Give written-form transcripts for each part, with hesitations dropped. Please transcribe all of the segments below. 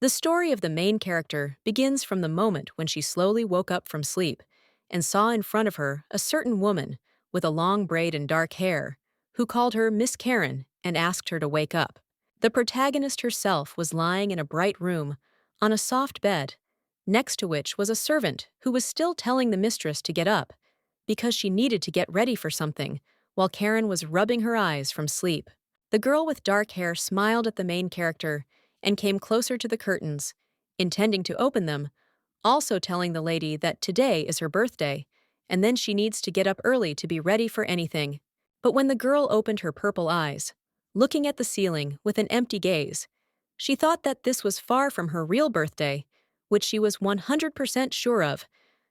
The story of the main character begins from the moment when she slowly woke up from sleep and saw in front of her a certain woman with a long braid and dark hair, who called her Miss Karen and asked her to wake up. The protagonist herself was lying in a bright room on a soft bed, next to which was a servant who was still telling the mistress to get up because she needed to get ready for something, while Karen was rubbing her eyes from sleep. The girl with dark hair smiled at the main character and came closer to the curtains, intending to open them, also telling the lady that today is her birthday, and then she needs to get up early to be ready for anything. But when the girl opened her purple eyes, looking at the ceiling with an empty gaze, she thought that this was far from her real birthday, which she was 100% sure of,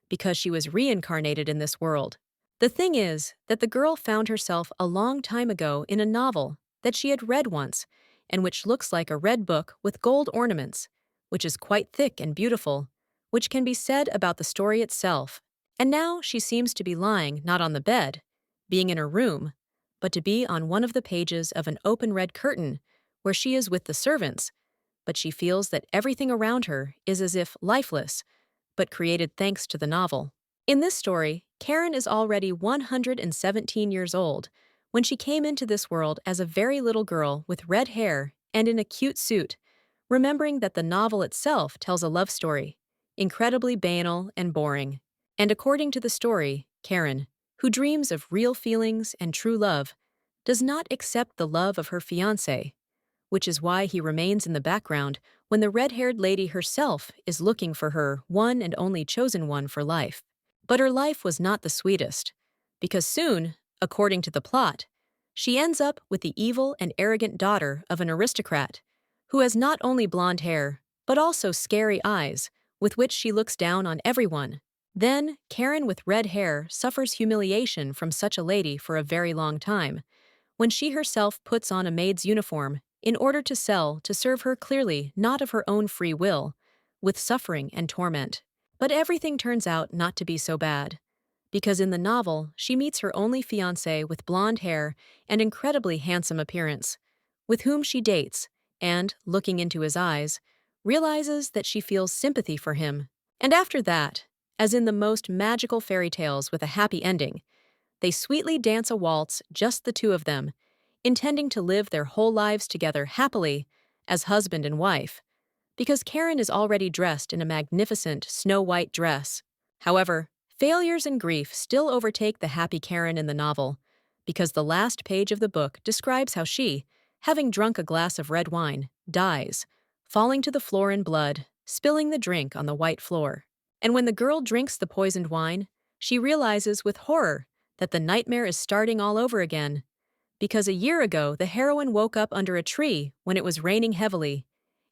because she was reincarnated in this world. The thing is that the girl found herself a long time ago in a novel that she had read once, and which looks like a red book with gold ornaments, which is quite thick and beautiful, which can be said about the story itself. And now she seems to be lying not on the bed, being in her room, but to be on one of the pages of an open red curtain where she is with the servants, but she feels that everything around her is as if lifeless, but created thanks to the novel. In this story, Karen is already 117 years old when she came into this world as a very little girl with red hair and in a cute suit, remembering that the novel itself tells a love story, incredibly banal and boring. And according to the story, Karen, who dreams of real feelings and true love, does not accept the love of her fiancé, which is why he remains in the background when the red-haired lady herself is looking for her one and only chosen one for life. But her life was not the sweetest, because soon, according to the plot, she ends up with the evil and arrogant daughter of an aristocrat, who has not only blonde hair, but also scary eyes, with which she looks down on everyone. Then, Karen with red hair suffers humiliation from such a lady for a very long time, when she herself puts on a maid's uniform in order to sell to serve her clearly not of her own free will, with suffering and torment. But everything turns out not to be so bad, because in the novel she meets her only fiancé with blonde hair and incredibly handsome appearance, with whom she dates, and, looking into his eyes, realizes that she feels sympathy for him. And after that, as in the most magical fairy tales with a happy ending, they sweetly dance a waltz, just the two of them, intending to live their whole lives together happily as husband and wife, because Karen is already dressed in a magnificent snow-white dress. However, failures and grief still overtake the happy Karen in the novel, because the last page of the book describes how she, having drunk a glass of red wine, dies, falling to the floor in blood, spilling the drink on the white floor. And when the girl drinks the poisoned wine, she realizes with horror that the nightmare is starting all over again, because a year ago the heroine woke up under a tree when it was raining heavily,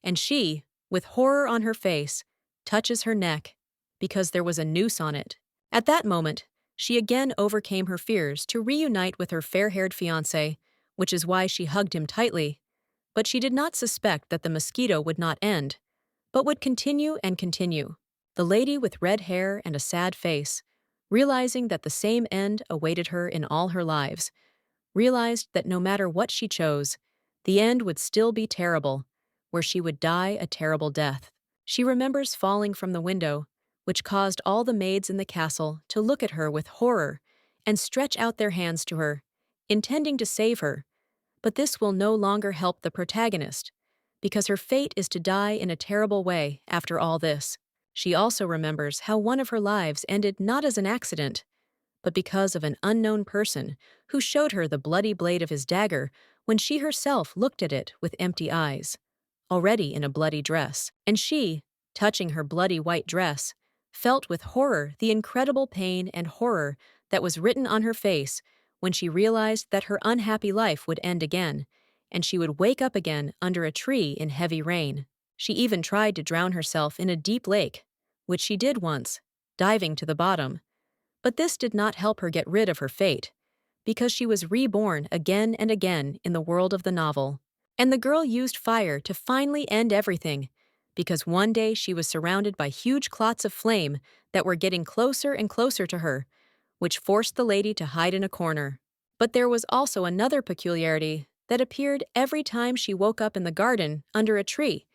and she, with horror on her face, touches her neck, because there was a noose on it. At that moment, she again overcame her fears to reunite with her fair-haired fiancé, which is why she hugged him tightly, but she did not suspect that the mosquito would not end, but would continue and continue. The lady with red hair and a sad face, realizing that the same end awaited her in all her lives, realized that no matter what she chose, the end would still be terrible, where she would die a terrible death. She remembers falling from the window, which caused all the maids in the castle to look at her with horror and stretch out their hands to her, intending to save her. But this will no longer help the protagonist, because her fate is to die in a terrible way after all this. She also remembers how one of her lives ended not as an accident, but because of an unknown person who showed her the bloody blade of his dagger when she herself looked at it with empty eyes, already in a bloody dress. And she, touching her bloody white dress, felt with horror the incredible pain and horror that was written on her face when she realized that her unhappy life would end again, and she would wake up again under a tree in heavy rain. She even tried to drown herself in a deep lake, which she did once, diving to the bottom. But this did not help her get rid of her fate, because she was reborn again and again in the world of the novel. And the girl used fire to finally end everything, because one day she was surrounded by huge clots of flame that were getting closer and closer to her, which forced the lady to hide in a corner. But there was also another peculiarity that appeared every time she woke up in the garden under a tree,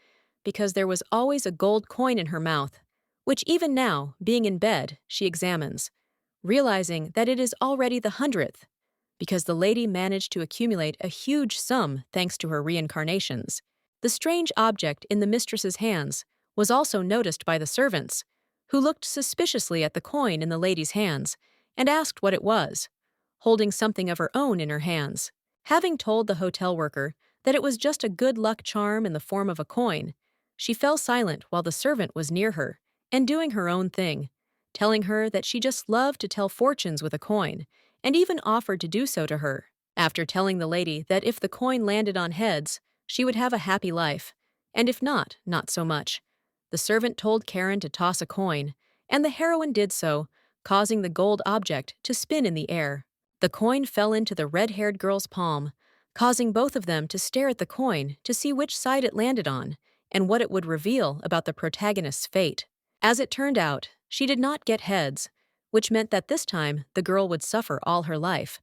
because there was always a gold coin in her mouth, which even now, being in bed, she examines, realizing that it is already the 100th, because the lady managed to accumulate a huge sum thanks to her reincarnations. The strange object in the mistress's hands was also noticed by the servants, who looked suspiciously at the coin in the lady's hands and asked what it was, holding something of her own in her hands. Having told the hotel worker that it was just a good luck charm in the form of a coin, she fell silent while the servant was near her and doing her own thing, telling her that she just loved to tell fortunes with a coin, and even offered to do so to her. After telling the lady that if the coin landed on heads, she would have a happy life, and if not, not so much. The servant told Karen to toss a coin, and the heroine did so, causing the gold object to spin in the air. The coin fell into the red-haired girl's palm, causing both of them to stare at the coin to see which side it landed on and what it would reveal about the protagonist's fate. As it turned out, she did not get heads, which meant that this time the girl would suffer all her life.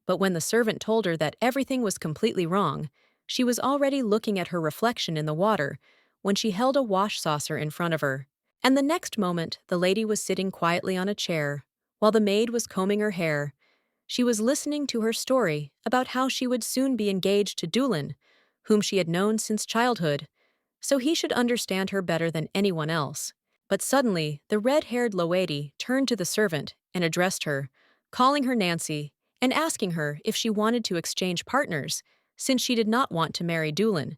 But when the servant told her that everything was completely wrong, she was already looking at her reflection in the water when she held a wash saucer in front of her. And the next moment, the lady was sitting quietly on a chair, while the maid was combing her hair. She was listening to her story about how she would soon be engaged to Doolin, whom she had known since childhood, so he should understand her better than anyone else. But suddenly, the red-haired lady turned to the servant and addressed her, calling her Nancy, and asking her if she wanted to exchange partners, since she did not want to marry Doolin,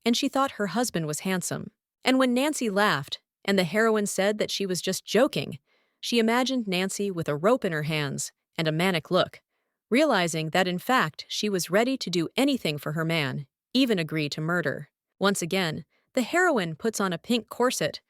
and she thought her husband was handsome. And when Nancy laughed, and the heroine said that she was just joking, she imagined Nancy with a rope in her hands and a manic look, realizing that in fact she was ready to do anything for her man, even agree to murder. Once again, the heroine puts on a pink corset,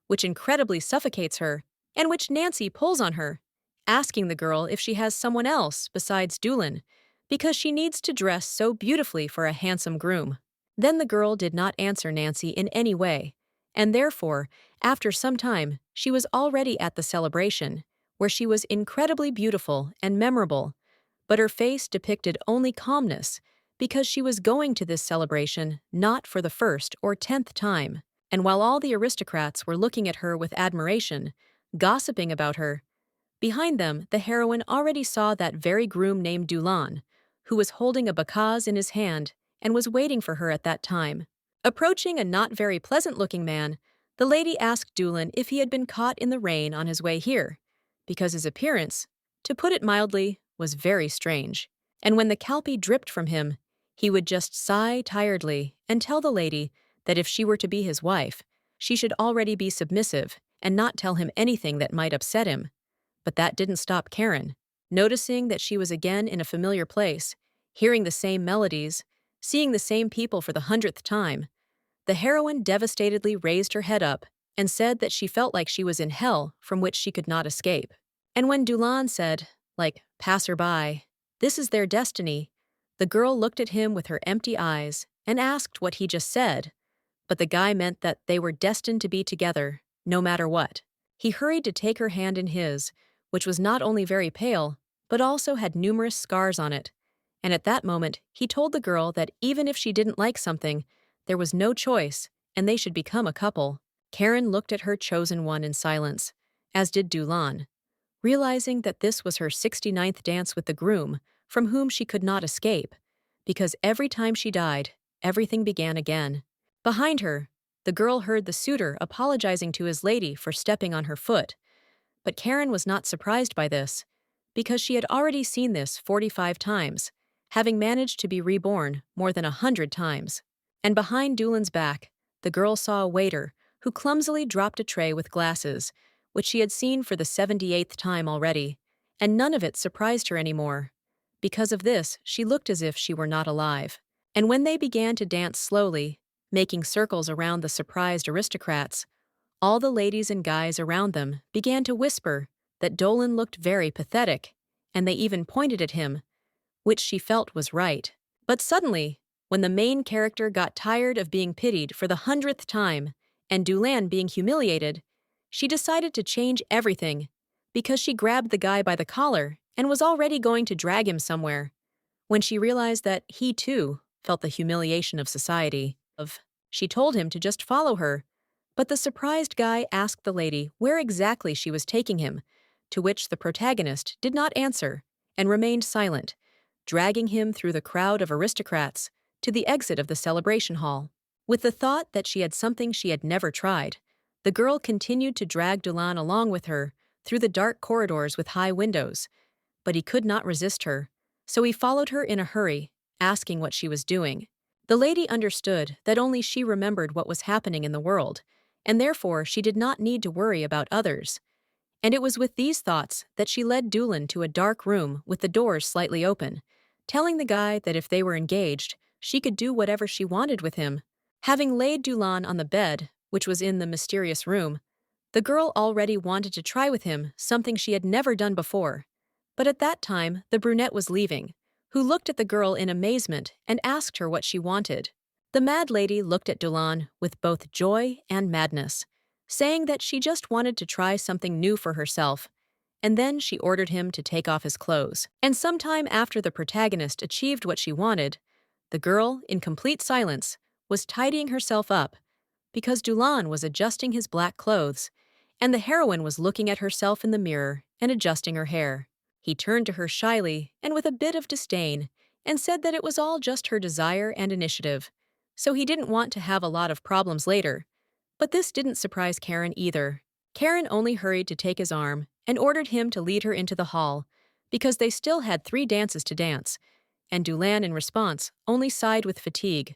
which incredibly suffocates her, and which Nancy pulls on her, asking the girl if she has someone else besides Doolin, because she needs to dress so beautifully for a handsome groom. Then the girl did not answer Nancy in any way, and therefore, after some time, she was already at the celebration, where she was incredibly beautiful and memorable, but her face depicted only calmness, because she was going to this celebration not for the 1st or 10th time. And while all the aristocrats were looking at her with admiration, gossiping about her, behind them the heroine already saw that very groom named Doolin, who was holding a bacchus in his hand and was waiting for her at that time. Approaching a not very pleasant-looking man, the lady asked Doolin if he had been caught in the rain on his way here, because his appearance, to put it mildly, was very strange. And when the Kelpie dripped from him, he would just sigh tiredly and tell the lady that if she were to be his wife, she should already be submissive and not tell him anything that might upset him. But that didn't stop Karen, noticing that she was again in a familiar place, hearing the same melodies, seeing the same people for the 100th time. The heroine devastatedly raised her head up and said that she felt like she was in hell from which she could not escape. And when Doolin said, like passerby, "This is their destiny," the girl looked at him with her empty eyes and asked what he just said, but the guy meant that they were destined to be together, no matter what. He hurried to take her hand in his, which was not only very pale, but also had numerous scars on it, and at that moment he told the girl that even if she didn't like something, there was no choice, and they should become a couple. Karen looked at her chosen one in silence, as did Doolin, realizing that this was her 69th dance with the groom, from whom she could not escape, because every time she died, everything began again. Behind her, the girl heard the suitor apologizing to his lady for stepping on her foot, but Karen was not surprised by this, because she had already seen this 45 times, having managed to be reborn more than 100 times. And behind Doolin's back, the girl saw a waiter who clumsily dropped a tray with glasses, which she had seen for the 78th time already, and none of it surprised her anymore. Because of this, she looked as if she were not alive. And when they began to dance slowly, making circles around the surprised aristocrats, all the ladies and guys around them began to whisper that Doolin looked very pathetic, and they even pointed at him, which she felt was right. But suddenly, when the main character got tired of being pitied for the 100th time and Doolin being humiliated, she decided to change everything, because she grabbed the guy by the collar and was already going to drag him somewhere, when she realized that he too felt the humiliation of society. She told him to just follow her, but the surprised guy asked the lady where exactly she was taking him, to which the protagonist did not answer and remained silent, dragging him through the crowd of aristocrats to the exit of the celebration hall. With the thought that she had something she had never tried, the girl continued to drag Dulan along with her through the dark corridors with high windows, but he could not resist her, so he followed her in a hurry, asking what she was doing. The lady understood that only she remembered what was happening in the world, and therefore she did not need to worry about others. And it was with these thoughts that she led Dulan to a dark room with the doors slightly open, telling the guy that if they were engaged, she could do whatever she wanted with him. Having laid Dulan on the bed, which was in the mysterious room, the girl already wanted to try with him something she had never done before. But at that time, the brunette was leaving, who looked at the girl in amazement and asked her what she wanted. The mad lady looked at Dulan with both joy and madness, saying that she just wanted to try something new for herself, and then she ordered him to take off his clothes. And sometime after the protagonist achieved what she wanted, the girl, in complete silence, was tidying herself up, because Dulan was adjusting his black clothes, and the heroine was looking at herself in the mirror and adjusting her hair. He turned to her shyly and with a bit of disdain and said that it was all just her desire and initiative, so he didn't want to have a lot of problems later. But this didn't surprise Karen either. Karen only hurried to take his arm and ordered him to lead her into the hall, because they still had 3 dances to dance, and Dulan in response only sighed with fatigue,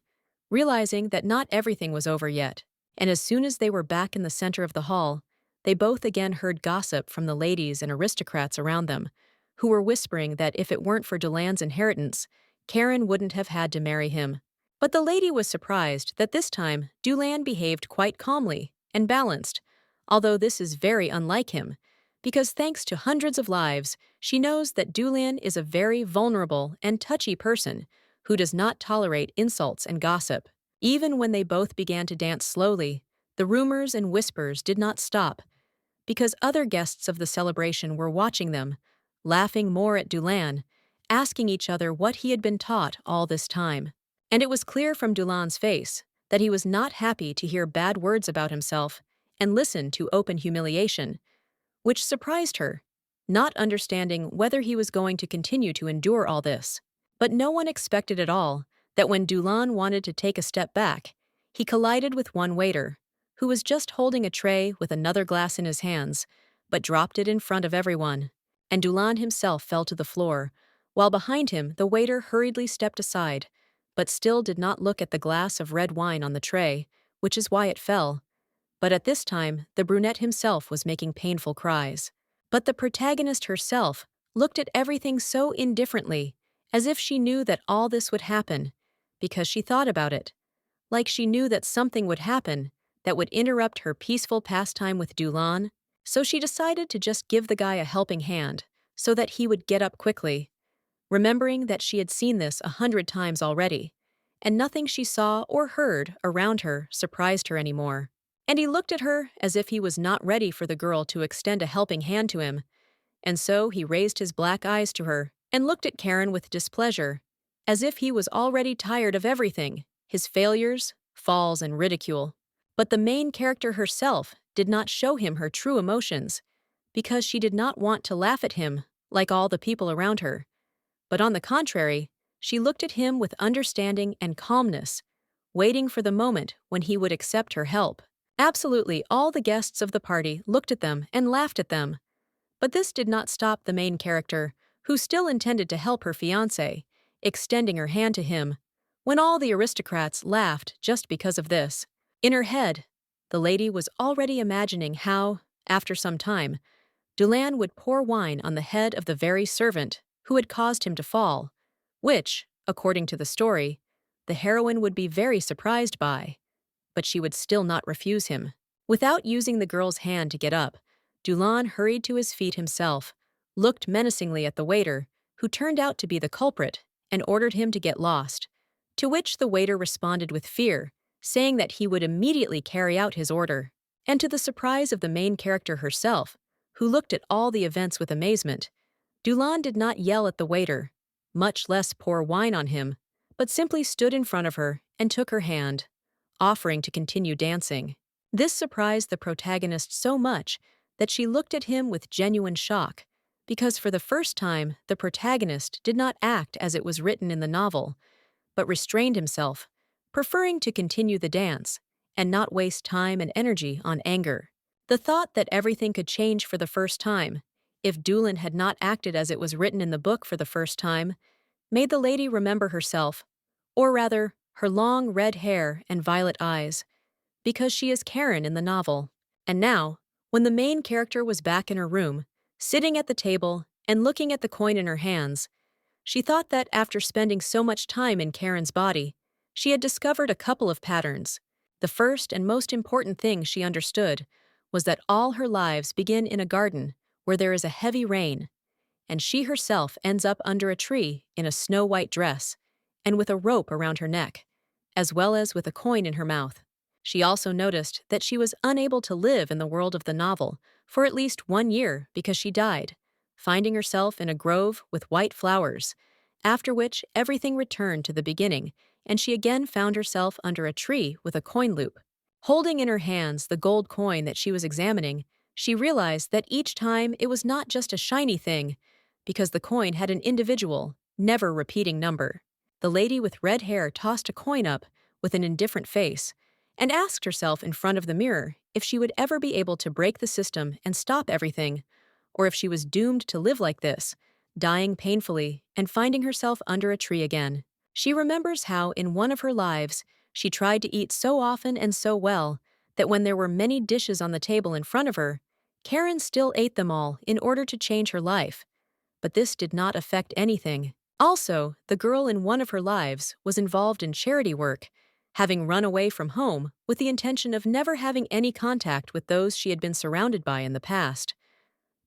realizing that not everything was over yet. And as soon as they were back in the center of the hall, they both again heard gossip from the ladies and aristocrats around them, who were whispering that if it weren't for Dulan's inheritance, Karen wouldn't have had to marry him. But the lady was surprised that this time Dulan behaved quite calmly and balanced, although this is very unlike him, because thanks to hundreds of lives, she knows that Dulan is a very vulnerable and touchy person who does not tolerate insults and gossip. Even when they both began to dance slowly, the rumors and whispers did not stop, because other guests of the celebration were watching them, laughing more at Dulan, asking each other what he had been taught all this time. And it was clear from Dulan's face that he was not happy to hear bad words about himself and listen to open humiliation, which surprised her, not understanding whether he was going to continue to endure all this. But no one expected at all that when Dulan wanted to take a step back, he collided with one waiter, who was just holding a tray with another glass in his hands, but dropped it in front of everyone, and Dulan himself fell to the floor, while behind him the waiter hurriedly stepped aside, but still did not look at the glass of red wine on the tray, which is why it fell. But at this time, the brunette himself was making painful cries. But the protagonist herself looked at everything so indifferently, as if she knew that all this would happen, because she thought about it, like she knew that something would happen that would interrupt her peaceful pastime with Dulan, so she decided to just give the guy a helping hand so that he would get up quickly, remembering that she had seen this 100 times already, and nothing she saw or heard around her surprised her anymore. And he looked at her as if he was not ready for the girl to extend a helping hand to him, and so he raised his black eyes to her and looked at Karen with displeasure, as if he was already tired of everything, his failures, falls, and ridicule. But the main character herself did not show him her true emotions, because she did not want to laugh at him like all the people around her. But on the contrary, she looked at him with understanding and calmness, waiting for the moment when he would accept her help. Absolutely all the guests of the party looked at them and laughed at them. But this did not stop the main character, who still intended to help her fiancé, extending her hand to him, when all the aristocrats laughed just because of this. In her head, the lady was already imagining how, after some time, Dulan would pour wine on the head of the very servant who had caused him to fall, which, according to the story, the heroine would be very surprised by, but she would still not refuse him. Without using the girl's hand to get up, Dulan hurried to his feet himself, looked menacingly at the waiter, who turned out to be the culprit, and ordered him to get lost, to which the waiter responded with fear, saying that he would immediately carry out his order. And to the surprise of the main character herself, who looked at all the events with amazement, Dulan did not yell at the waiter, much less pour wine on him, but simply stood in front of her and took her hand, offering to continue dancing. This surprised the protagonist so much that she looked at him with genuine shock, because for the first time, the protagonist did not act as it was written in the novel, but restrained himself, preferring to continue the dance and not waste time and energy on anger. The thought that everything could change for the first time, if Doolin had not acted as it was written in the book for the first time, made the lady remember herself, or rather, her long red hair and violet eyes, because she is Karen in the novel. And now, when the main character was back in her room, sitting at the table and looking at the coin in her hands, she thought that after spending so much time in Karen's body, she had discovered a couple of patterns. The first and most important thing she understood was that all her lives begin in a garden where there is a heavy rain, and she herself ends up under a tree in a snow-white dress and with a rope around her neck, as well as with a coin in her mouth. She also noticed that she was unable to live in the world of the novel for at least 1 year because she died, finding herself in a grove with white flowers, after which everything returned to the beginning, and she again found herself under a tree with a coin loop. Holding in her hands the gold coin that she was examining, she realized that each time it was not just a shiny thing, because the coin had an individual, never repeating number. The lady with red hair tossed a coin up with an indifferent face and asked herself in front of the mirror if she would ever be able to break the system and stop everything, or if she was doomed to live like this, dying painfully and finding herself under a tree again. She remembers how, in one of her lives, she tried to eat so often and so well that when there were many dishes on the table in front of her, Karen still ate them all in order to change her life. But this did not affect anything. Also, the girl in one of her lives was involved in charity work, having run away from home with the intention of never having any contact with those she had been surrounded by in the past.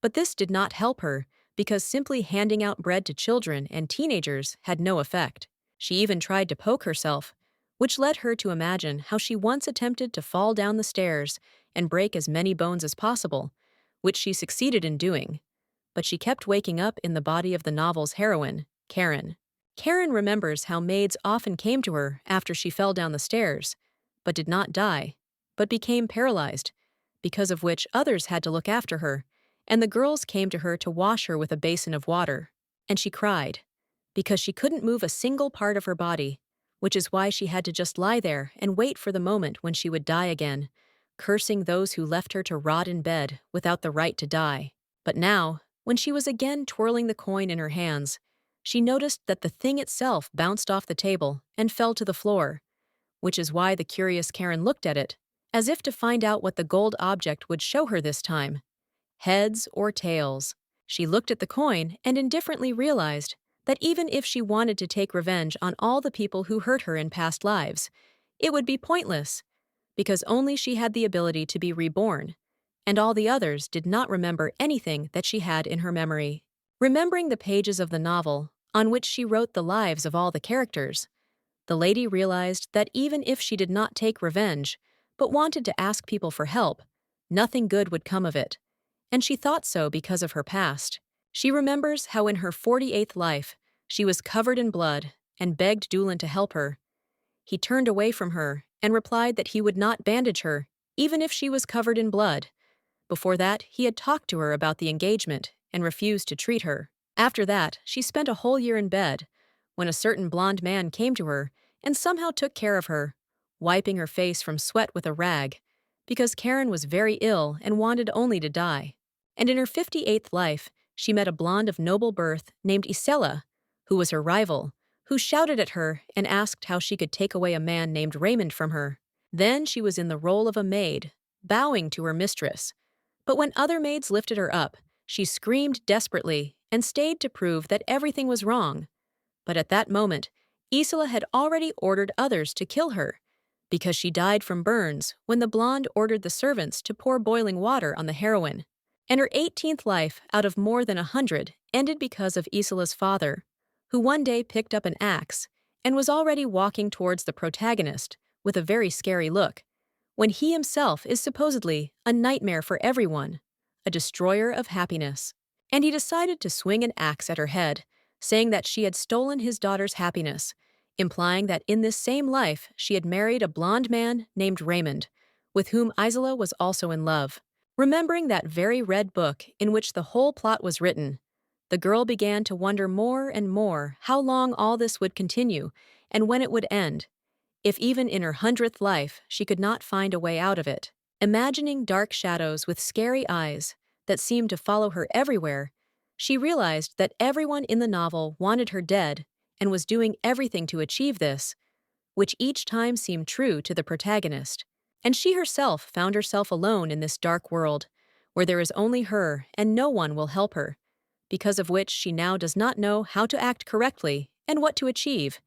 But this did not help her, because simply handing out bread to children and teenagers had no effect. She even tried to poke herself, which led her to imagine how she once attempted to fall down the stairs and break as many bones as possible, which she succeeded in doing. But she kept waking up in the body of the novel's heroine, Karen. Karen remembers how maids often came to her after she fell down the stairs, but did not die, but became paralyzed, because of which others had to look after her, and the girls came to her to wash her with a basin of water. And she cried, because she couldn't move a single part of her body, which is why she had to just lie there and wait for the moment when she would die again, cursing those who left her to rot in bed without the right to die. But now, when she was again twirling the coin in her hands, she noticed that the thing itself bounced off the table and fell to the floor, which is why the curious Karen looked at it, as if to find out what the gold object would show her this time. Heads or tails. She looked at the coin and indifferently realized that even if she wanted to take revenge on all the people who hurt her in past lives, it would be pointless, because only she had the ability to be reborn, and all the others did not remember anything that she had in her memory. Remembering the pages of the novel, on which she wrote the lives of all the characters, the lady realized that even if she did not take revenge, but wanted to ask people for help, nothing good would come of it, and she thought so because of her past. She remembers how in her 48th life, she was covered in blood and begged Doolin to help her. He turned away from her and replied that he would not bandage her, even if she was covered in blood. Before that, he had talked to her about the engagement and refused to treat her. After that, she spent a whole year in bed, when a certain blonde man came to her and somehow took care of her, wiping her face from sweat with a rag, because Karen was very ill and wanted only to die. And in her 58th life, she met a blonde of noble birth named Isela, who was her rival, who shouted at her and asked how she could take away a man named Raymond from her. Then she was in the role of a maid, bowing to her mistress. But when other maids lifted her up, she screamed desperately and stayed to prove that everything was wrong. But at that moment, Isela had already ordered others to kill her, because she died from burns when the blonde ordered the servants to pour boiling water on the heroine. And her 18th life out of more than 100 ended because of Isela's father, who one day picked up an axe and was already walking towards the protagonist with a very scary look, when he himself is supposedly a nightmare for everyone, a destroyer of happiness. And he decided to swing an axe at her head, saying that she had stolen his daughter's happiness, implying that in this same life she had married a blond man named Raymond, with whom Isola was also in love. Remembering that very red book in which the whole plot was written, the girl began to wonder more and more how long all this would continue and when it would end, if even in her 100th life she could not find a way out of it. Imagining dark shadows with scary eyes that seemed to follow her everywhere, she realized that everyone in the novel wanted her dead and was doing everything to achieve this, which each time seemed true to the protagonist. And she herself found herself alone in this dark world, where there is only her and no one will help her, because of which she now does not know how to act correctly and what to achieve,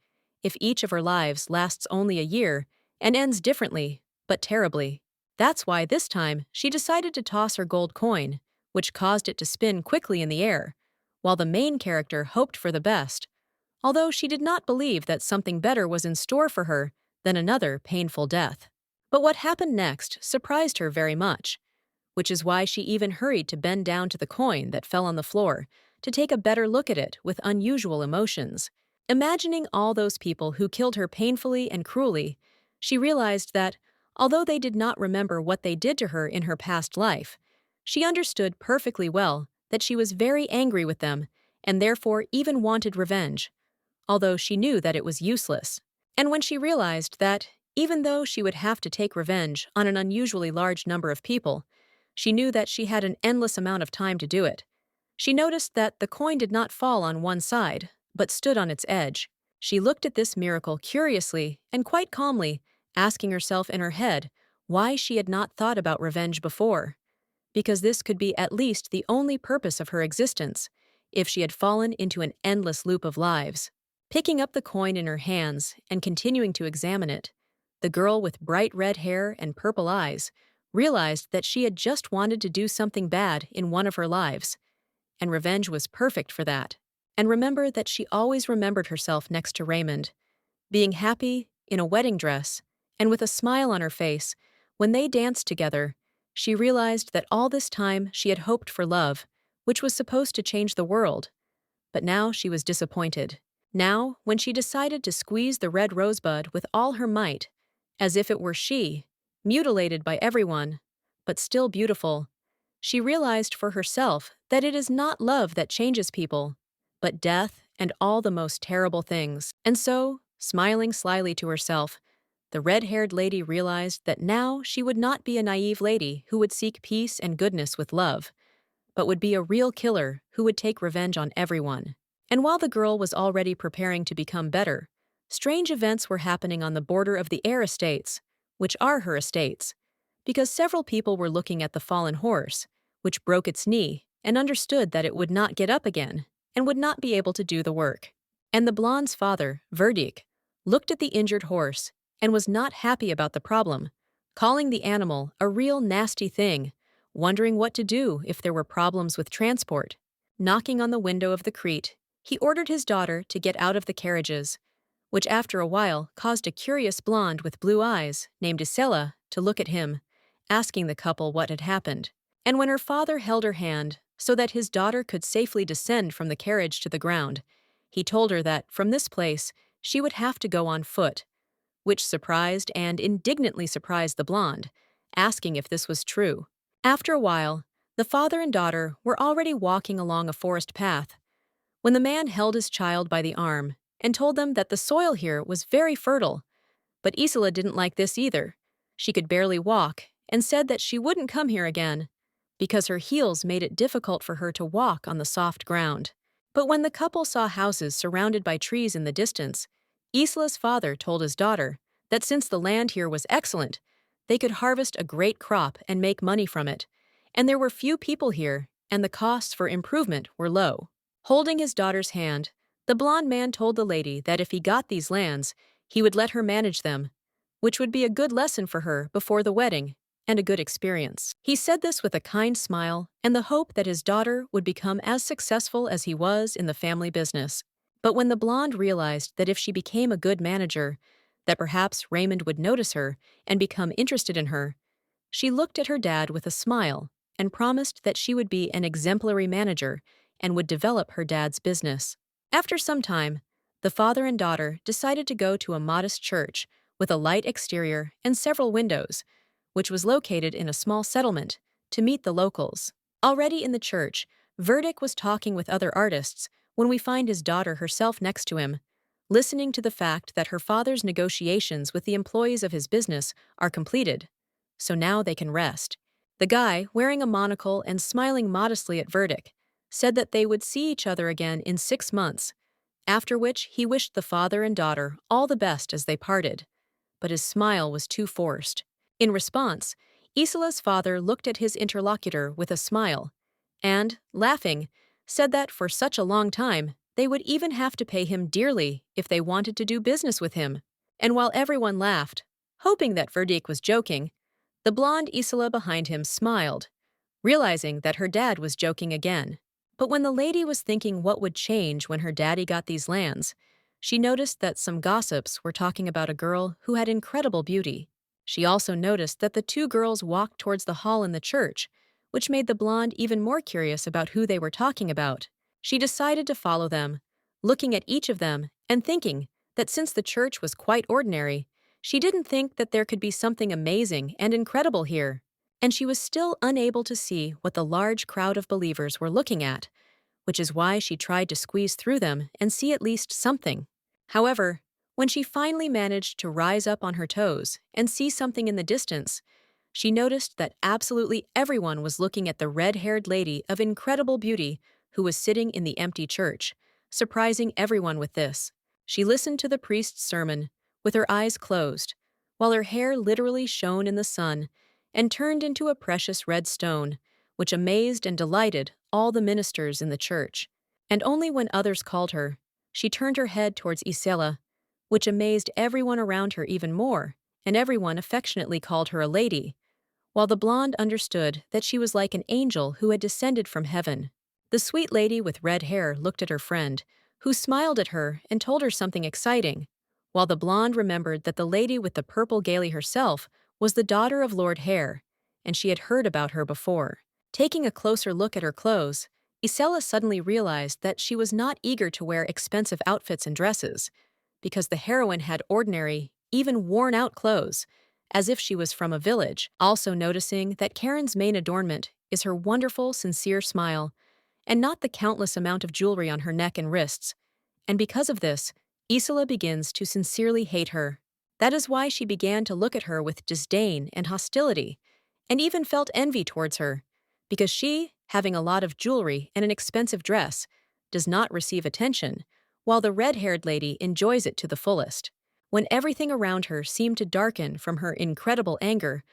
if each of her lives lasts only a year and ends differently, but terribly. That's why this time she decided to toss her gold coin, which caused it to spin quickly in the air, while the main character hoped for the best, although she did not believe that something better was in store for her than another painful death. But what happened next surprised her very much, which is why she even hurried to bend down to the coin that fell on the floor to take a better look at it with unusual emotions. Imagining all those people who killed her painfully and cruelly, she realized that, although they did not remember what they did to her in her past life, she understood perfectly well that she was very angry with them and therefore even wanted revenge, although she knew that it was useless. And when she realized that, even though she would have to take revenge on an unusually large number of people, she knew that she had an endless amount of time to do it. She noticed that the coin did not fall on one side, but stood on its edge. She looked at this miracle curiously and quite calmly, asking herself in her head why she had not thought about revenge before, because this could be at least the only purpose of her existence, if she had fallen into an endless loop of lives. Picking up the coin in her hands and continuing to examine it, the girl with bright red hair and purple eyes realized that she had just wanted to do something bad in one of her lives, and revenge was perfect for that. And remember that she always remembered herself next to Raymond, being happy, in a wedding dress, and with a smile on her face. When they danced together, she realized that all this time she had hoped for love, which was supposed to change the world. But now she was disappointed. Now, when she decided to squeeze the red rosebud with all her might, as if it were she, mutilated by everyone, but still beautiful, she realized for herself that it is not love that changes people, but death and all the most terrible things. And so, smiling slyly to herself, the red-haired lady realized that now she would not be a naive lady who would seek peace and goodness with love, but would be a real killer who would take revenge on everyone. And while the girl was already preparing to become better, strange events were happening on the border of the Air Estates, which are her estates, because several people were looking at the fallen horse, which broke its knee and understood that it would not get up again and would not be able to do the work. And the blonde's father, Verdict, looked at the injured horse and was not happy about the problem, calling the animal a real nasty thing, wondering what to do if there were problems with transport. Knocking on the window of the Crete, he ordered his daughter to get out of the carriages, which after a while caused a curious blonde with blue eyes named Isela to look at him, asking the couple what had happened. And when her father held her hand so that his daughter could safely descend from the carriage to the ground, he told her that, from this place, she would have to go on foot, which surprised and indignantly surprised the blonde, asking if this was true. After a while, the father and daughter were already walking along a forest path, when the man held his child by the arm and told them that the soil here was very fertile. But Isola didn't like this either. She could barely walk and said that she wouldn't come here again, because her heels made it difficult for her to walk on the soft ground. But when the couple saw houses surrounded by trees in the distance, Isola's father told his daughter that since the land here was excellent, they could harvest a great crop and make money from it, and there were few people here, and the costs for improvement were low. Holding his daughter's hand, the blond man told the lady that if he got these lands, he would let her manage them, which would be a good lesson for her before the wedding, and a good experience. He said this with a kind smile and the hope that his daughter would become as successful as he was in the family business. But when the blonde realized that if she became a good manager, that perhaps Raymond would notice her and become interested in her, she looked at her dad with a smile and promised that she would be an exemplary manager and would develop her dad's business. After some time, The father and daughter decided to go to a modest church with a light exterior and several windows, which was located in a small settlement, to meet the locals. Already in the church, Verdict was talking with other artists when we find his daughter herself next to him, listening to the fact that her father's negotiations with the employees of his business are completed, so now they can rest. The guy, wearing a monocle and smiling modestly at Verdict, said that they would see each other again in 6 months, after which he wished the father and daughter all the best as they parted. But his smile was too forced. In response, Isola's father looked at his interlocutor with a smile and, laughing, said that for such a long time they would even have to pay him dearly if they wanted to do business with him. And while everyone laughed, hoping that Verdict was joking, the blonde Isola behind him smiled, realizing that her dad was joking again. But when the lady was thinking what would change when her daddy got these lands, she noticed that some gossips were talking about a girl who had incredible beauty. She also noticed that the two girls walked towards the hall in the church, which made the blonde even more curious about who they were talking about. She decided to follow them, looking at each of them and thinking that since the church was quite ordinary, she didn't think that there could be something amazing and incredible here. And she was still unable to see what the large crowd of believers were looking at, which is why she tried to squeeze through them and see at least something. However, when she finally managed to rise up on her toes and see something in the distance, she noticed that absolutely everyone was looking at the red-haired lady of incredible beauty who was sitting in the empty church, surprising everyone with this. She listened to the priest's sermon with her eyes closed, while her hair literally shone in the sun and turned into a precious red stone, which amazed and delighted all the ministers in the church. And only when others called her, she turned her head towards Isela, which amazed everyone around her even more, and everyone affectionately called her a lady, while the blonde understood that she was like an angel who had descended from heaven. The sweet lady with red hair looked at her friend, who smiled at her and told her something exciting, while the blonde remembered that the lady with the purple gaily herself was the daughter of Lord Hare, and she had heard about her before. Taking a closer look at her clothes, Isela suddenly realized that she was not eager to wear expensive outfits and dresses, because the heroine had ordinary, even worn-out clothes, as if she was from a village, also noticing that Karen's main adornment is her wonderful, sincere smile, and not the countless amount of jewelry on her neck and wrists. And because of this, Isola begins to sincerely hate her. That is why she began to look at her with disdain and hostility, and even felt envy towards her, because she, having a lot of jewelry and an expensive dress, does not receive attention, while the red-haired lady enjoys it to the fullest. When everything around her seemed to darken from her incredible anger,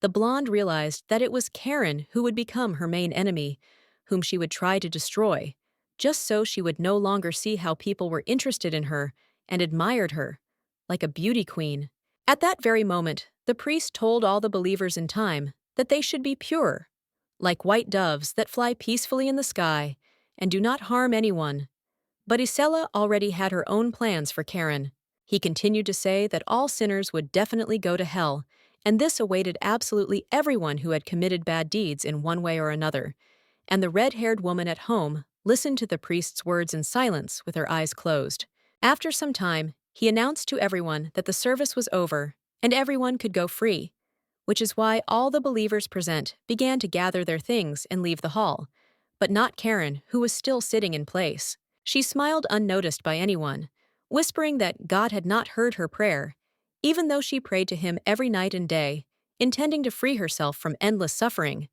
the blonde realized that it was Karen who would become her main enemy, whom she would try to destroy, just so she would no longer see how people were interested in her and admired her, like a beauty queen. At that very moment, the priest told all the believers in time that they should be pure, like white doves that fly peacefully in the sky and do not harm anyone. But Isela already had her own plans for Karen. He continued to say that all sinners would definitely go to hell, and this awaited absolutely everyone who had committed bad deeds in one way or another. And the red-haired woman at home listened to the priest's words in silence with her eyes closed. After some time, he announced to everyone that the service was over and everyone could go free, which is why all the believers present began to gather their things and leave the hall, but not Karen, who was still sitting in place. She smiled unnoticed by anyone, whispering that God had not heard her prayer, even though she prayed to him every night and day, intending to free herself from endless suffering.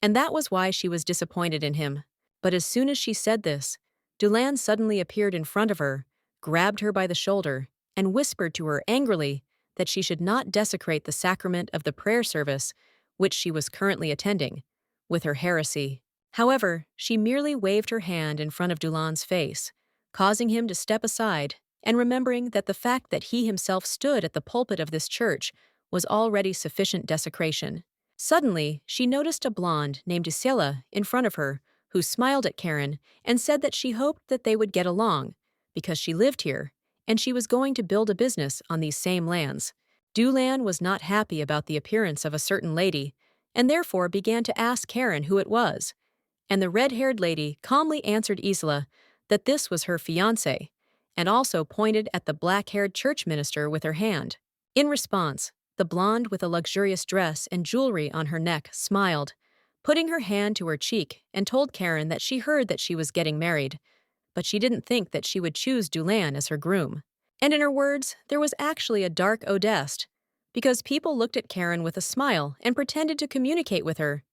And that was why she was disappointed in him. But as soon as she said this, Dulan suddenly appeared in front of her, grabbed her by the shoulder, and whispered to her angrily that she should not desecrate the sacrament of the prayer service, which she was currently attending, with her heresy. However, she merely waved her hand in front of Dulan's face, causing him to step aside, and remembering that the fact that he himself stood at the pulpit of this church was already sufficient desecration. Suddenly, she noticed a blonde named Isela in front of her, who smiled at Karen and said that she hoped that they would get along, because she lived here, and she was going to build a business on these same lands. Dulan was not happy about the appearance of a certain lady, and therefore began to ask Karen who it was. And the red-haired lady calmly answered Isla that this was her fiancé, and also pointed at the black-haired church minister with her hand. In response, the blonde with a luxurious dress and jewelry on her neck smiled, putting her hand to her cheek, and told Karen that she heard that she was getting married, but she didn't think that she would choose Dulan as her groom. And in her words, there was actually a dark odest, because people looked at Karen with a smile and pretended to communicate with her.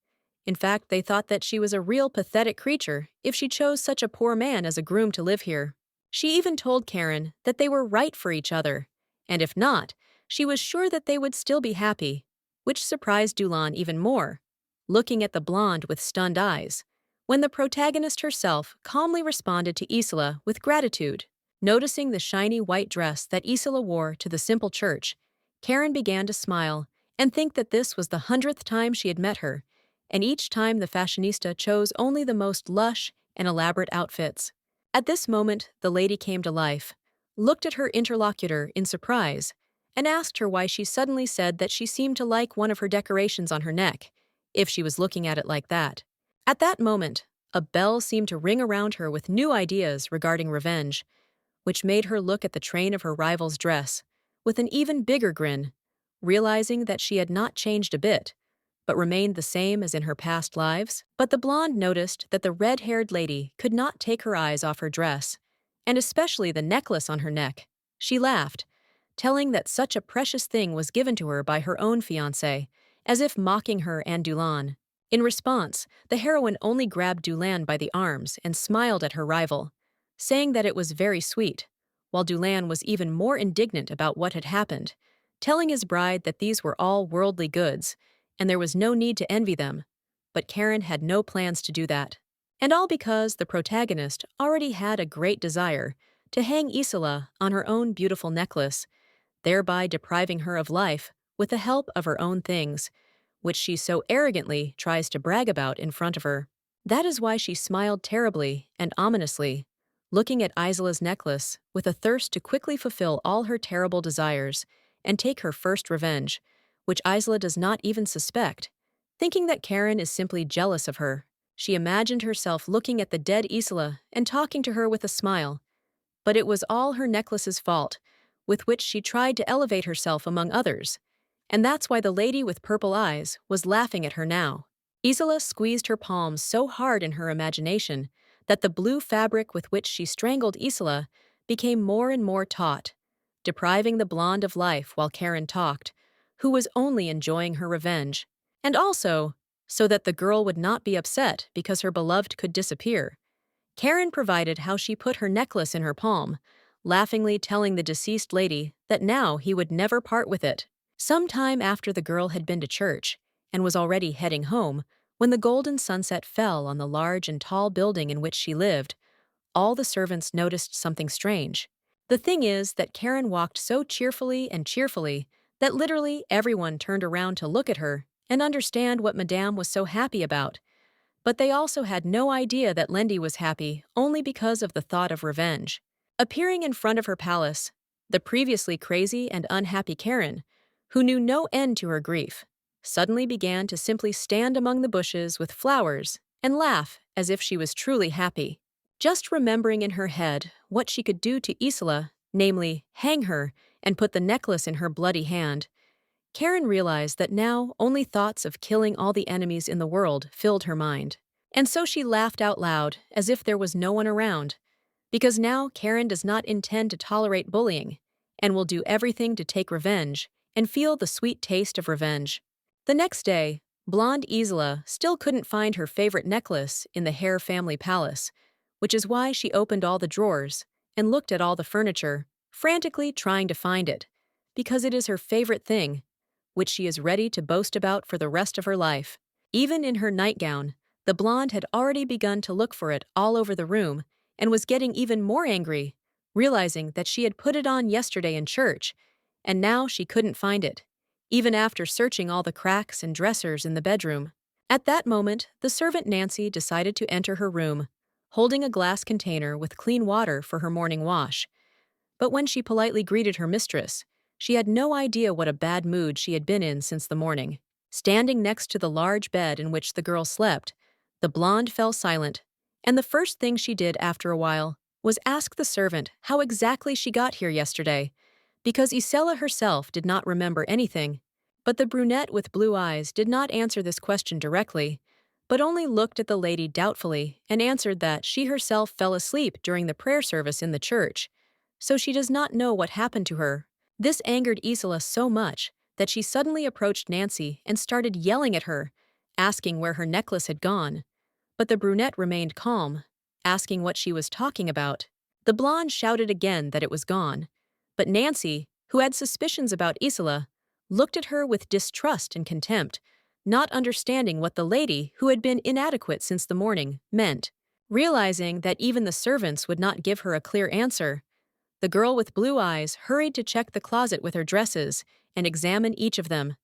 In fact, they thought that she was a real pathetic creature if she chose such a poor man as a groom to live here. She even told Karen that they were right for each other, and if not, she was sure that they would still be happy, which surprised Dulan even more, looking at the blonde with stunned eyes, when the protagonist herself calmly responded to Isola with gratitude. Noticing the shiny white dress that Isola wore to the simple church, Karen began to smile and think that this was the 100th time she had met her, and each time the fashionista chose only the most lush and elaborate outfits. At this moment, the lady came to life, looked at her interlocutor in surprise, and asked her why she suddenly said that she seemed to like one of her decorations on her neck, if she was looking at it like that. At that moment, a bell seemed to ring around her with new ideas regarding revenge, which made her look at the train of her rival's dress with an even bigger grin, realizing that she had not changed a bit, but remained the same as in her past lives. But the blonde noticed that the red-haired lady could not take her eyes off her dress, and especially the necklace on her neck. She laughed, telling that such a precious thing was given to her by her own fiancé, as if mocking her and Dulan. In response, the heroine only grabbed Dulan by the arms and smiled at her rival, saying that it was very sweet, while Dulan was even more indignant about what had happened, telling his bride that these were all worldly goods, and there was no need to envy them. But Karen had no plans to do that. And all because the protagonist already had a great desire to hang Isola on her own beautiful necklace, thereby depriving her of life with the help of her own things, which she so arrogantly tries to brag about in front of her. That is why she smiled terribly and ominously, looking at Isola's necklace with a thirst to quickly fulfill all her terrible desires and take her first revenge, which Isola does not even suspect. Thinking that Karen is simply jealous of her, she imagined herself looking at the dead Isola and talking to her with a smile. But it was all her necklace's fault, with which she tried to elevate herself among others. And that's why the lady with purple eyes was laughing at her now. Isola squeezed her palms so hard in her imagination that the blue fabric with which she strangled Isola became more and more taut, depriving the blonde of life while Karen talked, who was only enjoying her revenge. And also, so that the girl would not be upset because her beloved could disappear, Karen provided how she put her necklace in her palm, laughingly telling the deceased lady that now he would never part with it. Some time after the girl had been to church and was already heading home, when the golden sunset fell on the large and tall building in which she lived, all the servants noticed something strange. The thing is that Karen walked so cheerfully that literally everyone turned around to look at her and understand what Madame was so happy about. But they also had no idea that Lendi was happy only because of the thought of revenge. Appearing in front of her palace, the previously crazy and unhappy Karen, who knew no end to her grief, suddenly began to simply stand among the bushes with flowers and laugh as if she was truly happy. Just remembering in her head what she could do to Isola, namely, hang her and put the necklace in her bloody hand, Karen realized that now only thoughts of killing all the enemies in the world filled her mind. And so she laughed out loud as if there was no one around, because now Karen does not intend to tolerate bullying and will do everything to take revenge and feel the sweet taste of revenge. The next day, blonde Isola still couldn't find her favorite necklace in the Hare family palace, which is why she opened all the drawers and looked at all the furniture, frantically trying to find it, because it is her favorite thing, which she is ready to boast about for the rest of her life. Even in her nightgown, the blonde had already begun to look for it all over the room and was getting even more angry, realizing that she had put it on yesterday in church, and now she couldn't find it, even after searching all the cracks and dressers in the bedroom. At that moment, the servant Nancy decided to enter her room, holding a glass container with clean water for her morning wash. But when she politely greeted her mistress, she had no idea what a bad mood she had been in since the morning. Standing next to the large bed in which the girl slept, the blonde fell silent, and the first thing she did after a while was ask the servant how exactly she got here yesterday, because Isela herself did not remember anything. But the brunette with blue eyes did not answer this question directly, but only looked at the lady doubtfully and answered that she herself fell asleep during the prayer service in the church, so she does not know what happened to her. This angered Isela so much that she suddenly approached Nancy and started yelling at her, asking where her necklace had gone. But the brunette remained calm, asking what she was talking about. The blonde shouted again that it was gone, but Nancy, who had suspicions about Isela, looked at her with distrust and contempt, not understanding what the lady, who had been inadequate since the morning, meant. Realizing that even the servants would not give her a clear answer, the girl with blue eyes hurried to check the closet with her dresses and examine each of them,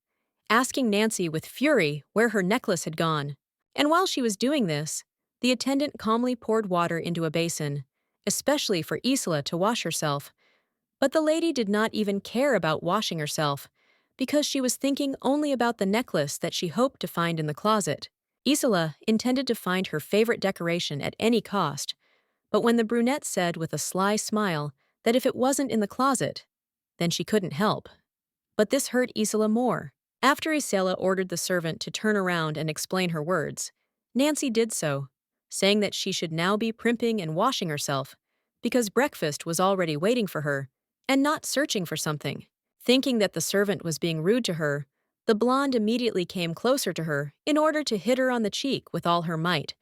asking Nancy with fury where her necklace had gone. And while she was doing this, the attendant calmly poured water into a basin, especially for Isla to wash herself. But the lady did not even care about washing herself, because she was thinking only about the necklace that she hoped to find in the closet. Isla intended to find her favorite decoration at any cost, but when the brunette said with a sly smile that if it wasn't in the closet, then she couldn't help. But this hurt Isla more. After Isela ordered the servant to turn around and explain her words, Nancy did so, saying that she should now be primping and washing herself, because breakfast was already waiting for her, and not searching for something. Thinking that the servant was being rude to her, the blonde immediately came closer to her in order to hit her on the cheek with all her might,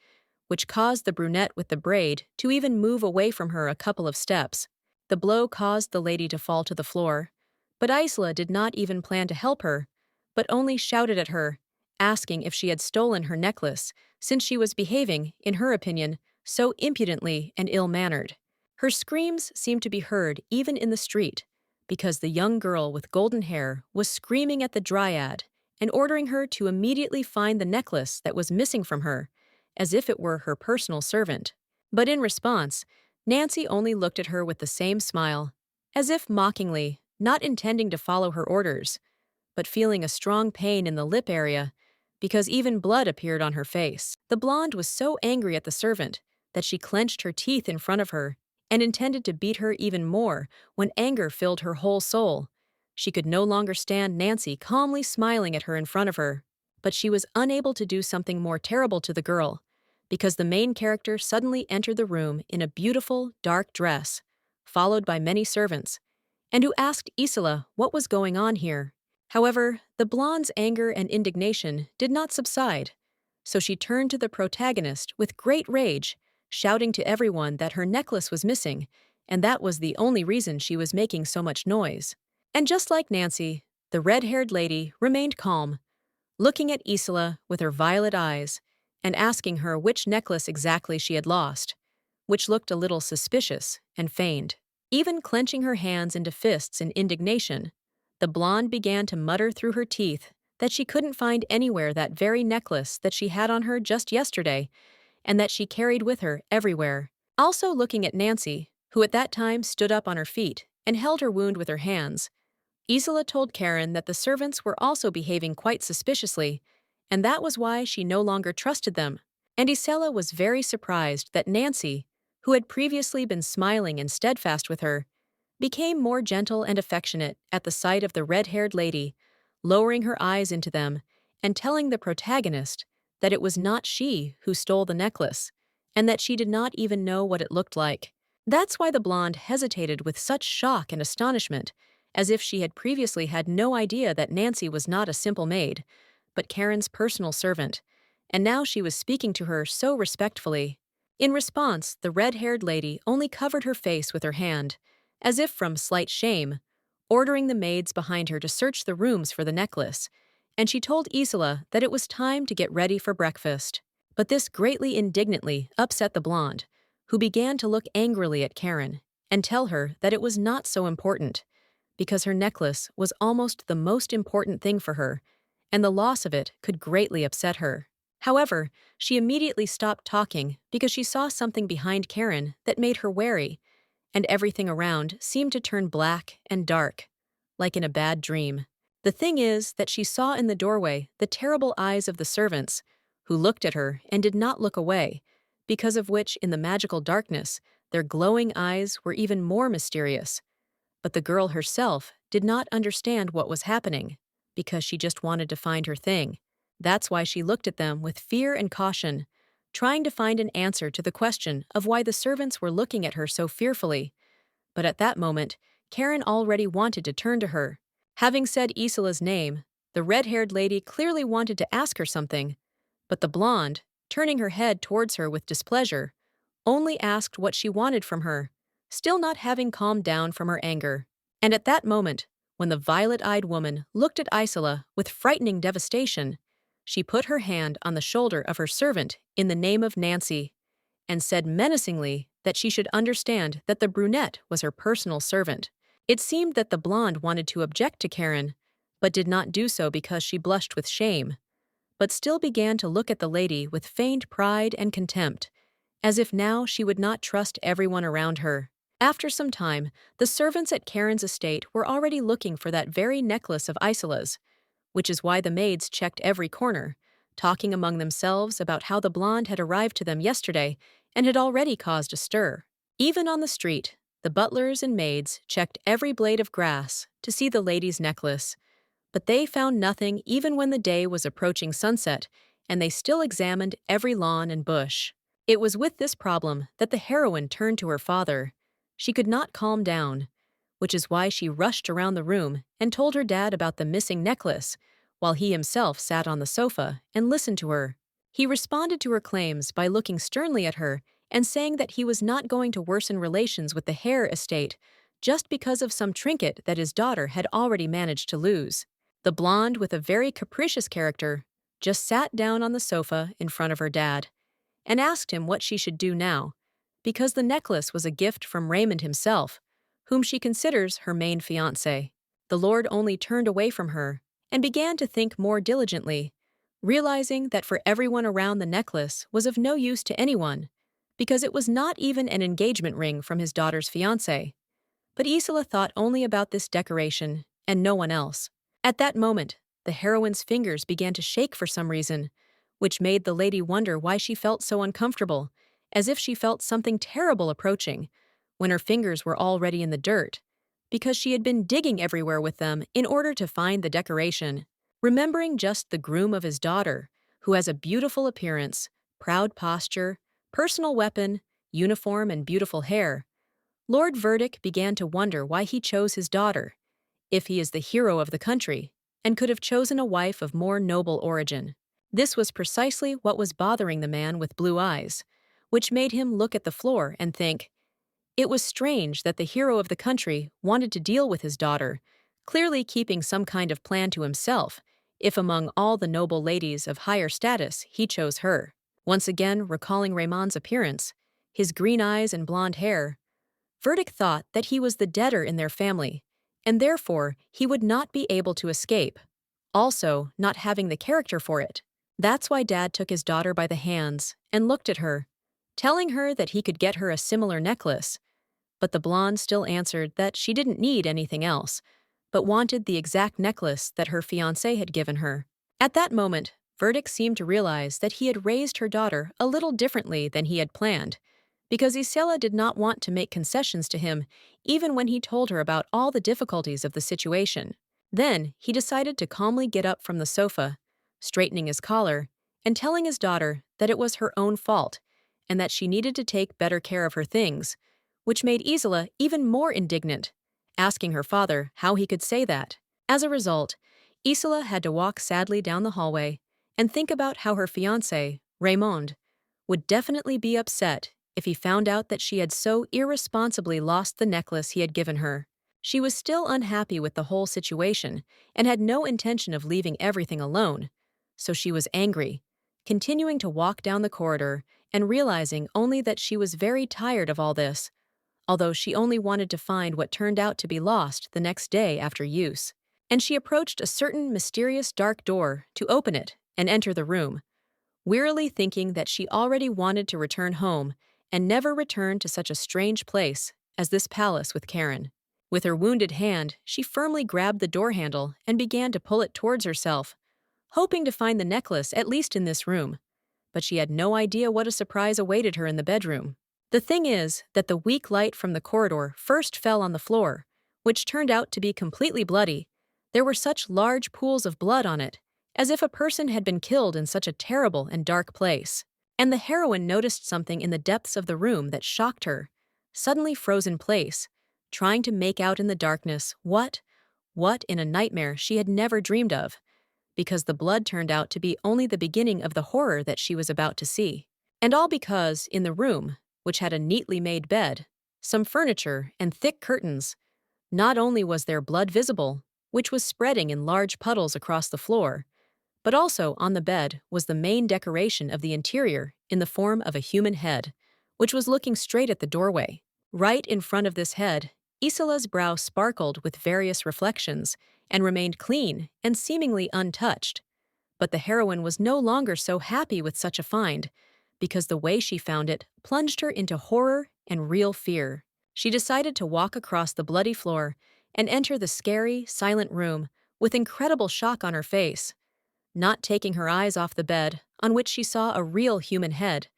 which caused the brunette with the braid to even move away from her a couple of steps. The blow caused the lady to fall to the floor, but Isla did not even plan to help her, but only shouted at her, asking if she had stolen her necklace, since she was behaving, in her opinion, so impudently and ill-mannered. Her screams seemed to be heard even in the street, because the young girl with golden hair was screaming at the dryad and ordering her to immediately find the necklace that was missing from her, as if it were her personal servant. But in response, Nancy only looked at her with the same smile, as if mockingly, not intending to follow her orders, but feeling a strong pain in the lip area, because even blood appeared on her face. The blonde was so angry at the servant that she clenched her teeth in front of her and intended to beat her even more when anger filled her whole soul. She could no longer stand Nancy calmly smiling at her in front of her, but she was unable to do something more terrible to the girl, because the main character suddenly entered the room in a beautiful, dark dress, followed by many servants, and who asked Isla what was going on here. However, the blonde's anger and indignation did not subside, so she turned to the protagonist with great rage, shouting to everyone that her necklace was missing, and that was the only reason she was making so much noise. And just like Nancy, the red-haired lady remained calm, looking at Isla with her violet eyes and asking her which necklace exactly she had lost, which looked a little suspicious and feigned. Even clenching her hands into fists in indignation, the blonde began to mutter through her teeth that she couldn't find anywhere that very necklace that she had on her just yesterday and that she carried with her everywhere. Also looking at Nancy, who at that time stood up on her feet and held her wound with her hands, Isla told Karen that the servants were also behaving quite suspiciously, and that was why she no longer trusted them. And Isela was very surprised that Nancy, who had previously been smiling and steadfast with her, became more gentle and affectionate at the sight of the red-haired lady, lowering her eyes into them and telling the protagonist that it was not she who stole the necklace, and that she did not even know what it looked like. That's why the blonde hesitated with such shock and astonishment, as if she had previously had no idea that Nancy was not a simple maid, but Karen's personal servant, and now she was speaking to her so respectfully. In response, the red-haired lady only covered her face with her hand, as if from slight shame, ordering the maids behind her to search the rooms for the necklace, and she told Isla that it was time to get ready for breakfast. But this greatly indignantly upset the blonde, who began to look angrily at Karen and tell her that it was not so important, because her necklace was almost the most important thing for her, and the loss of it could greatly upset her. However, she immediately stopped talking because she saw something behind Karen that made her wary, and everything around seemed to turn black and dark, like in a bad dream. The thing is that she saw in the doorway the terrible eyes of the servants, who looked at her and did not look away, because of which in the magical darkness Their glowing eyes were even more mysterious, but the girl herself did not understand what was happening because she just wanted to find her thing. That's why she looked at them with fear and caution, trying to find an answer to the question of why the servants were looking at her so fearfully. But at that moment, Karen already wanted to turn to her. Having said Isola's name, the red-haired lady clearly wanted to ask her something, but the blonde, turning her head towards her with displeasure, only asked what she wanted from her, still not having calmed down from her anger. And at that moment, when the violet-eyed woman looked at Isola with frightening devastation, she put her hand on the shoulder of her servant in the name of Nancy, and said menacingly that she should understand that the brunette was her personal servant. It seemed that the blonde wanted to object to Karen, but did not do so because she blushed with shame, but still began to look at the lady with feigned pride and contempt, as if now she would not trust everyone around her. After some time, the servants at Karen's estate were already looking for that very necklace of Isola's, which is why the maids checked every corner, talking among themselves about how the blonde had arrived to them yesterday and had already caused a stir. Even on the street, the butlers and maids checked every blade of grass to see the lady's necklace, but they found nothing even when the day was approaching sunset, and they still examined every lawn and bush. It was with this problem that the heroine turned to her father. She could not calm down, which is why she rushed around the room and told her dad about the missing necklace, while he himself sat on the sofa and listened to her. He responded to her claims by looking sternly at her and saying that he was not going to worsen relations with the Hare estate just because of some trinket that his daughter had already managed to lose. The blonde, with a very capricious character, just sat down on the sofa in front of her dad and asked him what she should do now, because the necklace was a gift from Raymond himself, whom she considers her main fiancé. The lord only turned away from her and began to think more diligently, realizing that for everyone around the necklace was of no use to anyone, because it was not even an engagement ring from his daughter's fiancé. But Isola thought only about this decoration and no one else. At that moment, the heroine's fingers began to shake for some reason, which made the lady wonder why she felt so uncomfortable, as if she felt something terrible approaching, when her fingers were already in the dirt, because she had been digging everywhere with them in order to find the decoration. Remembering just the groom of his daughter, who has a beautiful appearance, proud posture, personal weapon, uniform, and beautiful hair, Lord Verdict began to wonder why he chose his daughter, if he is the hero of the country, and could have chosen a wife of more noble origin. This was precisely what was bothering the man with blue eyes, which made him look at the floor and think, it was strange that the hero of the country wanted to deal with his daughter, clearly keeping some kind of plan to himself, if among all the noble ladies of higher status he chose her. Once again recalling Raymond's appearance, his green eyes and blonde hair, Verdict thought that he was the debtor in their family, and therefore he would not be able to escape, also not having the character for it. That's why Dad took his daughter by the hands and looked at her, telling her that he could get her a similar necklace, but the blonde still answered that she didn't need anything else, but wanted the exact necklace that her fiancé had given her. At that moment, Verdict seemed to realize that he had raised her daughter a little differently than he had planned, because Isela did not want to make concessions to him even when he told her about all the difficulties of the situation. Then he decided to calmly get up from the sofa, straightening his collar, and telling his daughter that it was her own fault and that she needed to take better care of her things, which made Isola even more indignant, asking her father how he could say that. As a result, Isola had to walk sadly down the hallway and think about how her fiancé, Raymond, would definitely be upset if he found out that she had so irresponsibly lost the necklace he had given her. She was still unhappy with the whole situation and had no intention of leaving everything alone, so she was angry, continuing to walk down the corridor and realizing only that she was very tired of all this, although she only wanted to find what turned out to be lost the next day after use. And she approached a certain mysterious dark door to open it and enter the room, wearily thinking that she already wanted to return home and never return to such a strange place as this palace with Karen. With her wounded hand, she firmly grabbed the door handle and began to pull it towards herself, hoping to find the necklace at least in this room. But she had no idea what a surprise awaited her in the bedroom. The thing is that the weak light from the corridor first fell on the floor, which turned out to be completely bloody. There were such large pools of blood on it, as if a person had been killed in such a terrible and dark place. And the heroine noticed something in the depths of the room that shocked her, suddenly froze in place, trying to make out in the darkness what in a nightmare she had never dreamed of, because the blood turned out to be only the beginning of the horror that she was about to see. And all because, in the room, which had a neatly made bed, some furniture, and thick curtains, not only was there blood visible, which was spreading in large puddles across the floor, but also on the bed was the main decoration of the interior in the form of a human head, which was looking straight at the doorway. Right in front of this head, Isola's brow sparkled with various reflections and remained clean and seemingly untouched. But the heroine was no longer so happy with such a find, because the way she found it plunged her into horror and real fear. She decided to walk across the bloody floor and enter the scary, silent room with incredible shock on her face, not taking her eyes off the bed, on which she saw a real human head.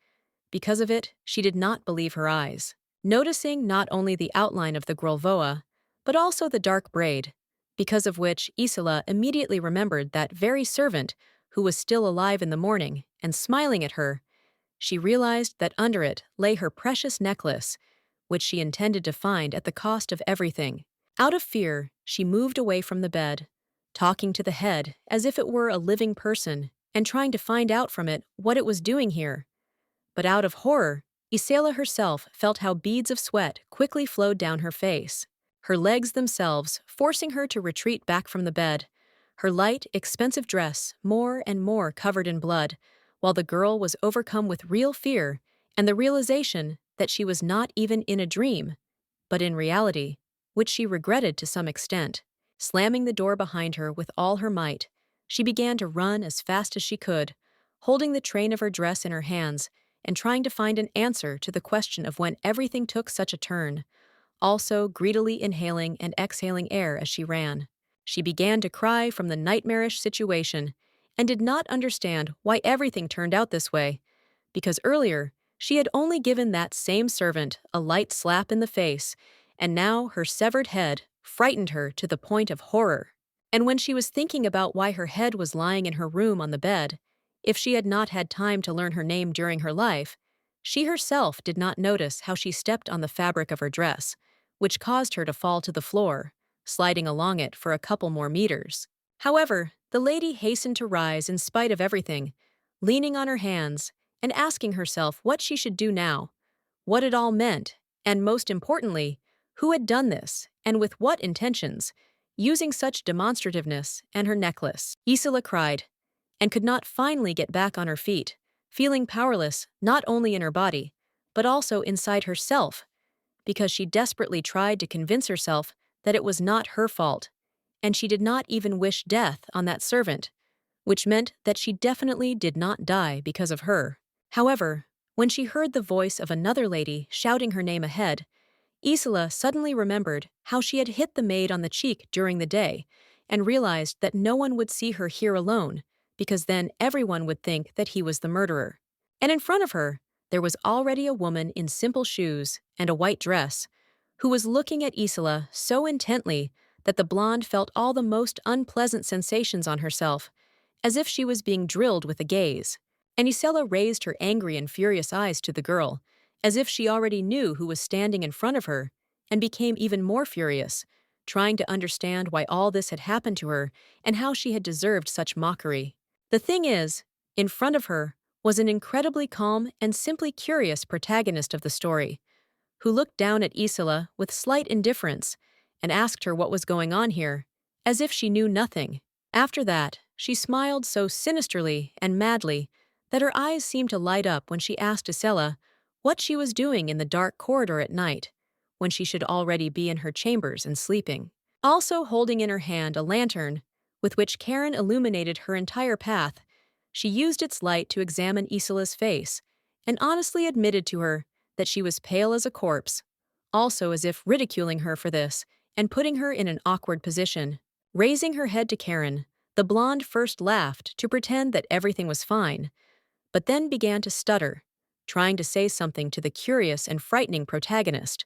Because of it, she did not believe her eyes, noticing not only the outline of the Grolvoa, but also the dark braid, because of which Isola immediately remembered that very servant who was still alive in the morning and smiling at her. She realized that under it lay her precious necklace, which she intended to find at the cost of everything. Out of fear, she moved away from the bed, talking to the head as if it were a living person and trying to find out from it what it was doing here. But out of horror, Isela herself felt how beads of sweat quickly flowed down her face, her legs themselves forcing her to retreat back from the bed, her light, expensive dress more and more covered in blood, while the girl was overcome with real fear and the realization that she was not even in a dream, but in reality, which she regretted to some extent. Slamming the door behind her with all her might, she began to run as fast as she could, holding the train of her dress in her hands and trying to find an answer to the question of when everything took such a turn, also greedily inhaling and exhaling air as she ran. She began to cry from the nightmarish situation and did not understand why everything turned out this way, because earlier she had only given that same servant a light slap in the face, and now her severed head frightened her to the point of horror. And when she was thinking about why her head was lying in her room on the bed, if she had not had time to learn her name during her life, she herself did not notice how she stepped on the fabric of her dress, which caused her to fall to the floor, sliding along it for a couple more meters. However, the lady hastened to rise in spite of everything, leaning on her hands and asking herself what she should do now, what it all meant, and most importantly, who had done this, and with what intentions, using such demonstrativeness and her necklace. Isola cried, and could not finally get back on her feet, feeling powerless not only in her body, but also inside herself, because she desperately tried to convince herself that it was not her fault, and she did not even wish death on that servant, which meant that she definitely did not die because of her. However, when she heard the voice of another lady shouting her name ahead, Isola suddenly remembered how she had hit the maid on the cheek during the day and realized that no one would see her here alone, because then everyone would think that he was the murderer. And in front of her, there was already a woman in simple shoes and a white dress, who was looking at Isola so intently that the blonde felt all the most unpleasant sensations on herself, as if she was being drilled with a gaze. And Isola raised her angry and furious eyes to the girl, as if she already knew who was standing in front of her, and became even more furious, trying to understand why all this had happened to her and how she had deserved such mockery. The thing is, in front of her was an incredibly calm and simply curious protagonist of the story, who looked down at Isola with slight indifference and asked her what was going on here, as if she knew nothing. After that, she smiled so sinisterly and madly that her eyes seemed to light up when she asked Isola what she was doing in the dark corridor at night, when she should already be in her chambers and sleeping. Also holding in her hand a lantern, with which Karen illuminated her entire path, she used its light to examine Isola's face, and honestly admitted to her that she was pale as a corpse, also as if ridiculing her for this and putting her in an awkward position. Raising her head to Karen, the blonde first laughed to pretend that everything was fine, but then began to stutter, trying to say something to the curious and frightening protagonist.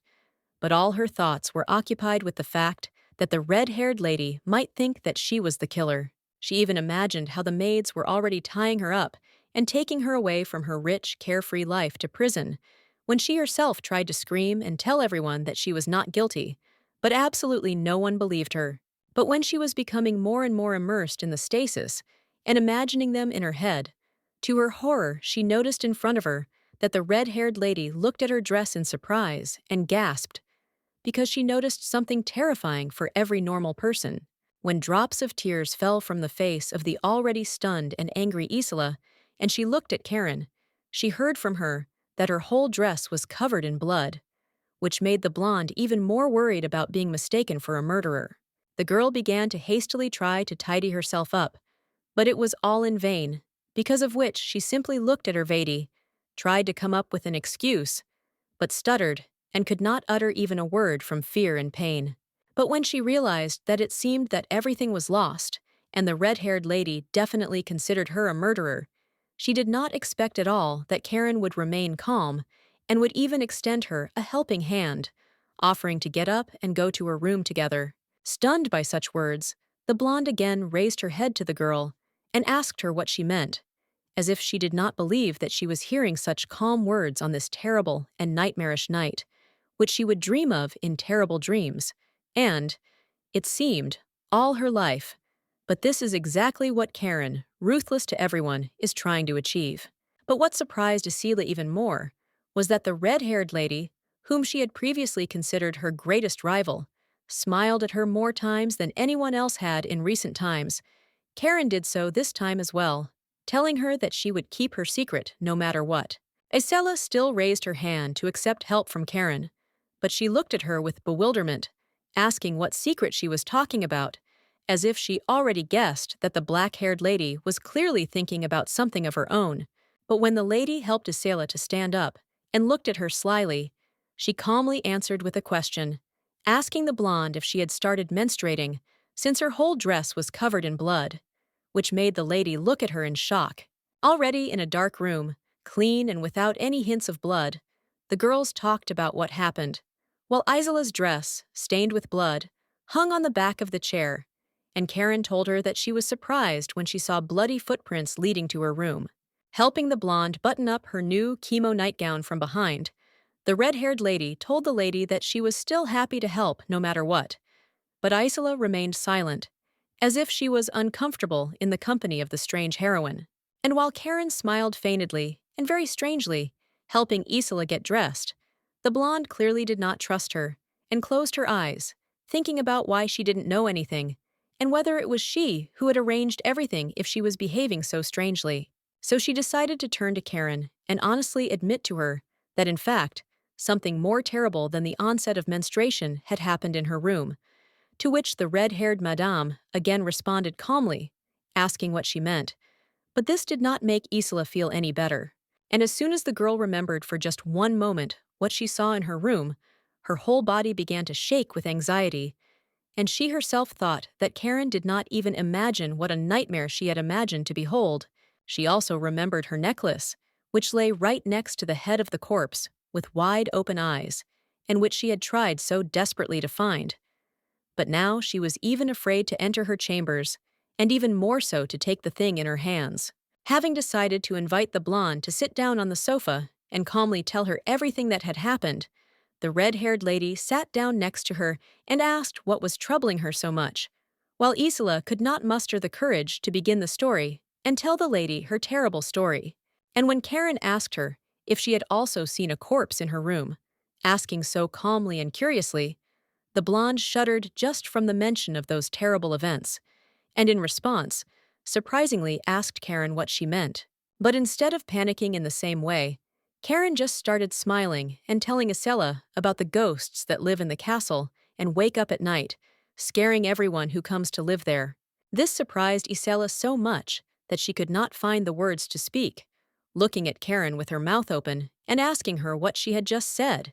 But all her thoughts were occupied with the fact that the red-haired lady might think that she was the killer. She even imagined how the maids were already tying her up and taking her away from her rich, carefree life to prison, when she herself tried to scream and tell everyone that she was not guilty, but absolutely no one believed her. But when she was becoming more and more immersed in the stasis and imagining them in her head, to her horror she noticed in front of her that the red-haired lady looked at her dress in surprise and gasped, because she noticed something terrifying for every normal person. When drops of tears fell from the face of the already stunned and angry Isola, and she looked at Karen, she heard from her that her whole dress was covered in blood, which made the blonde even more worried about being mistaken for a murderer. The girl began to hastily try to tidy herself up, but it was all in vain, because of which she simply looked at her Vedi, tried to come up with an excuse, but stuttered and could not utter even a word from fear and pain. But when she realized that it seemed that everything was lost, and the red-haired lady definitely considered her a murderer, she did not expect at all that Karen would remain calm and would even extend her a helping hand, offering to get up and go to her room together. Stunned by such words, the blonde again raised her head to the girl and asked her what she meant, as if she did not believe that she was hearing such calm words on this terrible and nightmarish night, which she would dream of in terrible dreams, and, it seemed, all her life. But this is exactly what Karen, ruthless to everyone, is trying to achieve. But what surprised Isila even more was that the red-haired lady, whom she had previously considered her greatest rival, smiled at her more times than anyone else had in recent times. Karen did so this time as well, telling her that she would keep her secret no matter what. Isela still raised her hand to accept help from Karen, but she looked at her with bewilderment, asking what secret she was talking about, as if she already guessed that the black-haired lady was clearly thinking about something of her own. But when the lady helped Isela to stand up and looked at her slyly, she calmly answered with a question, asking the blonde if she had started menstruating, since her whole dress was covered in blood, which made the lady look at her in shock. Already in a dark room, clean and without any hints of blood, the girls talked about what happened, while Isola's dress, stained with blood, hung on the back of the chair, and Karen told her that she was surprised when she saw bloody footprints leading to her room. Helping the blonde button up her new chemo nightgown from behind, the red-haired lady told the lady that she was still happy to help no matter what, but Isola remained silent, as if she was uncomfortable in the company of the strange heroine. And while Karen smiled feignedly and very strangely, helping Isola get dressed, the blonde clearly did not trust her and closed her eyes, thinking about why she didn't know anything and whether it was she who had arranged everything if she was behaving so strangely. So she decided to turn to Karen and honestly admit to her that, in fact, something more terrible than the onset of menstruation had happened in her room, to which the red-haired madame again responded calmly, asking what she meant. But this did not make Isola feel any better, and as soon as the girl remembered for just one moment what she saw in her room, her whole body began to shake with anxiety, and she herself thought that Karen did not even imagine what a nightmare she had imagined to behold. She also remembered her necklace, which lay right next to the head of the corpse, with wide open eyes, and which she had tried so desperately to find. But now she was even afraid to enter her chambers, and even more so to take the thing in her hands. Having decided to invite the blonde to sit down on the sofa and calmly tell her everything that had happened, the red-haired lady sat down next to her and asked what was troubling her so much, while Isola could not muster the courage to begin the story and tell the lady her terrible story. And when Karen asked her if she had also seen a corpse in her room, asking so calmly and curiously, the blonde shuddered just from the mention of those terrible events, and in response, surprisingly asked Karen what she meant. But instead of panicking in the same way, Karen just started smiling and telling Isela about the ghosts that live in the castle and wake up at night, scaring everyone who comes to live there. This surprised Isela so much that she could not find the words to speak, looking at Karen with her mouth open and asking her what she had just said,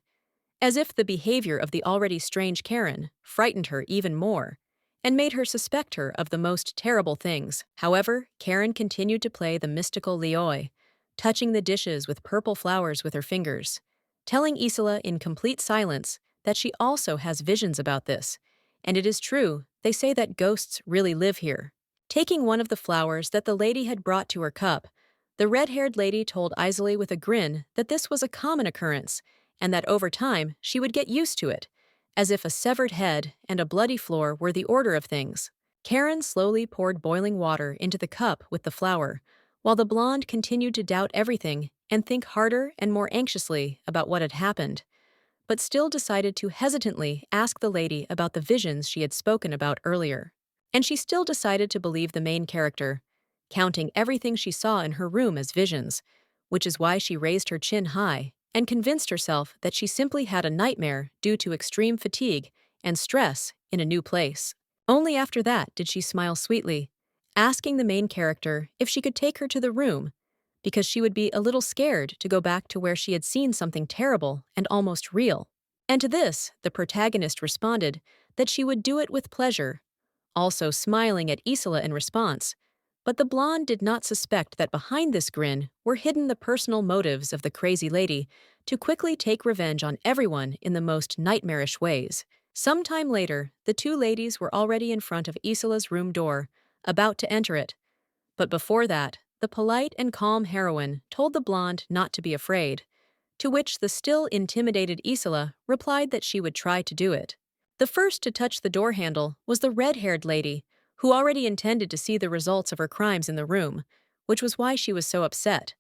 as if the behavior of the already strange Karen frightened her even more and made her suspect her of the most terrible things. However, Karen continued to play the mystical Leoi, touching the dishes with purple flowers with her fingers, telling Isola in complete silence that she also has visions about this. And it is true, they say that ghosts really live here. Taking one of the flowers that the lady had brought to her cup, the red-haired lady told Isola with a grin that this was a common occurrence, and that over time she would get used to it, as if a severed head and a bloody floor were the order of things. Karen slowly poured boiling water into the cup with the flour, while the blonde continued to doubt everything and think harder and more anxiously about what had happened, but still decided to hesitantly ask the lady about the visions she had spoken about earlier. And she still decided to believe the main character, counting everything she saw in her room as visions, which is why she raised her chin high and convinced herself that she simply had a nightmare due to extreme fatigue and stress in a new place. Only after that did she smile sweetly, asking the main character if she could take her to the room, because she would be a little scared to go back to where she had seen something terrible and almost real. And to this, the protagonist responded that she would do it with pleasure, also smiling at Isola in response. But the blonde did not suspect that behind this grin were hidden the personal motives of the crazy lady to quickly take revenge on everyone in the most nightmarish ways. Sometime later, the two ladies were already in front of Isola's room door, about to enter it. But before that, the polite and calm heroine told the blonde not to be afraid, to which the still intimidated Isola replied that she would try to do it. The first to touch the door handle was the red-haired lady, who already intended to see the results of her crimes in the room, which was why she was so upset.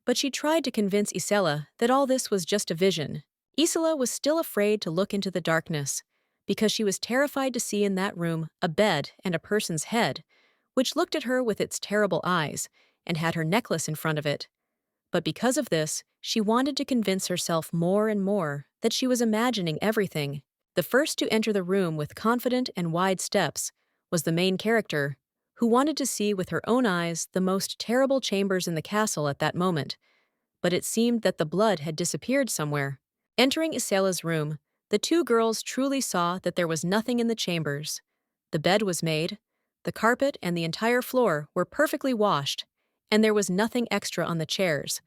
But she tried to convince Isola that all this was just a vision. Isola was still afraid to look into the darkness, because she was terrified to see in that room a bed and a person's head, which looked at her with its terrible eyes, and had her necklace in front of it. But because of this, she wanted to convince herself more and more that she was imagining everything. The first to enter the room with confident and wide steps was the main character, who wanted to see with her own eyes the most terrible chambers in the castle at that moment. But it seemed that the blood had disappeared somewhere. Entering Isela's room, the two girls truly saw that there was nothing in the chambers. The bed was made, the carpet and the entire floor were perfectly washed, and there was nothing extra on the chairs,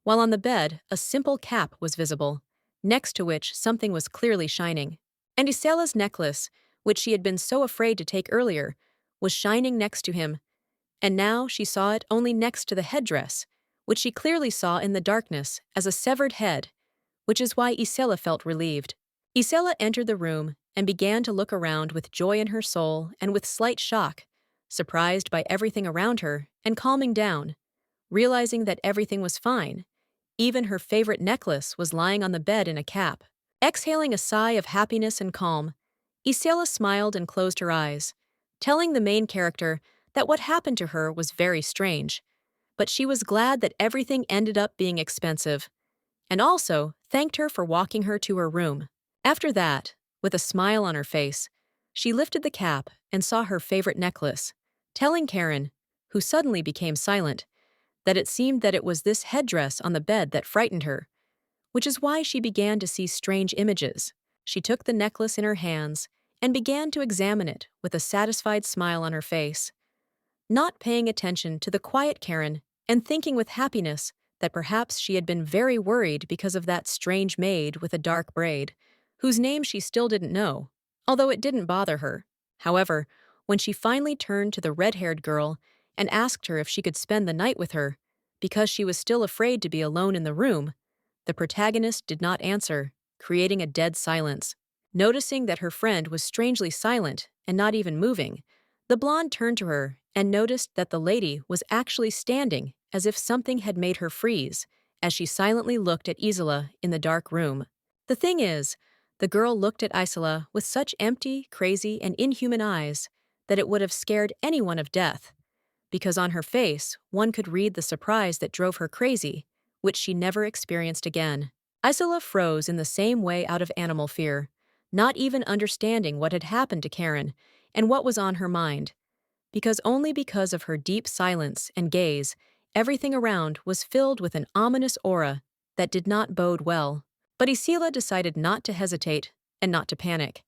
while on the bed a simple cap was visible, next to which something was clearly shining. And Isela's necklace, which she had been so afraid to take earlier, was shining next to him, and now she saw it only next to the headdress, which she clearly saw in the darkness as a severed head, which is why Isela felt relieved. Isela entered the room and began to look around with joy in her soul and with slight shock, surprised by everything around her and calming down, realizing that everything was fine. Even her favorite necklace was lying on the bed in a cap. Exhaling a sigh of happiness and calm, Isela smiled and closed her eyes, telling the main character that what happened to her was very strange, but she was glad that everything ended up being expensive, and also thanked her for walking her to her room. After that, with a smile on her face, she lifted the cap and saw her favorite necklace, telling Karen, who suddenly became silent, that it seemed that it was this headdress on the bed that frightened her, which is why she began to see strange images. She took the necklace in her hands and began to examine it with a satisfied smile on her face, not paying attention to the quiet Karen and thinking with happiness that perhaps she had been very worried because of that strange maid with a dark braid, whose name she still didn't know, although it didn't bother her. However, when she finally turned to the red-haired girl and asked her if she could spend the night with her, because she was still afraid to be alone in the room, the protagonist did not answer, creating a dead silence. Noticing that her friend was strangely silent and not even moving, the blonde turned to her and noticed that the lady was actually standing as if something had made her freeze, as she silently looked at Isola in the dark room. The thing is, the girl looked at Isola with such empty, crazy, and inhuman eyes that it would have scared anyone of death, because on her face one could read the surprise that drove her crazy, which she never experienced again. Isola froze in the same way out of animal fear, not even understanding what had happened to Karen and what was on her mind, because only because of her deep silence and gaze, everything around was filled with an ominous aura that did not bode well. But Isila decided not to hesitate and not to panic,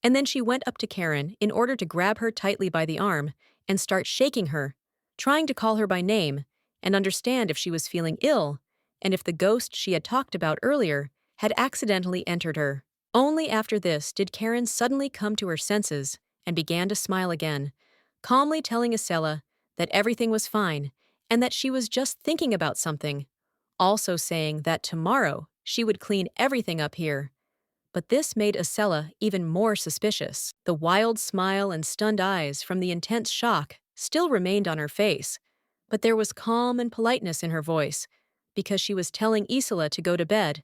and then she went up to Karen in order to grab her tightly by the arm and start shaking her, trying to call her by name, and understand if she was feeling ill and if the ghost she had talked about earlier had accidentally entered her. Only after this did Karen suddenly come to her senses and began to smile again, calmly telling Isela that everything was fine and that she was just thinking about something, also saying that tomorrow she would clean everything up here. But this made Isela even more suspicious. The wild smile and stunned eyes from the intense shock still remained on her face, but there was calm and politeness in her voice, because she was telling Isela to go to bed,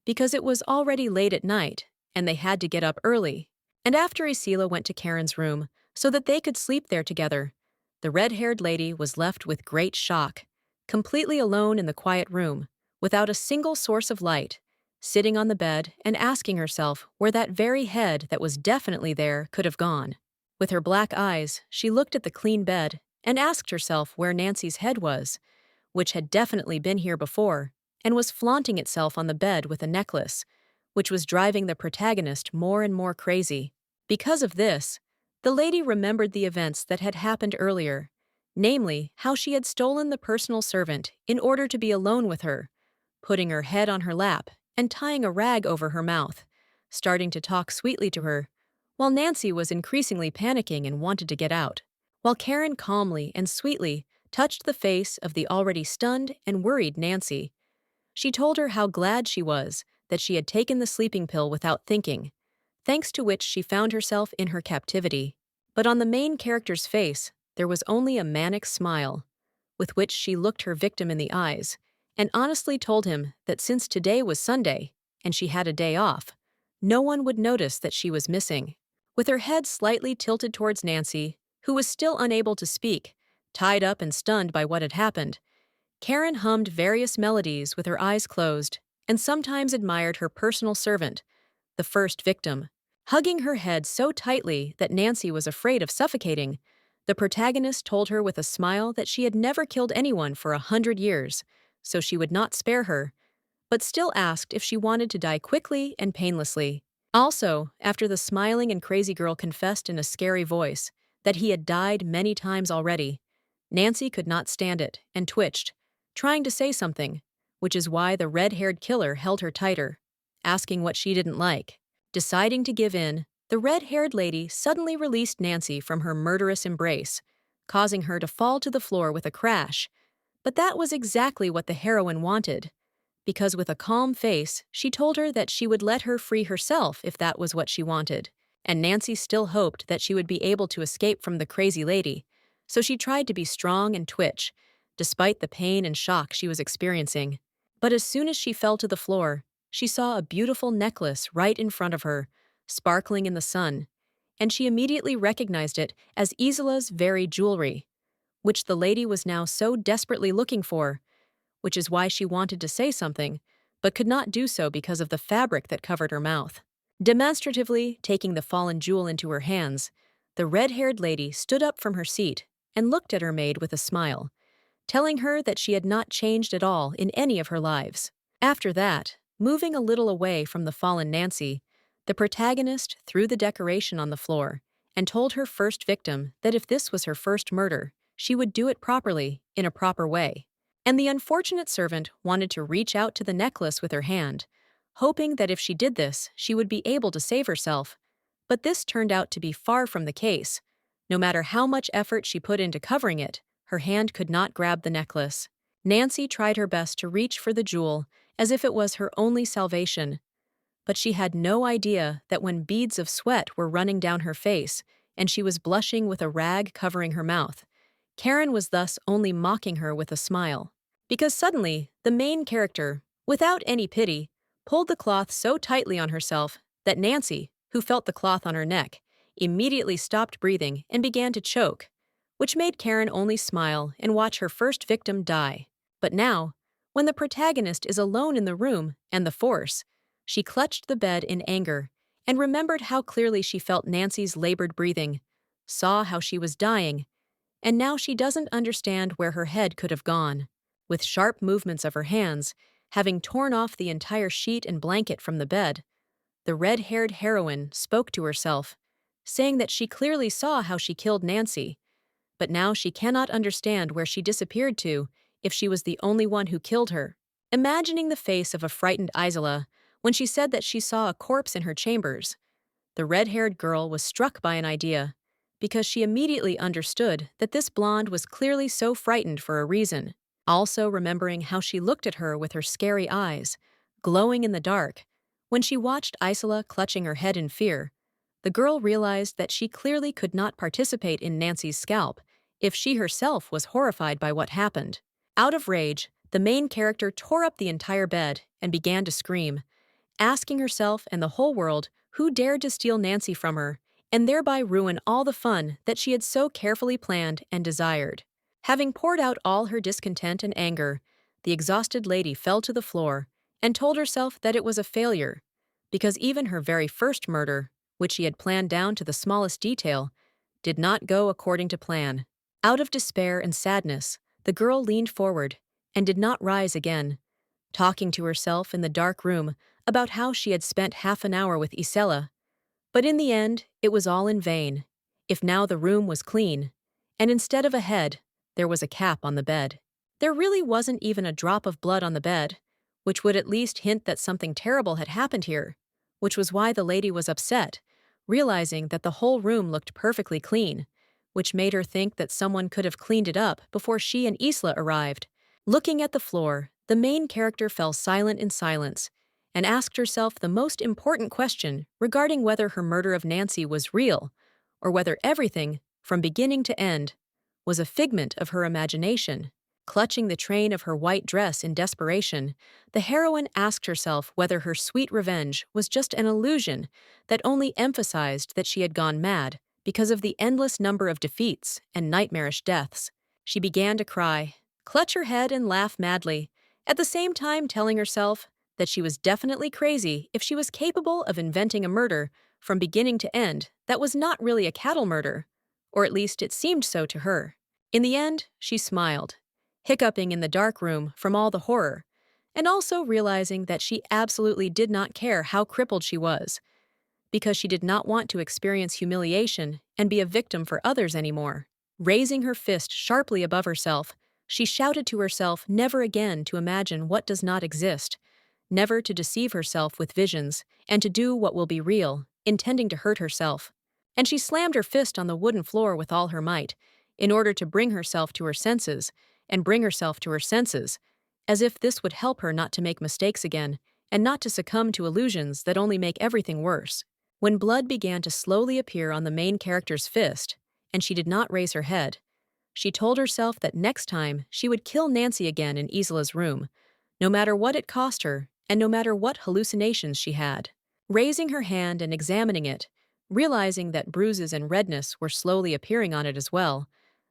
because it was already late at night, and they had to get up early. And after Isela went to Karen's room, so that they could sleep there together, the red-haired lady was left with great shock, completely alone in the quiet room, without a single source of light, sitting on the bed and asking herself where that very head that was definitely there could have gone. With her black eyes, she looked at the clean bed and asked herself where Nancy's head was, which had definitely been here before, and was flaunting itself on the bed with a necklace, which was driving the protagonist more and more crazy. Because of this, the lady remembered the events that had happened earlier, namely how she had stolen the personal servant in order to be alone with her, putting her head on her lap and tying a rag over her mouth, starting to talk sweetly to her, while Nancy was increasingly panicking and wanted to get out. While Karen calmly and sweetly touched the face of the already stunned and worried Nancy, she told her how glad she was that she had taken the sleeping pill without thinking, thanks to which she found herself in her captivity. But on the main character's face, there was only a manic smile, with which she looked her victim in the eyes, and honestly told him that since today was Sunday, and she had a day off, no one would notice that she was missing. With her head slightly tilted towards Nancy, who was still unable to speak, tied up and stunned by what had happened, Karen hummed various melodies with her eyes closed, and sometimes admired her personal servant, the first victim. Hugging her head so tightly that Nancy was afraid of suffocating, the protagonist told her with a smile that she had never killed anyone for 100 years, so she would not spare her, but still asked if she wanted to die quickly and painlessly. Also, after the smiling and crazy girl confessed in a scary voice that he had died many times already, Nancy could not stand it and twitched, trying to say something, which is why the red-haired killer held her tighter, asking what she didn't like. Deciding to give in, the red-haired lady suddenly released Nancy from her murderous embrace, causing her to fall to the floor with a crash. But that was exactly what the heroine wanted, because with a calm face, she told her that she would let her free herself if that was what she wanted, and Nancy still hoped that she would be able to escape from the crazy lady, so she tried to be strong and twitch, despite the pain and shock she was experiencing. But as soon as she fell to the floor, she saw a beautiful necklace right in front of her, sparkling in the sun, and she immediately recognized it as Isela's very jewelry, which the lady was now so desperately looking for, which is why she wanted to say something, but could not do so because of the fabric that covered her mouth. Demonstratively taking the fallen jewel into her hands, the red-haired lady stood up from her seat and looked at her maid with a smile, telling her that she had not changed at all in any of her lives. After that, moving a little away from the fallen Nancy, the protagonist threw the decoration on the floor and told her first victim that if this was her first murder, she would do it properly, in a proper way. And the unfortunate servant wanted to reach out to the necklace with her hand, hoping that if she did this, she would be able to save herself. But this turned out to be far from the case. No matter how much effort she put into covering it, her hand could not grab the necklace. Nancy tried her best to reach for the jewel, as if it was her only salvation. But she had no idea that when beads of sweat were running down her face, and she was blushing with a rag covering her mouth, Karen was thus only mocking her with a smile. Because suddenly, the main character, without any pity, pulled the cloth so tightly on herself that Nancy, who felt the cloth on her neck, immediately stopped breathing and began to choke, which made Karen only smile and watch her first victim die. But now, when the protagonist is alone in the room and the force, she clutched the bed in anger and remembered how clearly she felt Nancy's labored breathing, saw how she was dying, and now she doesn't understand where her head could have gone. With sharp movements of her hands, having torn off the entire sheet and blanket from the bed, the red-haired heroine spoke to herself, saying that she clearly saw how she killed Nancy, but now she cannot understand where she disappeared to if she was the only one who killed her. Imagining the face of a frightened Isola when she said that she saw a corpse in her chambers, the red-haired girl was struck by an idea, because she immediately understood that this blonde was clearly so frightened for a reason. Also remembering how she looked at her with her scary eyes, glowing in the dark, when she watched Isola clutching her head in fear, the girl realized that she clearly could not participate in Nancy's scalp if she herself was horrified by what happened. Out of rage, the main character tore up the entire bed and began to scream, asking herself and the whole world who dared to steal Nancy from her and thereby ruin all the fun that she had so carefully planned and desired. Having poured out all her discontent and anger, the exhausted lady fell to the floor and told herself that it was a failure, because even her very first murder, which she had planned down to the smallest detail, did not go according to plan. Out of despair and sadness, the girl leaned forward and did not rise again, talking to herself in the dark room about how she had spent half an hour with Isela. But in the end, it was all in vain. If now the room was clean, and instead of a head, there was a cap on the bed. There really wasn't even a drop of blood on the bed, which would at least hint that something terrible had happened here, which was why the lady was upset, realizing that the whole room looked perfectly clean, which made her think that someone could have cleaned it up before she and Isla arrived. Looking at the floor, the main character fell silent in silence and asked herself the most important question regarding whether her murder of Nancy was real, or whether everything, from beginning to end, was a figment of her imagination. Clutching the train of her white dress in desperation, the heroine asked herself whether her sweet revenge was just an illusion that only emphasized that she had gone mad because of the endless number of defeats and nightmarish deaths. She began to cry, clutch her head and laugh madly, at the same time telling herself that she was definitely crazy if she was capable of inventing a murder from beginning to end that was not really a cattle murder, or at least it seemed so to her. In the end, she smiled, hiccuping in the dark room from all the horror, and also realizing that she absolutely did not care how crippled she was, because she did not want to experience humiliation and be a victim for others anymore. Raising her fist sharply above herself, she shouted to herself never again to imagine what does not exist, never to deceive herself with visions, and to do what will be real, intending to hurt herself. And she slammed her fist on the wooden floor with all her might, in order to bring herself to her senses, and bring herself to her senses, as if this would help her not to make mistakes again, and not to succumb to illusions that only make everything worse. When blood began to slowly appear on the main character's fist, and she did not raise her head, she told herself that next time she would kill Nancy again in Isola's room, no matter what it cost her, and no matter what hallucinations she had. Raising her hand and examining it, realizing that bruises and redness were slowly appearing on it as well,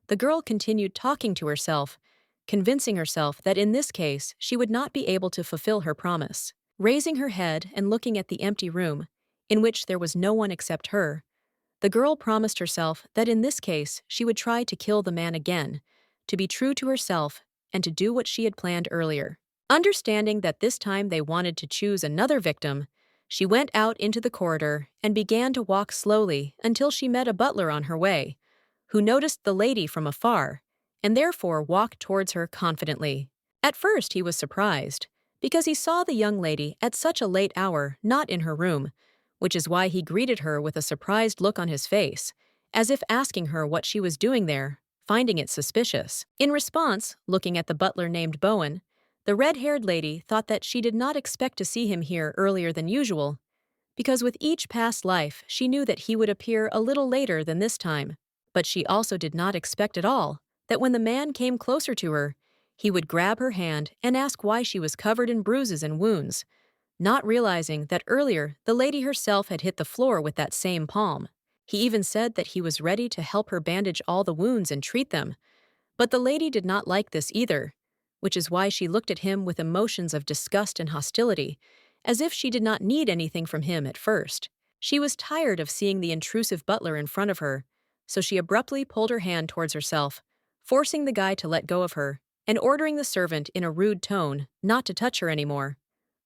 the girl continued talking to herself, convincing herself that in this case she would not be able to fulfill her promise. Raising her head and looking at the empty room, in which there was no one except her, the girl promised herself that in this case she would try to kill the man again, to be true to herself, and to do what she had planned earlier. Understanding that this time they wanted to choose another victim, she went out into the corridor and began to walk slowly until she met a butler on her way, who noticed the lady from afar, and therefore walked towards her confidently. At first he was surprised, because he saw the young lady at such a late hour not in her room, which is why he greeted her with a surprised look on his face, as if asking her what she was doing there, finding it suspicious. In response, looking at the butler named Bowen, the red-haired lady thought that she did not expect to see him here earlier than usual, because with each past life she knew that he would appear a little later than this time. But she also did not expect at all that when the man came closer to her, he would grab her hand and ask why she was covered in bruises and wounds, not realizing that earlier the lady herself had hit the floor with that same palm. He even said that he was ready to help her bandage all the wounds and treat them, but the lady did not like this either, which is why she looked at him with emotions of disgust and hostility, as if she did not need anything from him at first. She was tired of seeing the intrusive butler in front of her, so she abruptly pulled her hand towards herself, forcing the guy to let go of her, and ordering the servant in a rude tone not to touch her anymore,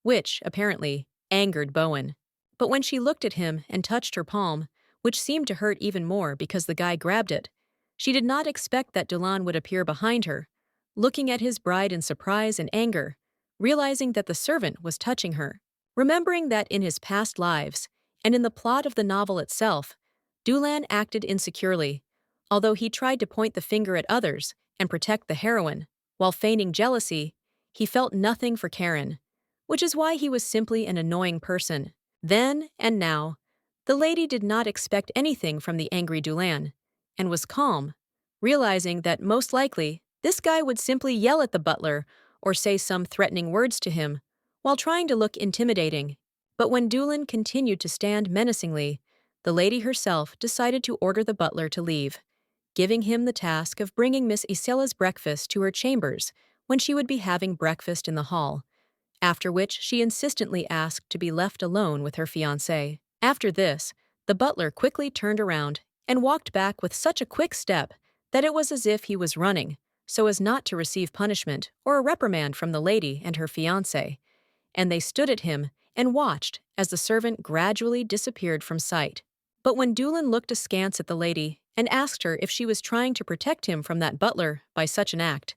which, apparently, angered Bowen. But when she looked at him and touched her palm, which seemed to hurt even more because the guy grabbed it, she did not expect that Dulan would appear behind her, looking at his bride in surprise and anger, realizing that the servant was touching her. Remembering that in his past lives, and in the plot of the novel itself, Dulan acted insecurely, although he tried to point the finger at others and protect the heroine. While feigning jealousy, he felt nothing for Karen, which is why he was simply an annoying person. Then and now, the lady did not expect anything from the angry Dulan, and was calm, realizing that most likely this guy would simply yell at the butler or say some threatening words to him while trying to look intimidating. But when Dulan continued to stand menacingly, the lady herself decided to order the butler to leave, giving him the task of bringing Miss Isela's breakfast to her chambers when she would be having breakfast in the hall, after which she insistently asked to be left alone with her fiancé. After this, the butler quickly turned around and walked back with such a quick step that it was as if he was running, so as not to receive punishment or a reprimand from the lady and her fiancé, and they stood at him and watched as the servant gradually disappeared from sight. But when Dulan looked askance at the lady and asked her if she was trying to protect him from that butler by such an act,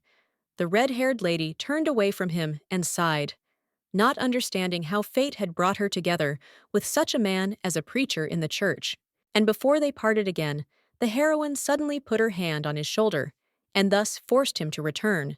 the red-haired lady turned away from him and sighed, not understanding how fate had brought her together with such a man as a preacher in the church. And before they parted again, the heroine suddenly put her hand on his shoulder and thus forced him to return,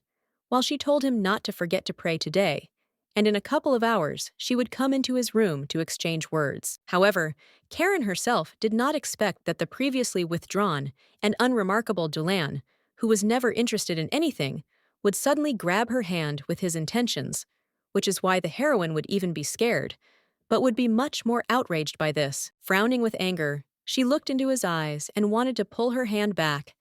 while she told him not to forget to pray today, and in a couple of hours she would come into his room to exchange words. However, Karen herself did not expect that the previously withdrawn and unremarkable Dulan, who was never interested in anything, would suddenly grab her hand with his intentions, which is why the heroine would even be scared, but would be much more outraged by this. Frowning with anger, she looked into his eyes and wanted to pull her hand back,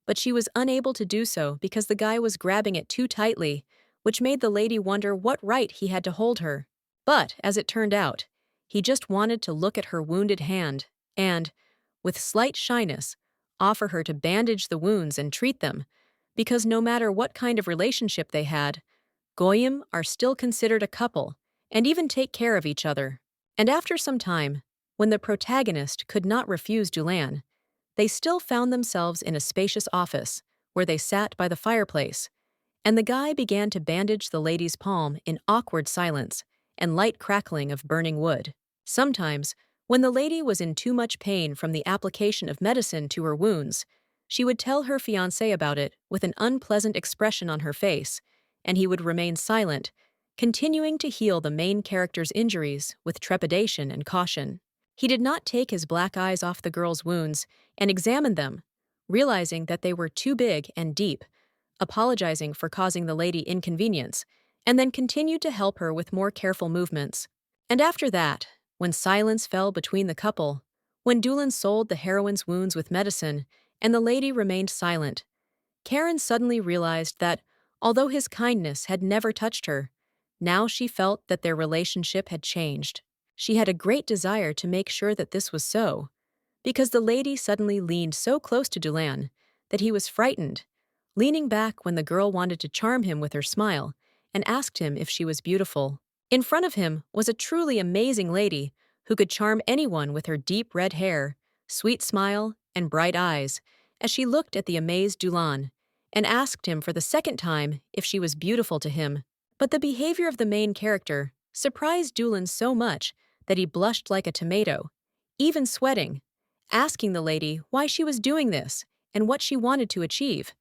but she was unable to do so because the guy was grabbing it too tightly, which made the lady wonder what right he had to hold her. But, as it turned out, he just wanted to look at her wounded hand and, with slight shyness, offer her to bandage the wounds and treat them, because no matter what kind of relationship they had, Goyim are still considered a couple and even take care of each other. And after some time, when the protagonist could not refuse Dulan, they still found themselves in a spacious office where they sat by the fireplace, and the guy began to bandage the lady's palm in awkward silence and light crackling of burning wood. Sometimes, when the lady was in too much pain from the application of medicine to her wounds, she would tell her fiancé about it with an unpleasant expression on her face, and he would remain silent, continuing to heal the main character's injuries with trepidation and caution. He did not take his black eyes off the girl's wounds and examined them, realizing that they were too big and deep, apologizing for causing the lady inconvenience, and then continued to help her with more careful movements. And after that, when silence fell between the couple, when Dulan sold the heroine's wounds with medicine and the lady remained silent, Karen suddenly realized that, although his kindness had never touched her, now she felt that their relationship had changed. She had a great desire to make sure that this was so, because the lady suddenly leaned so close to Dulan that he was frightened, leaning back when the girl wanted to charm him with her smile and asked him if she was beautiful. In front of him was a truly amazing lady who could charm anyone with her deep red hair, sweet smile, and bright eyes, as she looked at the amazed Dulan and asked him for the second time if she was beautiful to him. But the behavior of the main character surprised Dulan so much that he blushed like a tomato, even sweating, asking the lady why she was doing this and what she wanted to achieve,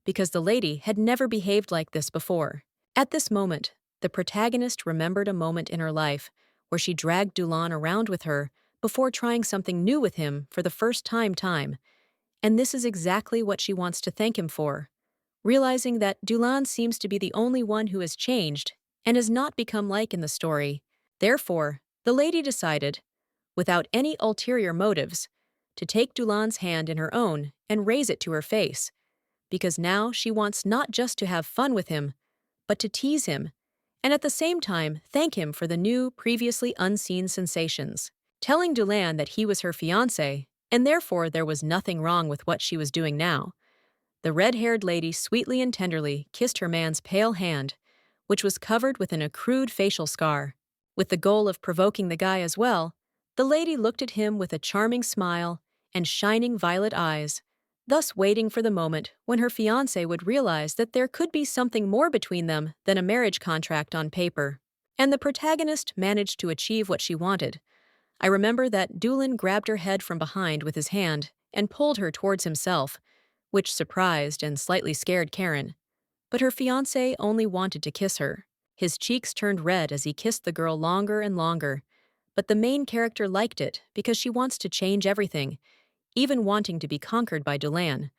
because the lady had never behaved like this before. At this moment, the protagonist remembered a moment in her life where she dragged Dulan around with her before trying something new with him for the first time, and this is exactly what she wants to thank him for, realizing that Dulan seems to be the only one who has changed and has not become like in the story. Therefore, the lady decided, without any ulterior motives, to take Dulan's hand in her own and raise it to her face, because now she wants not just to have fun with him, but to tease him, and at the same time thank him for the new, previously unseen sensations. Telling Dulan that he was her fiancé, and therefore there was nothing wrong with what she was doing now, the red-haired lady sweetly and tenderly kissed her man's pale hand, which was covered with an accrued facial scar. With the goal of provoking the guy as well, the lady looked at him with a charming smile and shining violet eyes, thus waiting for the moment when her fiancé would realize that there could be something more between them than a marriage contract on paper. And the protagonist managed to achieve what she wanted. I remember that Doolin grabbed her head from behind with his hand and pulled her towards himself, which surprised and slightly scared Karen. But her fiancé only wanted to kiss her. His cheeks turned red as he kissed the girl longer and longer. But the main character liked it because she wants to change everything, even wanting to be conquered by Dulan,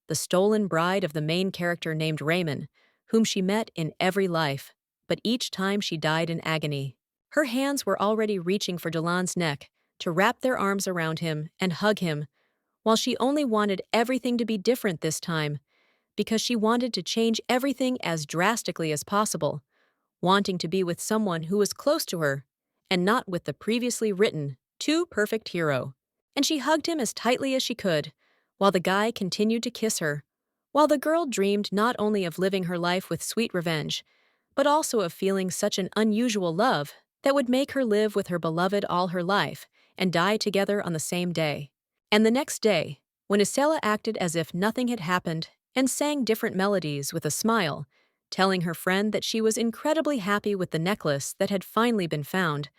the stolen bride of the main character named Raymond, whom she met in every life, but each time she died in agony. Her hands were already reaching for Dulan's neck to wrap their arms around him and hug him, while she only wanted everything to be different this time, because she wanted to change everything as drastically as possible, wanting to be with someone who was close to her, and not with the previously written, too perfect hero. And she hugged him as tightly as she could, while the guy continued to kiss her, while the girl dreamed not only of living her life with sweet revenge, but also of feeling such an unusual love that would make her live with her beloved all her life and die together on the same day. And the next day, when Isela acted as if nothing had happened and sang different melodies with a smile, telling her friend that she was incredibly happy with the necklace that had finally been found,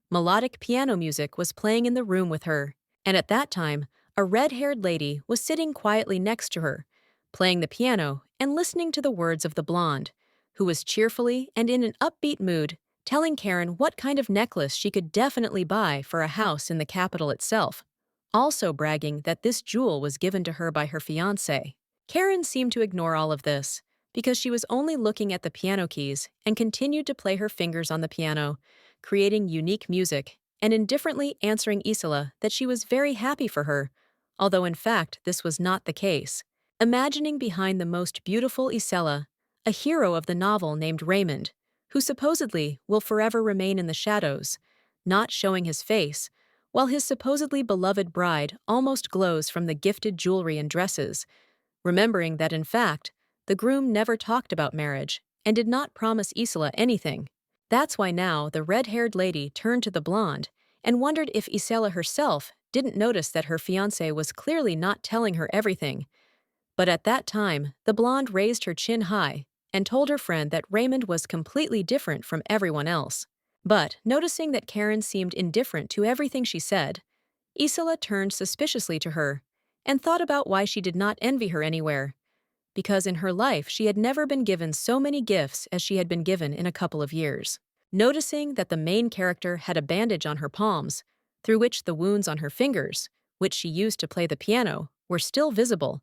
melodic piano music was playing in the room with her, and at that time, a red-haired lady was sitting quietly next to her, playing the piano and listening to the words of the blonde, who was cheerfully and in an upbeat mood telling Karen what kind of necklace she could definitely buy for a house in the capital itself, also bragging that this jewel was given to her by her fiancé. Karen seemed to ignore all of this, because she was only looking at the piano keys and continued to play her fingers on the piano, creating unique music, and indifferently answering Isela that she was very happy for her, although in fact this was not the case. Imagining behind the most beautiful Isela, a hero of the novel named Raymond, who supposedly will forever remain in the shadows, not showing his face, while his supposedly beloved bride almost glows from the gifted jewelry and dresses, remembering that in fact, the groom never talked about marriage and did not promise Isela anything. That's why now the red-haired lady turned to the blonde and wondered if Isela herself didn't notice that her fiancé was clearly not telling her everything. But at that time, the blonde raised her chin high and told her friend that Raymond was completely different from everyone else. But, noticing that Karen seemed indifferent to everything she said, Isela turned suspiciously to her and thought about why she did not envy her anywhere, because in her life she had never been given so many gifts as she had been given in a couple of years. Noticing that the main character had a bandage on her palms, through which the wounds on her fingers, which she used to play the piano, were still visible,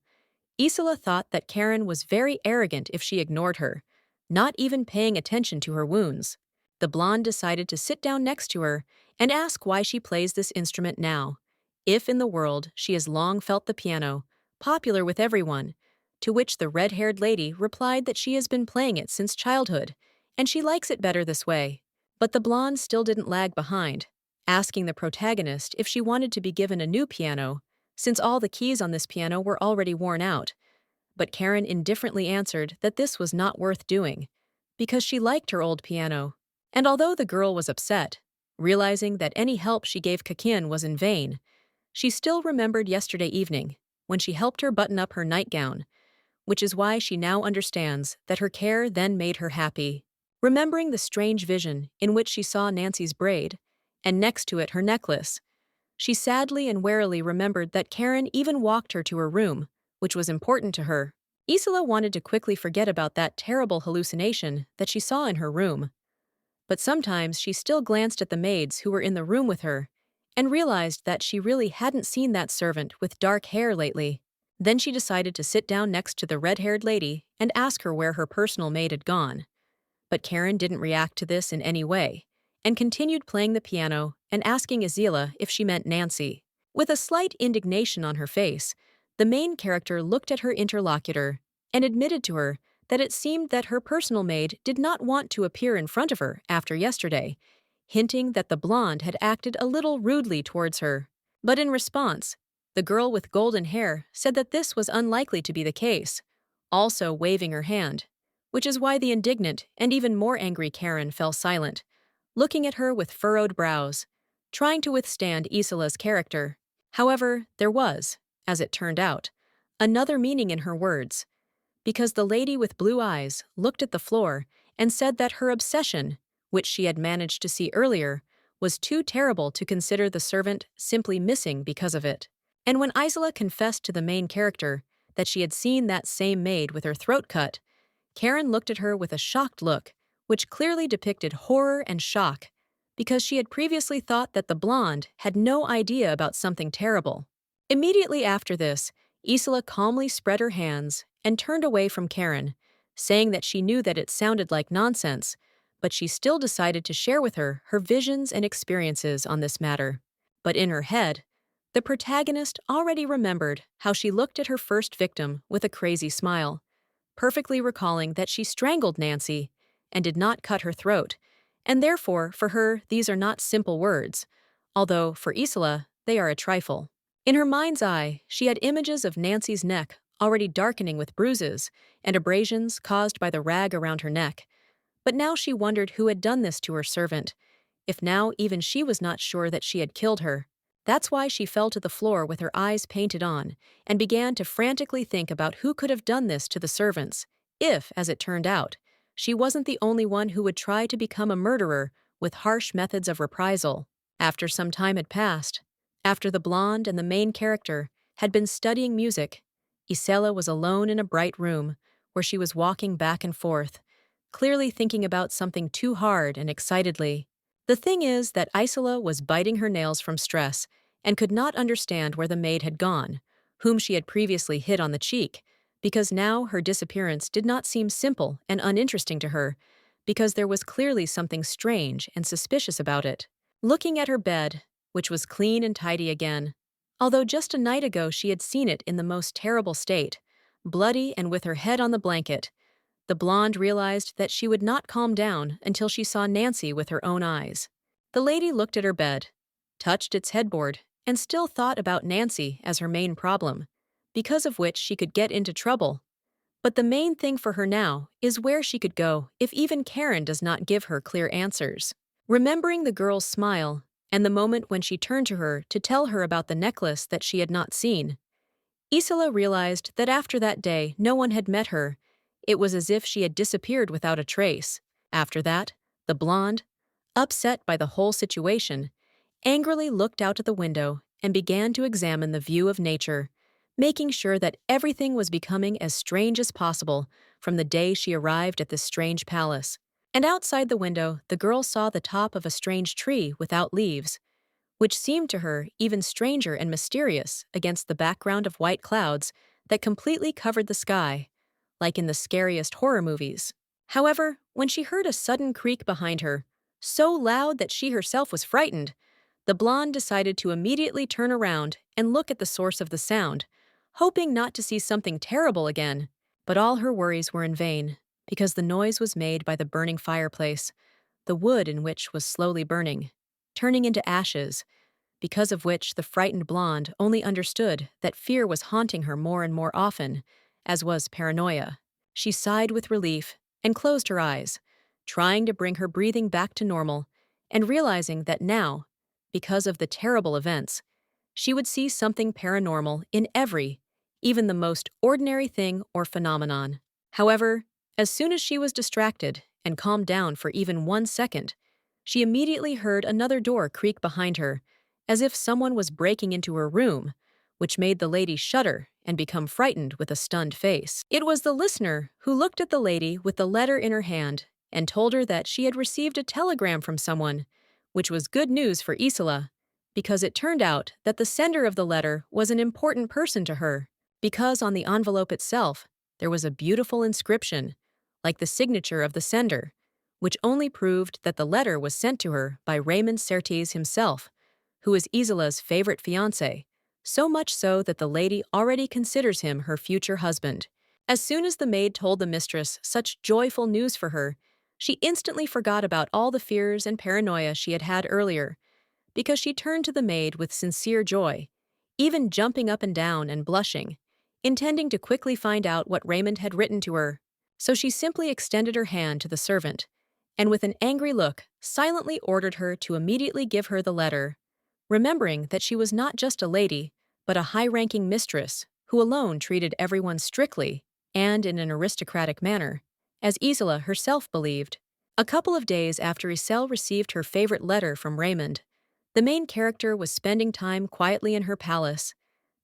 Isela thought that Karen was very arrogant if she ignored her, not even paying attention to her wounds. The blonde decided to sit down next to her and ask why she plays this instrument now, if in the world she has long felt the piano, popular with everyone, to which the red-haired lady replied that she has been playing it since childhood, and she likes it better this way. But the blonde still didn't lag behind, asking the protagonist if she wanted to be given a new piano, since all the keys on this piano were already worn out. But Karen indifferently answered that this was not worth doing, because she liked her old piano. And although the girl was upset, realizing that any help she gave Kakin was in vain, she still remembered yesterday evening, when she helped her button up her nightgown, which is why she now understands that her care then made her happy. Remembering the strange vision in which she saw Nancy's braid, and next to it her necklace, she sadly and warily remembered that Karen even walked her to her room, which was important to her. Isela wanted to quickly forget about that terrible hallucination that she saw in her room. But sometimes she still glanced at the maids who were in the room with her, and realized that she really hadn't seen that servant with dark hair lately. Then she decided to sit down next to the red-haired lady and ask her where her personal maid had gone. But Karen didn't react to this in any way, and continued playing the piano and asking Isela if she meant Nancy. With a slight indignation on her face, the main character looked at her interlocutor and admitted to her that it seemed that her personal maid did not want to appear in front of her after yesterday, hinting that the blonde had acted a little rudely towards her. But in response, the girl with golden hair said that this was unlikely to be the case, also waving her hand, which is why the indignant and even more angry Karen fell silent, looking at her with furrowed brows, trying to withstand Isela's character. However, there was, as it turned out, another meaning in her words, because the lady with blue eyes looked at the floor and said that her obsession, which she had managed to see earlier, was too terrible to consider the servant simply missing because of it. And when Isola confessed to the main character that she had seen that same maid with her throat cut, Karen looked at her with a shocked look, which clearly depicted horror and shock, because she had previously thought that the blonde had no idea about something terrible. Immediately after this, Isola calmly spread her hands and turned away from Karen, saying that she knew that it sounded like nonsense, but she still decided to share with her her visions and experiences on this matter. But in her head, the protagonist already remembered how she looked at her first victim with a crazy smile, perfectly recalling that she strangled Nancy and did not cut her throat, and therefore, for her, these are not simple words, although, for Isola, they are a trifle. In her mind's eye, she had images of Nancy's neck already darkening with bruises and abrasions caused by the rag around her neck, but now she wondered who had done this to her servant, if now even she was not sure that she had killed her. That's why she fell to the floor with her eyes painted on and began to frantically think about who could have done this to the servants, if, as it turned out, she wasn't the only one who would try to become a murderer with harsh methods of reprisal. After some time had passed, after the blonde and the main character had been studying music, Isela was alone in a bright room where she was walking back and forth, clearly thinking about something too hard and excitedly. The thing is that Isola was biting her nails from stress and could not understand where the maid had gone, whom she had previously hit on the cheek, because now her disappearance did not seem simple and uninteresting to her, because there was clearly something strange and suspicious about it. Looking at her bed, which was clean and tidy again, although just a night ago she had seen it in the most terrible state, bloody and with her head on the blanket, the blonde realized that she would not calm down until she saw Nancy with her own eyes. The lady looked at her bed, touched its headboard, and still thought about Nancy as her main problem, because of which she could get into trouble. But the main thing for her now is where she could go if even Karen does not give her clear answers. Remembering the girl's smile and the moment when she turned to her to tell her about the necklace that she had not seen, Isola realized that after that day no one had met her. It was as if she had disappeared without a trace. After that, the blonde, upset by the whole situation, angrily looked out at the window and began to examine the view of nature, making sure that everything was becoming as strange as possible from the day she arrived at this strange palace. And outside the window, the girl saw the top of a strange tree without leaves, which seemed to her even stranger and mysterious against the background of white clouds that completely covered the sky, like in the scariest horror movies. However, when she heard a sudden creak behind her, so loud that she herself was frightened, the blonde decided to immediately turn around and look at the source of the sound, hoping not to see something terrible again. But all her worries were in vain, because the noise was made by the burning fireplace, the wood in which was slowly burning, turning into ashes, because of which the frightened blonde only understood that fear was haunting her more and more often, as was paranoia. She sighed with relief and closed her eyes, trying to bring her breathing back to normal, and realizing that now, because of the terrible events, she would see something paranormal in every, even the most ordinary thing or phenomenon. However, as soon as she was distracted and calmed down for even 1 second, she immediately heard another door creak behind her, as if someone was breaking into her room, which made the lady shudder and become frightened with a stunned face. It was the listener who looked at the lady with the letter in her hand and told her that she had received a telegram from someone, which was good news for Isola, because it turned out that the sender of the letter was an important person to her, because on the envelope itself there was a beautiful inscription, like the signature of the sender, which only proved that the letter was sent to her by Raymond Certes himself, who is Isola's favorite fiancé, so much so that the lady already considers him her future husband. As soon as the maid told the mistress such joyful news for her, she instantly forgot about all the fears and paranoia she had had earlier, because she turned to the maid with sincere joy, even jumping up and down and blushing, intending to quickly find out what Raymond had written to her. So she simply extended her hand to the servant, and with an angry look, silently ordered her to immediately give her the letter, remembering that she was not just a lady, but a high-ranking mistress who alone treated everyone strictly and in an aristocratic manner, as Isola herself believed. A couple of days after Iselle received her favorite letter from Raymond, the main character was spending time quietly in her palace.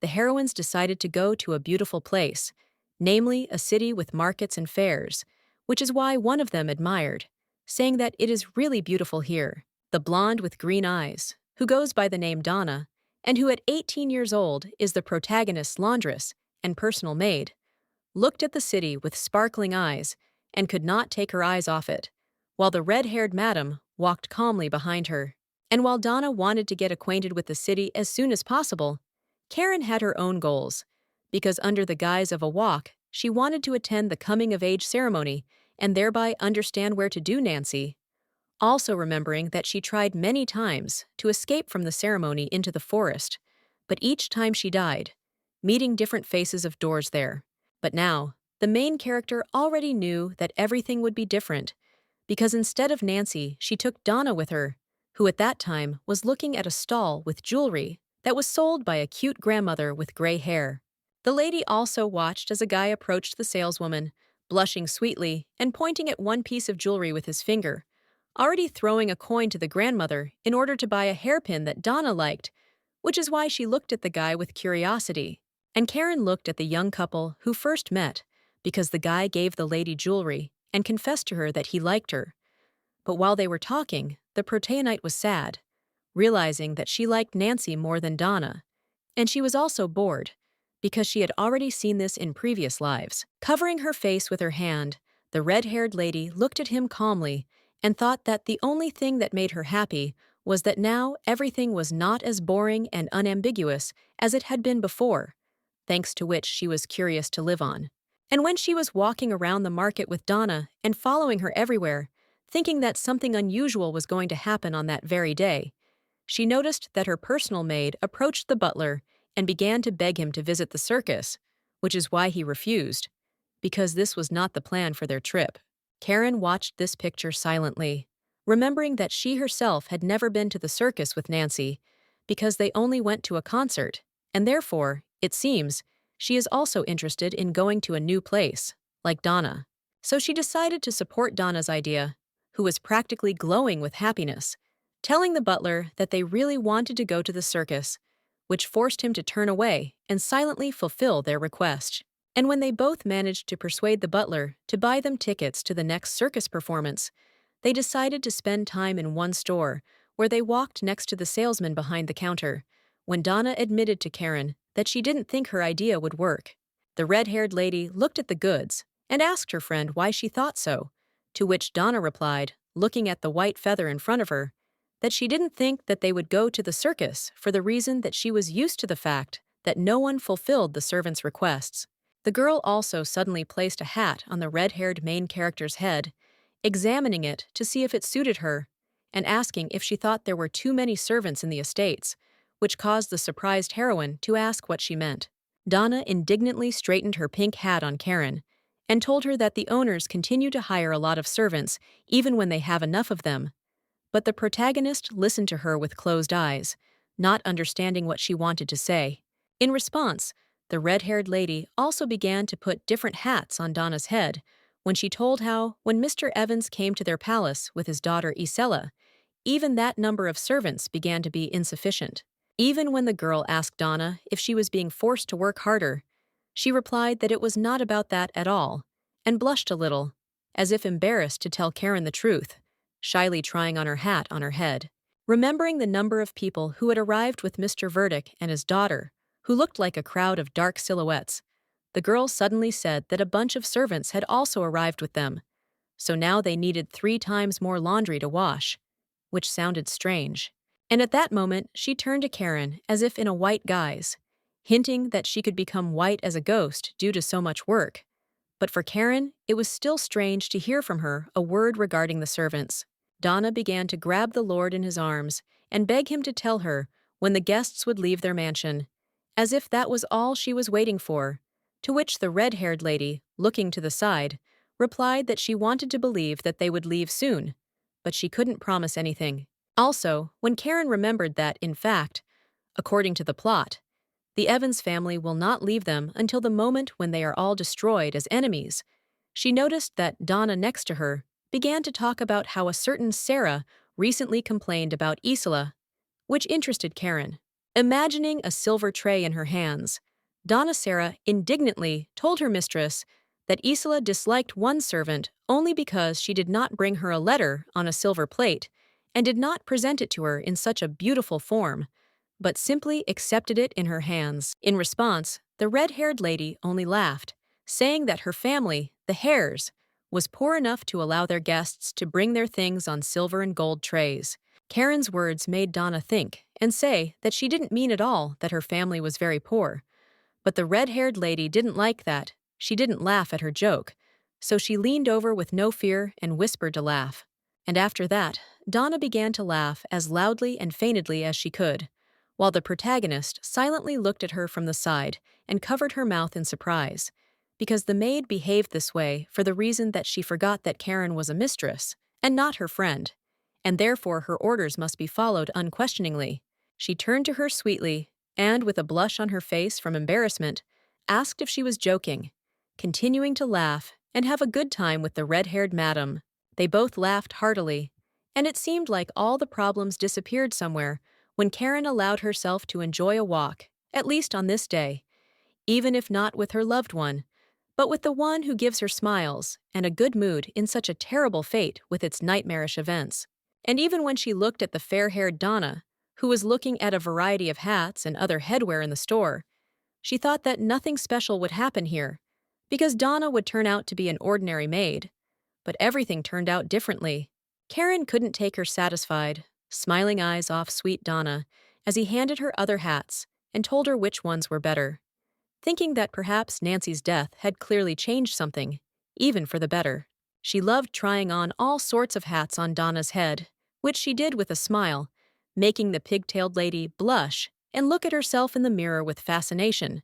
The heroines decided to go to a beautiful place, namely a city with markets and fairs, which is why one of them admired, saying that it is really beautiful here. The blonde with green eyes, who goes by the name Donna, and who at 18 years old is the protagonist's laundress and personal maid, looked at the city with sparkling eyes and could not take her eyes off it, while the red-haired madam walked calmly behind her. And while Donna wanted to get acquainted with the city as soon as possible, Karen had her own goals, because under the guise of a walk, she wanted to attend the coming-of-age ceremony and thereby understand where to do Nancy, also remembering that she tried many times to escape from the ceremony into the forest, but each time she died, meeting different faces of doors there. But now, the main character already knew that everything would be different, because instead of Nancy, she took Donna with her, who at that time was looking at a stall with jewelry that was sold by a cute grandmother with gray hair. The lady also watched as a guy approached the saleswoman, blushing sweetly and pointing at one piece of jewelry with his finger, already throwing a coin to the grandmother in order to buy a hairpin that Donna liked, which is why she looked at the guy with curiosity. And Karen looked at the young couple who first met, because the guy gave the lady jewelry and confessed to her that he liked her. But while they were talking, the protagonist was sad, realizing that she liked Nancy more than Donna. And she was also bored, because she had already seen this in previous lives. Covering her face with her hand, the red-haired lady looked at him calmly and thought that the only thing that made her happy was that now everything was not as boring and unambiguous as it had been before, thanks to which she was curious to live on. And when she was walking around the market with Donna and following her everywhere, thinking that something unusual was going to happen on that very day, she noticed that her personal maid approached the butler and began to beg him to visit the circus, which is why he refused, because this was not the plan for their trip. Karen watched this picture silently, remembering that she herself had never been to the circus with Nancy, because they only went to a concert, and therefore, it seems, she is also interested in going to a new place, like Donna. So she decided to support Donna's idea, who was practically glowing with happiness, telling the butler that they really wanted to go to the circus, which forced him to turn away and silently fulfill their request. And when they both managed to persuade the butler to buy them tickets to the next circus performance, they decided to spend time in one store, where they walked next to the salesman behind the counter, when Donna admitted to Karen that she didn't think her idea would work. The red-haired lady looked at the goods and asked her friend why she thought so, to which Donna replied, looking at the white feather in front of her, that she didn't think that they would go to the circus for the reason that she was used to the fact that no one fulfilled the servant's requests. The girl also suddenly placed a hat on the red-haired main character's head, examining it to see if it suited her, and asking if she thought there were too many servants in the estates, which caused the surprised heroine to ask what she meant. Donna indignantly straightened her pink hat on Karen and told her that the owners continue to hire a lot of servants even when they have enough of them. But the protagonist listened to her with closed eyes, not understanding what she wanted to say. In response, the red-haired lady also began to put different hats on Donna's head when she told how, when Mr. Evans came to their palace with his daughter Isella, even that number of servants began to be insufficient. Even when the girl asked Donna if she was being forced to work harder, she replied that it was not about that at all, and blushed a little, as if embarrassed to tell Karen the truth, shyly trying on her hat on her head. Remembering the number of people who had arrived with Mr. Verdick and his daughter, who looked like a crowd of dark silhouettes, the girl suddenly said that a bunch of servants had also arrived with them, so now they needed 3 times more laundry to wash, which sounded strange. And at that moment, she turned to Karen as if in a white guise, hinting that she could become white as a ghost due to so much work. But for Karen, it was still strange to hear from her a word regarding the servants. Donna began to grab the Lord in his arms and beg him to tell her when the guests would leave their mansion, as if that was all she was waiting for, to which the red-haired lady, looking to the side, replied that she wanted to believe that they would leave soon, but she couldn't promise anything. Also, when Karen remembered that, in fact, according to the plot, The Evans family will not leave them until the moment when they are all destroyed as enemies. She noticed that Donna next to her began to talk about how a certain Sarah recently complained about Isola, which interested Karen. Imagining a silver tray in her hands, Donna Sarah indignantly told her mistress that Isola disliked one servant only because she did not bring her a letter on a silver plate and did not present it to her in such a beautiful form, but simply accepted it in her hands. In response, the red-haired lady only laughed, saying that her family, the Hares, was poor enough to allow their guests to bring their things on silver and gold trays. Karen's words made Donna think and say that she didn't mean at all that her family was very poor. But the red-haired lady didn't like that. She didn't laugh at her joke, so she leaned over with no fear and whispered to laugh. And after that, Donna began to laugh as loudly and feignedly as she could, while the protagonist silently looked at her from the side and covered her mouth in surprise, because the maid behaved this way for the reason that she forgot that Karen was a mistress and not her friend, and therefore her orders must be followed unquestioningly. She turned to her sweetly and, with a blush on her face from embarrassment, asked if she was joking, continuing to laugh and have a good time with the red-haired madam. They both laughed heartily, and it seemed like all the problems disappeared somewhere when Karen allowed herself to enjoy a walk, at least on this day, even if not with her loved one, but with the one who gives her smiles and a good mood in such a terrible fate with its nightmarish events. And even when she looked at the fair-haired Donna, who was looking at a variety of hats and other headwear in the store, she thought that nothing special would happen here, because Donna would turn out to be an ordinary maid. But everything turned out differently. Karen couldn't take her satisfied, smiling eyes off sweet Donna as he handed her other hats and told her which ones were better, thinking that perhaps Nancy's death had clearly changed something, even for the better. She loved trying on all sorts of hats on Donna's head, which she did with a smile, making the pigtailed lady blush and look at herself in the mirror with fascination,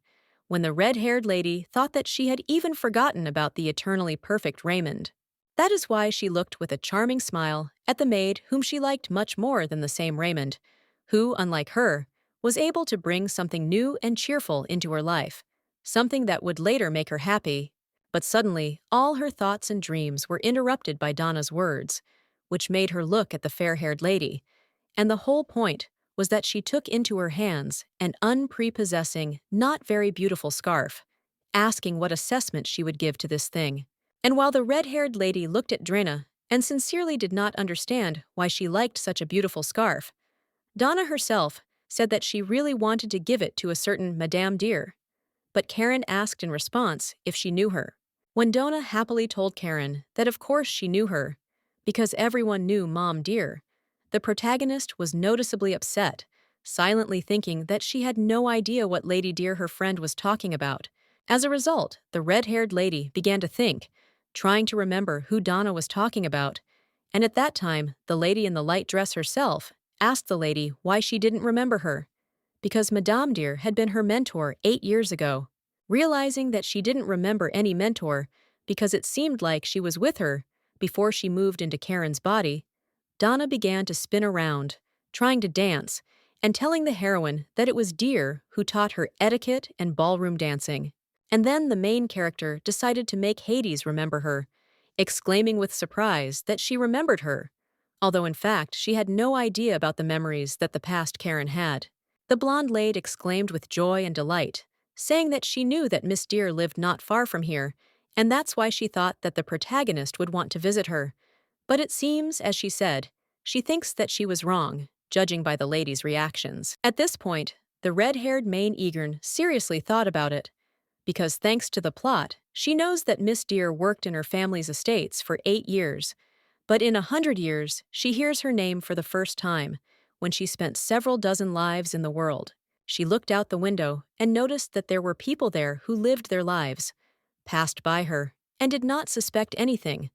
when the red-haired lady thought that she had even forgotten about the eternally perfect Raymond. That is why she looked with a charming smile at the maid whom she liked much more than the same Raymond, who, unlike her, was able to bring something new and cheerful into her life, something that would later make her happy. But suddenly, all her thoughts and dreams were interrupted by Donna's words, which made her look at the fair-haired lady, and the whole point was that she took into her hands an unprepossessing, not very beautiful scarf, asking what assessment she would give to this thing. And while the red-haired lady looked at Drina and sincerely did not understand why she liked such a beautiful scarf, Donna herself said that she really wanted to give it to a certain Madame Dear. But Karen asked in response if she knew her. When Donna happily told Karen that of course she knew her, because everyone knew Mom Dear, the protagonist was noticeably upset, silently thinking that she had no idea what Lady Dear her friend was talking about. As a result, the red-haired lady began to think, trying to remember who Donna was talking about, and at that time, the lady in the light dress herself asked the lady why she didn't remember her, because Madame Dear had been her mentor 8 years ago. Realizing that she didn't remember any mentor because it seemed like she was with her before she moved into Karen's body, Donna began to spin around, trying to dance, and telling the heroine that it was Dear who taught her etiquette and ballroom dancing. And then the main character decided to make Hades remember her, exclaiming with surprise that she remembered her, although in fact she had no idea about the memories that the past Karen had. The blonde lady exclaimed with joy and delight, saying that she knew that Miss Dear lived not far from here, and that's why she thought that the protagonist would want to visit her. But it seems, as she said, she thinks that she was wrong, judging by the lady's reactions. At this point, the red-haired Maid Eagern seriously thought about it, because thanks to the plot, she knows that Miss Dear worked in her family's estates for 8 years, but in 100 years, she hears her name for the first time, when she spent several dozen lives in the world. She looked out the window and noticed that there were people there who lived their lives, passed by her, and did not suspect anything,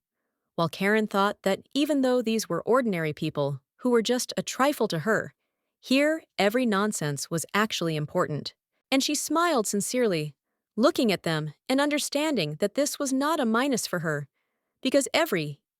while Karen thought that even though these were ordinary people who were just a trifle to her, here every nonsense was actually important. And she smiled sincerely, looking at them and understanding that this was not a minus for her, because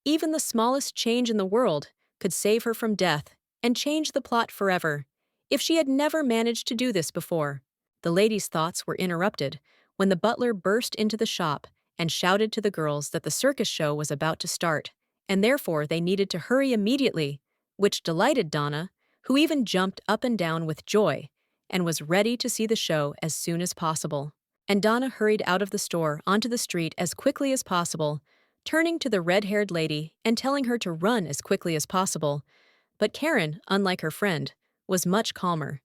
even the smallest change in the world could save her from death and change the plot forever, if she had never managed to do this before. The lady's thoughts were interrupted when the butler burst into the shop and shouted to the girls that the circus show was about to start, and therefore they needed to hurry immediately, which delighted Donna, who even jumped up and down with joy and was ready to see the show as soon as possible. And Donna hurried out of the store onto the street as quickly as possible, turning to the red-haired lady and telling her to run as quickly as possible. But Karen, unlike her friend, was much calmer,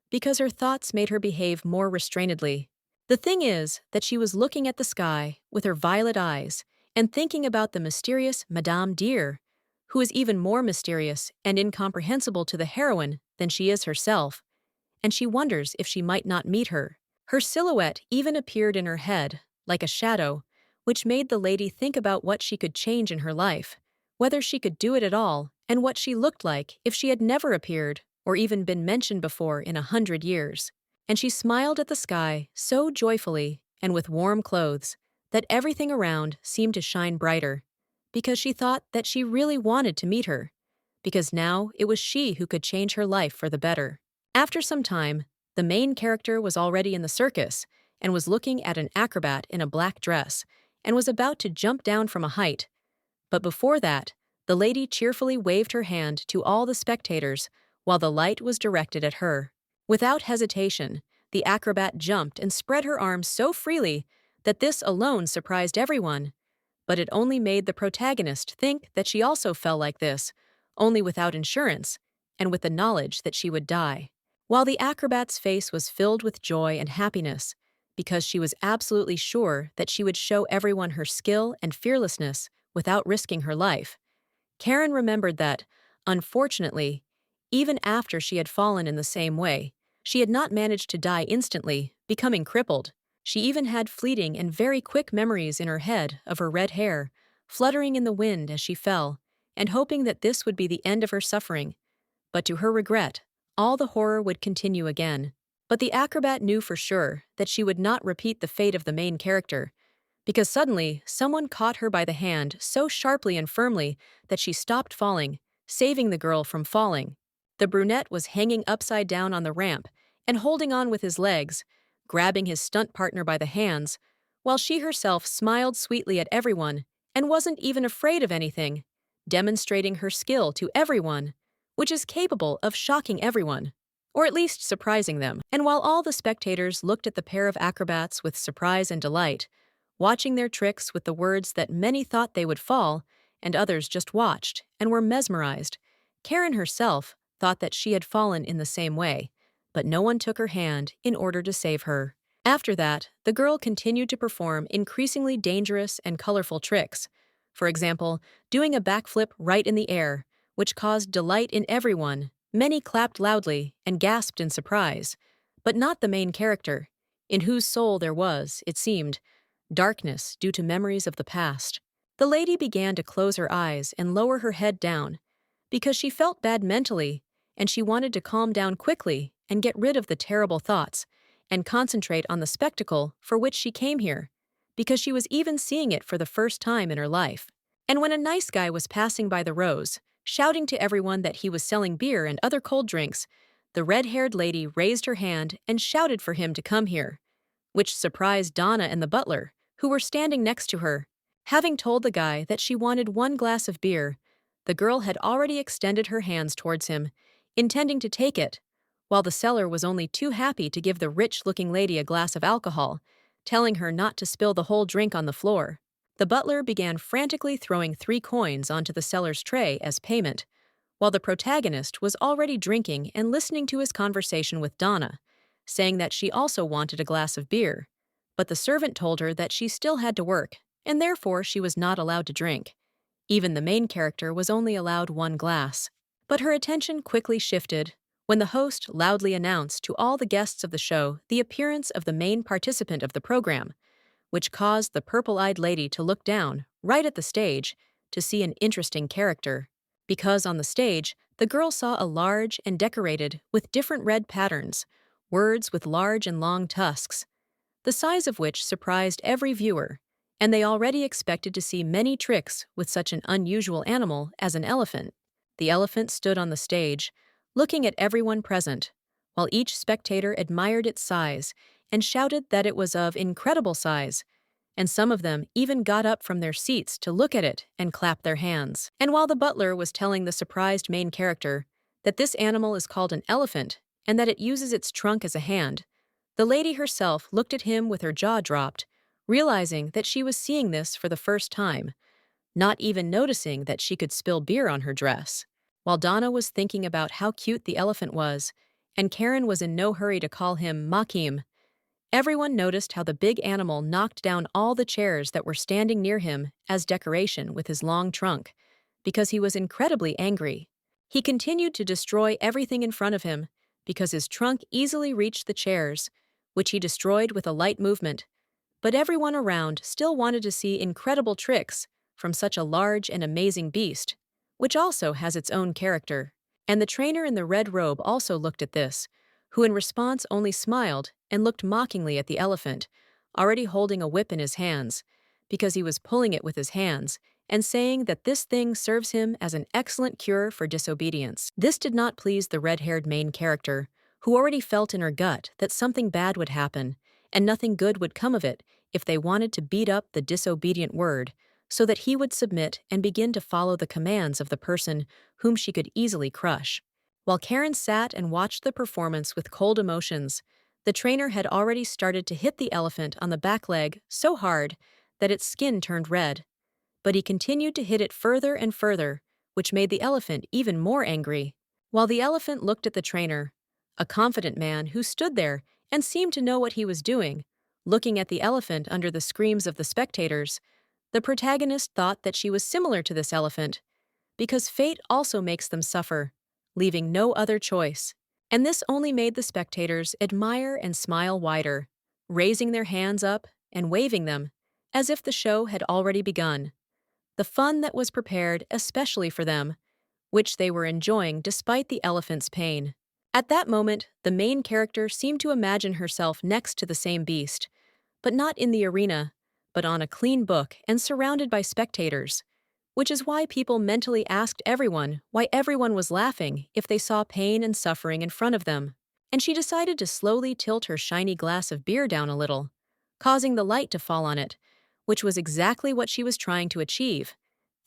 because her thoughts made her behave more restrainedly. The thing is that she was looking at the sky with her violet eyes and thinking about the mysterious Madame Dear, who is even more mysterious and incomprehensible to the heroine than she is herself, and she wonders if she might not meet her. Her silhouette even appeared in her head, like a shadow, which made the lady think about what she could change in her life, whether she could do it at all, and what she looked like if she had never appeared or even been mentioned before in 100 years. And she smiled at the sky so joyfully and with warm clothes that everything around seemed to shine brighter, because she thought that she really wanted to meet her, because now it was she who could change her life for the better. After some time, the main character was already in the circus and was looking at an acrobat in a black dress and was about to jump down from a height. But before that, the lady cheerfully waved her hand to all the spectators while the light was directed at her. Without hesitation, the acrobat jumped and spread her arms so freely that this alone surprised everyone. But it only made the protagonist think that she also fell like this, only without insurance, and with the knowledge that she would die. While the acrobat's face was filled with joy and happiness, because she was absolutely sure that she would show everyone her skill and fearlessness without risking her life, Karen remembered that, unfortunately, even after she had fallen in the same way, she had not managed to die instantly, becoming crippled. She even had fleeting and very quick memories in her head of her red hair, fluttering in the wind as she fell, and hoping that this would be the end of her suffering. But to her regret, all the horror would continue again. But the acrobat knew for sure that she would not repeat the fate of the main character, because suddenly someone caught her by the hand so sharply and firmly that she stopped falling, saving the girl from falling. The brunette was hanging upside down on the ramp and holding on with his legs, grabbing his stunt partner by the hands, while she herself smiled sweetly at everyone and wasn't even afraid of anything, demonstrating her skill to everyone, which is capable of shocking everyone, or at least surprising them. And while all the spectators looked at the pair of acrobats with surprise and delight, watching their tricks with the words that many thought they would fall, and others just watched and were mesmerized, Karen herself thought that she had fallen in the same way, but no one took her hand in order to save her. After that, the girl continued to perform increasingly dangerous and colorful tricks. For example, doing a backflip right in the air, which caused delight in everyone. Many clapped loudly and gasped in surprise, but not the main character, in whose soul there was, it seemed, darkness due to memories of the past. The lady began to close her eyes and lower her head down, because she felt bad mentally, and she wanted to calm down quickly and get rid of the terrible thoughts, and concentrate on the spectacle for which she came here, because she was even seeing it for the first time in her life. And when a nice guy was passing by the rows, shouting to everyone that he was selling beer and other cold drinks, the red-haired lady raised her hand and shouted for him to come here, which surprised Donna and the butler, who were standing next to her. Having told the guy that she wanted 1 glass of beer, the girl had already extended her hands towards him, intending to take it, while the seller was only too happy to give the rich-looking lady a glass of alcohol, telling her not to spill the whole drink on the floor. The butler began frantically throwing 3 coins onto the seller's tray as payment, while the protagonist was already drinking and listening to his conversation with Donna, saying that she also wanted a glass of beer. But the servant told her that she still had to work, and therefore she was not allowed to drink. Even the main character was only allowed 1 glass. But her attention quickly shifted when the host loudly announced to all the guests of the show the appearance of the main participant of the program, which caused the purple-eyed lady to look down, right at the stage, to see an interesting character. Because on the stage, the girl saw a large and decorated with different red patterns, words with large and long tusks, the size of which surprised every viewer, and they already expected to see many tricks with such an unusual animal as an elephant. The elephant stood on the stage, looking at everyone present, while each spectator admired its size and shouted that it was of incredible size, and some of them even got up from their seats to look at it and clap their hands. And while the butler was telling the surprised main character that this animal is called an elephant and that it uses its trunk as a hand, the lady herself looked at him with her jaw dropped, realizing that she was seeing this for the first time, not even noticing that she could spill beer on her dress. While Donna was thinking about how cute the elephant was, and Karen was in no hurry to call him Makim, everyone noticed how the big animal knocked down all the chairs that were standing near him as decoration with his long trunk, because he was incredibly angry. He continued to destroy everything in front of him, because his trunk easily reached the chairs, which he destroyed with a light movement. But everyone around still wanted to see incredible tricks from such a large and amazing beast, which also has its own character. And the trainer in the red robe also looked at this, who in response only smiled and looked mockingly at the elephant, already holding a whip in his hands, because he was pulling it with his hands and saying that this thing serves him as an excellent cure for disobedience. This did not please the red-haired main character, who already felt in her gut that something bad would happen, and nothing good would come of it if they wanted to beat up the disobedient word, so that he would submit and begin to follow the commands of the person whom she could easily crush. While Karen sat and watched the performance with cold emotions, the trainer had already started to hit the elephant on the back leg so hard that its skin turned red. But he continued to hit it further and further, which made the elephant even more angry. While the elephant looked at the trainer, a confident man who stood there and seemed to know what he was doing, looking at the elephant under the screams of the spectators, the protagonist thought that she was similar to this elephant, because fate also makes them suffer, leaving no other choice. And this only made the spectators admire and smile wider, raising their hands up and waving them, as if the show had already begun. The fun that was prepared especially for them, which they were enjoying despite the elephant's pain. At that moment, the main character seemed to imagine herself next to the same beast, but not in the arena, but on a clean book and surrounded by spectators, which is why people mentally asked everyone why everyone was laughing if they saw pain and suffering in front of them. And she decided to slowly tilt her shiny glass of beer down a little, causing the light to fall on it, which was exactly what she was trying to achieve,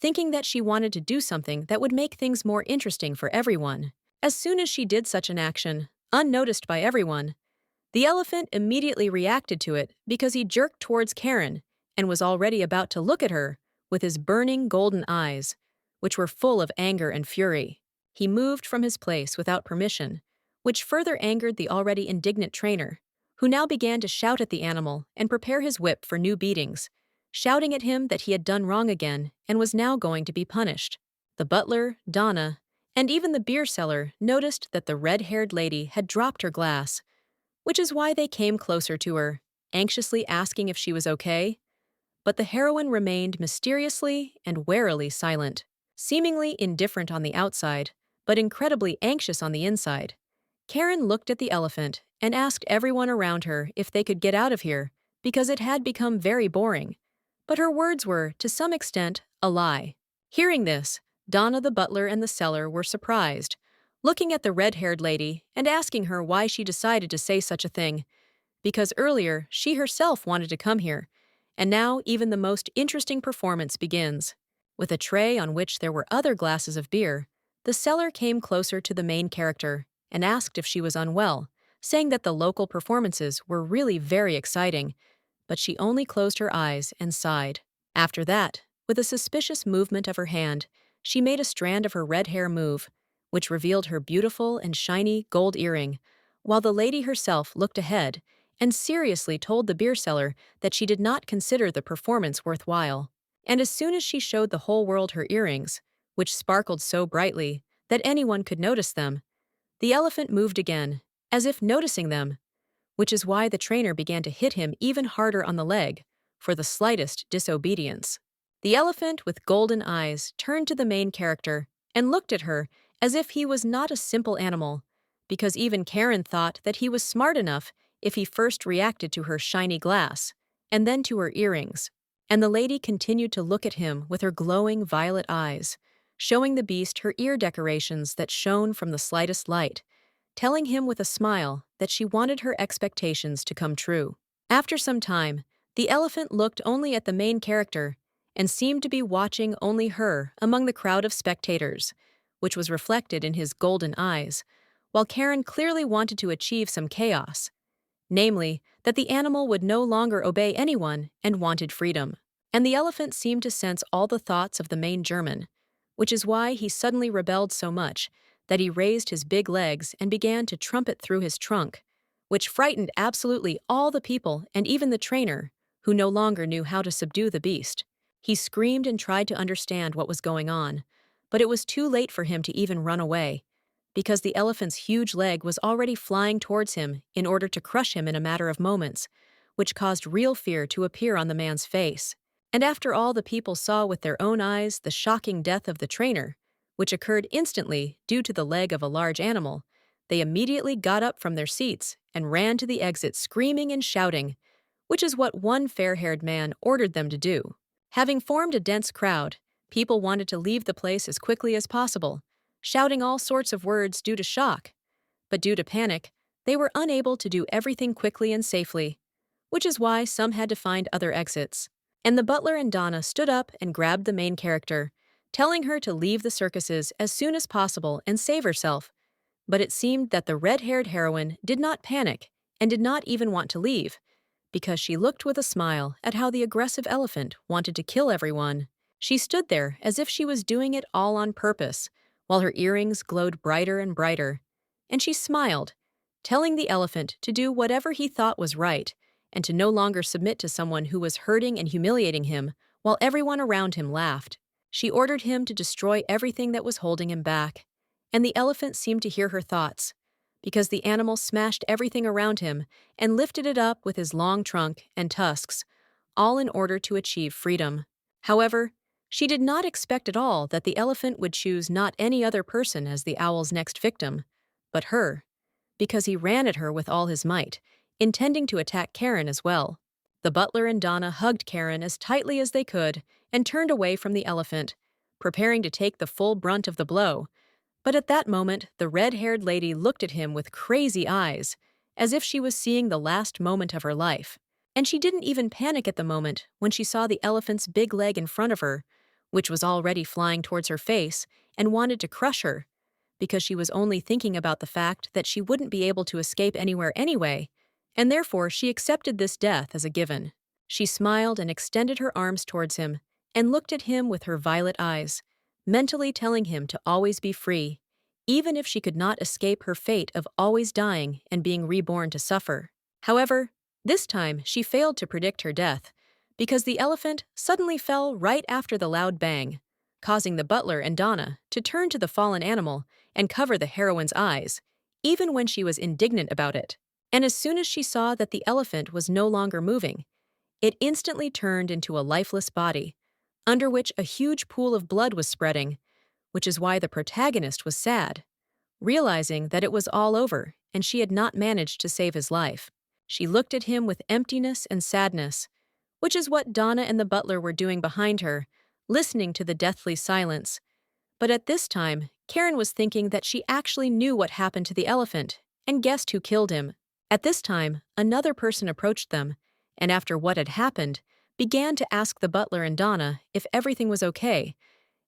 thinking that she wanted to do something that would make things more interesting for everyone. As soon as she did such an action, unnoticed by everyone, the elephant immediately reacted to it because he jerked towards Karen and was already about to look at her with his burning golden eyes, which were full of anger and fury. He moved from his place without permission, which further angered the already indignant trainer, who now began to shout at the animal and prepare his whip for new beatings, shouting at him that he had done wrong again and was now going to be punished. The butler, Donna, and even the beer seller noticed that the red-haired lady had dropped her glass, which is why they came closer to her, anxiously asking if she was okay. But the heroine remained mysteriously and warily silent, seemingly indifferent on the outside, but incredibly anxious on the inside. Karen looked at the elephant and asked everyone around her if they could get out of here, because it had become very boring. But her words were, to some extent, a lie. Hearing this, Donna the butler and the seller were surprised, looking at the red-haired lady and asking her why she decided to say such a thing, because earlier she herself wanted to come here, and now even the most interesting performance begins. With a tray on which there were other glasses of beer, the seller came closer to the main character and asked if she was unwell, saying that the local performances were really very exciting, but she only closed her eyes and sighed. After that, with a suspicious movement of her hand, she made a strand of her red hair move, which revealed her beautiful and shiny gold earring, while the lady herself looked ahead and seriously told the beer seller that she did not consider the performance worthwhile. And as soon as she showed the whole world her earrings, which sparkled so brightly that anyone could notice them, the elephant moved again, as if noticing them, which is why the trainer began to hit him even harder on the leg for the slightest disobedience. The elephant with golden eyes turned to the main character and looked at her as if he was not a simple animal, because even Karen thought that he was smart enough if he first reacted to her shiny glass, and then to her earrings. And the lady continued to look at him with her glowing violet eyes, showing the beast her ear decorations that shone from the slightest light, telling him with a smile that she wanted her expectations to come true. After some time, the elephant looked only at the main character and seemed to be watching only her among the crowd of spectators, which was reflected in his golden eyes, while Karen clearly wanted to achieve some chaos, namely, that the animal would no longer obey anyone and wanted freedom. And the elephant seemed to sense all the thoughts of the main German, which is why he suddenly rebelled so much that he raised his big legs and began to trumpet through his trunk, which frightened absolutely all the people and even the trainer, who no longer knew how to subdue the beast. He screamed and tried to understand what was going on, but it was too late for him to even run away, because the elephant's huge leg was already flying towards him in order to crush him in a matter of moments, which caused real fear to appear on the man's face. And after all the people saw with their own eyes the shocking death of the trainer, which occurred instantly due to the leg of a large animal, they immediately got up from their seats and ran to the exit screaming and shouting, which is what one fair-haired man ordered them to do. Having formed a dense crowd, people wanted to leave the place as quickly as possible, shouting all sorts of words due to shock. But due to panic, they were unable to do everything quickly and safely, which is why some had to find other exits. And the butler and Donna stood up and grabbed the main character, telling her to leave the circuses as soon as possible and save herself. But it seemed that the red-haired heroine did not panic and did not even want to leave, because she looked with a smile at how the aggressive elephant wanted to kill everyone. She stood there as if she was doing it all on purpose, while her earrings glowed brighter and brighter. And she smiled, telling the elephant to do whatever he thought was right, and to no longer submit to someone who was hurting and humiliating him, while everyone around him laughed. She ordered him to destroy everything that was holding him back. And the elephant seemed to hear her thoughts, because the animal smashed everything around him and lifted it up with his long trunk and tusks, all in order to achieve freedom. However, she did not expect at all that the elephant would choose not any other person as the owl's next victim, but her, because he ran at her with all his might, intending to attack Karen as well. The butler and Donna hugged Karen as tightly as they could and turned away from the elephant, preparing to take the full brunt of the blow. But at that moment, the red-haired lady looked at him with crazy eyes, as if she was seeing the last moment of her life. And she didn't even panic at the moment when she saw the elephant's big leg in front of her, which was already flying towards her face and wanted to crush her, because she was only thinking about the fact that she wouldn't be able to escape anywhere anyway, and therefore she accepted this death as a given. She smiled and extended her arms towards him and looked at him with her violet eyes, mentally telling him to always be free, even if she could not escape her fate of always dying and being reborn to suffer. However, this time she failed to predict her death, because the elephant suddenly fell right after the loud bang, causing the butler and Donna to turn to the fallen animal and cover the heroine's eyes, even when she was indignant about it. And as soon as she saw that the elephant was no longer moving, it instantly turned into a lifeless body, under which a huge pool of blood was spreading, which is why the protagonist was sad, realizing that it was all over and she had not managed to save his life. She looked at him with emptiness and sadness, which is what Donna and the butler were doing behind her, listening to the deathly silence. But at this time, Karen was thinking that she actually knew what happened to the elephant and guessed who killed him. At this time, another person approached them, and after what had happened, began to ask the butler and Donna if everything was okay.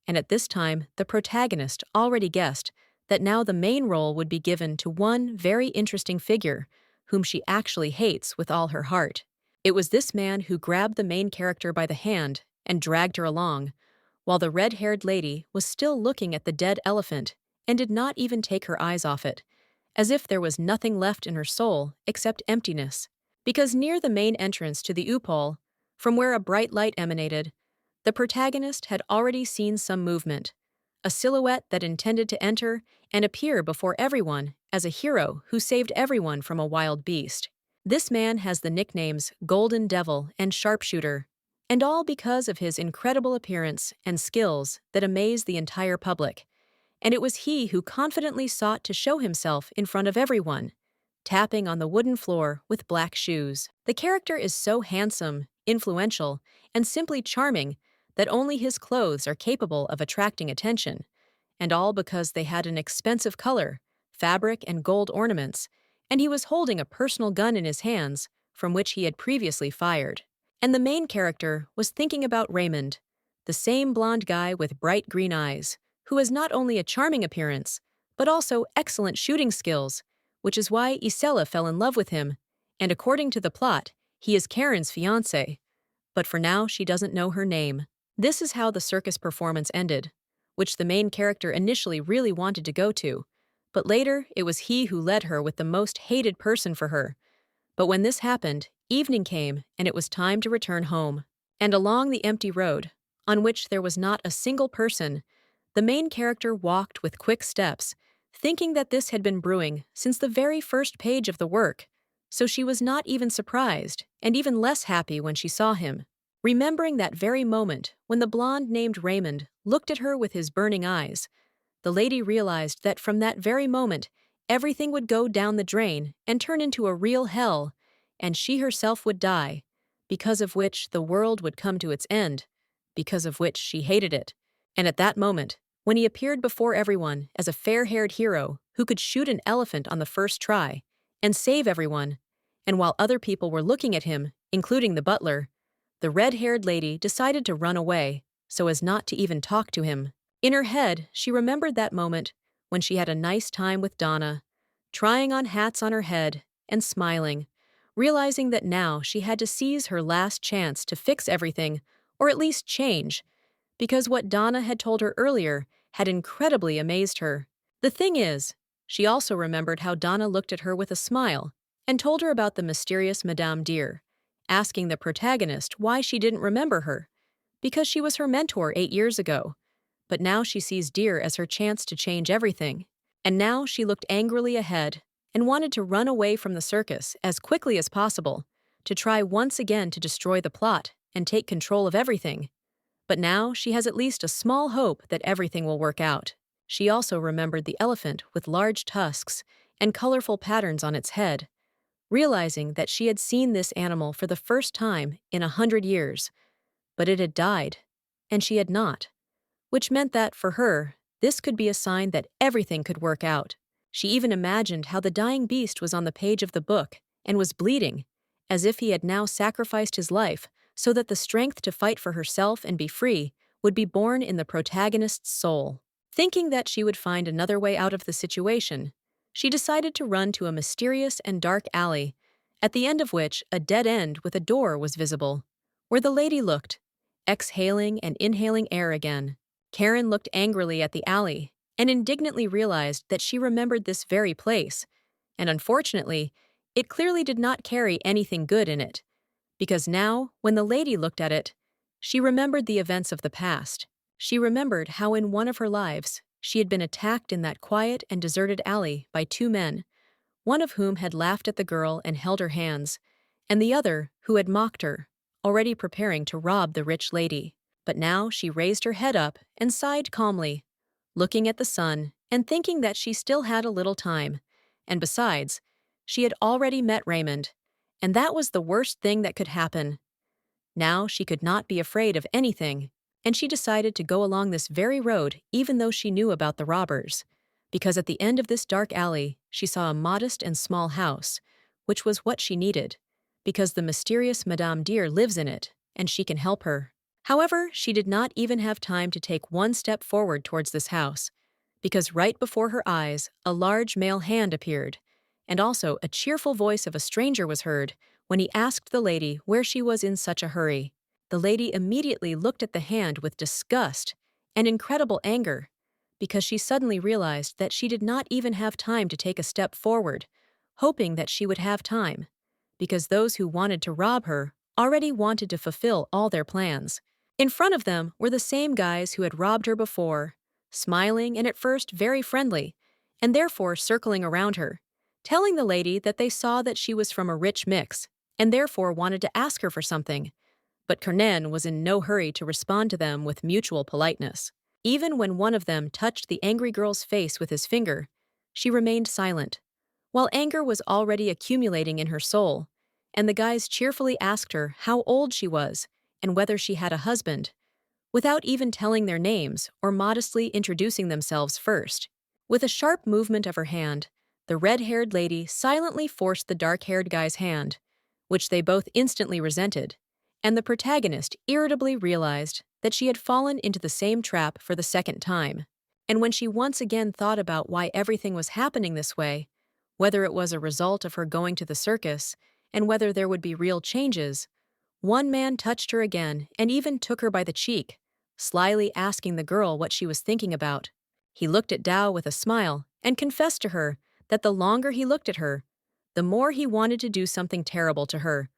And at this time, the protagonist already guessed that now the main role would be given to one very interesting figure, whom she actually hates with all her heart. It was this man who grabbed the main character by the hand and dragged her along, while the red-haired lady was still looking at the dead elephant and did not even take her eyes off it, as if there was nothing left in her soul except emptiness. Because near the main entrance to the Upol, from where a bright light emanated, the protagonist had already seen some movement, a silhouette that intended to enter and appear before everyone as a hero who saved everyone from a wild beast. This man has the nicknames Golden Devil and Sharpshooter, and all because of his incredible appearance and skills that amaze the entire public. And it was he who confidently sought to show himself in front of everyone, tapping on the wooden floor with black shoes. The character is so handsome, influential, and simply charming that only his clothes are capable of attracting attention, and all because they had an expensive color, fabric, and gold ornaments, and he was holding a personal gun in his hands from which he had previously fired. And the main character was thinking about Raymond, the same blonde guy with bright green eyes, who has not only a charming appearance, but also excellent shooting skills, which is why Isela fell in love with him, and according to the plot, he is Karen's fiancé. But for now, she doesn't know her name. This is how the circus performance ended, which the main character initially really wanted to go to, but later it was he who led her with the most hated person for her. But when this happened, evening came and it was time to return home. And along the empty road, on which there was not a single person, the main character walked with quick steps, thinking that this had been brewing since the very first page of the work, so she was not even surprised and even less happy when she saw him. Remembering that very moment when the blonde named Raymond looked at her with his burning eyes, the lady realized that from that very moment, everything would go down the drain and turn into a real hell, and she herself would die, because of which the world would come to its end, because of which she hated it. And at that moment, when he appeared before everyone as a fair-haired hero who could shoot an elephant on the first try and save everyone, and while other people were looking at him, including the butler, the red-haired lady decided to run away so as not to even talk to him. In her head, she remembered that moment when she had a nice time with Donna, trying on hats on her head and smiling, realizing that now she had to seize her last chance to fix everything, or at least change, because what Donna had told her earlier had incredibly amazed her. The thing is, she also remembered how Donna looked at her with a smile and told her about the mysterious Madame Dear, asking the protagonist why she didn't remember her, because she was her mentor 8 years ago. But now she sees Dear as her chance to change everything. And now she looked angrily ahead and wanted to run away from the circus as quickly as possible, to try once again to destroy the plot and take control of everything. But now she has at least a small hope that everything will work out. She also remembered the elephant with large tusks and colorful patterns on its head, realizing that she had seen this animal for the first time in 100 years, but it had died, and she had not, which meant that, for her, this could be a sign that everything could work out. She even imagined how the dying beast was on the page of the book and was bleeding, as if he had now sacrificed his life so that the strength to fight for herself and be free would be born in the protagonist's soul. Thinking that she would find another way out of the situation, she decided to run to a mysterious and dark alley, at the end of which a dead end with a door was visible, where the lady looked, exhaling and inhaling air again. Karen looked angrily at the alley and indignantly realized that she remembered this very place, and unfortunately, it clearly did not carry anything good in it, because now, when the lady looked at it, she remembered the events of the past. She remembered how in one of her lives, she had been attacked in that quiet and deserted alley by 2 men, one of whom had laughed at the girl and held her hands, and the other who had mocked her, already preparing to rob the rich lady. But now she raised her head up and sighed calmly, looking at the sun and thinking that she still had a little time, and besides, she had already met Raymond, and that was the worst thing that could happen. Now she could not be afraid of anything, and she decided to go along this very road even though she knew about the robbers, because at the end of this dark alley she saw a modest and small house, which was what she needed, because the mysterious Madame Dear lives in it, and she can help her. However, she did not even have time to take one step forward towards this house, because right before her eyes a large male hand appeared, and also a cheerful voice of a stranger was heard when he asked the lady where she was in such a hurry. The lady immediately looked at the hand with disgust and incredible anger, because she suddenly realized that she did not even have time to take a step forward, hoping that she would have time, because those who wanted to rob her already wanted to fulfill all their plans. In front of them were the same guys who had robbed her before, smiling and at first very friendly, and therefore circling around her, telling the lady that they saw that she was from a rich mix, and therefore wanted to ask her for something. But Kernan was in no hurry to respond to them with mutual politeness. Even when one of them touched the angry girl's face with his finger, she remained silent, while anger was already accumulating in her soul, and the guys cheerfully asked her how old she was and whether she had a husband, without even telling their names or modestly introducing themselves first. With a sharp movement of her hand, the red-haired lady silently forced the dark-haired guy's hand, which they both instantly resented, and the protagonist irritably realized that she had fallen into the same trap for the second time. And when she once again thought about why everything was happening this way, whether it was a result of her going to the circus, and whether there would be real changes, one man touched her again and even took her by the cheek, slyly asking the girl what she was thinking about. He looked at Dao with a smile and confessed to her that the longer he looked at her, the more he wanted to do something terrible to her.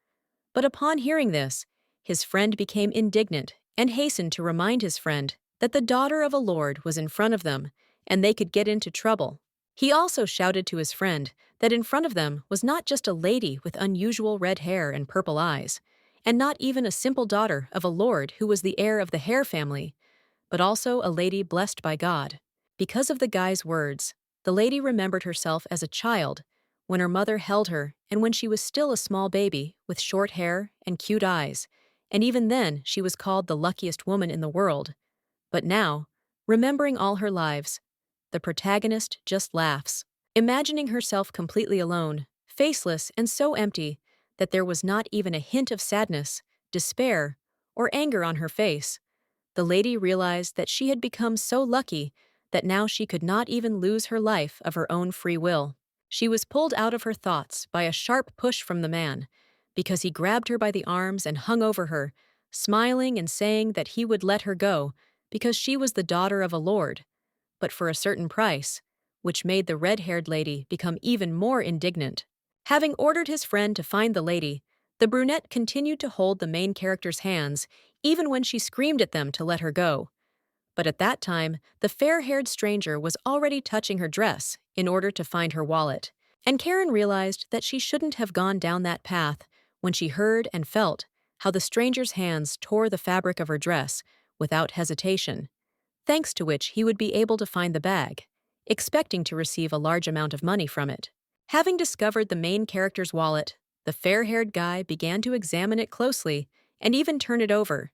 But upon hearing this, his friend became indignant and hastened to remind his friend that the daughter of a lord was in front of them and they could get into trouble. He also shouted to his friend that in front of them was not just a lady with unusual red hair and purple eyes, and not even a simple daughter of a lord who was the heir of the Hare family, but also a lady blessed by God. Because of the guy's words, the lady remembered herself as a child, when her mother held her and when she was still a small baby with short hair and cute eyes, and even then she was called the luckiest woman in the world. But now, remembering all her lives, the protagonist just laughs, imagining herself completely alone, faceless and so empty that there was not even a hint of sadness, despair, or anger on her face. The lady realized that she had become so lucky that now she could not even lose her life of her own free will. She was pulled out of her thoughts by a sharp push from the man, because he grabbed her by the arms and hung over her, smiling and saying that he would let her go because she was the daughter of a lord, but for a certain price, which made the red-haired lady become even more indignant. Having ordered his friend to find the lady, the brunette continued to hold the main character's hands even when she screamed at them to let her go. But at that time, the fair-haired stranger was already touching her dress in order to find her wallet, and Karen realized that she shouldn't have gone down that path when she heard and felt how the stranger's hands tore the fabric of her dress without hesitation, thanks to which he would be able to find the bag, expecting to receive a large amount of money from it. Having discovered the main character's wallet, the fair-haired guy began to examine it closely and even turn it over,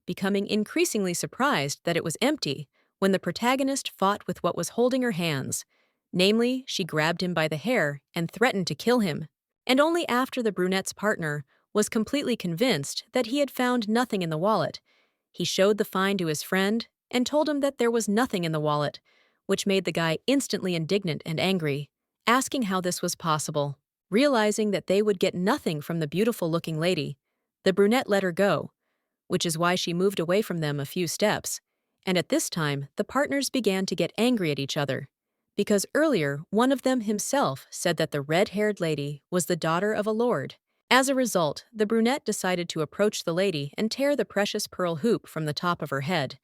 becoming increasingly surprised that it was empty when the protagonist fought with what was holding her hands. Namely, she grabbed him by the hair and threatened to kill him. And only after the brunette's partner was completely convinced that he had found nothing in the wallet, he showed the find to his friend and told him that there was nothing in the wallet, which made the guy instantly indignant and angry, asking how this was possible. Realizing that they would get nothing from the beautiful-looking lady, the brunette let her go, which is why she moved away from them a few steps, and at this time the partners began to get angry at each other, because earlier one of them himself said that the red-haired lady was the daughter of a lord. As a result, the brunette decided to approach the lady and tear the precious pearl hoop from the top of her head,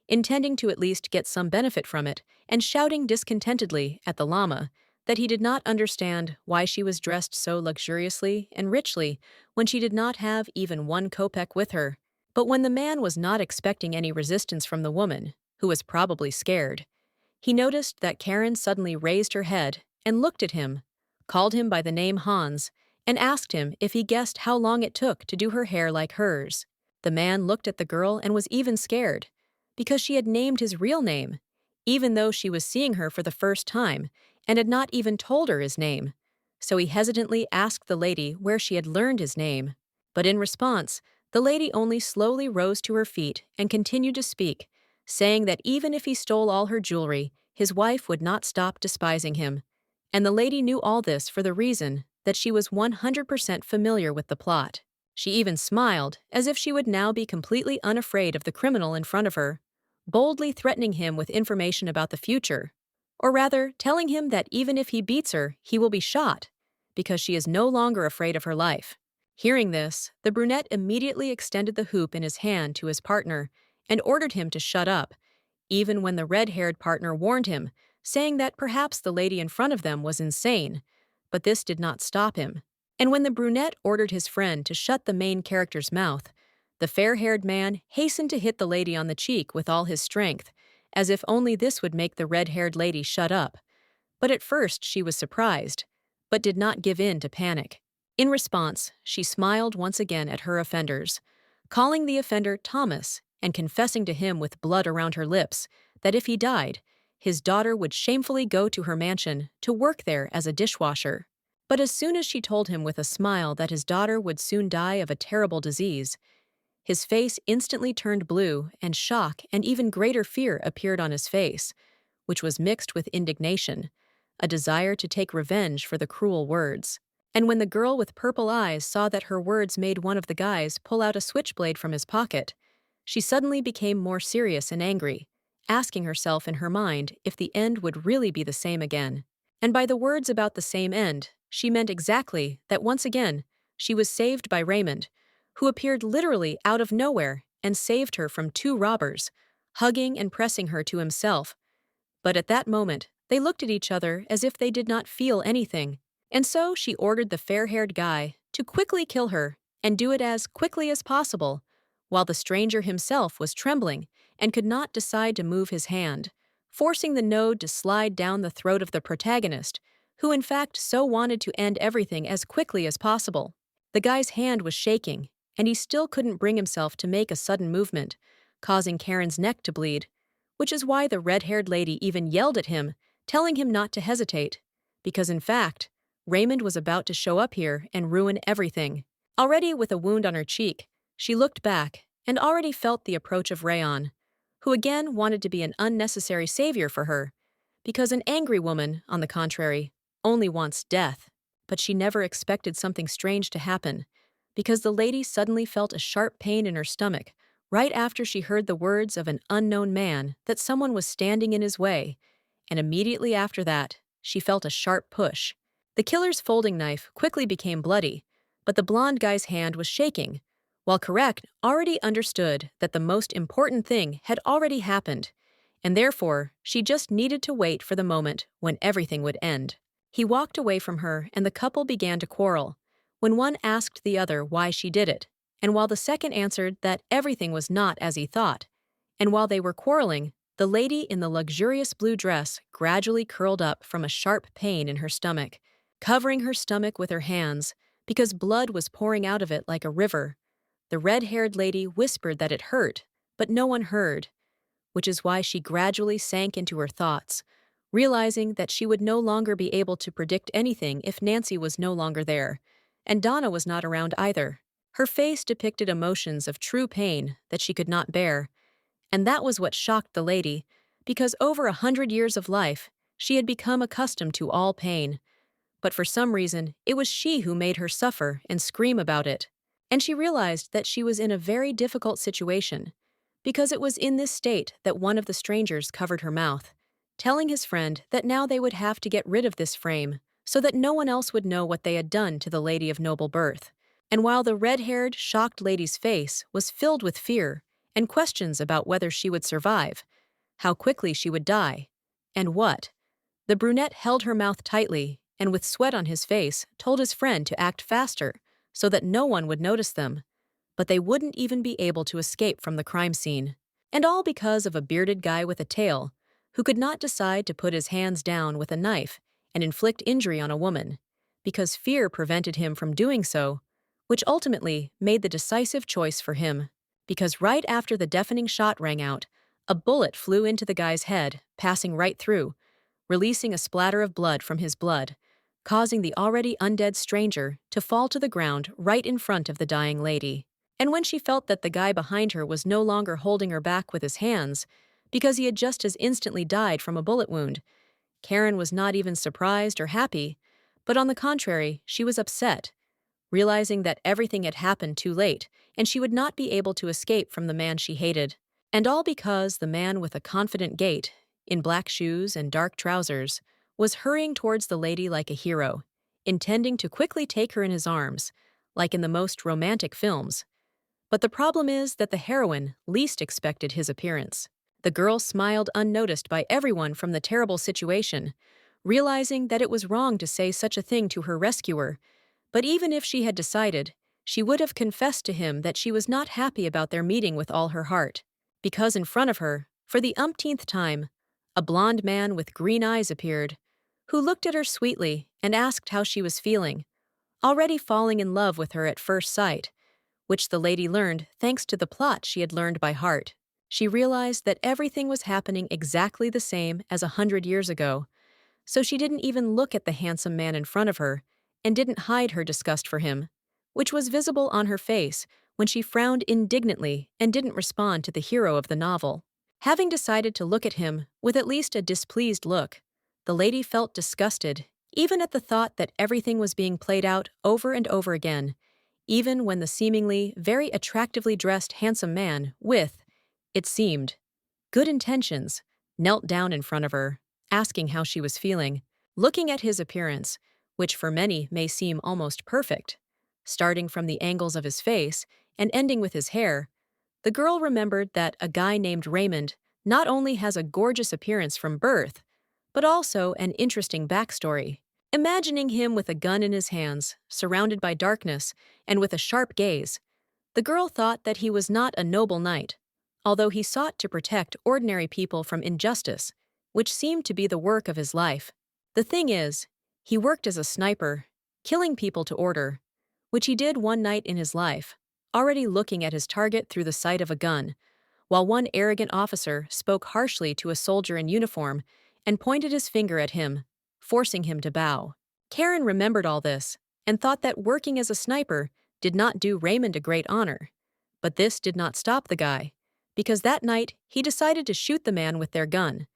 intending to at least get some benefit from it, and shouting discontentedly at the llama that he did not understand why she was dressed so luxuriously and richly when she did not have even 1 kopeck with her. But when the man was not expecting any resistance from the woman, who was probably scared, he noticed that Karen suddenly raised her head and looked at him, called him by the name Hans, and asked him if he guessed how long it took to do her hair like hers. The man looked at the girl and was even scared, because she had named his real name, even though she was seeing her for the first time and had not even told her his name. So he hesitantly asked the lady where she had learned his name. But in response, the lady only slowly rose to her feet and continued to speak, saying that even if he stole all her jewelry, his wife would not stop despising him. And the lady knew all this for the reason that she was 100% familiar with the plot. She even smiled, as if she would now be completely unafraid of the criminal in front of her, boldly threatening him with information about the future, or rather, telling him that even if he beats her, he will be shot, because she is no longer afraid of her life. Hearing this, the brunette immediately extended the hoop in his hand to his partner and ordered him to shut up, even when the red-haired partner warned him, saying that perhaps the lady in front of them was insane, but this did not stop him. And when the brunette ordered his friend to shut the main character's mouth, the fair-haired man hastened to hit the lady on the cheek with all his strength, as if only this would make the red-haired lady shut up. But at first she was surprised, but did not give in to panic. In response, she smiled once again at her offenders, calling the offender Thomas and confessing to him with blood around her lips that if he died, his daughter would shamefully go to her mansion to work there as a dishwasher. But as soon as she told him with a smile that his daughter would soon die of a terrible disease, his face instantly turned blue, and shock and even greater fear appeared on his face, which was mixed with indignation, a desire to take revenge for the cruel words. And when the girl with purple eyes saw that her words made one of the guys pull out a switchblade from his pocket, she suddenly became more serious and angry, asking herself in her mind if the end would really be the same again. And by the words about the same end, she meant exactly that once again, she was saved by Raymond, who appeared literally out of nowhere and saved her from two robbers, hugging and pressing her to himself. But at that moment, they looked at each other as if they did not feel anything. And so she ordered the fair-haired guy to quickly kill her and do it as quickly as possible, while the stranger himself was trembling and could not decide to move his hand, forcing the node to slide down the throat of the protagonist, who in fact so wanted to end everything as quickly as possible. The guy's hand was shaking, and he still couldn't bring himself to make a sudden movement, causing Karen's neck to bleed, which is why the red-haired lady even yelled at him, telling him not to hesitate, because in fact, Raymond was about to show up here and ruin everything. Already with a wound on her cheek, she looked back and already felt the approach of Rayon, who again wanted to be an unnecessary savior for her, because an angry woman, on the contrary, only wants death. But she never expected something strange to happen, because the lady suddenly felt a sharp pain in her stomach right after she heard the words of an unknown man that someone was standing in his way, and immediately after that, she felt a sharp push. The killer's folding knife quickly became bloody, but the blonde guy's hand was shaking, while Correct already understood that the most important thing had already happened, and therefore she just needed to wait for the moment when everything would end. He walked away from her and the couple began to quarrel, when one asked the other why she did it, and while the second answered that everything was not as he thought. And while they were quarreling, the lady in the luxurious blue dress gradually curled up from a sharp pain in her stomach, covering her stomach with her hands because blood was pouring out of it like a river. The red-haired lady whispered that it hurt, but no one heard, which is why she gradually sank into her thoughts, realizing that she would no longer be able to predict anything if Nancy was no longer there, and Donna was not around either. Her face depicted emotions of true pain that she could not bear, and that was what shocked the lady, because over 100 years of life, she had become accustomed to all pain. But for some reason, it was she who made her suffer and scream about it. And she realized that she was in a very difficult situation, because it was in this state that one of the strangers covered her mouth, telling his friend that now they would have to get rid of this frame so that no one else would know what they had done to the lady of noble birth. And while the red-haired, shocked lady's face was filled with fear and questions about whether she would survive, how quickly she would die, and what, the brunette held her mouth tightly and with sweat on his face told his friend to act faster so that no one would notice them, but they wouldn't even be able to escape from the crime scene. And all because of a bearded guy with a tail who could not decide to put his hands down with a knife and inflict injury on a woman, because fear prevented him from doing so, which ultimately made the decisive choice for him. Because right after the deafening shot rang out, a bullet flew into the guy's head, passing right through, releasing a splatter of blood from his blood, causing the already undead stranger to fall to the ground right in front of the dying lady. And when she felt that the guy behind her was no longer holding her back with his hands, because he had just as instantly died from a bullet wound, Karen was not even surprised or happy, but on the contrary, she was upset, realizing that everything had happened too late and she would not be able to escape from the man she hated. And all because the man with a confident gait, in black shoes and dark trousers, was hurrying towards the lady like a hero, intending to quickly take her in his arms, like in the most romantic films. But the problem is that the heroine least expected his appearance. The girl smiled unnoticed by everyone from the terrible situation, realizing that it was wrong to say such a thing to her rescuer, but even if she had decided, she would have confessed to him that she was not happy about their meeting with all her heart, because in front of her, for the umpteenth time, a blond man with green eyes appeared, who looked at her sweetly and asked how she was feeling, already falling in love with her at first sight, which the lady learned thanks to the plot she had learned by heart. She realized that everything was happening exactly the same as 100 years ago, so she didn't even look at the handsome man in front of her and didn't hide her disgust for him, which was visible on her face when she frowned indignantly and didn't respond to the hero of the novel. Having decided to look at him with at least a displeased look, the lady felt disgusted, even at the thought that everything was being played out over and over again, even when the seemingly very attractively dressed handsome man with, it seemed, good intentions, knelt down in front of her, asking how she was feeling. Looking at his appearance, which for many may seem almost perfect, starting from the angles of his face and ending with his hair, the girl remembered that a guy named Raymond not only has a gorgeous appearance from birth, but also an interesting backstory. Imagining him with a gun in his hands, surrounded by darkness, and with a sharp gaze, the girl thought that he was not a noble knight, although he sought to protect ordinary people from injustice, which seemed to be the work of his life. The thing is, he worked as a sniper, killing people to order, which he did one night in his life, already looking at his target through the sight of a gun, while one arrogant officer spoke harshly to a soldier in uniform and pointed his finger at him, forcing him to bow. Karen remembered all this and thought that working as a sniper did not do Raymond a great honor. But this did not stop the guy, because that night he decided to shoot the man with their gun,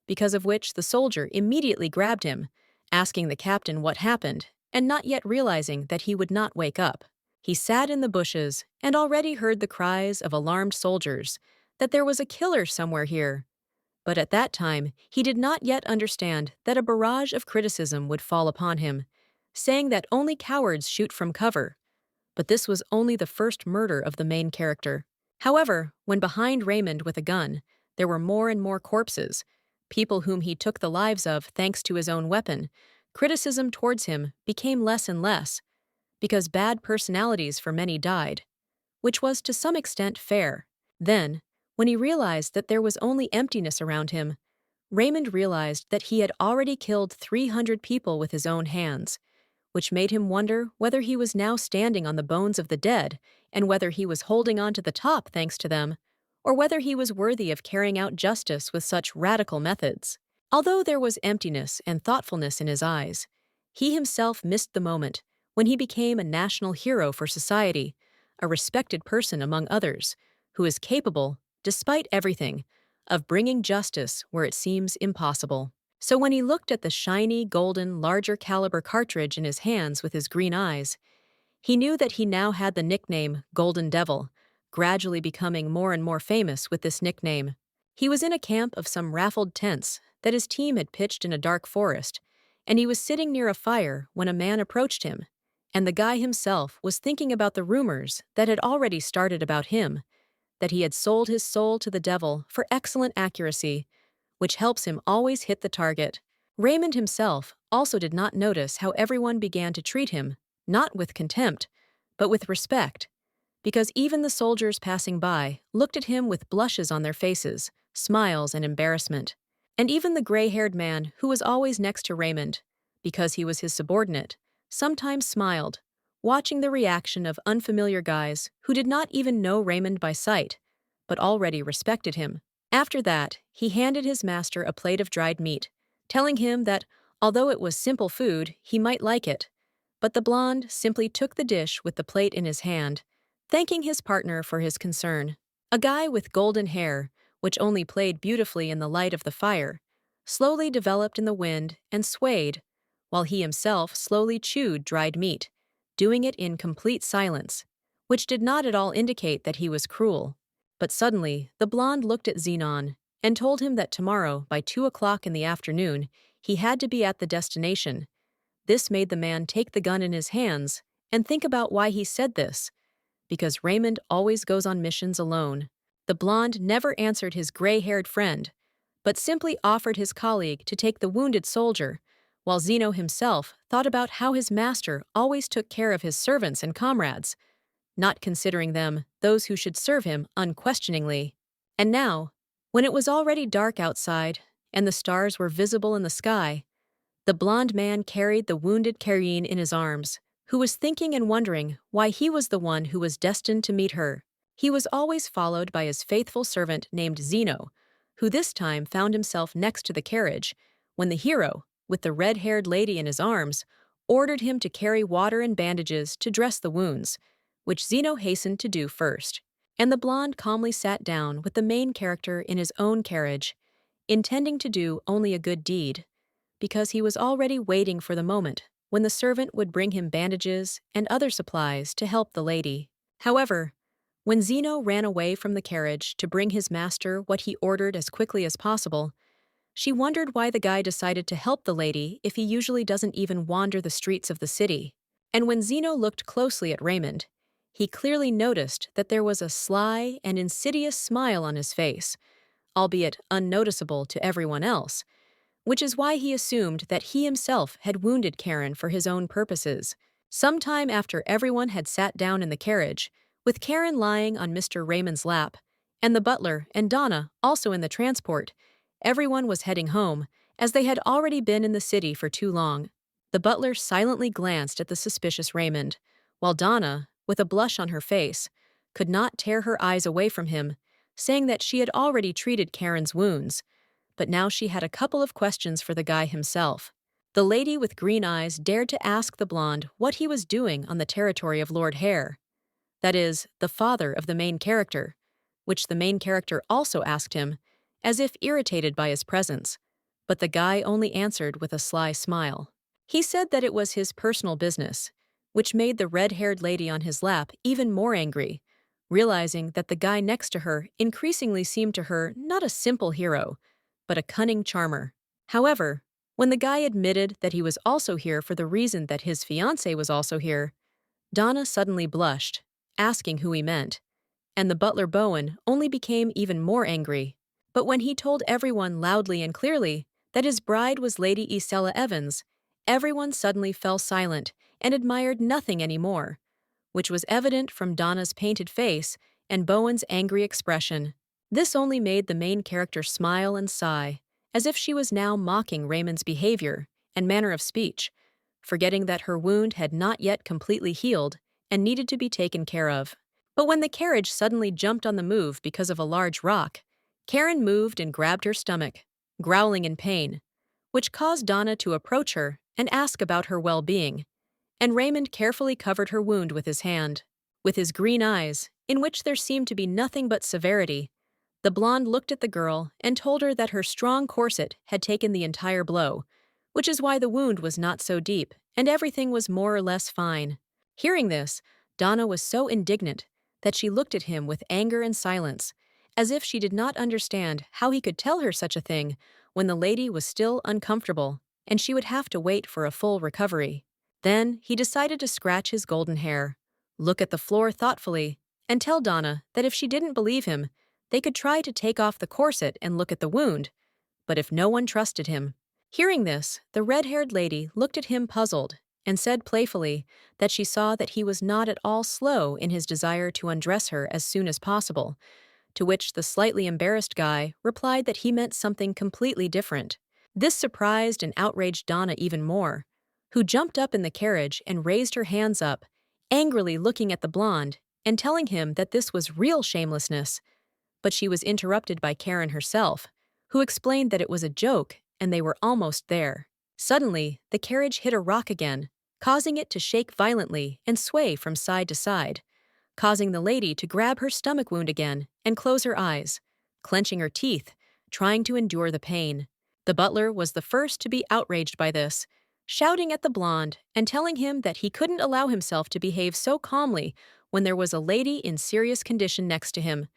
because of which the soldier immediately grabbed him, asking the captain what happened and not yet realizing that he would not wake up. He sat in the bushes and already heard the cries of alarmed soldiers that there was a killer somewhere here. But at that time, he did not yet understand that a barrage of criticism would fall upon him, saying that only cowards shoot from cover. But this was only the first murder of the main character. However, when behind Raymond with a gun, there were more and more corpses, people whom he took the lives of thanks to his own weapon, criticism towards him became less and less, because bad personalities for many died, which was to some extent fair. Then, when he realized that there was only emptiness around him, Raymond realized that he had already killed 300 people with his own hands, which made him wonder whether he was now standing on the bones of the dead and whether he was holding on to the top thanks to them, or whether he was worthy of carrying out justice with such radical methods. Although there was emptiness and thoughtfulness in his eyes, he himself missed the moment when he became a national hero for society, a respected person among others, who is capable, despite everything, of bringing justice where it seems impossible. So when he looked at the shiny, golden, larger caliber cartridge in his hands with his green eyes, he knew that he now had the nickname Golden Devil, gradually becoming more and more famous with this nickname. He was in a camp of some raffled tents that his team had pitched in a dark forest, and he was sitting near a fire when a man approached him, and the guy himself was thinking about the rumors that had already started about him, that he had sold his soul to the devil for excellent accuracy, which helps him always hit the target. Raymond himself also did not notice how everyone began to treat him, not with contempt, but with respect, because even the soldiers passing by looked at him with blushes on their faces, smiles and embarrassment. And even the gray-haired man who was always next to Raymond, because he was his subordinate, sometimes smiled, watching the reaction of unfamiliar guys who did not even know Raymond by sight, but already respected him. After that, he handed his master a plate of dried meat, telling him that, although it was simple food, he might like it. But the blonde simply took the dish with the plate in his hand, thanking his partner for his concern. A guy with golden hair, which only played beautifully in the light of the fire, slowly developed in the wind and swayed, while he himself slowly chewed dried meat, doing it in complete silence, which did not at all indicate that he was cruel. But suddenly, the blonde looked at Xenon and told him that tomorrow, by 2 o'clock in the afternoon, he had to be at the destination. This made the man take the gun in his hands and think about why he said this, because Raymond always goes on missions alone. The blonde never answered his gray-haired friend, but simply offered his colleague to take the wounded soldier, while Zeno himself thought about how his master always took care of his servants and comrades, not considering them those who should serve him unquestioningly. And now, when it was already dark outside and the stars were visible in the sky, the blond man carried the wounded Karine in his arms, who was thinking and wondering why he was the one who was destined to meet her. He was always followed by his faithful servant named Zeno, who this time found himself next to the carriage when the hero, with the red-haired lady in his arms, ordered him to carry water and bandages to dress the wounds, which Zeno hastened to do first. And the blonde calmly sat down with the main character in his own carriage, intending to do only a good deed, because he was already waiting for the moment when the servant would bring him bandages and other supplies to help the lady. However, when Zeno ran away from the carriage to bring his master what he ordered as quickly as possible, she wondered why the guy decided to help the lady if he usually doesn't even wander the streets of the city. And when Zeno looked closely at Raymond, he clearly noticed that there was a sly and insidious smile on his face, albeit unnoticeable to everyone else, which is why he assumed that he himself had wounded Karen for his own purposes. Sometime after everyone had sat down in the carriage, with Karen lying on Mr. Raymond's lap, and the butler and Donna also in the transport, everyone was heading home, as they had already been in the city for too long. The butler silently glanced at the suspicious Raymond, while Donna, with a blush on her face, could not tear her eyes away from him, saying that she had already treated Karen's wounds, but now she had a couple of questions for the guy himself. The lady with green eyes dared to ask the blonde what he was doing on the territory of Lord Hare, that is, the father of the main character, which the main character also asked him, as if irritated by his presence, but the guy only answered with a sly smile. He said that it was his personal business, which made the red-haired lady on his lap even more angry, realizing that the guy next to her increasingly seemed to her not a simple hero, but a cunning charmer. However, when the guy admitted that he was also here for the reason that his fiancée was also here, Donna suddenly blushed, asking who he meant, and the butler Bowen only became even more angry. But when he told everyone loudly and clearly that his bride was Lady Isella Evans, everyone suddenly fell silent and admired nothing anymore, which was evident from Donna's painted face and Bowen's angry expression. This only made the main character smile and sigh, as if she was now mocking Raymond's behavior and manner of speech, forgetting that her wound had not yet completely healed and needed to be taken care of. But when the carriage suddenly jumped on the move because of a large rock, Karen moved and grabbed her stomach, growling in pain, which caused Donna to approach her and ask about her well-being, and Raymond carefully covered her wound with his hand. With his green eyes, in which there seemed to be nothing but severity, the blonde looked at the girl and told her that her strong corset had taken the entire blow, which is why the wound was not so deep and everything was more or less fine. Hearing this, Donna was so indignant that she looked at him with anger and silence, as if she did not understand how he could tell her such a thing when the lady was still uncomfortable and she would have to wait for a full recovery. Then he decided to scratch his golden hair, look at the floor thoughtfully, and tell Donna that if she didn't believe him, they could try to take off the corset and look at the wound, but if no one trusted him. Hearing this, the red-haired lady looked at him puzzled and said playfully that she saw that he was not at all slow in his desire to undress her as soon as possible, to which the slightly embarrassed guy replied that he meant something completely different. This surprised and outraged Donna even more, who jumped up in the carriage and raised her hands up, angrily looking at the blonde and telling him that this was real shamelessness. But she was interrupted by Karen herself, who explained that it was a joke and they were almost there. Suddenly, the carriage hit a rock again, causing it to shake violently and sway from side to side, causing the lady to grab her stomach wound again and close her eyes, clenching her teeth, trying to endure the pain. The butler was the first to be outraged by this, shouting at the blonde and telling him that he couldn't allow himself to behave so calmly when there was a lady in serious condition next to him,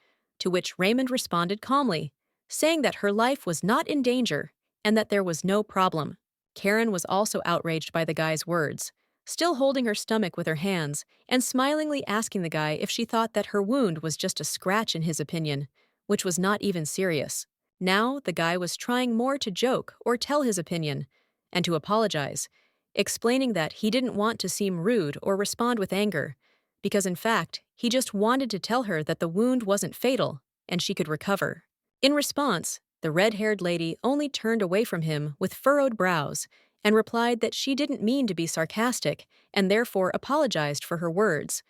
to which Raymond responded calmly, saying that her life was not in danger and that there was no problem. Karen was also outraged by the guy's words, still holding her stomach with her hands and smilingly asking the guy if she thought that her wound was just a scratch in his opinion, which was not even serious. Now the guy was trying more to joke or tell his opinion, and to apologize, explaining that he didn't want to seem rude or respond with anger, because in fact, he just wanted to tell her that the wound wasn't fatal and she could recover. In response, the red-haired lady only turned away from him with furrowed brows and replied that she didn't mean to be sarcastic and therefore apologized for her words,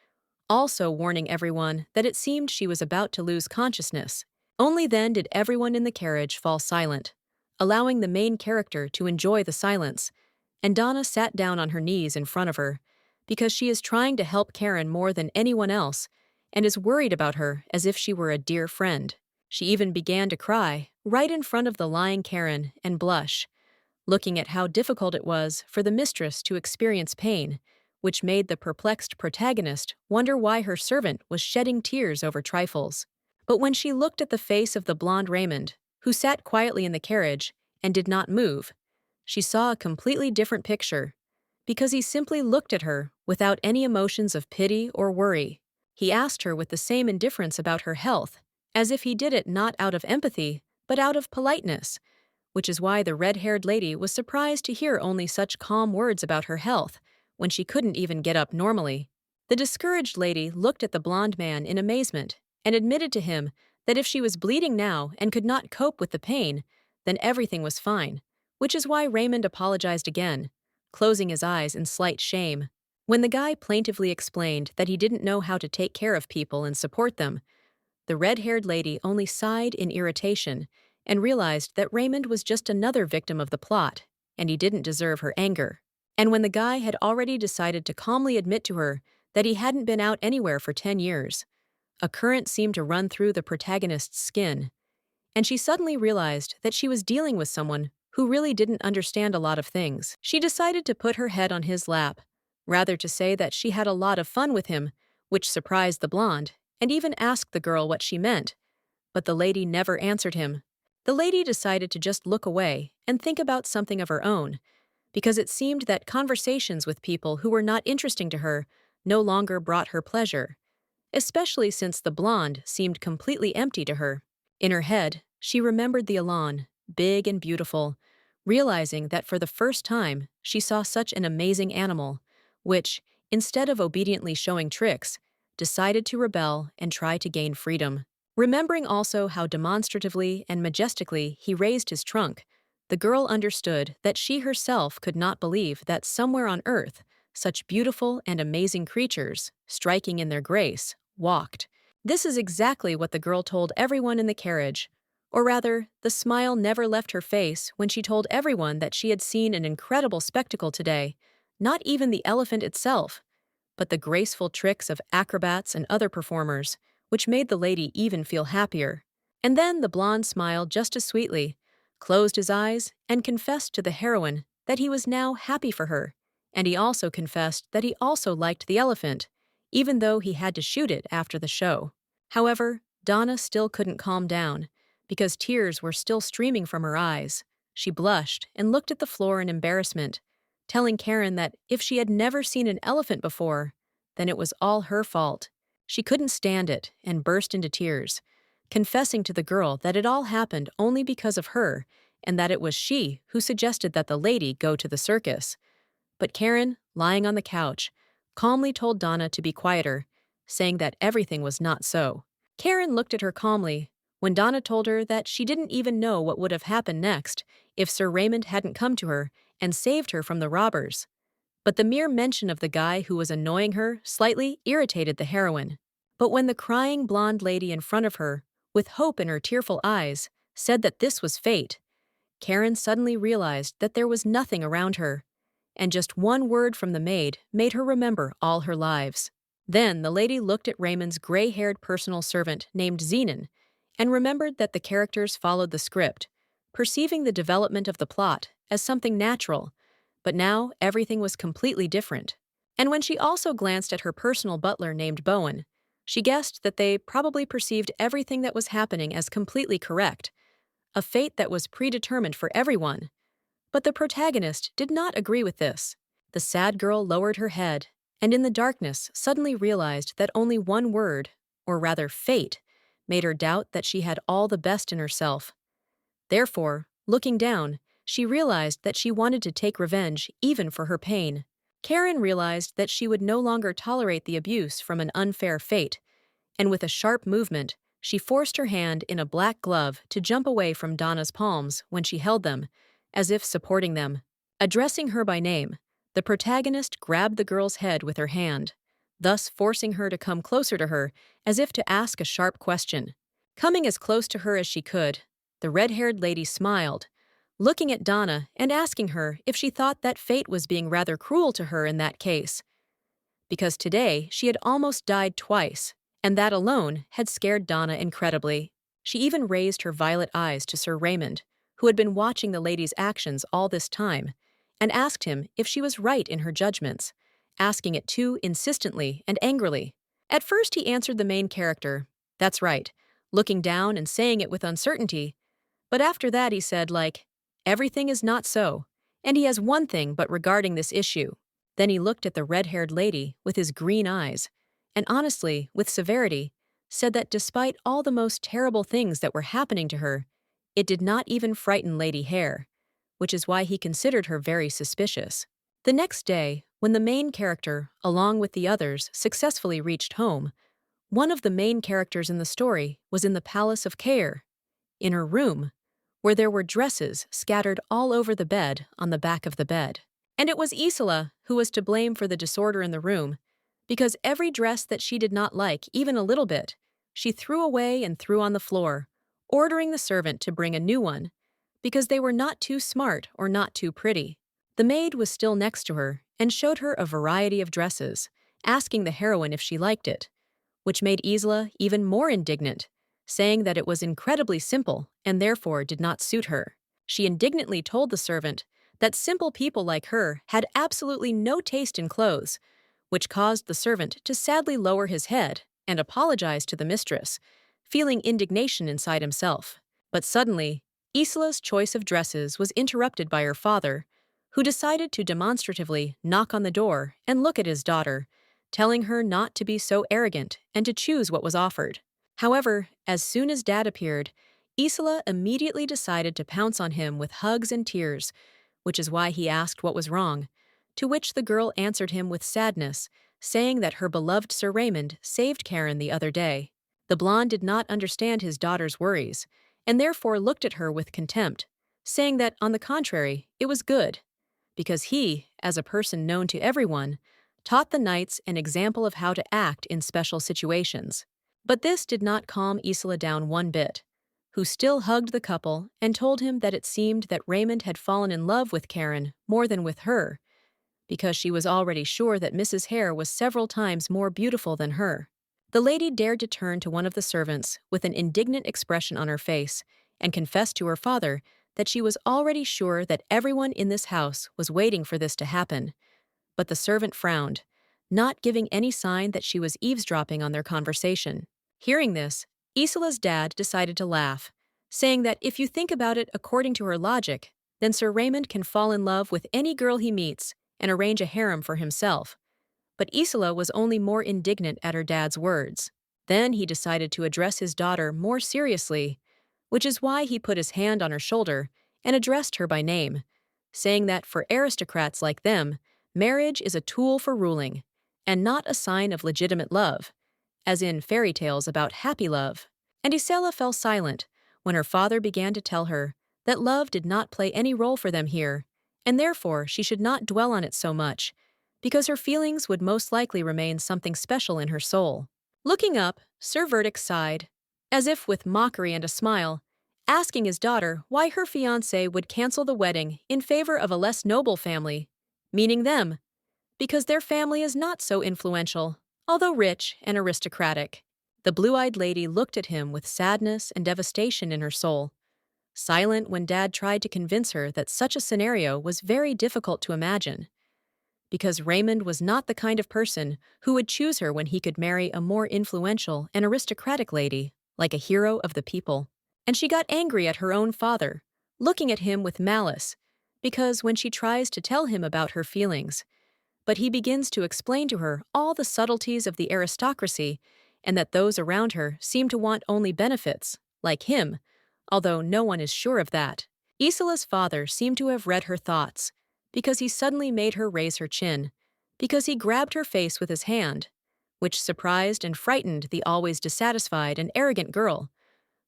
also warning everyone that it seemed she was about to lose consciousness. Only then did everyone in the carriage fall silent, allowing the main character to enjoy the silence, and Donna sat down on her knees in front of her, because she is trying to help Karen more than anyone else and is worried about her as if she were a dear friend. She even began to cry right in front of the lying Karen and blush, looking at how difficult it was for the mistress to experience pain, which made the perplexed protagonist wonder why her servant was shedding tears over trifles. But when she looked at the face of the blonde Raymond, who sat quietly in the carriage and did not move, she saw a completely different picture, because he simply looked at her without any emotions of pity or worry. He asked her with the same indifference about her health, as if he did it not out of empathy, but out of politeness, which is why the red-haired lady was surprised to hear only such calm words about her health when she couldn't even get up normally. The discouraged lady looked at the blonde man in amazement and admitted to him that if she was bleeding now and could not cope with the pain, then everything was fine, which is why Raymond apologized again, closing his eyes in slight shame. When the guy plaintively explained that he didn't know how to take care of people and support them, the red-haired lady only sighed in irritation and realized that Raymond was just another victim of the plot, and he didn't deserve her anger. And when the guy had already decided to calmly admit to her that he hadn't been out anywhere for 10 years, a current seemed to run through the protagonist's skin, and she suddenly realized that she was dealing with someone who really didn't understand a lot of things. She decided to put her head on his lap, rather to say that she had a lot of fun with him, which surprised the blonde, and even asked the girl what she meant, but the lady never answered him. The lady decided to just look away and think about something of her own, because it seemed that conversations with people who were not interesting to her no longer brought her pleasure, especially since the blonde seemed completely empty to her. In her head, she remembered the Elan, big and beautiful, realizing that for the first time she saw such an amazing animal, which, instead of obediently showing tricks, decided to rebel and try to gain freedom. Remembering also how demonstratively and majestically he raised his trunk, the girl understood that she herself could not believe that somewhere on Earth, such beautiful and amazing creatures, striking in their grace, walked. This is exactly what the girl told everyone in the carriage, or rather, the smile never left her face when she told everyone that she had seen an incredible spectacle today, not even the elephant itself, but the graceful tricks of acrobats and other performers, which made the lady even feel happier. And then the blonde smiled just as sweetly, closed his eyes, and confessed to the heroine that he was now happy for her, and he also confessed that he also liked the elephant, even though he had to shoot it after the show. However, Donna still couldn't calm down, because tears were still streaming from her eyes. She blushed and looked at the floor in embarrassment, telling Karen that if she had never seen an elephant before, then it was all her fault. She couldn't stand it and burst into tears, confessing to the girl that it all happened only because of her and that it was she who suggested that the lady go to the circus. But Karen, lying on the couch, calmly told Donna to be quieter, saying that everything was not so. Karen looked at her calmly when Donna told her that she didn't even know what would have happened next if Sir Raymond hadn't come to her and saved her from the robbers. But the mere mention of the guy who was annoying her slightly irritated the heroine. But when the crying blonde lady in front of her, with hope in her tearful eyes, said that this was fate, Karen suddenly realized that there was nothing around her, and just one word from the maid made her remember all her lives. Then the lady looked at Raymond's gray-haired personal servant named Zenon and remembered that the characters followed the script, perceiving the development of the plot as something natural, but now everything was completely different. And when she also glanced at her personal butler named Bowen, she guessed that they probably perceived everything that was happening as completely correct, a fate that was predetermined for everyone. But the protagonist did not agree with this. The sad girl lowered her head, and in the darkness suddenly realized that only one word, or rather fate, made her doubt that she had all the best in herself. Therefore, looking down, she realized that she wanted to take revenge even for her pain. Karen realized that she would no longer tolerate the abuse from an unfair fate, and with a sharp movement, she forced her hand in a black glove to jump away from Donna's palms when she held them, as if supporting them. Addressing her by name, the protagonist grabbed the girl's head with her hand, thus forcing her to come closer to her as if to ask a sharp question. Coming as close to her as she could, the red-haired lady smiled, looking at Donna and asking her if she thought that fate was being rather cruel to her in that case, because today she had almost died twice, and that alone had scared Donna incredibly. She even raised her violet eyes to Sir Raymond, who had been watching the lady's actions all this time, and asked him if she was right in her judgments, asking it too insistently and angrily. At first he answered the main character, "That's right," looking down and saying it with uncertainty, but after that he said, like, "Everything is not so, and he has one thing but regarding this issue." Then he looked at the red-haired lady with his green eyes, and honestly, with severity, said that despite all the most terrible things that were happening to her, it did not even frighten Lady Hare, which is why he considered her very suspicious. The next day, when the main character, along with the others, successfully reached home, one of the main characters in the story was in the Palace of Care, in her room, where there were dresses scattered all over the bed on the back of the bed. And it was Isola who was to blame for the disorder in the room, because every dress that she did not like even a little bit, she threw away and threw on the floor, ordering the servant to bring a new one, because they were not too smart or not too pretty. The maid was still next to her and showed her a variety of dresses, asking the heroine if she liked it, which made Isola even more indignant, saying that it was incredibly simple and therefore did not suit her. She indignantly told the servant that simple people like her had absolutely no taste in clothes, which caused the servant to sadly lower his head and apologize to the mistress, feeling indignation inside himself. But suddenly, Isola's choice of dresses was interrupted by her father, who decided to demonstratively knock on the door and look at his daughter, telling her not to be so arrogant and to choose what was offered. However, as soon as Dad appeared, Isola immediately decided to pounce on him with hugs and tears, which is why he asked what was wrong, to which the girl answered him with sadness, saying that her beloved Sir Raymond saved Karen the other day. The blonde did not understand his daughter's worries, and therefore looked at her with contempt, saying that, on the contrary, it was good, because he, as a person known to everyone, taught the knights an example of how to act in special situations. But this did not calm Isola down one bit, who still hugged the couple and told him that it seemed that Raymond had fallen in love with Karen more than with her, because she was already sure that Mrs. Hare was several times more beautiful than her. The lady dared to turn to one of the servants with an indignant expression on her face and confessed to her father that she was already sure that everyone in this house was waiting for this to happen, but the servant frowned, not giving any sign that she was eavesdropping on their conversation. Hearing this, Isola's dad decided to laugh, saying that if you think about it according to her logic, then Sir Raymond can fall in love with any girl he meets and arrange a harem for himself. But Isola was only more indignant at her dad's words. Then he decided to address his daughter more seriously, which is why he put his hand on her shoulder and addressed her by name, saying that for aristocrats like them, marriage is a tool for ruling, and not a sign of legitimate love, as in fairy tales about happy love. And Isola fell silent when her father began to tell her that love did not play any role for them here, and therefore she should not dwell on it so much, because her feelings would most likely remain something special in her soul. Looking up, Sir Verdict sighed, as if with mockery and a smile, asking his daughter why her fiancé would cancel the wedding in favor of a less noble family, meaning them, because their family is not so influential, although rich and aristocratic. The blue-eyed lady looked at him with sadness and devastation in her soul, silent when Dad tried to convince her that such a scenario was very difficult to imagine, because Raymond was not the kind of person who would choose her when he could marry a more influential and aristocratic lady, like a hero of the people. And she got angry at her own father, looking at him with malice, because when she tries to tell him about her feelings, but he begins to explain to her all the subtleties of the aristocracy and that those around her seem to want only benefits, like him, although no one is sure of that. Isola's father seemed to have read her thoughts, because he suddenly made her raise her chin, because he grabbed her face with his hand, which surprised and frightened the always dissatisfied and arrogant girl,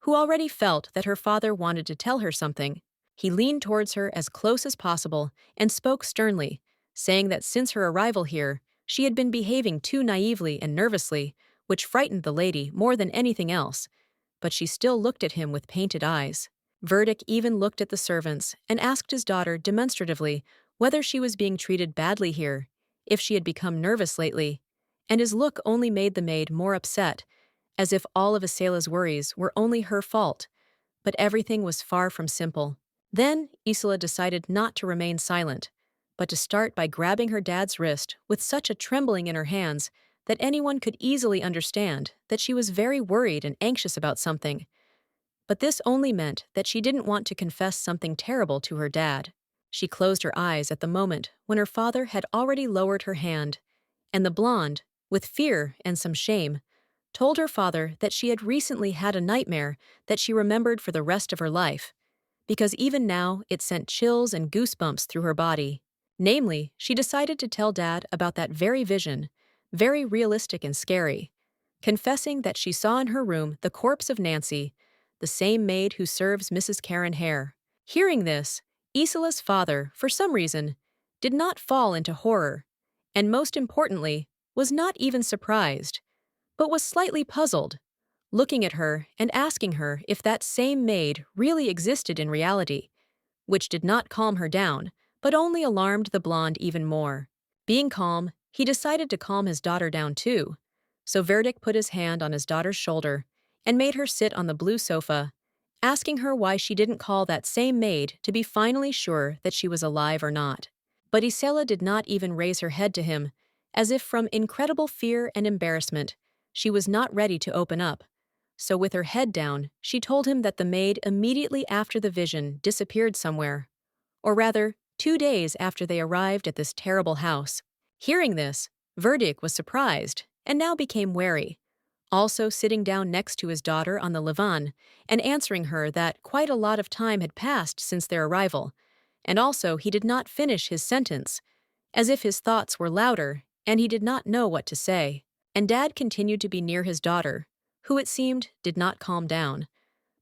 who already felt that her father wanted to tell her something. He leaned towards her as close as possible and spoke sternly, saying that since her arrival here, She had been behaving too naively and nervously, which frightened the lady more than anything else, but she still looked at him with painted eyes. Verdict even looked at the servants and asked his daughter demonstratively whether she was being treated badly here, if she had become nervous lately, and his look only made the maid more upset, as if all of Isela's worries were only her fault. But everything was far from simple. Then Isela decided not to remain silent, but to start by grabbing her dad's wrist with such a trembling in her hands that anyone could easily understand that she was very worried and anxious about something. But this only meant that she didn't want to confess something terrible to her dad. She closed her eyes at the moment when her father had already lowered her hand, and the blonde, with fear and some shame, told her father that she had recently had a nightmare that she remembered for the rest of her life, because even now it sent chills and goosebumps through her body. Namely, she decided to tell Dad about that very vision, very realistic and scary, confessing that she saw in her room the corpse of Nancy, the same maid who serves Mrs. Karen Hare. Hearing this, Isola's father, for some reason, did not fall into horror, and most importantly, was not even surprised, but was slightly puzzled, looking at her and asking her if that same maid really existed in reality, which did not calm her down, but only alarmed the blonde even more. Being calm, he decided to calm his daughter down too, so Verdict put his hand on his daughter's shoulder and made her sit on the blue sofa, asking her why she didn't call that same maid to be finally sure that she was alive or not. But Isela did not even raise her head to him, as if from incredible fear and embarrassment, she was not ready to open up. So with her head down, she told him that the maid immediately after the vision disappeared somewhere. Or rather, 2 days after they arrived at this terrible house. Hearing this, Verdict was surprised and now became wary, also sitting down next to his daughter on the divan and answering her that quite a lot of time had passed since their arrival, and also he did not finish his sentence, as if his thoughts were louder and he did not know what to say. And Dad continued to be near his daughter, who it seemed did not calm down,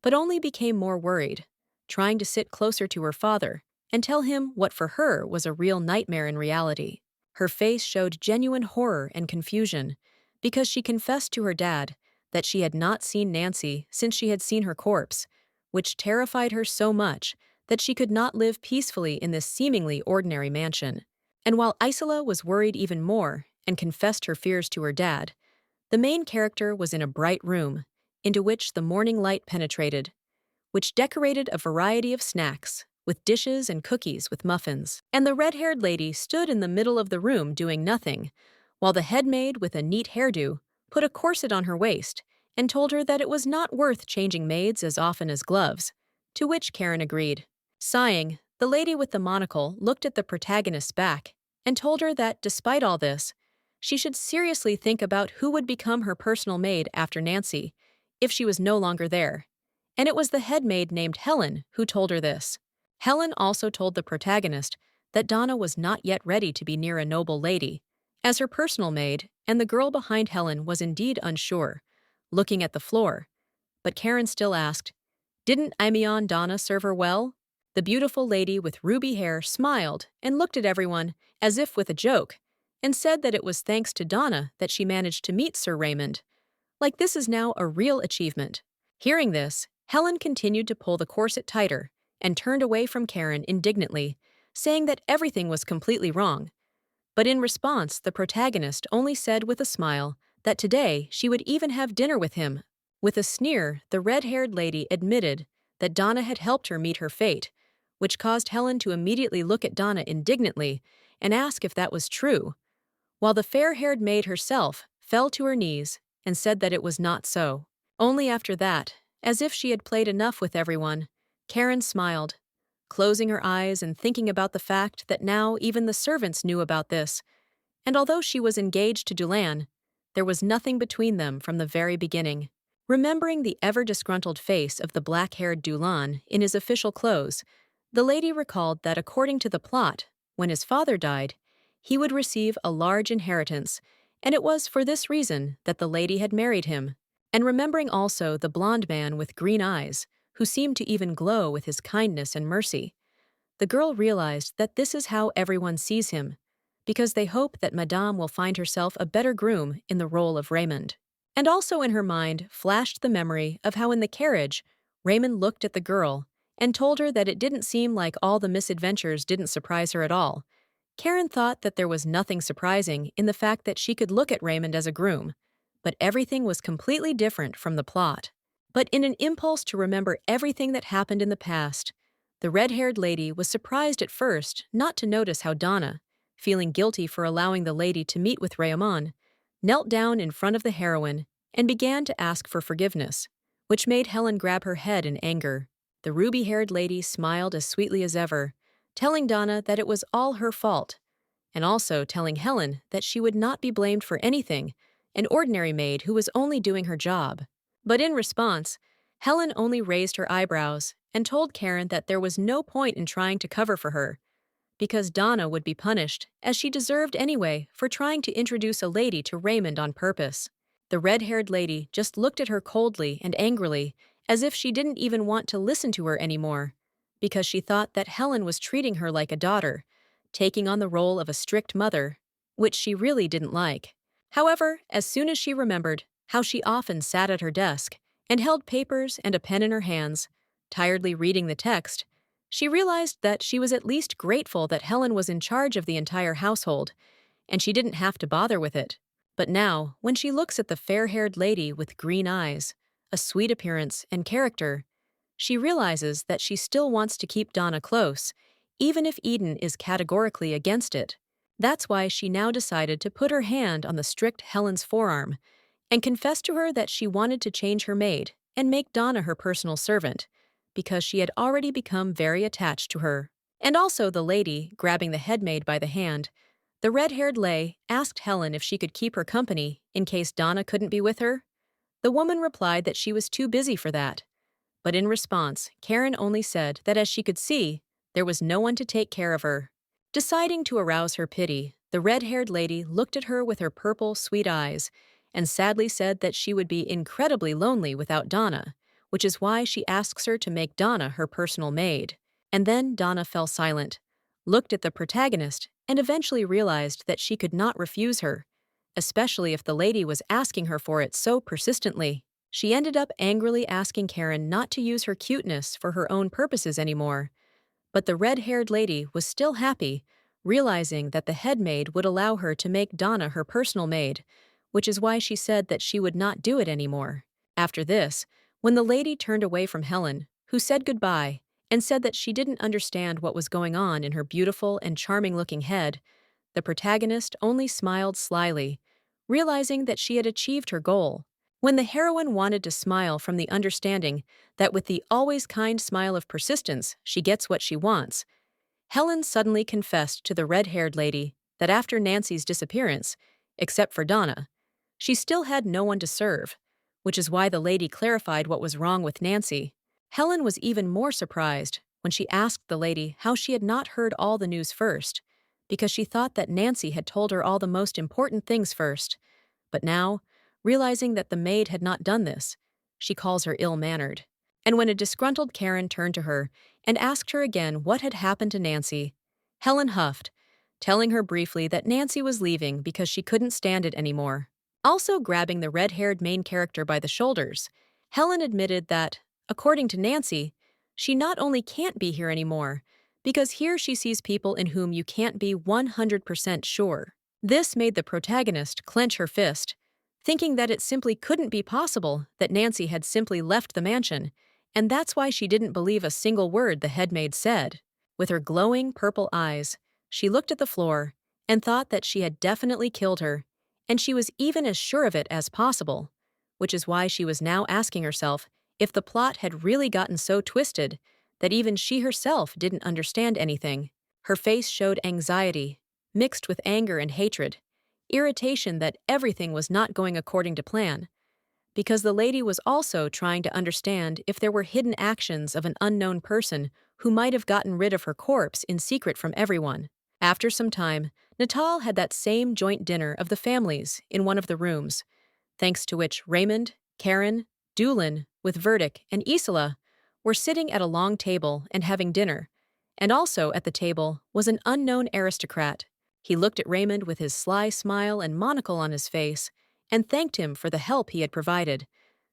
but only became more worried, trying to sit closer to her father and tell him what for her was a real nightmare in reality. Her face showed genuine horror and confusion, because she confessed to her dad that she had not seen Nancy since she had seen her corpse, which terrified her so much that she could not live peacefully in this seemingly ordinary mansion. And while Isola was worried even more and confessed her fears to her dad, the main character was in a bright room, into which the morning light penetrated, which decorated a variety of snacks, with dishes and cookies with muffins. And the red-haired lady stood in the middle of the room doing nothing, while the head maid with a neat hairdo put a corset on her waist and told her that it was not worth changing maids as often as gloves, to which Karen agreed. Sighing, the lady with the monocle looked at the protagonist's back and told her that despite all this, she should seriously think about who would become her personal maid after Nancy, if she was no longer there. And it was the head maid named Helen who told her this. Helen also told the protagonist that Donna was not yet ready to be near a noble lady, as her personal maid, and the girl behind Helen was indeed unsure, looking at the floor. But Karen still asked, "Didn't Amion Donna serve her well?" The beautiful lady with ruby hair smiled and looked at everyone as if with a joke, and said that it was thanks to Donna that she managed to meet Sir Raymond. Like this is now a real achievement. Hearing this, Helen continued to pull the corset tighter and turned away from Karen indignantly, saying that everything was completely wrong. But in response, the protagonist only said with a smile that today she would even have dinner with him. With a sneer, the red-haired lady admitted that Donna had helped her meet her fate, which caused Helen to immediately look at Donna indignantly and ask if that was true, while the fair-haired maid herself fell to her knees and said that it was not so. Only after that, as if she had played enough with everyone, Karen smiled, closing her eyes and thinking about the fact that now even the servants knew about this, and although she was engaged to Dulan, there was nothing between them from the very beginning. Remembering the ever-disgruntled face of the black-haired Dulan in his official clothes, the lady recalled that according to the plot, when his father died, he would receive a large inheritance, and it was for this reason that the lady had married him. And remembering also the blonde man with green eyes, who seemed to even glow with his kindness and mercy, the girl realized that this is how everyone sees him, because they hope that Madame will find herself a better groom in the role of Raymond. And also in her mind flashed the memory of how in the carriage, Raymond looked at the girl and told her that it didn't seem like all the misadventures didn't surprise her at all. Karen thought that there was nothing surprising in the fact that she could look at Raymond as a groom, but everything was completely different from the plot. But in an impulse to remember everything that happened in the past, the red-haired lady was surprised at first not to notice how Donna, feeling guilty for allowing the lady to meet with Raymond, knelt down in front of the heroine and began to ask for forgiveness, which made Helen grab her head in anger. The ruby-haired lady smiled as sweetly as ever, telling Donna that it was all her fault, and also telling Helen that she would not be blamed for anything, an ordinary maid who was only doing her job. But in response, Helen only raised her eyebrows and told Karen that there was no point in trying to cover for her, because Donna would be punished, as she deserved anyway, for trying to introduce a lady to Raymond on purpose. The red-haired lady just looked at her coldly and angrily, as if she didn't even want to listen to her anymore, because she thought that Helen was treating her like a daughter, taking on the role of a strict mother, which she really didn't like. However, as soon as she remembered how she often sat at her desk and held papers and a pen in her hands, tiredly reading the text, she realized that she was at least grateful that Helen was in charge of the entire household, and she didn't have to bother with it. But now, when she looks at the fair-haired lady with green eyes, a sweet appearance and character, she realizes that she still wants to keep Donna close, even if Eden is categorically against it. That's why she now decided to put her hand on the strict Helen's forearm and confess to her that she wanted to change her maid and make Donna her personal servant, because she had already become very attached to her. And also the lady, grabbing the headmaid by the hand, the red-haired lay asked Helen if she could keep her company in case Donna couldn't be with her. The woman replied that she was too busy for that. But in response, Karen only said that as she could see, there was no one to take care of her. Deciding to arouse her pity, the red-haired lady looked at her with her purple, sweet eyes and sadly said that she would be incredibly lonely without Donna, which is why she asks her to make Donna her personal maid. And then Donna fell silent, looked at the protagonist, and eventually realized that she could not refuse her, especially if the lady was asking her for it so persistently. She ended up angrily asking Karen not to use her cuteness for her own purposes anymore. But the red-haired lady was still happy, realizing that the head maid would allow her to make Donna her personal maid, which is why she said that she would not do it anymore. After this, when the lady turned away from Helen, who said goodbye and said that she didn't understand what was going on in her beautiful and charming-looking head, the protagonist only smiled slyly, realizing that she had achieved her goal. When the heroine wanted to smile from the understanding that with the always kind smile of persistence she gets what she wants, Helen suddenly confessed to the red-haired lady that after Nancy's disappearance, except for Donna, she still had no one to serve, which is why the lady clarified what was wrong with Nancy. Helen was even more surprised when she asked the lady how she had not heard all the news first, because she thought that Nancy had told her all the most important things first. But now, realizing that the maid had not done this, she calls her ill-mannered. And when a disgruntled Karen turned to her and asked her again what had happened to Nancy, Helen huffed, telling her briefly that Nancy was leaving because she couldn't stand it anymore. Also grabbing the red-haired main character by the shoulders, Helen admitted that, according to Nancy, she not only can't be here anymore, because here she sees people in whom you can't be 100% sure. This made the protagonist clench her fist, thinking that it simply couldn't be possible that Nancy had simply left the mansion, and that's why she didn't believe a single word the headmaid said. With her glowing purple eyes, she looked at the floor and thought that she had definitely killed her, and she was even as sure of it as possible, which is why she was now asking herself if the plot had really gotten so twisted that even she herself didn't understand anything. Her face showed anxiety, mixed with anger and hatred, irritation that everything was not going according to plan, because the lady was also trying to understand if there were hidden actions of an unknown person who might have gotten rid of her corpse in secret from everyone. After some time, Natal had that same joint dinner of the families in one of the rooms, thanks to which Raymond, Karen, Doolin, with Verdict, and Isola were sitting at a long table and having dinner, and also at the table was an unknown aristocrat. He looked at Raymond with his sly smile and monocle on his face and thanked him for the help he had provided,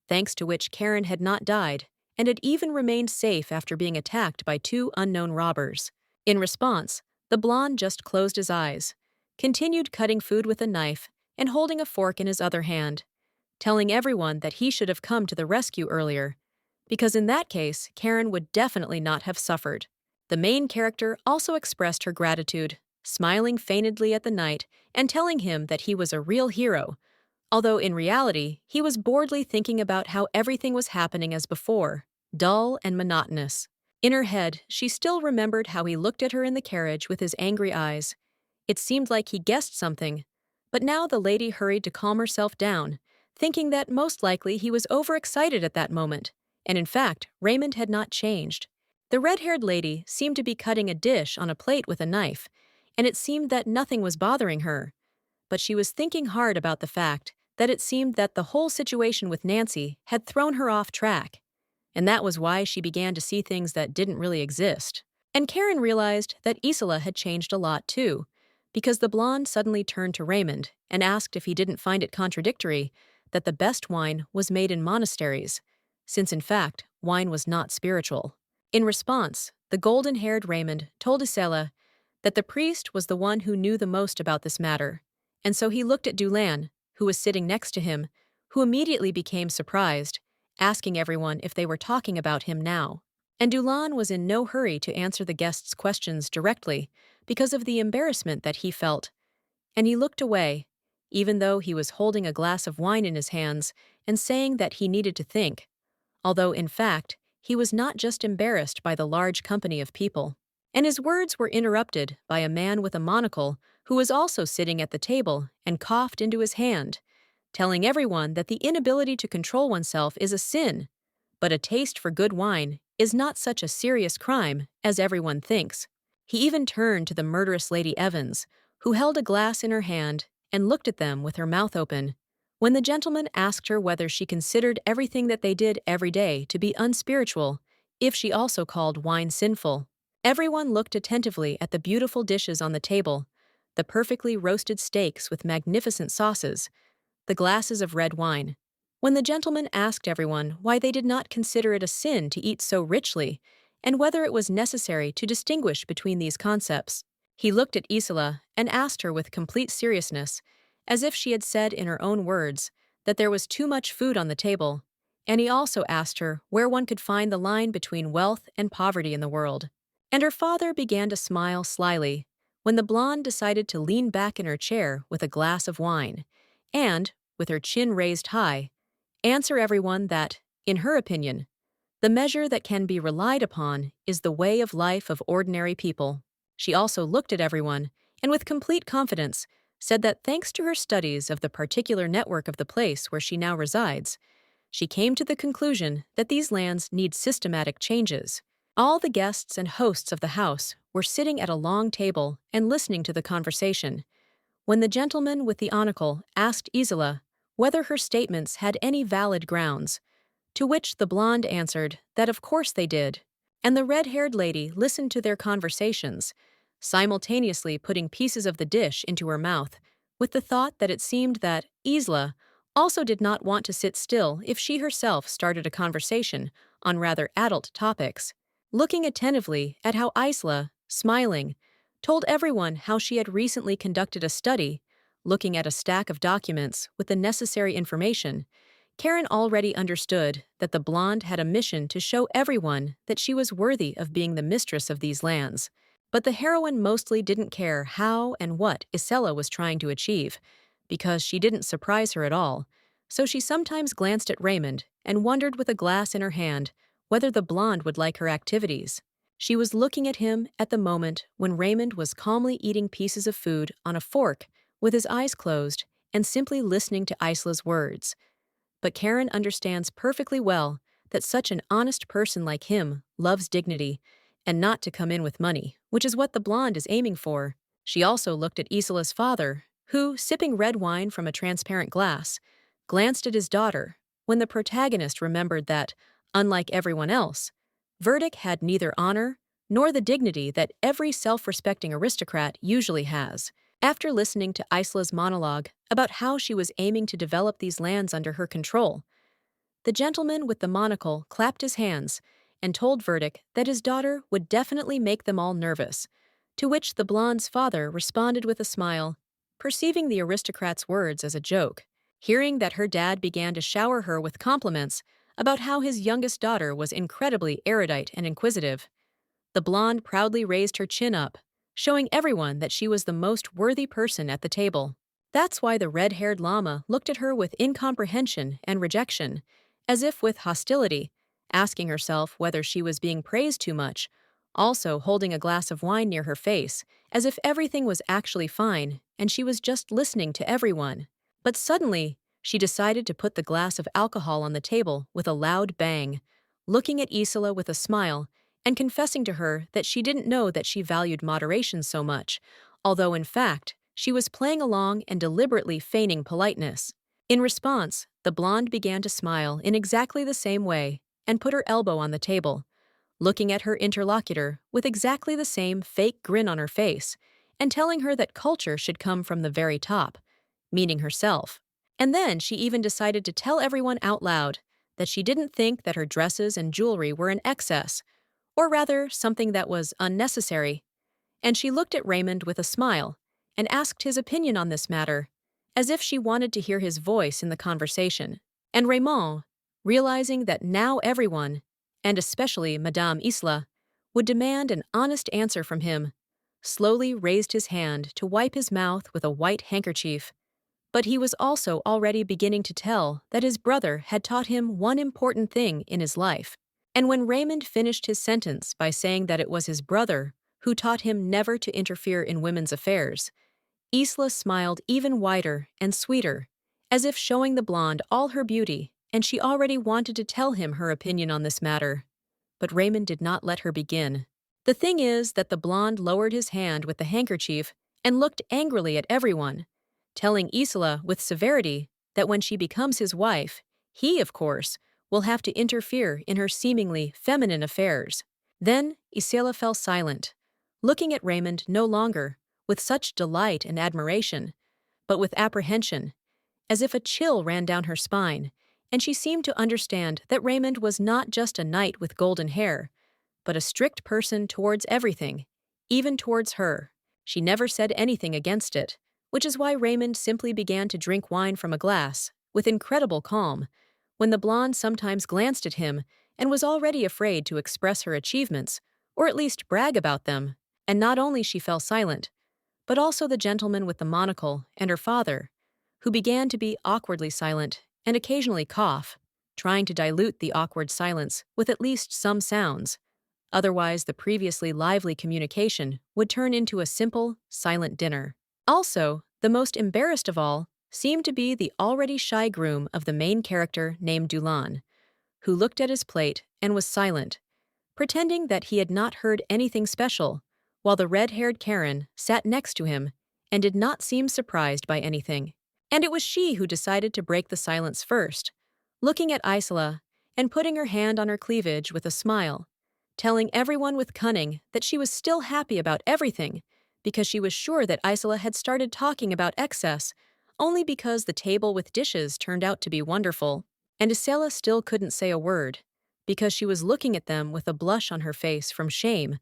thanks to which Karen had not died and had even remained safe after being attacked by two unknown robbers. In response, the blonde just closed his eyes, continued cutting food with a knife, and holding a fork in his other hand, telling everyone that he should have come to the rescue earlier, because in that case, Karen would definitely not have suffered. The main character also expressed her gratitude, smiling feignedly at the knight and telling him that he was a real hero, although in reality, he was boredly thinking about how everything was happening as before, dull and monotonous. In her head, she still remembered how he looked at her in the carriage with his angry eyes. It seemed like he guessed something, but now the lady hurried to calm herself down, thinking that most likely he was overexcited at that moment, and in fact, Raymond had not changed. The red-haired lady seemed to be cutting a dish on a plate with a knife, and it seemed that nothing was bothering her. But she was thinking hard about the fact that it seemed that the whole situation with Nancy had thrown her off track, and that was why she began to see things that didn't really exist. And Karen realized that Isola had changed a lot too, because the blonde suddenly turned to Raymond and asked if he didn't find it contradictory that the best wine was made in monasteries, since in fact, wine was not spiritual. In response, the golden-haired Raymond told Isola that the priest was the one who knew the most about this matter, and so he looked at Dulan, who was sitting next to him, who immediately became surprised, asking everyone if they were talking about him now. And Dulan was in no hurry to answer the guests' questions directly because of the embarrassment that he felt, and he looked away, even though he was holding a glass of wine in his hands and saying that he needed to think, although in fact, he was not just embarrassed by the large company of people. And his words were interrupted by a man with a monocle who was also sitting at the table and coughed into his hand, telling everyone that the inability to control oneself is a sin, but a taste for good wine is not such a serious crime as everyone thinks. He even turned to the murderous Lady Evans, who held a glass in her hand and looked at them with her mouth open, when the gentleman asked her whether she considered everything that they did every day to be unspiritual, if she also called wine sinful. Everyone looked attentively at the beautiful dishes on the table, the perfectly roasted steaks with magnificent sauces, the glasses of red wine. When the gentleman asked everyone why they did not consider it a sin to eat so richly, and whether it was necessary to distinguish between these concepts, he looked at Isola and asked her with complete seriousness, as if she had said in her own words that there was too much food on the table, and he also asked her where one could find the line between wealth and poverty in the world. And her father began to smile slyly when the blonde decided to lean back in her chair with a glass of wine and, with her chin raised high, answer everyone that, in her opinion, the measure that can be relied upon is the way of life of ordinary people. She also looked at everyone and with complete confidence said that thanks to her studies of the particular network of the place where she now resides, she came to the conclusion that these lands need systematic changes. All the guests and hosts of the house were sitting at a long table and listening to the conversation, when the gentleman with the monocle asked Isola whether her statements had any valid grounds, to which the blonde answered that of course they did, and the red-haired lady listened to their conversations, simultaneously putting pieces of the dish into her mouth, with the thought that it seemed that Isola also did not want to sit still if she herself started a conversation on rather adult topics. Looking attentively at how Isola, smiling, told everyone how she had recently conducted a study, looking at a stack of documents with the necessary information, Karen already understood that the blonde had a mission to show everyone that she was worthy of being the mistress of these lands. But the heroine mostly didn't care how and what Isella was trying to achieve, because she didn't surprise her at all, so she sometimes glanced at Raymond and wondered with a glass in her hand whether the blonde would like her activities. She was looking at him at the moment when Raymond was calmly eating pieces of food on a fork with his eyes closed and simply listening to Isola's words. But Karen understands perfectly well that such an honest person like him loves dignity and not to come in with money, which is what the blonde is aiming for. She also looked at Isola's father, who, sipping red wine from a transparent glass, glanced at his daughter when the protagonist remembered that, unlike everyone else, Verdict had neither honor nor the dignity that every self-respecting aristocrat usually has. After listening to Isla's monologue about how she was aiming to develop these lands under her control, the gentleman with the monocle clapped his hands and told Verdict that his daughter would definitely make them all nervous, to which the blonde's father responded with a smile, perceiving the aristocrat's words as a joke. Hearing that her dad began to shower her with compliments about how his youngest daughter was incredibly erudite and inquisitive, the blonde proudly raised her chin up, showing everyone that she was the most worthy person at the table. That's why the red-haired llama looked at her with incomprehension and rejection, as if with hostility, asking herself whether she was being praised too much, also holding a glass of wine near her face, as if everything was actually fine and she was just listening to everyone. But suddenly, she decided to put the glass of alcohol on the table with a loud bang, looking at Isola with a smile and confessing to her that she didn't know that she valued moderation so much, although in fact, she was playing along and deliberately feigning politeness. In response, the blonde began to smile in exactly the same way and put her elbow on the table, looking at her interlocutor with exactly the same fake grin on her face and telling her that culture should come from the very top, meaning herself. And then she even decided to tell everyone out loud that she didn't think that her dresses and jewelry were in excess, or rather something that was unnecessary. And she looked at Raymond with a smile and asked his opinion on this matter, as if she wanted to hear his voice in the conversation. And Raymond, realizing that now everyone, and especially Madame Isla, would demand an honest answer from him, slowly raised his hand to wipe his mouth with a white handkerchief. But he was also already beginning to tell that his brother had taught him one important thing in his life. And when Raymond finished his sentence by saying that it was his brother who taught him never to interfere in women's affairs, Isla smiled even wider and sweeter, as if showing the blonde all her beauty, and she already wanted to tell him her opinion on this matter. But Raymond did not let her begin. The thing is that the blonde lowered his hand with the handkerchief and looked angrily at everyone, telling Isola with severity that when she becomes his wife, he, of course, will have to interfere in her seemingly feminine affairs. Then Isola fell silent, looking at Raymond no longer with such delight and admiration, but with apprehension, as if a chill ran down her spine, and she seemed to understand that Raymond was not just a knight with golden hair, but a strict person towards everything, even towards her. She never said anything against it, which is why Raymond simply began to drink wine from a glass, with incredible calm, when the blonde sometimes glanced at him and was already afraid to express her achievements, or at least brag about them, and not only she fell silent, but also the gentleman with the monocle and her father, who began to be awkwardly silent and occasionally cough, trying to dilute the awkward silence with at least some sounds. Otherwise, the previously lively communication would turn into a simple, silent dinner. Also, the most embarrassed of all seemed to be the already shy groom of the main character named Dulon, who looked at his plate and was silent, pretending that he had not heard anything special, while the red-haired Karen sat next to him and did not seem surprised by anything. And it was she who decided to break the silence first, looking at Isola and putting her hand on her cleavage with a smile, telling everyone with cunning that she was still happy about everything because she was sure that Isola had started talking about excess only because the table with dishes turned out to be wonderful. And Isola still couldn't say a word, because she was looking at them with a blush on her face from shame,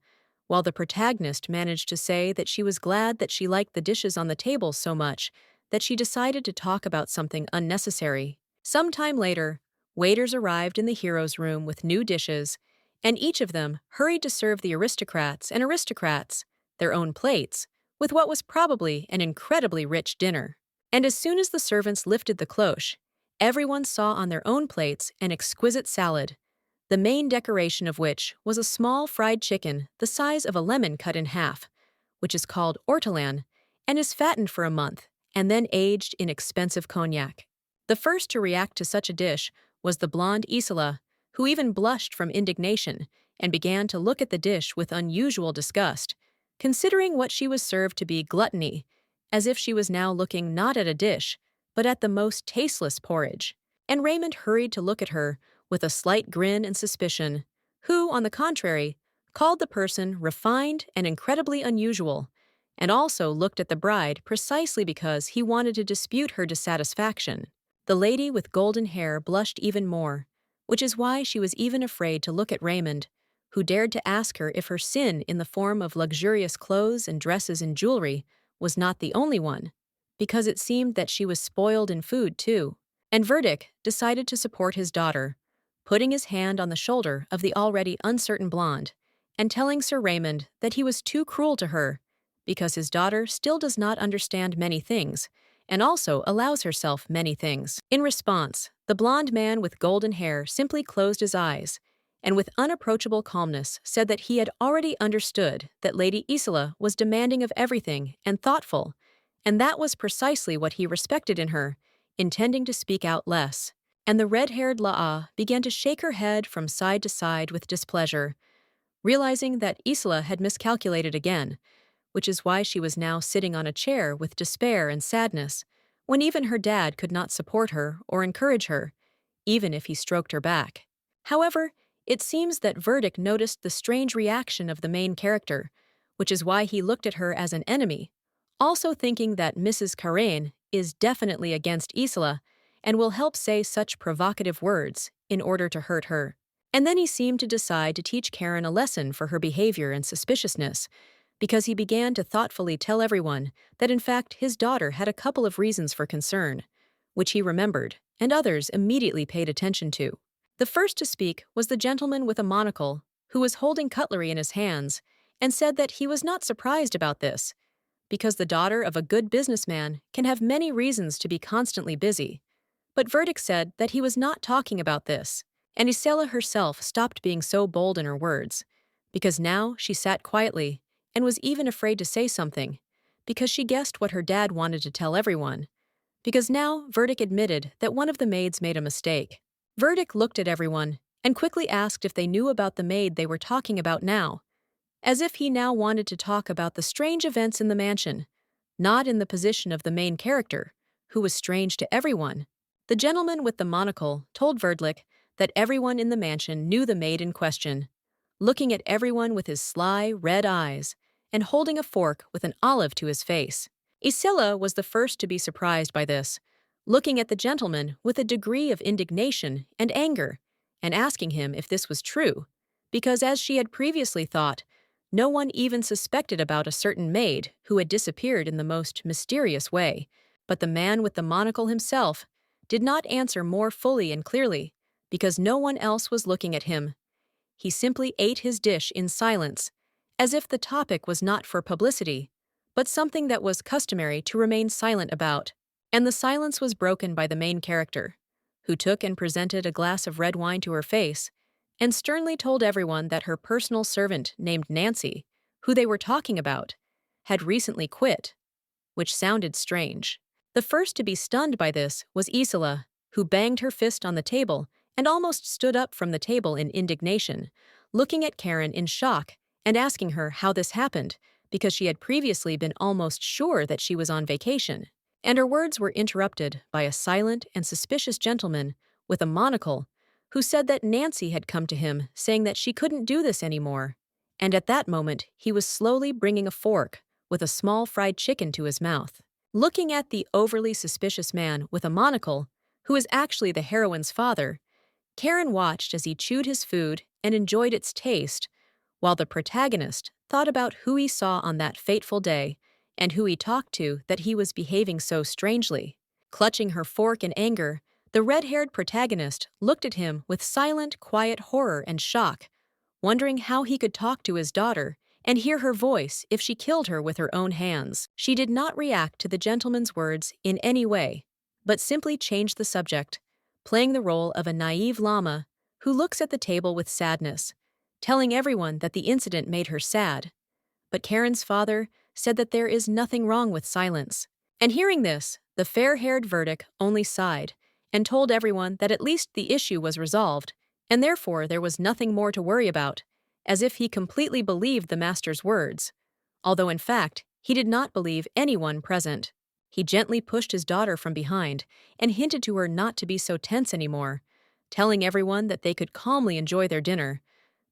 while the protagonist managed to say that she was glad that she liked the dishes on the table so much that she decided to talk about something unnecessary. Some time later, waiters arrived in the hero's room with new dishes, and each of them hurried to serve the aristocrats their own plates with what was probably an incredibly rich dinner. And as soon as the servants lifted the cloche, everyone saw on their own plates an exquisite salad, the main decoration of which was a small fried chicken the size of a lemon cut in half, which is called ortolan, and is fattened for a month and then aged in expensive cognac. The first to react to such a dish was the blonde Isola, who even blushed from indignation and began to look at the dish with unusual disgust, considering what she was served to be gluttony, as if she was now looking not at a dish, but at the most tasteless porridge. And Raymond hurried to look at her with a slight grin and suspicion, who, on the contrary, called the person refined and incredibly unusual, and also looked at the bride precisely because he wanted to dispute her dissatisfaction. The lady with golden hair blushed even more, which is why she was even afraid to look at Raymond, who dared to ask her if her sin in the form of luxurious clothes and dresses and jewelry was not the only one, because it seemed that she was spoiled in food too. And Verdict decided to support his daughter, putting his hand on the shoulder of the already uncertain blonde, and telling Sir Raymond that he was too cruel to her, because his daughter still does not understand many things, and also allows herself many things. In response, the blonde man with golden hair simply closed his eyes, and with unapproachable calmness said that he had already understood that Lady Isola was demanding of everything and thoughtful, and that was precisely what he respected in her, intending to speak out less. And the red-haired La'a began to shake her head from side to side with displeasure, realizing that Isola had miscalculated again, which is why she was now sitting on a chair with despair and sadness, when even her dad could not support her or encourage her, even if he stroked her back. However, it seems that Verdict noticed the strange reaction of the main character, which is why he looked at her as an enemy, also thinking that Mrs. Karain is definitely against Isola and will help say such provocative words in order to hurt her. And then he seemed to decide to teach Karen a lesson for her behavior and suspiciousness, because he began to thoughtfully tell everyone that in fact his daughter had a couple of reasons for concern, which he remembered, and others immediately paid attention to. The first to speak was the gentleman with a monocle, who was holding cutlery in his hands, and said that he was not surprised about this, because the daughter of a good businessman can have many reasons to be constantly busy. But Verdict said that he was not talking about this, and Isela herself stopped being so bold in her words, because now she sat quietly and was even afraid to say something, because she guessed what her dad wanted to tell everyone, because now Verdict admitted that one of the maids made a mistake. Verdict looked at everyone and quickly asked if they knew about the maid they were talking about now, as if he now wanted to talk about the strange events in the mansion, not in the position of the main character, who was strange to everyone. The gentleman with the monocle told Verdlick that everyone in the mansion knew the maid in question, looking at everyone with his sly, red eyes, and holding a fork with an olive to his face. Isilla was the first to be surprised by this, looking at the gentleman with a degree of indignation and anger, and asking him if this was true, because as she had previously thought, no one even suspected about a certain maid who had disappeared in the most mysterious way, but the man with the monocle himself did not answer more fully and clearly, because no one else was looking at him. He simply ate his dish in silence, as if the topic was not for publicity, but something that was customary to remain silent about. And the silence was broken by the main character, who took and presented a glass of red wine to her face, and sternly told everyone that her personal servant named Nancy, who they were talking about, had recently quit, which sounded strange. The first to be stunned by this was Isola, who banged her fist on the table and almost stood up from the table in indignation, looking at Karen in shock and asking her how this happened, because she had previously been almost sure that she was on vacation. And her words were interrupted by a silent and suspicious gentleman with a monocle who said that Nancy had come to him saying that she couldn't do this anymore. And at that moment, he was slowly bringing a fork with a small fried chicken to his mouth. Looking at the overly suspicious man with a monocle, who is actually the heroine's father, Karen watched as he chewed his food and enjoyed its taste, while the protagonist thought about who he saw on that fateful day and who he talked to that he was behaving so strangely. Clutching her fork in anger, the red-haired protagonist looked at him with silent, quiet horror and shock, wondering how he could talk to his daughter and hear her voice if she killed her with her own hands. She did not react to the gentleman's words in any way, but simply changed the subject, playing the role of a naive llama who looks at the table with sadness, telling everyone that the incident made her sad. But Karen's father said that there is nothing wrong with silence. And hearing this, the fair-haired Verdict only sighed and told everyone that at least the issue was resolved, and therefore there was nothing more to worry about, as if he completely believed the master's words, although in fact he did not believe anyone present. He gently pushed his daughter from behind and hinted to her not to be so tense anymore, telling everyone that they could calmly enjoy their dinner.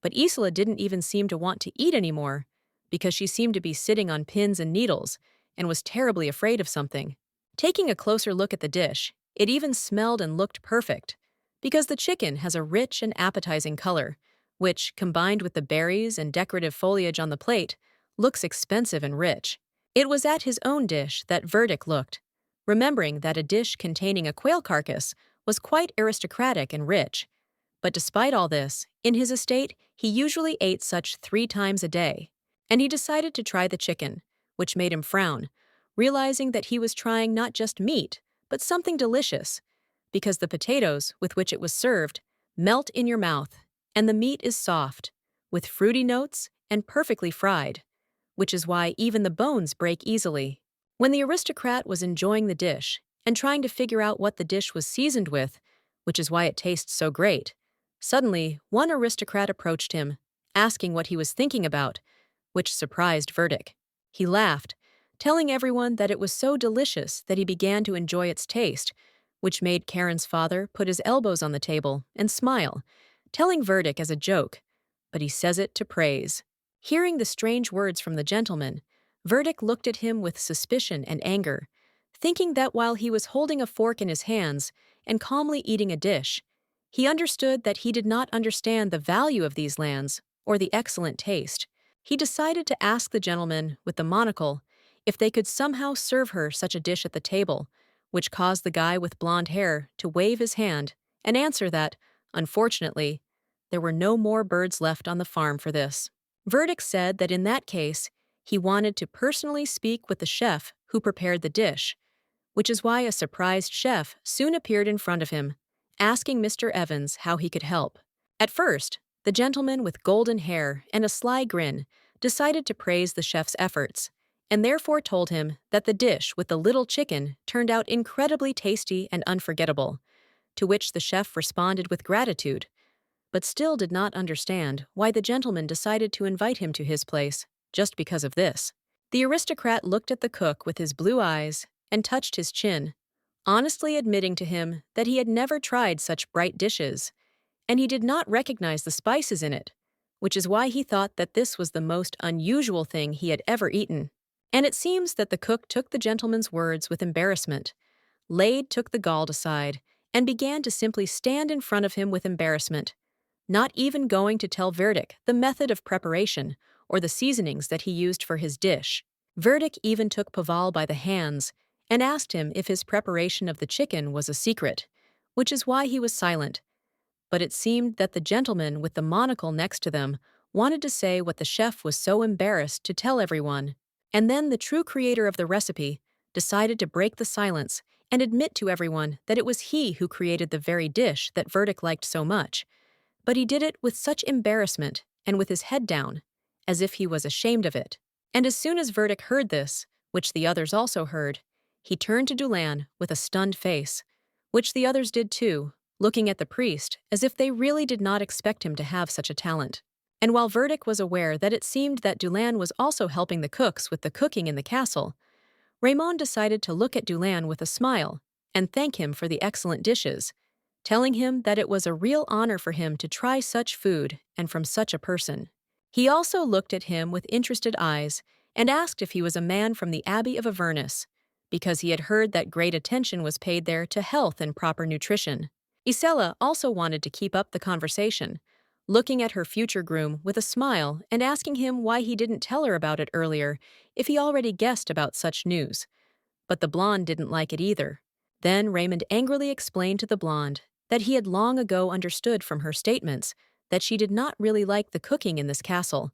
But Isola didn't even seem to want to eat anymore, because she seemed to be sitting on pins and needles and was terribly afraid of something. Taking a closer look at the dish, it even smelled and looked perfect, because the chicken has a rich and appetizing color, which, combined with the berries and decorative foliage on the plate, looks expensive and rich. It was at his own dish that Verdict looked, remembering that a dish containing a quail carcass was quite aristocratic and rich. But despite all this, in his estate, he usually ate such 3 times a day. And he decided to try the chicken, which made him frown, realizing that he was trying not just meat, but something delicious, because the potatoes with which it was served melt in your mouth, and the meat is soft, with fruity notes and perfectly fried, which is why even the bones break easily. When the aristocrat was enjoying the dish and trying to figure out what the dish was seasoned with, which is why it tastes so great, suddenly one aristocrat approached him, asking what he was thinking about, which surprised Verdict. He laughed, telling everyone that it was so delicious that he began to enjoy its taste, which made Karen's father put his elbows on the table and smile, telling Verdict as a joke, but he says it to praise. Hearing the strange words from the gentleman, Verdict looked at him with suspicion and anger, thinking that while he was holding a fork in his hands and calmly eating a dish, he understood that he did not understand the value of these lands or the excellent taste. He decided to ask the gentleman with the monocle if they could somehow serve her such a dish at the table, which caused the guy with blonde hair to wave his hand and answer that, unfortunately, there were no more birds left on the farm for this. Verdict said that in that case, he wanted to personally speak with the chef who prepared the dish, which is why a surprised chef soon appeared in front of him, asking Mr. Evans how he could help. At first, the gentleman with golden hair and a sly grin decided to praise the chef's efforts, and therefore told him that the dish with the little chicken turned out incredibly tasty and unforgettable, to which the chef responded with gratitude, but still did not understand why the gentleman decided to invite him to his place just because of this. The aristocrat looked at the cook with his blue eyes and touched his chin, honestly admitting to him that he had never tried such bright dishes, and he did not recognize the spices in it, which is why he thought that this was the most unusual thing he had ever eaten. And it seems that the cook took the gentleman's words with embarrassment. Maid took the gall aside and began to simply stand in front of him with embarrassment, not even going to tell Verdict the method of preparation or the seasonings that he used for his dish. Verdict even took Paval by the hands and asked him if his preparation of the chicken was a secret, which is why he was silent. But it seemed that the gentleman with the monocle next to them wanted to say what the chef was so embarrassed to tell everyone. And then the true creator of the recipe decided to break the silence and admit to everyone that it was he who created the very dish that Verdict liked so much. But he did it with such embarrassment and with his head down, as if he was ashamed of it. And as soon as Verdict heard this, which the others also heard, he turned to Dulane with a stunned face, which the others did too, looking at the priest as if they really did not expect him to have such a talent. And while Verdict was aware that it seemed that Dulane was also helping the cooks with the cooking in the castle, Raymond decided to look at Dulane with a smile and thank him for the excellent dishes, telling him that it was a real honor for him to try such food and from such a person. He also looked at him with interested eyes and asked if he was a man from the Abbey of Avernus, because he had heard that great attention was paid there to health and proper nutrition. Isela also wanted to keep up the conversation, looking at her future groom with a smile and asking him why he didn't tell her about it earlier if he already guessed about such news. But the blonde didn't like it either. Then Raymond angrily explained to the blonde that he had long ago understood from her statements that she did not really like the cooking in this castle.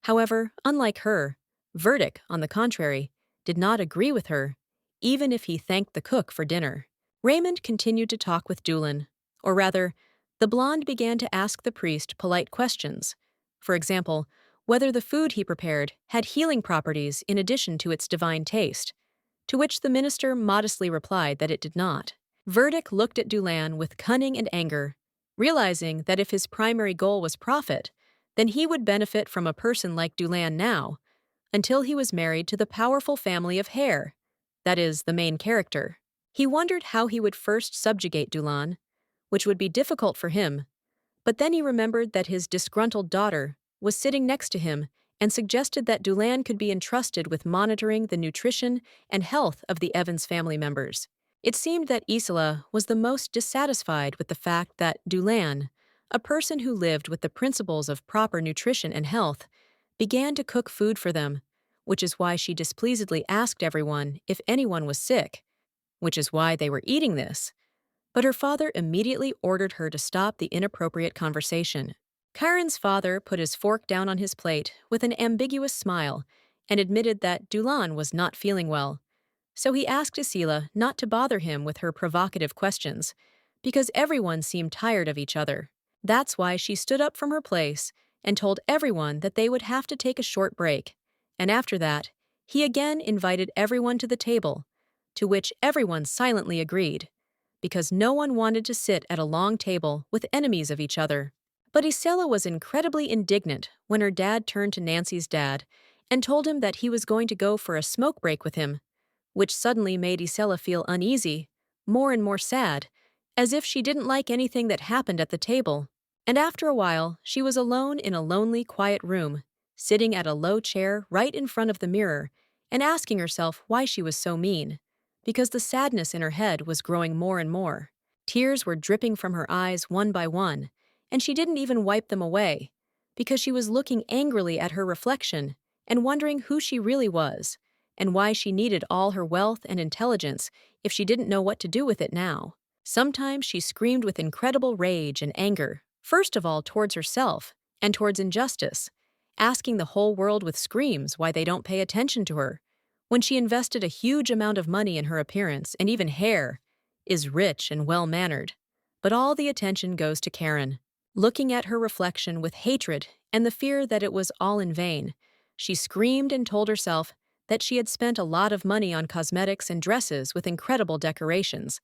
However, unlike her, Verdict, on the contrary, did not agree with her, even if he thanked the cook for dinner. Raymond continued to talk with Dulane, or rather, the blonde began to ask the priest polite questions. For example, whether the food he prepared had healing properties in addition to its divine taste, to which the minister modestly replied that it did not. Verdict looked at Dulane with cunning and anger, realizing that if his primary goal was profit, then he would benefit from a person like Dulane now, until he was married to the powerful family of Hare, that is, the main character. He wondered how he would first subjugate Dulane, which would be difficult for him, but then he remembered that his disgruntled daughter was sitting next to him and suggested that Dulan could be entrusted with monitoring the nutrition and health of the Evans family members. It seemed that Isola was the most dissatisfied with the fact that Dulan, a person who lived with the principles of proper nutrition and health, began to cook food for them, which is why she displeasedly asked everyone if anyone was sick, which is why they were eating this. But her father immediately ordered her to stop the inappropriate conversation. Karen's father put his fork down on his plate with an ambiguous smile and admitted that Dulan was not feeling well. So he asked Isila not to bother him with her provocative questions, because everyone seemed tired of each other. That's why she stood up from her place and told everyone that they would have to take a short break. And after that, he again invited everyone to the table, to which everyone silently agreed, because no one wanted to sit at a long table with enemies of each other. But Isela was incredibly indignant when her dad turned to Nancy's dad and told him that he was going to go for a smoke break with him, which suddenly made Isela feel uneasy, more and more sad, as if she didn't like anything that happened at the table. And after a while, she was alone in a lonely, quiet room, sitting at a low chair right in front of the mirror and asking herself why she was so mean, because the sadness in her head was growing more and more. Tears were dripping from her eyes one by one, and she didn't even wipe them away, because she was looking angrily at her reflection and wondering who she really was, and why she needed all her wealth and intelligence if she didn't know what to do with it now. Sometimes she screamed with incredible rage and anger, first of all towards herself and towards injustice, asking the whole world with screams why they don't pay attention to her, when she invested a huge amount of money in her appearance and even hair, is rich and well-mannered. But all the attention goes to Karen. Looking at her reflection with hatred and the fear that it was all in vain, she screamed and told herself that she had spent a lot of money on cosmetics and dresses with incredible decorations.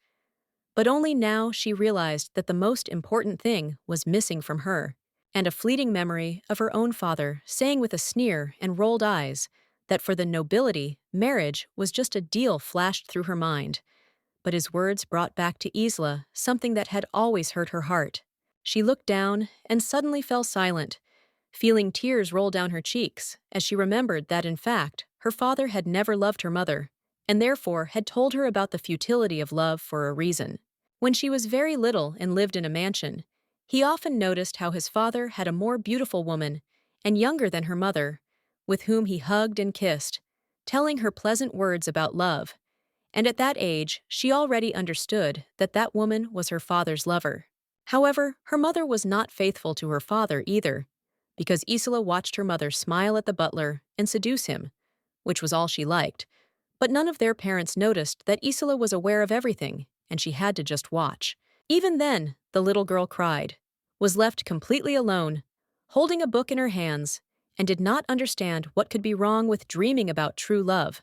But only now she realized that the most important thing was missing from her, and a fleeting memory of her own father saying with a sneer and rolled eyes that for the nobility, marriage was just a deal flashed through her mind. But his words brought back to Isla something that had always hurt her heart. She looked down and suddenly fell silent, feeling tears roll down her cheeks as she remembered that, in fact, her father had never loved her mother, and therefore had told her about the futility of love for a reason. When she was very little and lived in a mansion, he often noticed how his father had a more beautiful woman, and younger than her mother, with whom he hugged and kissed, telling her pleasant words about love. And at that age, she already understood that that woman was her father's lover. However, her mother was not faithful to her father either, because Isola watched her mother smile at the butler and seduce him, which was all she liked. But none of their parents noticed that Isola was aware of everything, and she had to just watch. Even then, the little girl cried, was left completely alone, holding a book in her hands, and did not understand what could be wrong with dreaming about true love,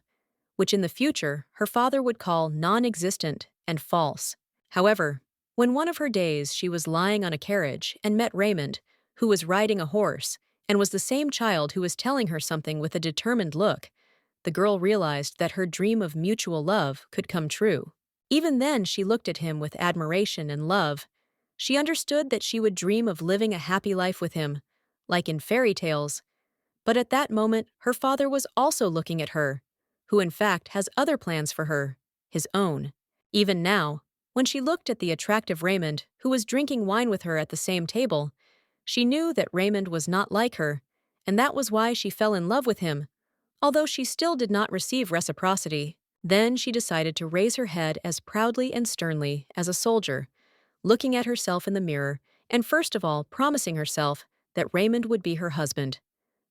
which in the future her father would call non-existent and false. However, when one of her days she was lying on a carriage and met Raymond, who was riding a horse, and was the same child who was telling her something with a determined look, the girl realized that her dream of mutual love could come true. Even then she looked at him with admiration and love. She understood that she would dream of living a happy life with him, like in fairy tales. But at that moment, her father was also looking at her, who in fact has other plans for her, his own. Even now, when she looked at the attractive Raymond, who was drinking wine with her at the same table, she knew that Raymond was not like her, and that was why she fell in love with him, although she still did not receive reciprocity. Then she decided to raise her head as proudly and sternly as a soldier, looking at herself in the mirror and first of all promising herself that Raymond would be her husband,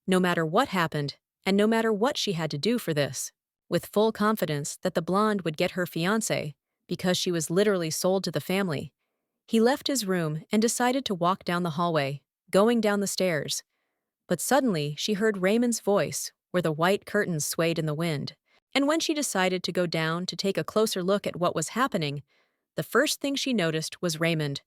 no matter what happened and no matter what she had to do for this, with full confidence that the blonde would get her fiancé, because she was literally sold to the family. He left his room and decided to walk down the hallway, going down the stairs. But suddenly she heard Raymond's voice, where the white curtains swayed in the wind. And when she decided to go down to take a closer look at what was happening, the first thing she noticed was Raymond,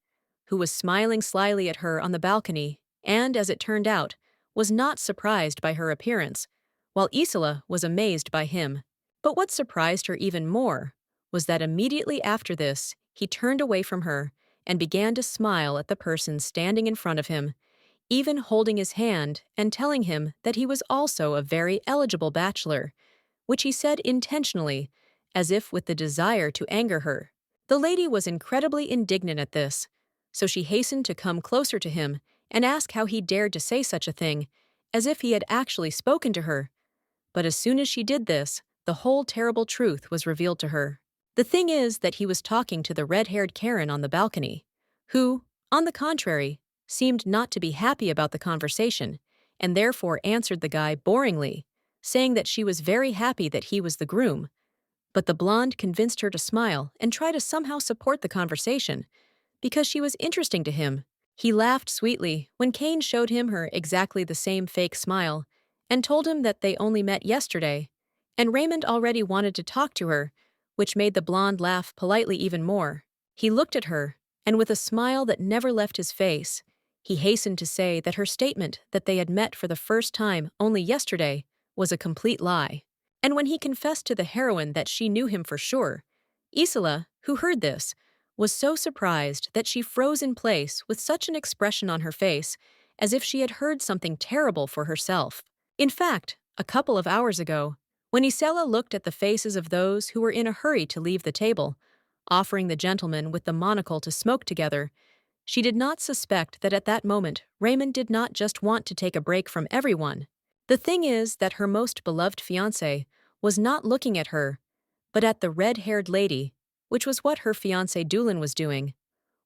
who was smiling slyly at her on the balcony and, as it turned out, was not surprised by her appearance, while Isola was amazed by him. But what surprised her even more was that immediately after this, he turned away from her and began to smile at the person standing in front of him, even holding his hand and telling him that he was also a very eligible bachelor, which he said intentionally, as if with the desire to anger her. The lady was incredibly indignant at this, so she hastened to come closer to him and ask how he dared to say such a thing, as if he had actually spoken to her. But as soon as she did this, the whole terrible truth was revealed to her. The thing is that he was talking to the red-haired Karen on the balcony, who, on the contrary, seemed not to be happy about the conversation, and therefore answered the guy boringly, saying that she was very happy that he was the groom. But the blonde convinced her to smile and try to somehow support the conversation, because she was interesting to him. He laughed sweetly when Kane showed him her exactly the same fake smile and told him that they only met yesterday, and Raymond already wanted to talk to her, which made the blonde laugh politely even more. He looked at her, and with a smile that never left his face, he hastened to say that her statement that they had met for the first time only yesterday was a complete lie. And when he confessed to the heroine that she knew him for sure, Isola, who heard this, was so surprised that she froze in place with such an expression on her face as if she had heard something terrible for herself. In fact, a couple of hours ago, when Isela looked at the faces of those who were in a hurry to leave the table, offering the gentleman with the monocle to smoke together, she did not suspect that at that moment Raymond did not just want to take a break from everyone. The thing is that her most beloved fiancé was not looking at her, but at the red-haired lady, which was what her fiancé Doolin was doing,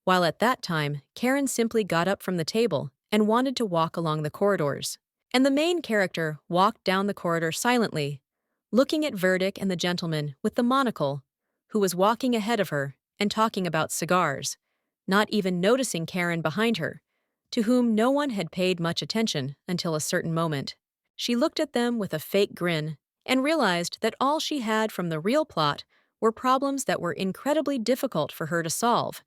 while at that time Karen simply got up from the table and wanted to walk along the corridors. And the main character walked down the corridor silently, looking at Verdict and the gentleman with the monocle, who was walking ahead of her and talking about cigars, not even noticing Karen behind her, to whom no one had paid much attention until a certain moment. She looked at them with a fake grin and realized that all she had from the real plot were problems that were incredibly difficult for her to solve,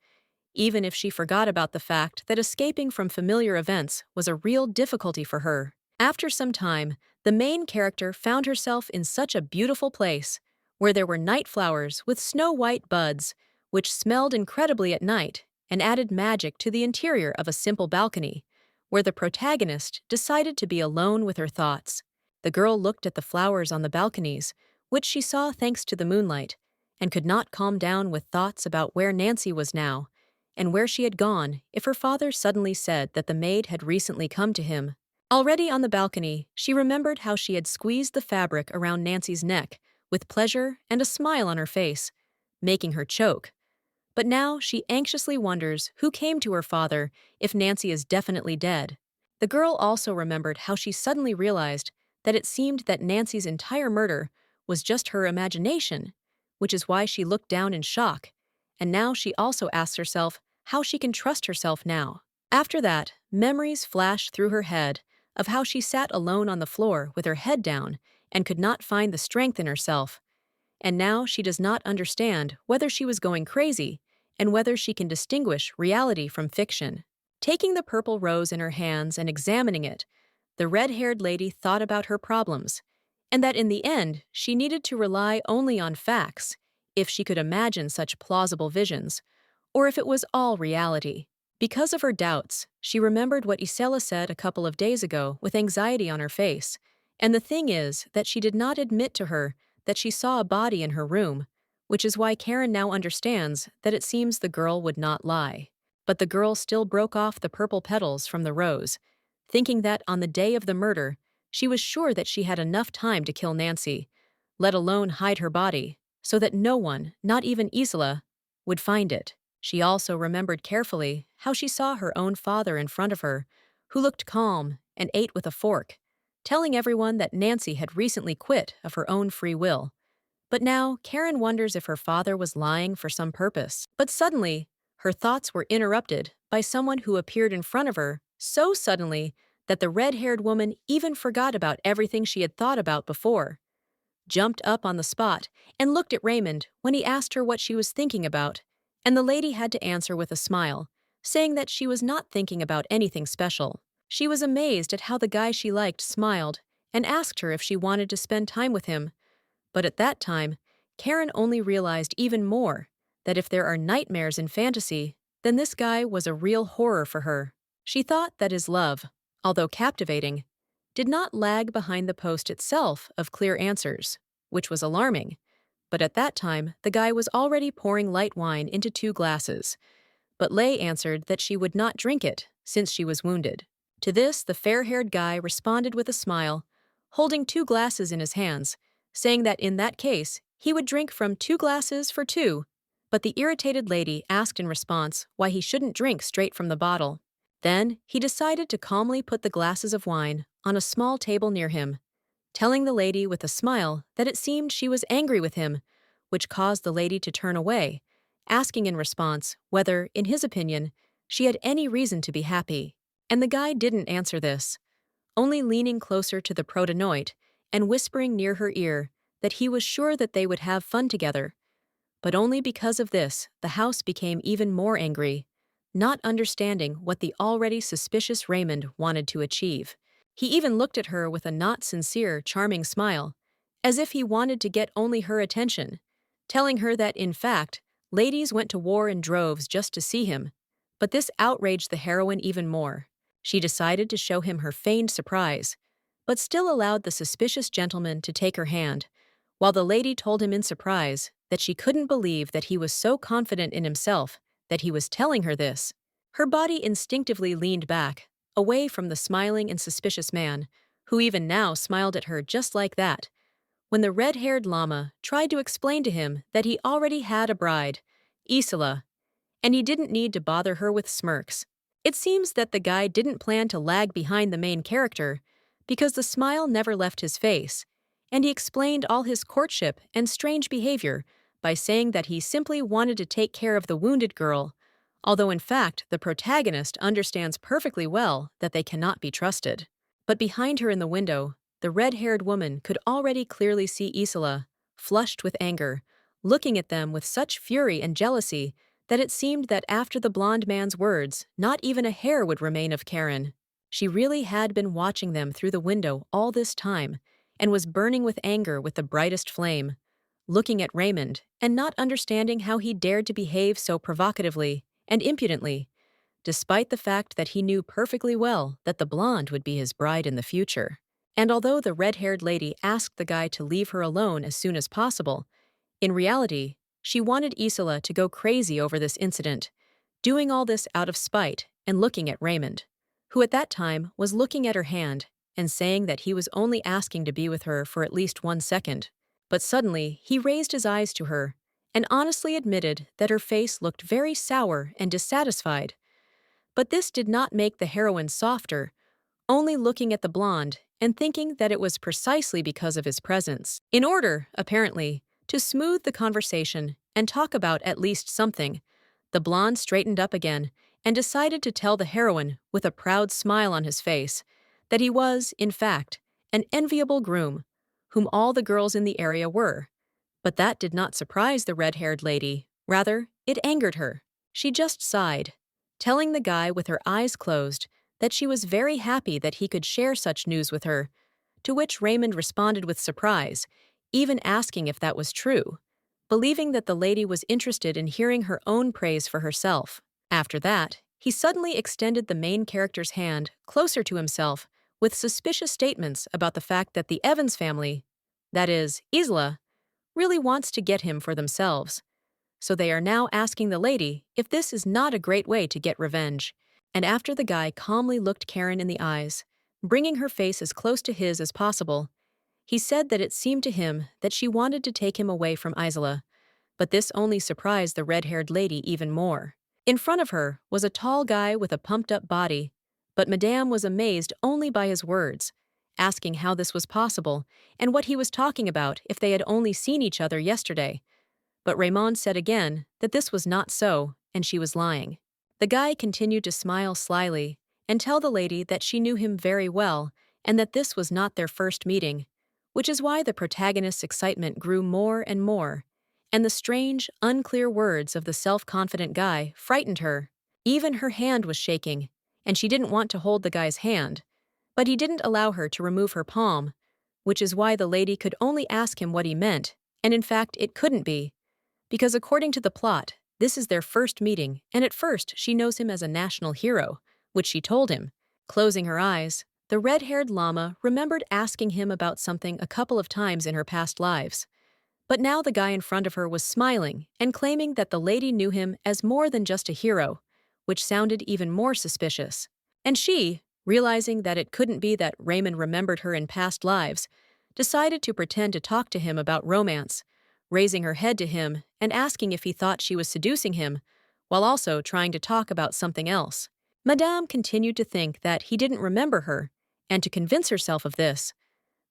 even if she forgot about the fact that escaping from familiar events was a real difficulty for her. After some time, the main character found herself in such a beautiful place, where there were night flowers with snow-white buds, which smelled incredibly at night and added magic to the interior of a simple balcony, where the protagonist decided to be alone with her thoughts. The girl looked at the flowers on the balconies, which she saw thanks to the moonlight, and could not calm down with thoughts about where Nancy was now, and where she had gone if her father suddenly said that the maid had recently come to him. Already on the balcony, she remembered how she had squeezed the fabric around Nancy's neck with pleasure and a smile on her face, making her choke. But now she anxiously wonders who came to her father if Nancy is definitely dead. The girl also remembered how she suddenly realized that it seemed that Nancy's entire murder was just her imagination, which is why she looked down in shock, and now she also asks herself how she can trust herself now. After that, memories flashed through her head of how she sat alone on the floor with her head down and could not find the strength in herself. And now she does not understand whether she was going crazy and whether she can distinguish reality from fiction. Taking the purple rose in her hands and examining it, the red-haired lady thought about her problems, and that in the end she needed to rely only on facts if she could imagine such plausible visions, or if it was all reality. Because of her doubts, she remembered what Isela said a couple of days ago with anxiety on her face, and the thing is that she did not admit to her that she saw a body in her room, which is why Karen now understands that it seems the girl would not lie. But the girl still broke off the purple petals from the rose, thinking that on the day of the murder, she was sure that she had enough time to kill Nancy, let alone hide her body, so that no one, not even Isola, would find it. She also remembered carefully how she saw her own father in front of her, who looked calm and ate with a fork, telling everyone that Nancy had recently quit of her own free will. But now Karen wonders if her father was lying for some purpose. But suddenly, her thoughts were interrupted by someone who appeared in front of her so suddenly that the red-haired woman even forgot about everything she had thought about before, jumped up on the spot, and looked at Raymond when he asked her what she was thinking about, and the lady had to answer with a smile, saying that she was not thinking about anything special. She was amazed at how the guy she liked smiled and asked her if she wanted to spend time with him. But at that time, Karen only realized even more that if there are nightmares in fantasy, then this guy was a real horror for her. She thought that his love, although captivating, did not lag behind the post itself of clear answers, which was alarming. But at that time, the guy was already pouring light wine into 2 glasses. But Lay answered that she would not drink it, since she was wounded. To this, the fair-haired guy responded with a smile, holding 2 glasses in his hands, saying that in that case, he would drink from 2 glasses for 2. But the irritated lady asked in response why he shouldn't drink straight from the bottle. Then, he decided to calmly put the glasses of wine on a small table near him, telling the lady with a smile that it seemed she was angry with him, which caused the lady to turn away, asking in response whether, in his opinion, she had any reason to be happy. And the guy didn't answer this, only leaning closer to the protanoid and whispering near her ear that he was sure that they would have fun together. But only because of this, the house became even more angry, not understanding what the already suspicious Raymond wanted to achieve. He even looked at her with a not sincere, charming smile, as if he wanted to get only her attention, telling her that, in fact, ladies went to war in droves just to see him. But this outraged the heroine even more. She decided to show him her feigned surprise, but still allowed the suspicious gentleman to take her hand, while the lady told him in surprise that she couldn't believe that he was so confident in himself that he was telling her this. Her body instinctively leaned back, away from the smiling and suspicious man, who even now smiled at her just like that, when the red-haired llama tried to explain to him that he already had a bride, Isola, and he didn't need to bother her with smirks. It seems that the guy didn't plan to lag behind the main character because the smile never left his face, and he explained all his courtship and strange behavior by saying that he simply wanted to take care of the wounded girl, although in fact the protagonist understands perfectly well that they cannot be trusted. But behind her in the window, the red-haired woman could already clearly see Isola, flushed with anger, looking at them with such fury and jealousy that it seemed that after the blonde man's words, not even a hair would remain of Karen. She really had been watching them through the window all this time, and was burning with anger with the brightest flame, looking at Raymond and not understanding how he dared to behave so provocatively and impudently, despite the fact that he knew perfectly well that the blonde would be his bride in the future. And although the red-haired lady asked the guy to leave her alone as soon as possible, in reality, she wanted Isola to go crazy over this incident, doing all this out of spite and looking at Raymond, who at that time was looking at her hand and saying that he was only asking to be with her for at least 1 second. But suddenly, he raised his eyes to her and honestly admitted that her face looked very sour and dissatisfied. But this did not make the heroine softer, only looking at the blonde and thinking that it was precisely because of his presence. In order, apparently, to smooth the conversation and talk about at least something, the blonde straightened up again and decided to tell the heroine, with a proud smile on his face, that he was, in fact, an enviable groom, whom all the girls in the area were. But that did not surprise the red-haired lady. Rather, it angered her. She just sighed, telling the guy with her eyes closed that she was very happy that he could share such news with her, to which Raymond responded with surprise, even asking if that was true, believing that the lady was interested in hearing her own praise for herself. After that, he suddenly extended the main character's hand closer to himself with suspicious statements about the fact that the Evans family, that is, Isla, really wants to get him for themselves. So they are now asking the lady if this is not a great way to get revenge. And after the guy calmly looked Karen in the eyes, bringing her face as close to his as possible, he said that it seemed to him that she wanted to take him away from Isola, but this only surprised the red-haired lady even more. In front of her was a tall guy with a pumped-up body, but Madame was amazed only by his words, asking how this was possible and what he was talking about if they had only seen each other yesterday. But Raymond said again that this was not so, and she was lying. The guy continued to smile slyly and tell the lady that she knew him very well and that this was not their first meeting, which is why the protagonist's excitement grew more and more, and the strange, unclear words of the self-confident guy frightened her. Even her hand was shaking, and she didn't want to hold the guy's hand, but he didn't allow her to remove her palm, which is why the lady could only ask him what he meant, and in fact it couldn't be, because according to the plot, this is their first meeting, and at first she knows him as a national hero, which she told him. Closing her eyes, the red-haired llama remembered asking him about something a couple of times in her past lives. But now the guy in front of her was smiling and claiming that the lady knew him as more than just a hero, which sounded even more suspicious. And she, realizing that it couldn't be that Raymond remembered her in past lives, decided to pretend to talk to him about romance, raising her head to him and asking if he thought she was seducing him, while also trying to talk about something else. Madame continued to think that he didn't remember her, and to convince herself of this,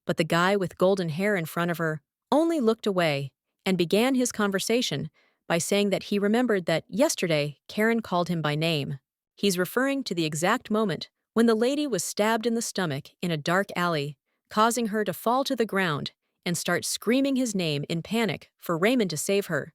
but the guy with golden hair in front of her only looked away and began his conversation by saying that he remembered that yesterday Karen called him by name. He's referring to the exact moment when the lady was stabbed in the stomach in a dark alley, causing her to fall to the ground and start screaming his name in panic for Raymond to save her.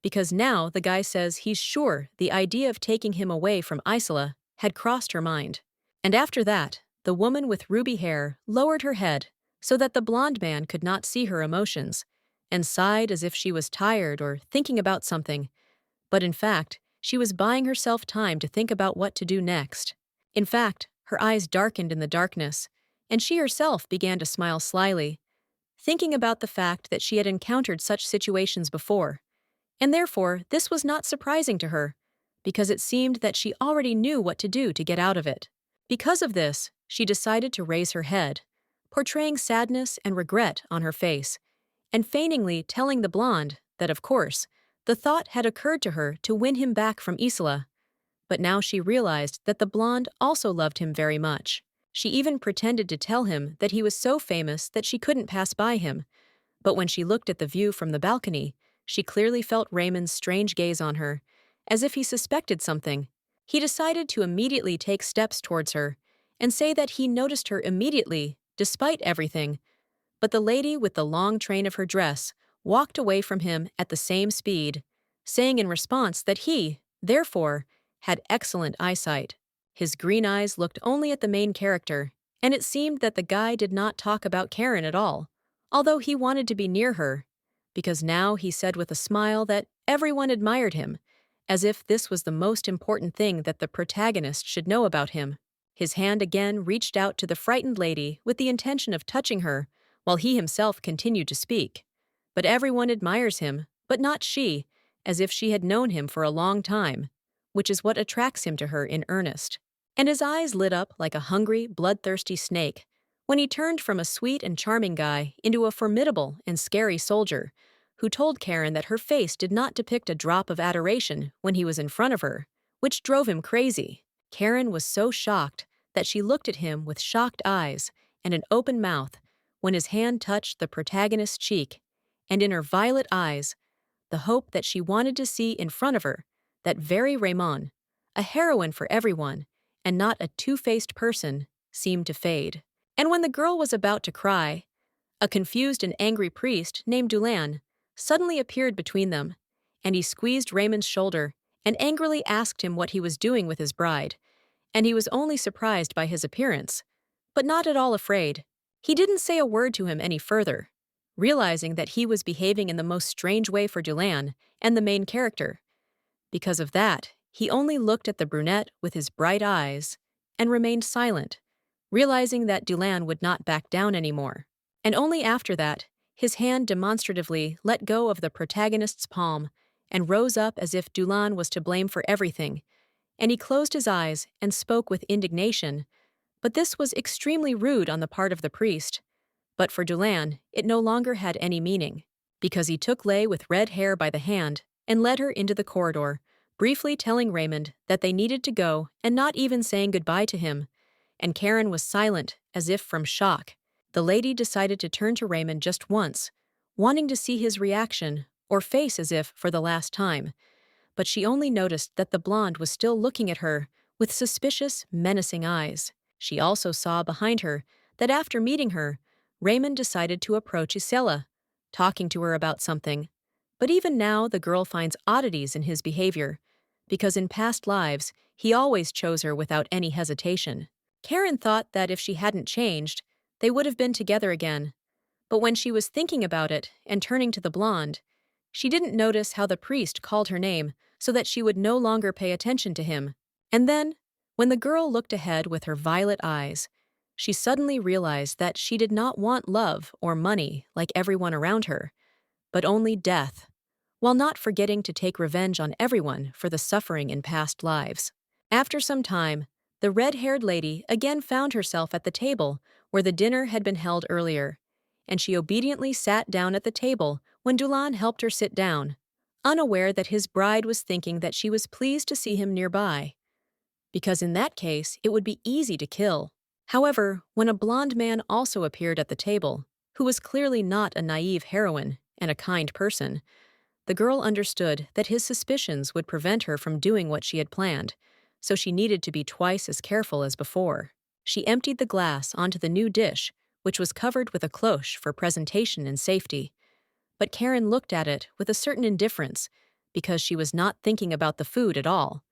Because now the guy says he's sure the idea of taking him away from Isola had crossed her mind. And after that, the woman with ruby hair lowered her head so that the blonde man could not see her emotions, and sighed as if she was tired or thinking about something, but in fact, she was buying herself time to think about what to do next. In fact, her eyes darkened in the darkness, and she herself began to smile slyly, thinking about the fact that she had encountered such situations before, and therefore this was not surprising to her, because it seemed that she already knew what to do to get out of it. Because of this, she decided to raise her head, portraying sadness and regret on her face, and feigningly telling the blonde that, of course, the thought had occurred to her to win him back from Isola. But now she realized that the blonde also loved him very much. She even pretended to tell him that he was so famous that she couldn't pass by him. But when she looked at the view from the balcony, she clearly felt Raymond's strange gaze on her, as if he suspected something. He decided to immediately take steps towards her and say that he noticed her immediately, despite everything. But the lady with the long train of her dress walked away from him at the same speed, saying in response that he, therefore, had excellent eyesight. His green eyes looked only at the main character, and it seemed that the guy did not talk about Karen at all, although he wanted to be near her, because now he said with a smile that everyone admired him, as if this was the most important thing that the protagonist should know about him. His hand again reached out to the frightened lady with the intention of touching her, while he himself continued to speak. But everyone admires him, but not she, as if she had known him for a long time, which is what attracts him to her in earnest. And his eyes lit up like a hungry, bloodthirsty snake when he turned from a sweet and charming guy into a formidable and scary soldier who told Karen that her face did not depict a drop of adoration when he was in front of her, which drove him crazy. Karen was so shocked that she looked at him with shocked eyes and an open mouth when his hand touched the protagonist's cheek, and in her violet eyes, the hope that she wanted to see in front of her, that very Reborn, a heroine for everyone, and not a two-faced person, seemed to fade. And when the girl was about to cry, a confused and angry priest named Dulan suddenly appeared between them, and he squeezed Raymond's shoulder and angrily asked him what he was doing with his bride, and he was only surprised by his appearance, but not at all afraid. He didn't say a word to him any further, realizing that he was behaving in the most strange way for Dulan and the main character. Because of that, he only looked at the brunette with his bright eyes and remained silent, realizing that Dulan would not back down anymore. And only after that, his hand demonstratively let go of the protagonist's palm and rose up as if Dulan was to blame for everything, and he closed his eyes and spoke with indignation. But this was extremely rude on the part of the priest. But for Dulan, it no longer had any meaning, because he took Lay with red hair by the hand and led her into the corridor, briefly telling Raymond that they needed to go and not even saying goodbye to him. And Karen was silent, as if from shock. The lady decided to turn to Raymond just once, wanting to see his reaction, or face as if for the last time. But she only noticed that the blonde was still looking at her with suspicious, menacing eyes. She also saw behind her that after meeting her, Raymond decided to approach Isela, talking to her about something. But even now the girl finds oddities in his behavior, because in past lives he always chose her without any hesitation. Karen thought that if she hadn't changed, they would have been together again. But when she was thinking about it and turning to the blonde, she didn't notice how the priest called her name so that she would no longer pay attention to him. And then, When the girl looked ahead with her violet eyes, she suddenly realized that she did not want love or money like everyone around her, but only death, while not forgetting to take revenge on everyone for the suffering in past lives. After some time, the red-haired lady again found herself at the table where the dinner had been held earlier, and she obediently sat down at the table when Dulan helped her sit down, unaware that his bride was thinking that she was pleased to see him nearby, because in that case it would be easy to kill. However, when a blonde man also appeared at the table, who was clearly not a naive heroine and a kind person, the girl understood that his suspicions would prevent her from doing what she had planned, so she needed to be twice as careful as before. She emptied the glass onto the new dish, which was covered with a cloche for presentation and safety. But Karen looked at it with a certain indifference, because she was not thinking about the food at all,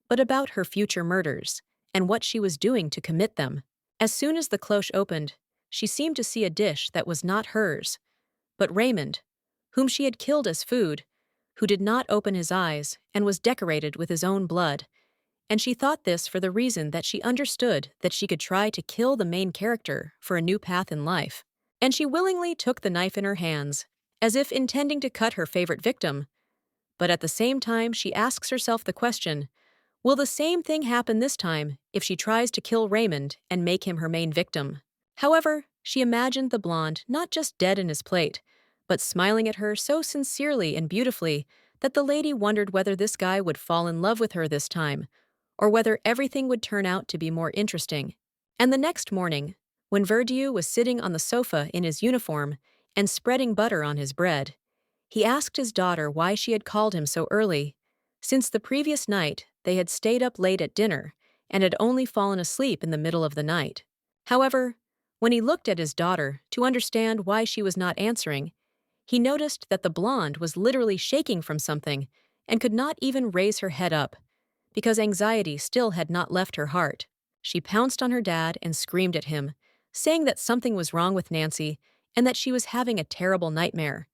but about her future murders and what she was doing to commit them. As soon as the cloche opened, she seemed to see a dish that was not hers, but Raymond, whom she had killed as food, who did not open his eyes and was decorated with his own blood. And she thought this for the reason that she understood that she could try to kill the main character for a new path in life. And she willingly took the knife in her hands, as if intending to cut her favorite victim. But at the same time, she asks herself the question, will the same thing happen this time if she tries to kill Raymond and make him her main victim? However, she imagined the blonde not just dead in his plate, but smiling at her so sincerely and beautifully that the lady wondered whether this guy would fall in love with her this time, or whether everything would turn out to be more interesting. And the next morning, when Verdieu was sitting on the sofa in his uniform and spreading butter on his bread, he asked his daughter why she had called him so early. Since the previous night, they had stayed up late at dinner and had only fallen asleep in the middle of the night. However, when he looked at his daughter to understand why she was not answering, he noticed that the blonde was literally shaking from something and could not even raise her head up, because anxiety still had not left her heart. She pounced on her dad and screamed at him, saying that something was wrong with Nancy and that she was having a terrible nightmare.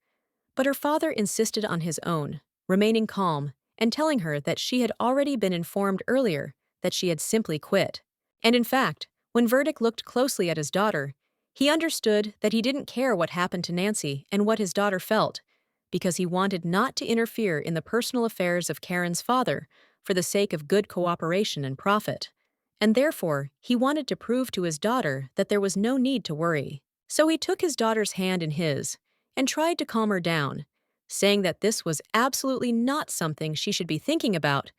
But her father insisted on his own, remaining calm and telling her that she had already been informed earlier that she had simply quit. And in fact, when Verdict looked closely at his daughter, he understood that he didn't care what happened to Nancy and what his daughter felt, because he wanted not to interfere in the personal affairs of Karen's father for the sake of good cooperation and profit. And therefore, he wanted to prove to his daughter that there was no need to worry. So he took his daughter's hand in his and tried to calm her down, saying that this was absolutely not something she should be thinking about,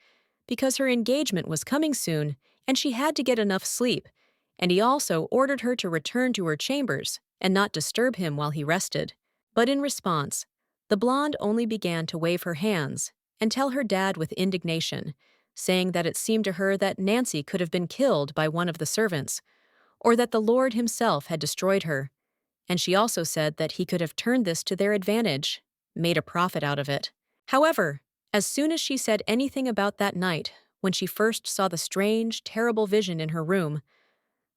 because her engagement was coming soon and she had to get enough sleep, and he also ordered her to return to her chambers and not disturb him while he rested. But in response, the blonde only began to wave her hands and tell her dad with indignation, saying that it seemed to her that Nancy could have been killed by one of the servants, or that the Lord himself had destroyed her. And she also said that he could have turned this to their advantage, made a profit out of it. However, as soon as she said anything about that night, when she first saw the strange, terrible vision in her room,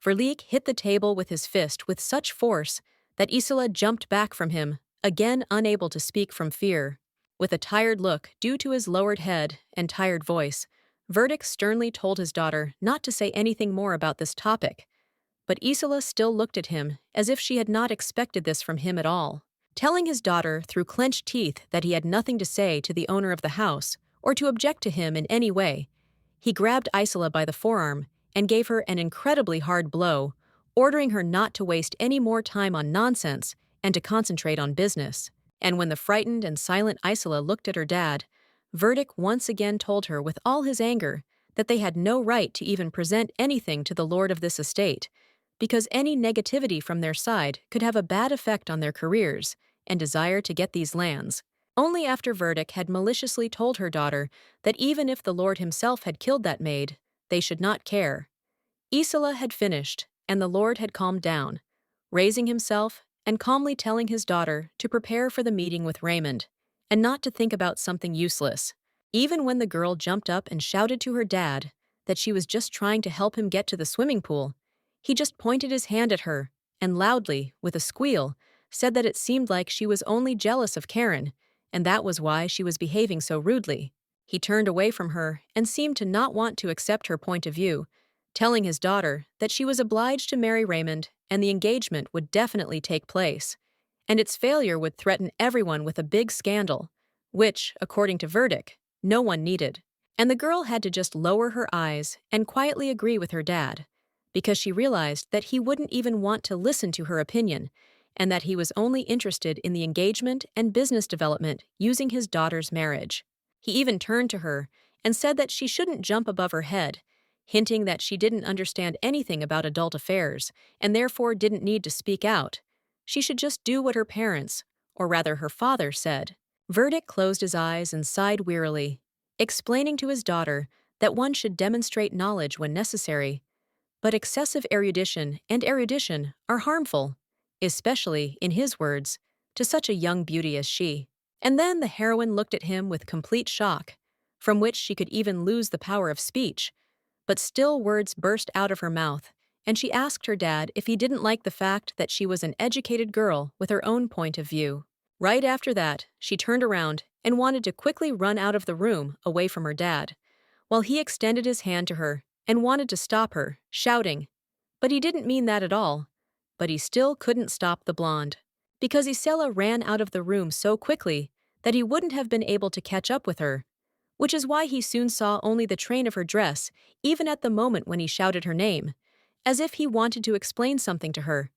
Verlique hit the table with his fist with such force that Isola jumped back from him, again unable to speak from fear. With a tired look due to his lowered head and tired voice, Verdict sternly told his daughter not to say anything more about this topic. But Isola still looked at him as if she had not expected this from him at all. Telling his daughter through clenched teeth that he had nothing to say to the owner of the house or to object to him in any way, he grabbed Isola by the forearm and gave her an incredibly hard blow, ordering her not to waste any more time on nonsense and to concentrate on business. And when the frightened and silent Isola looked at her dad, Verdict once again told her with all his anger that they had no right to even present anything to the lord of this estate, because any negativity from their side could have a bad effect on their careers and desire to get these lands. Only after Verdict had maliciously told her daughter that even if the lord himself had killed that maid, they should not care. Isola had finished, and the lord had calmed down, raising himself and calmly telling his daughter to prepare for the meeting with Raymond, and not to think about something useless. Even when the girl jumped up and shouted to her dad that she was just trying to help him get to the swimming pool, he just pointed his hand at her and loudly, with a squeal, said that it seemed like she was only jealous of Karen, and that was why she was behaving so rudely. He turned away from her and seemed to not want to accept her point of view, telling his daughter that she was obliged to marry Raymond and the engagement would definitely take place, and its failure would threaten everyone with a big scandal, which, according to verdict, no one needed. And the girl had to just lower her eyes and quietly agree with her dad, because she realized that he wouldn't even want to listen to her opinion, and that he was only interested in the engagement and business development using his daughter's marriage. He even turned to her and said that she shouldn't jump above her head, hinting that she didn't understand anything about adult affairs and therefore didn't need to speak out. She should just do what her parents, or rather her father, said. Verdict closed his eyes and sighed wearily, explaining to his daughter that one should demonstrate knowledge when necessary, but excessive erudition are harmful, especially, in his words, to such a young beauty as she. And then the heroine looked at him with complete shock, from which she could even lose the power of speech, but still words burst out of her mouth, and she asked her dad if he didn't like the fact that she was an educated girl with her own point of view. Right after that, she turned around and wanted to quickly run out of the room away from her dad, while he extended his hand to her and wanted to stop her, shouting. But he didn't mean that at all. But he still couldn't stop the blonde, because Isela ran out of the room so quickly that he wouldn't have been able to catch up with her, which is why he soon saw only the train of her dress, even at the moment when he shouted her name, as if he wanted to explain something to her.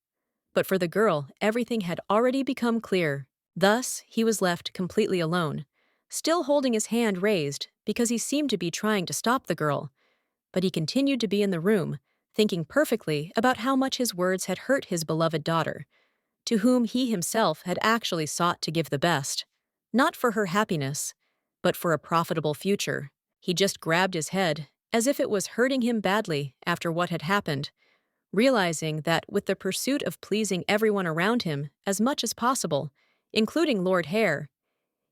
But for the girl, everything had already become clear. Thus, he was left completely alone, still holding his hand raised because he seemed to be trying to stop the girl. But he continued to be in the room, thinking perfectly about how much his words had hurt his beloved daughter, to whom he himself had actually sought to give the best, not for her happiness, but for a profitable future. He just grabbed his head, as if it was hurting him badly after what had happened, realizing that with the pursuit of pleasing everyone around him as much as possible, including Lord Hare,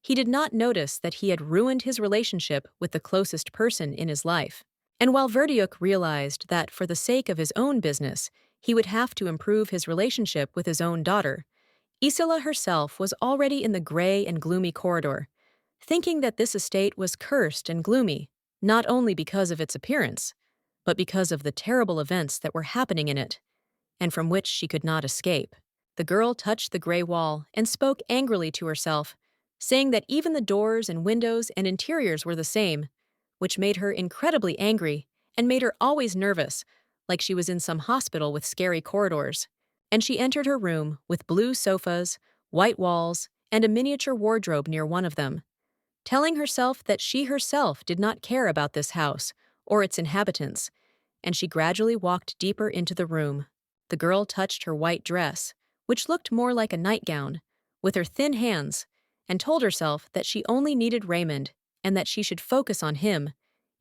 he did not notice that he had ruined his relationship with the closest person in his life. And while Verdiuk realized that for the sake of his own business, he would have to improve his relationship with his own daughter, Isela herself was already in the gray and gloomy corridor, thinking that this estate was cursed and gloomy, not only because of its appearance, but because of the terrible events that were happening in it, and from which she could not escape. The girl touched the gray wall and spoke angrily to herself, saying that even the doors and windows and interiors were the same, which made her incredibly angry and made her always nervous, like she was in some hospital with scary corridors. And she entered her room with blue sofas, white walls, and a miniature wardrobe near one of them, telling herself that she herself did not care about this house or its inhabitants, and she gradually walked deeper into the room. The girl touched her white dress, which looked more like a nightgown, with her thin hands, and told herself that she only needed Raymond and that she should focus on him,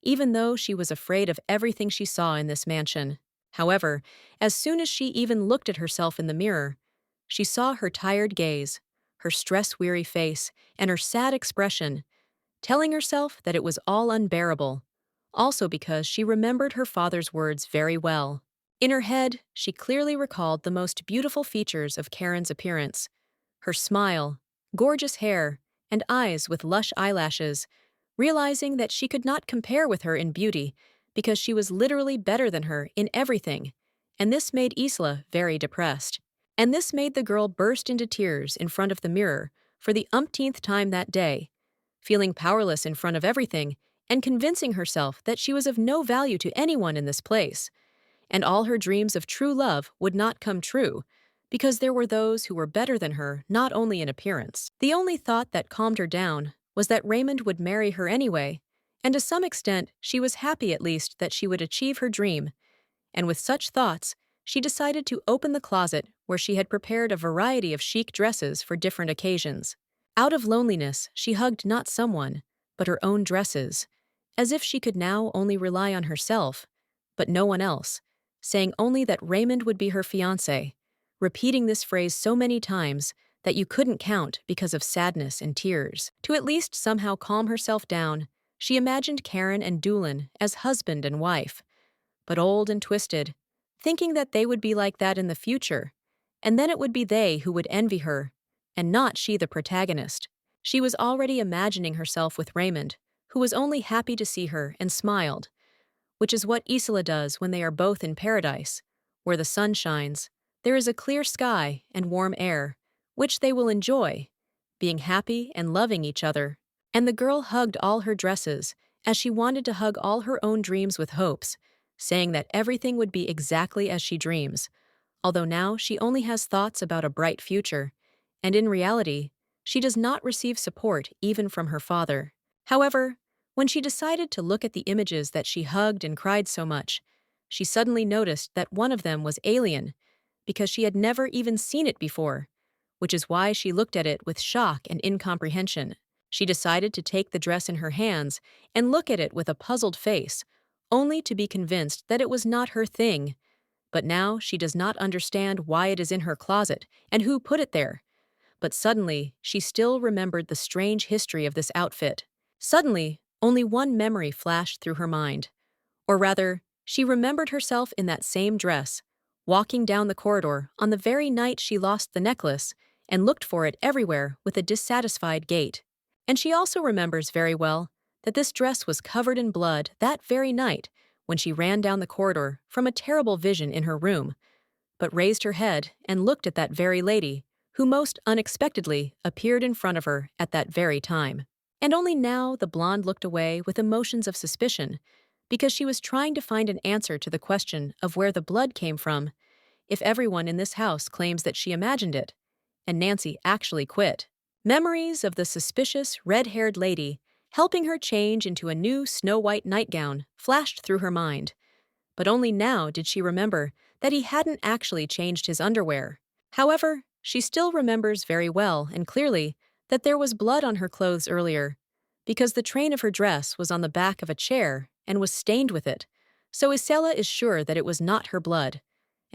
even though she was afraid of everything she saw in this mansion. However, as soon as she even looked at herself in the mirror, she saw her tired gaze, her stress-weary face, and her sad expression, telling herself that it was all unbearable, also because she remembered her father's words very well. In her head, she clearly recalled the most beautiful features of Karen's appearance: her smile, gorgeous hair, and eyes with lush eyelashes, realizing that she could not compare with her in beauty because she was literally better than her in everything, and this made Isla very depressed. And this made the girl burst into tears in front of the mirror for the umpteenth time that day, feeling powerless in front of everything and convincing herself that she was of no value to anyone in this place, and all her dreams of true love would not come true, because there were those who were better than her not only in appearance. The only thought that calmed her down was that Raymond would marry her anyway, and to some extent she was happy at least that she would achieve her dream, and with such thoughts, she decided to open the closet where she had prepared a variety of chic dresses for different occasions. Out of loneliness, she hugged not someone, but her own dresses, as if she could now only rely on herself, but no one else, saying only that Raymond would be her fiancé, repeating this phrase so many times that you couldn't count because of sadness and tears. To at least somehow calm herself down, she imagined Karen and Doolin as husband and wife, but old and twisted, thinking that they would be like that in the future, and then it would be they who would envy her, and not she the protagonist. She was already imagining herself with Raymond, who was only happy to see her and smiled, which is what Isola does when they are both in paradise, where the sun shines. There is a clear sky and warm air, which they will enjoy, being happy and loving each other. And the girl hugged all her dresses, as she wanted to hug all her own dreams with hopes, saying that everything would be exactly as she dreams, although now she only has thoughts about a bright future, and in reality, she does not receive support even from her father. However, when she decided to look at the images that she hugged and cried so much, she suddenly noticed that one of them was alien, because she had never even seen it before, which is why she looked at it with shock and incomprehension. She decided to take the dress in her hands and look at it with a puzzled face, only to be convinced that it was not her thing. But now she does not understand why it is in her closet and who put it there. But suddenly, she still remembered the strange history of this outfit. Suddenly, only one memory flashed through her mind. Or rather, she remembered herself in that same dress, walking down the corridor on the very night she lost the necklace and looked for it everywhere with a dissatisfied gait. And she also remembers very well that this dress was covered in blood that very night when she ran down the corridor from a terrible vision in her room, but raised her head and looked at that very lady who most unexpectedly appeared in front of her at that very time. And only now the blonde looked away with emotions of suspicion, because she was trying to find an answer to the question of where the blood came from, if everyone in this house claims that she imagined it, and Nancy actually quit. Memories of the suspicious, red-haired lady helping her change into a new snow-white nightgown flashed through her mind, but only now did she remember that he hadn't actually changed his underwear. However, she still remembers very well and clearly that there was blood on her clothes earlier, because the train of her dress was on the back of a chair and was stained with it, so Isela is sure that it was not her blood,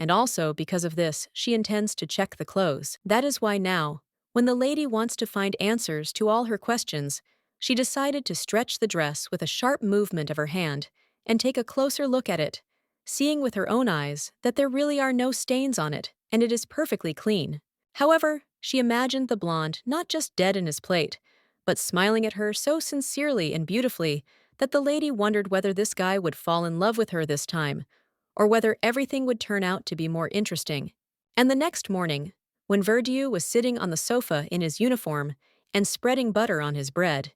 and also because of this she intends to check the clothes. That is why now, when the lady wants to find answers to all her questions, she decided to stretch the dress with a sharp movement of her hand and take a closer look at it, seeing with her own eyes that there really are no stains on it and it is perfectly clean. However, she imagined the blonde not just dead in his plate, but smiling at her so sincerely and beautifully that the lady wondered whether this guy would fall in love with her this time, or whether everything would turn out to be more interesting. And the next morning, when Verdieu was sitting on the sofa in his uniform and spreading butter on his bread,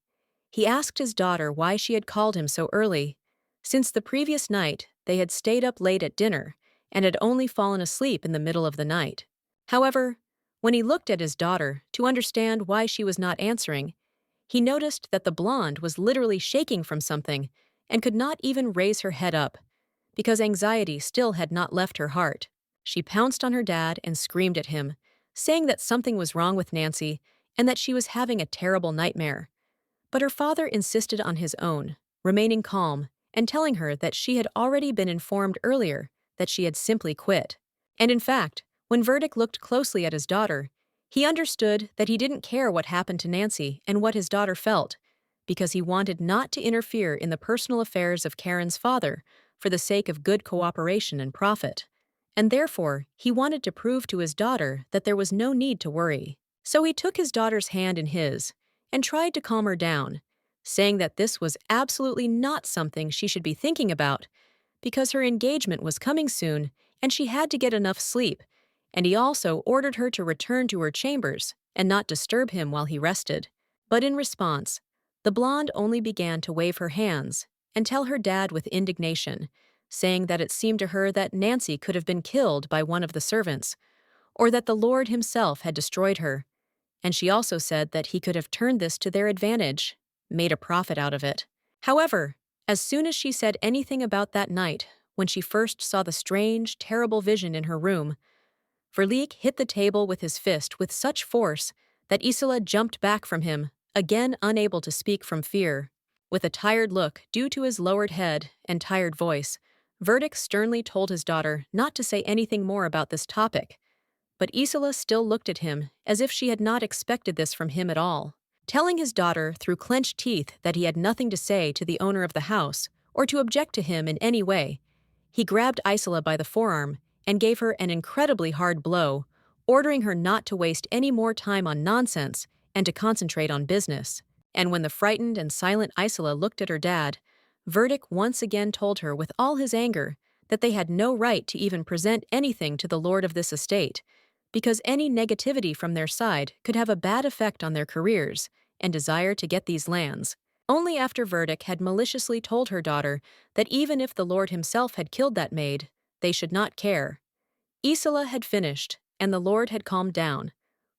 he asked his daughter why she had called him so early. Since the previous night, they had stayed up late at dinner and had only fallen asleep in the middle of the night. However, when he looked at his daughter to understand why she was not answering, he noticed that the blonde was literally shaking from something and could not even raise her head up, because anxiety still had not left her heart. She pounced on her dad and screamed at him, saying that something was wrong with Nancy and that she was having a terrible nightmare. But her father insisted on his own, remaining calm and telling her that she had already been informed earlier that she had simply quit. And in fact, when Verdict looked closely at his daughter, he understood that he didn't care what happened to Nancy and what his daughter felt, because he wanted not to interfere in the personal affairs of Karen's father for the sake of good cooperation and profit. And therefore, he wanted to prove to his daughter that there was no need to worry. So he took his daughter's hand in his and tried to calm her down, saying that this was absolutely not something she should be thinking about, because her engagement was coming soon and she had to get enough sleep, and he also ordered her to return to her chambers and not disturb him while he rested. But in response, the blonde only began to wave her hands and tell her dad with indignation, saying that it seemed to her that Nancy could have been killed by one of the servants, or that the Lord himself had destroyed her, and she also said that he could have turned this to their advantage, made a profit out of it. However, as soon as she said anything about that night, when she first saw the strange, terrible vision in her room, Verlique hit the table with his fist with such force that Isola jumped back from him, again unable to speak from fear. With a tired look due to his lowered head and tired voice, Verdict sternly told his daughter not to say anything more about this topic, but Isola still looked at him as if she had not expected this from him at all. Telling his daughter through clenched teeth that he had nothing to say to the owner of the house or to object to him in any way, he grabbed Isola by the forearm and gave her an incredibly hard blow, ordering her not to waste any more time on nonsense and to concentrate on business. And when the frightened and silent Isola looked at her dad, Verdict once again told her with all his anger that they had no right to even present anything to the lord of this estate, because any negativity from their side could have a bad effect on their careers and desire to get these lands. Only after Verdict had maliciously told her daughter that even if the lord himself had killed that maid, they should not care. Isola had finished, and the lord had calmed down,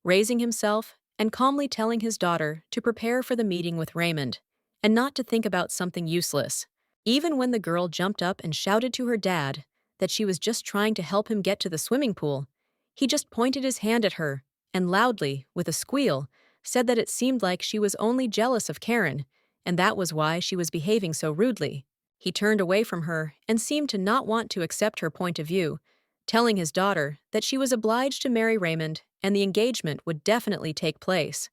raising himself and calmly telling his daughter to prepare for the meeting with Raymond, and not to think about something useless. Even when the girl jumped up and shouted to her dad that she was just trying to help him get to the swimming pool, he just pointed his hand at her and loudly, with a squeal, said that it seemed like she was only jealous of Karen, and that was why she was behaving so rudely. He turned away from her and seemed to not want to accept her point of view, telling his daughter that she was obliged to marry Raymond and the engagement would definitely take place,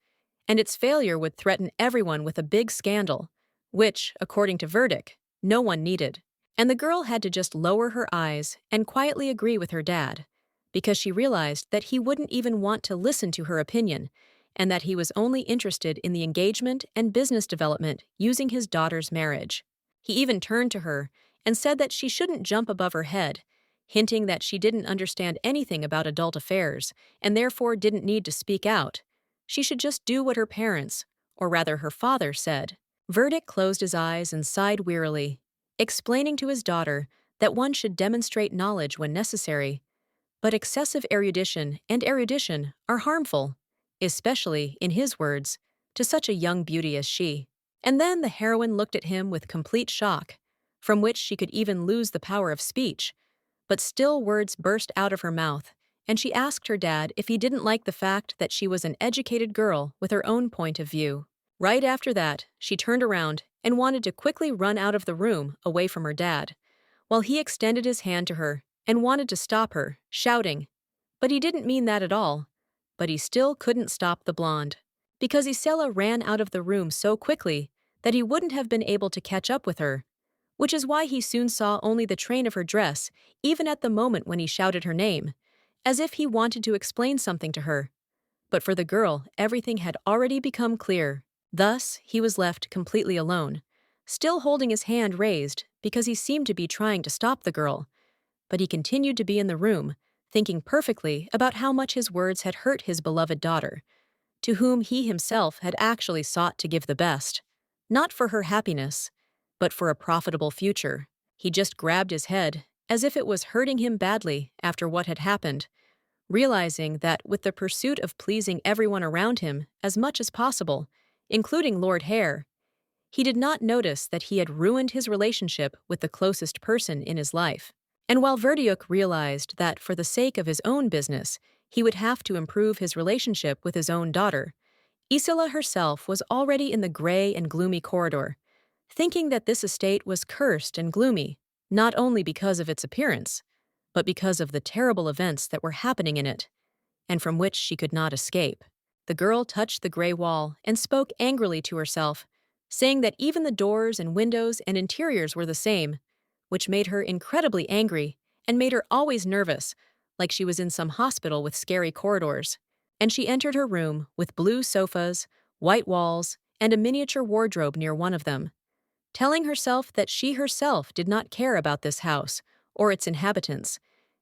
and its failure would threaten everyone with a big scandal, which, according to Verdict, no one needed. And the girl had to just lower her eyes and quietly agree with her dad, because she realized that he wouldn't even want to listen to her opinion, and that he was only interested in the engagement and business development using his daughter's marriage. He even turned to her and said that she shouldn't jump above her head, hinting that she didn't understand anything about adult affairs and therefore didn't need to speak out. She should just do what her parents, or rather her father, said. Verdict closed his eyes and sighed wearily, explaining to his daughter that one should demonstrate knowledge when necessary, but excessive erudition are harmful, especially, in his words, to such a young beauty as she. And then the heroine looked at him with complete shock, from which she could even lose the power of speech, but still words burst out of her mouth, and she asked her dad if he didn't like the fact that she was an educated girl with her own point of view. Right after that, she turned around and wanted to quickly run out of the room away from her dad, while he extended his hand to her and wanted to stop her, shouting. But he didn't mean that at all. But he still couldn't stop the blonde, because Isela ran out of the room so quickly that he wouldn't have been able to catch up with her, which is why he soon saw only the train of her dress, even at the moment when he shouted her name, as if he wanted to explain something to her. But for the girl, everything had already become clear. Thus, he was left completely alone, still holding his hand raised because he seemed to be trying to stop the girl. But he continued to be in the room, thinking perfectly about how much his words had hurt his beloved daughter, to whom he himself had actually sought to give the best, not for her happiness, but for a profitable future. He just grabbed his head, as if it was hurting him badly after what had happened, realizing that with the pursuit of pleasing everyone around him as much as possible, including Lord Hare, he did not notice that he had ruined his relationship with the closest person in his life. And while Verdiuk realized that for the sake of his own business, he would have to improve his relationship with his own daughter, Isola herself was already in the gray and gloomy corridor, thinking that this estate was cursed and gloomy, not only because of its appearance, but because of the terrible events that were happening in it, and from which she could not escape. The girl touched the gray wall and spoke angrily to herself, saying that even the doors and windows and interiors were the same, which made her incredibly angry and made her always nervous, like she was in some hospital with scary corridors. And she entered her room with blue sofas, white walls, and a miniature wardrobe near one of them, telling herself that she herself did not care about this house or its inhabitants,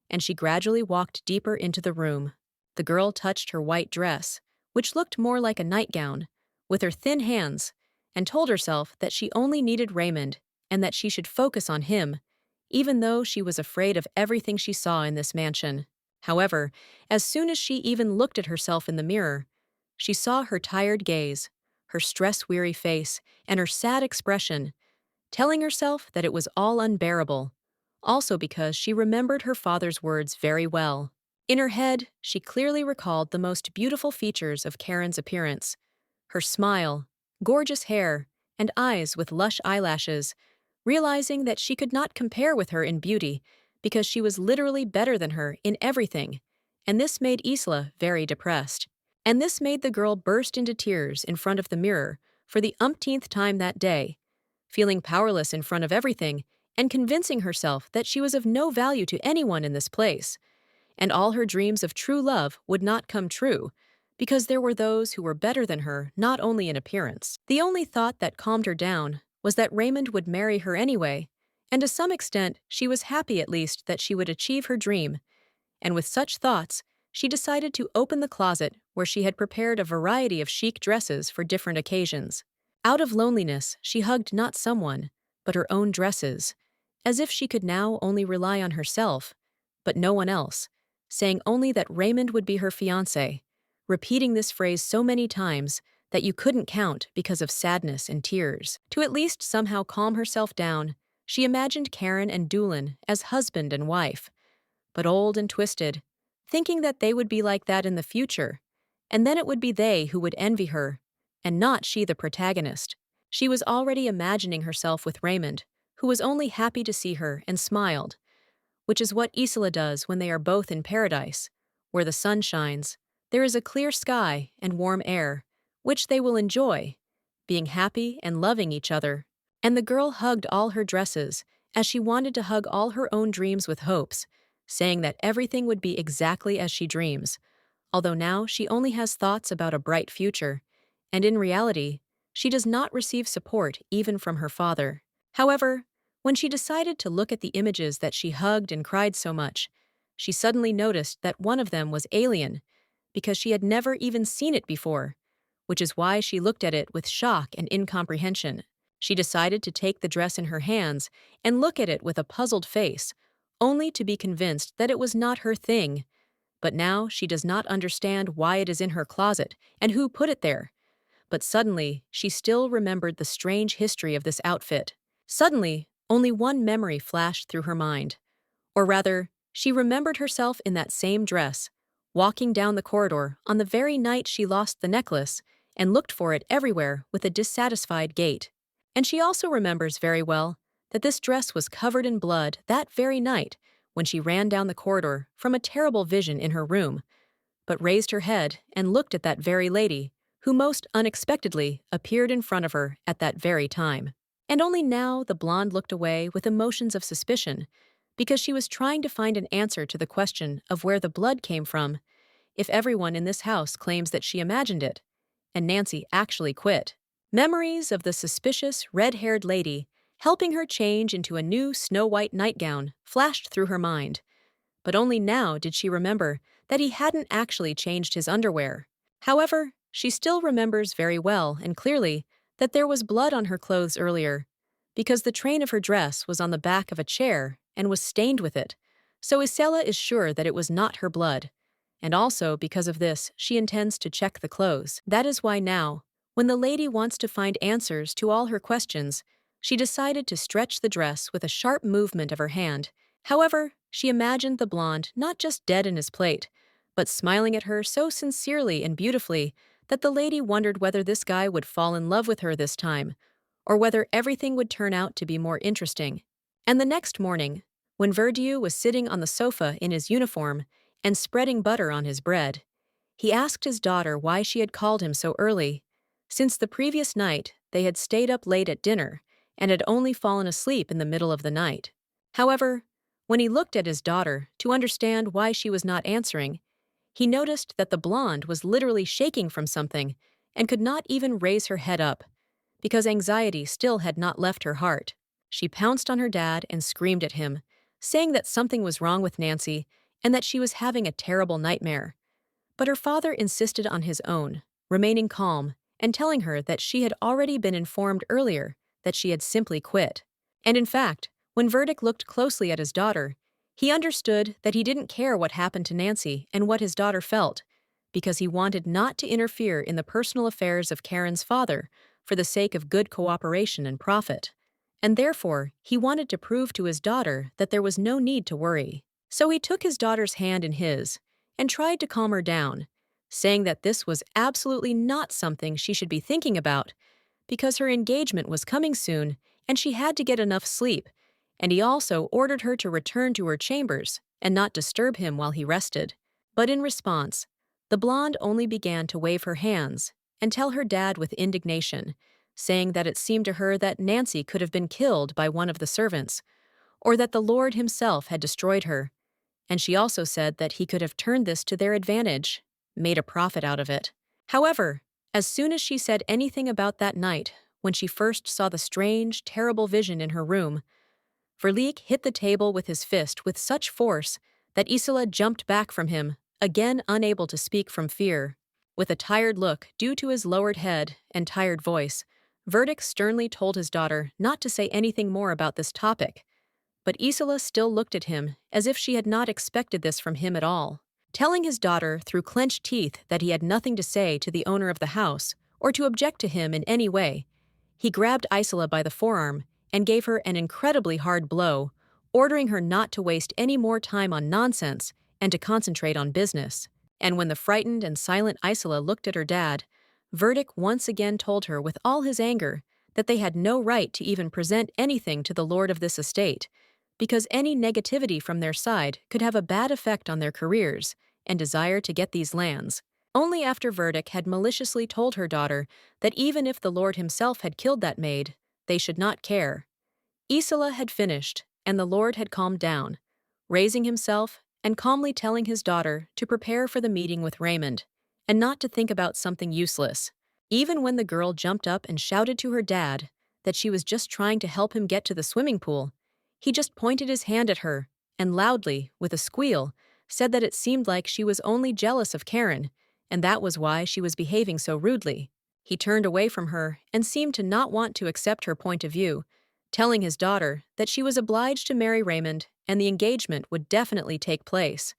and she gradually walked deeper into the room. The girl touched her white dress, which looked more like a nightgown, with her thin hands, and told herself that she only needed Raymond and that she should focus on him, even though she was afraid of everything she saw in this mansion. However, as soon as she even looked at herself in the mirror, she saw her tired gaze, her stress-weary face, and her sad expression, telling herself that it was all unbearable, also because she remembered her father's words very well. In her head, she clearly recalled the most beautiful features of Karen's appearance: her smile, gorgeous hair, and eyes with lush eyelashes, realizing that she could not compare with her in beauty because she was literally better than her in everything, and this made Isla very depressed. And this made the girl burst into tears in front of the mirror for the umpteenth time that day, feeling powerless in front of everything and convincing herself that she was of no value to anyone in this place, and all her dreams of true love would not come true, because there were those who were better than her not only in appearance. The only thought that calmed her down was that Raymond would marry her anyway, and to some extent she was happy at least that she would achieve her dream, and with such thoughts, she decided to open the closet where she had prepared a variety of chic dresses for different occasions. Out of loneliness, she hugged not someone, but her own dresses, as if she could now only rely on herself, but no one else, saying only that Raymond would be her fiancé, repeating this phrase so many times that you couldn't count because of sadness and tears. To at least somehow calm herself down, she imagined Karen and Doolin as husband and wife, but old and twisted, thinking that they would be like that in the future, and then it would be they who would envy her, and not she the protagonist. She was already imagining herself with Raymond, who was only happy to see her and smiled, which is what Isola does when they are both in paradise, where the sun shines, there is a clear sky and warm air, which they will enjoy, being happy and loving each other. And the girl hugged all her dresses, as she wanted to hug all her own dreams with hopes, saying that everything would be exactly as she dreams, although now she only has thoughts about a bright future, and in reality, she does not receive support even from her father. However, when she decided to look at the images that she hugged and cried so much, she suddenly noticed that one of them was alien, because she had never even seen it before, which is why she looked at it with shock and incomprehension. She decided to take the dress in her hands and look at it with a puzzled face, only to be convinced that it was not her thing. But now she does not understand why it is in her closet and who put it there. But suddenly, she still remembered the strange history of this outfit. Suddenly, only one memory flashed through her mind. Or rather, she remembered herself in that same dress, walking down the corridor on the very night she lost the necklace and looked for it everywhere with a dissatisfied gait. And she also remembers very well that this dress was covered in blood that very night when she ran down the corridor from a terrible vision in her room, but raised her head and looked at that very lady, who most unexpectedly appeared in front of her at that very time. And only now the blonde looked away with emotions of suspicion, because she was trying to find an answer to the question of where the blood came from, if everyone in this house claims that she imagined it, and Nancy actually quit. Memories of the suspicious, red-haired lady helping her change into a new snow-white nightgown flashed through her mind, but only now did she remember that he hadn't actually changed his underwear. However, she still remembers very well and clearly that there was blood on her clothes earlier, because the train of her dress was on the back of a chair and was stained with it, so Isela is sure that it was not her blood. And also, because of this, she intends to check the clothes. That is why now, when the lady wants to find answers to all her questions, she decided to stretch the dress with a sharp movement of her hand. However, she imagined the blonde not just dead in his plate, but smiling at her so sincerely and beautifully that the lady wondered whether this guy would fall in love with her this time, or whether everything would turn out to be more interesting. And the next morning, when Verdieu was sitting on the sofa in his uniform and spreading butter on his bread, he asked his daughter why she had called him so early. Since the previous night, they had stayed up late at dinner and had only fallen asleep in the middle of the night. However, when he looked at his daughter to understand why she was not answering, he noticed that the blonde was literally shaking from something and could not even raise her head up, because anxiety still had not left her heart. She pounced on her dad and screamed at him, saying that something was wrong with Nancy and that she was having a terrible nightmare. But her father insisted on his own, remaining calm and telling her that she had already been informed earlier that she had simply quit. And in fact, when Verdict looked closely at his daughter, he understood that he didn't care what happened to Nancy and what his daughter felt, because he wanted not to interfere in the personal affairs of Karen's father for the sake of good cooperation and profit. And therefore, he wanted to prove to his daughter that there was no need to worry. So he took his daughter's hand in his and tried to calm her down, saying that this was absolutely not something she should be thinking about, because her engagement was coming soon and she had to get enough sleep, and he also ordered her to return to her chambers and not disturb him while he rested. But in response, the blonde only began to wave her hands and tell her dad with indignation, saying that it seemed to her that Nancy could have been killed by one of the servants, or that the Lord himself had destroyed her. And she also said that he could have turned this to their advantage, made a profit out of it. However, as soon as she said anything about that night, when she first saw the strange, terrible vision in her room. Verlique hit the table with his fist with such force that Isola jumped back from him, again unable to speak from fear. With a tired look due to his lowered head and tired voice, Verdict sternly told his daughter not to say anything more about this topic. But Isola still looked at him as if she had not expected this from him at all. Telling his daughter through clenched teeth that he had nothing to say to the owner of the house or to object to him in any way, he grabbed Isola by the forearm and gave her an incredibly hard blow, ordering her not to waste any more time on nonsense and to concentrate on business. And when the frightened and silent Isola looked at her dad, Verdict once again told her with all his anger that they had no right to even present anything to the lord of this estate, because any negativity from their side could have a bad effect on their careers and desire to get these lands. Only after Verdict had maliciously told her daughter that even if the lord himself had killed that maid, they should not care. Isola had finished, and the lord had calmed down, raising himself and calmly telling his daughter to prepare for the meeting with Raymond, and not to think about something useless. Even when the girl jumped up and shouted to her dad that she was just trying to help him get to the swimming pool, he just pointed his hand at her and loudly, with a squeal, said that it seemed like she was only jealous of Karen, and that was why she was behaving so rudely. He turned away from her and seemed to not want to accept her point of view, telling his daughter that she was obliged to marry Raymond and the engagement would definitely take place,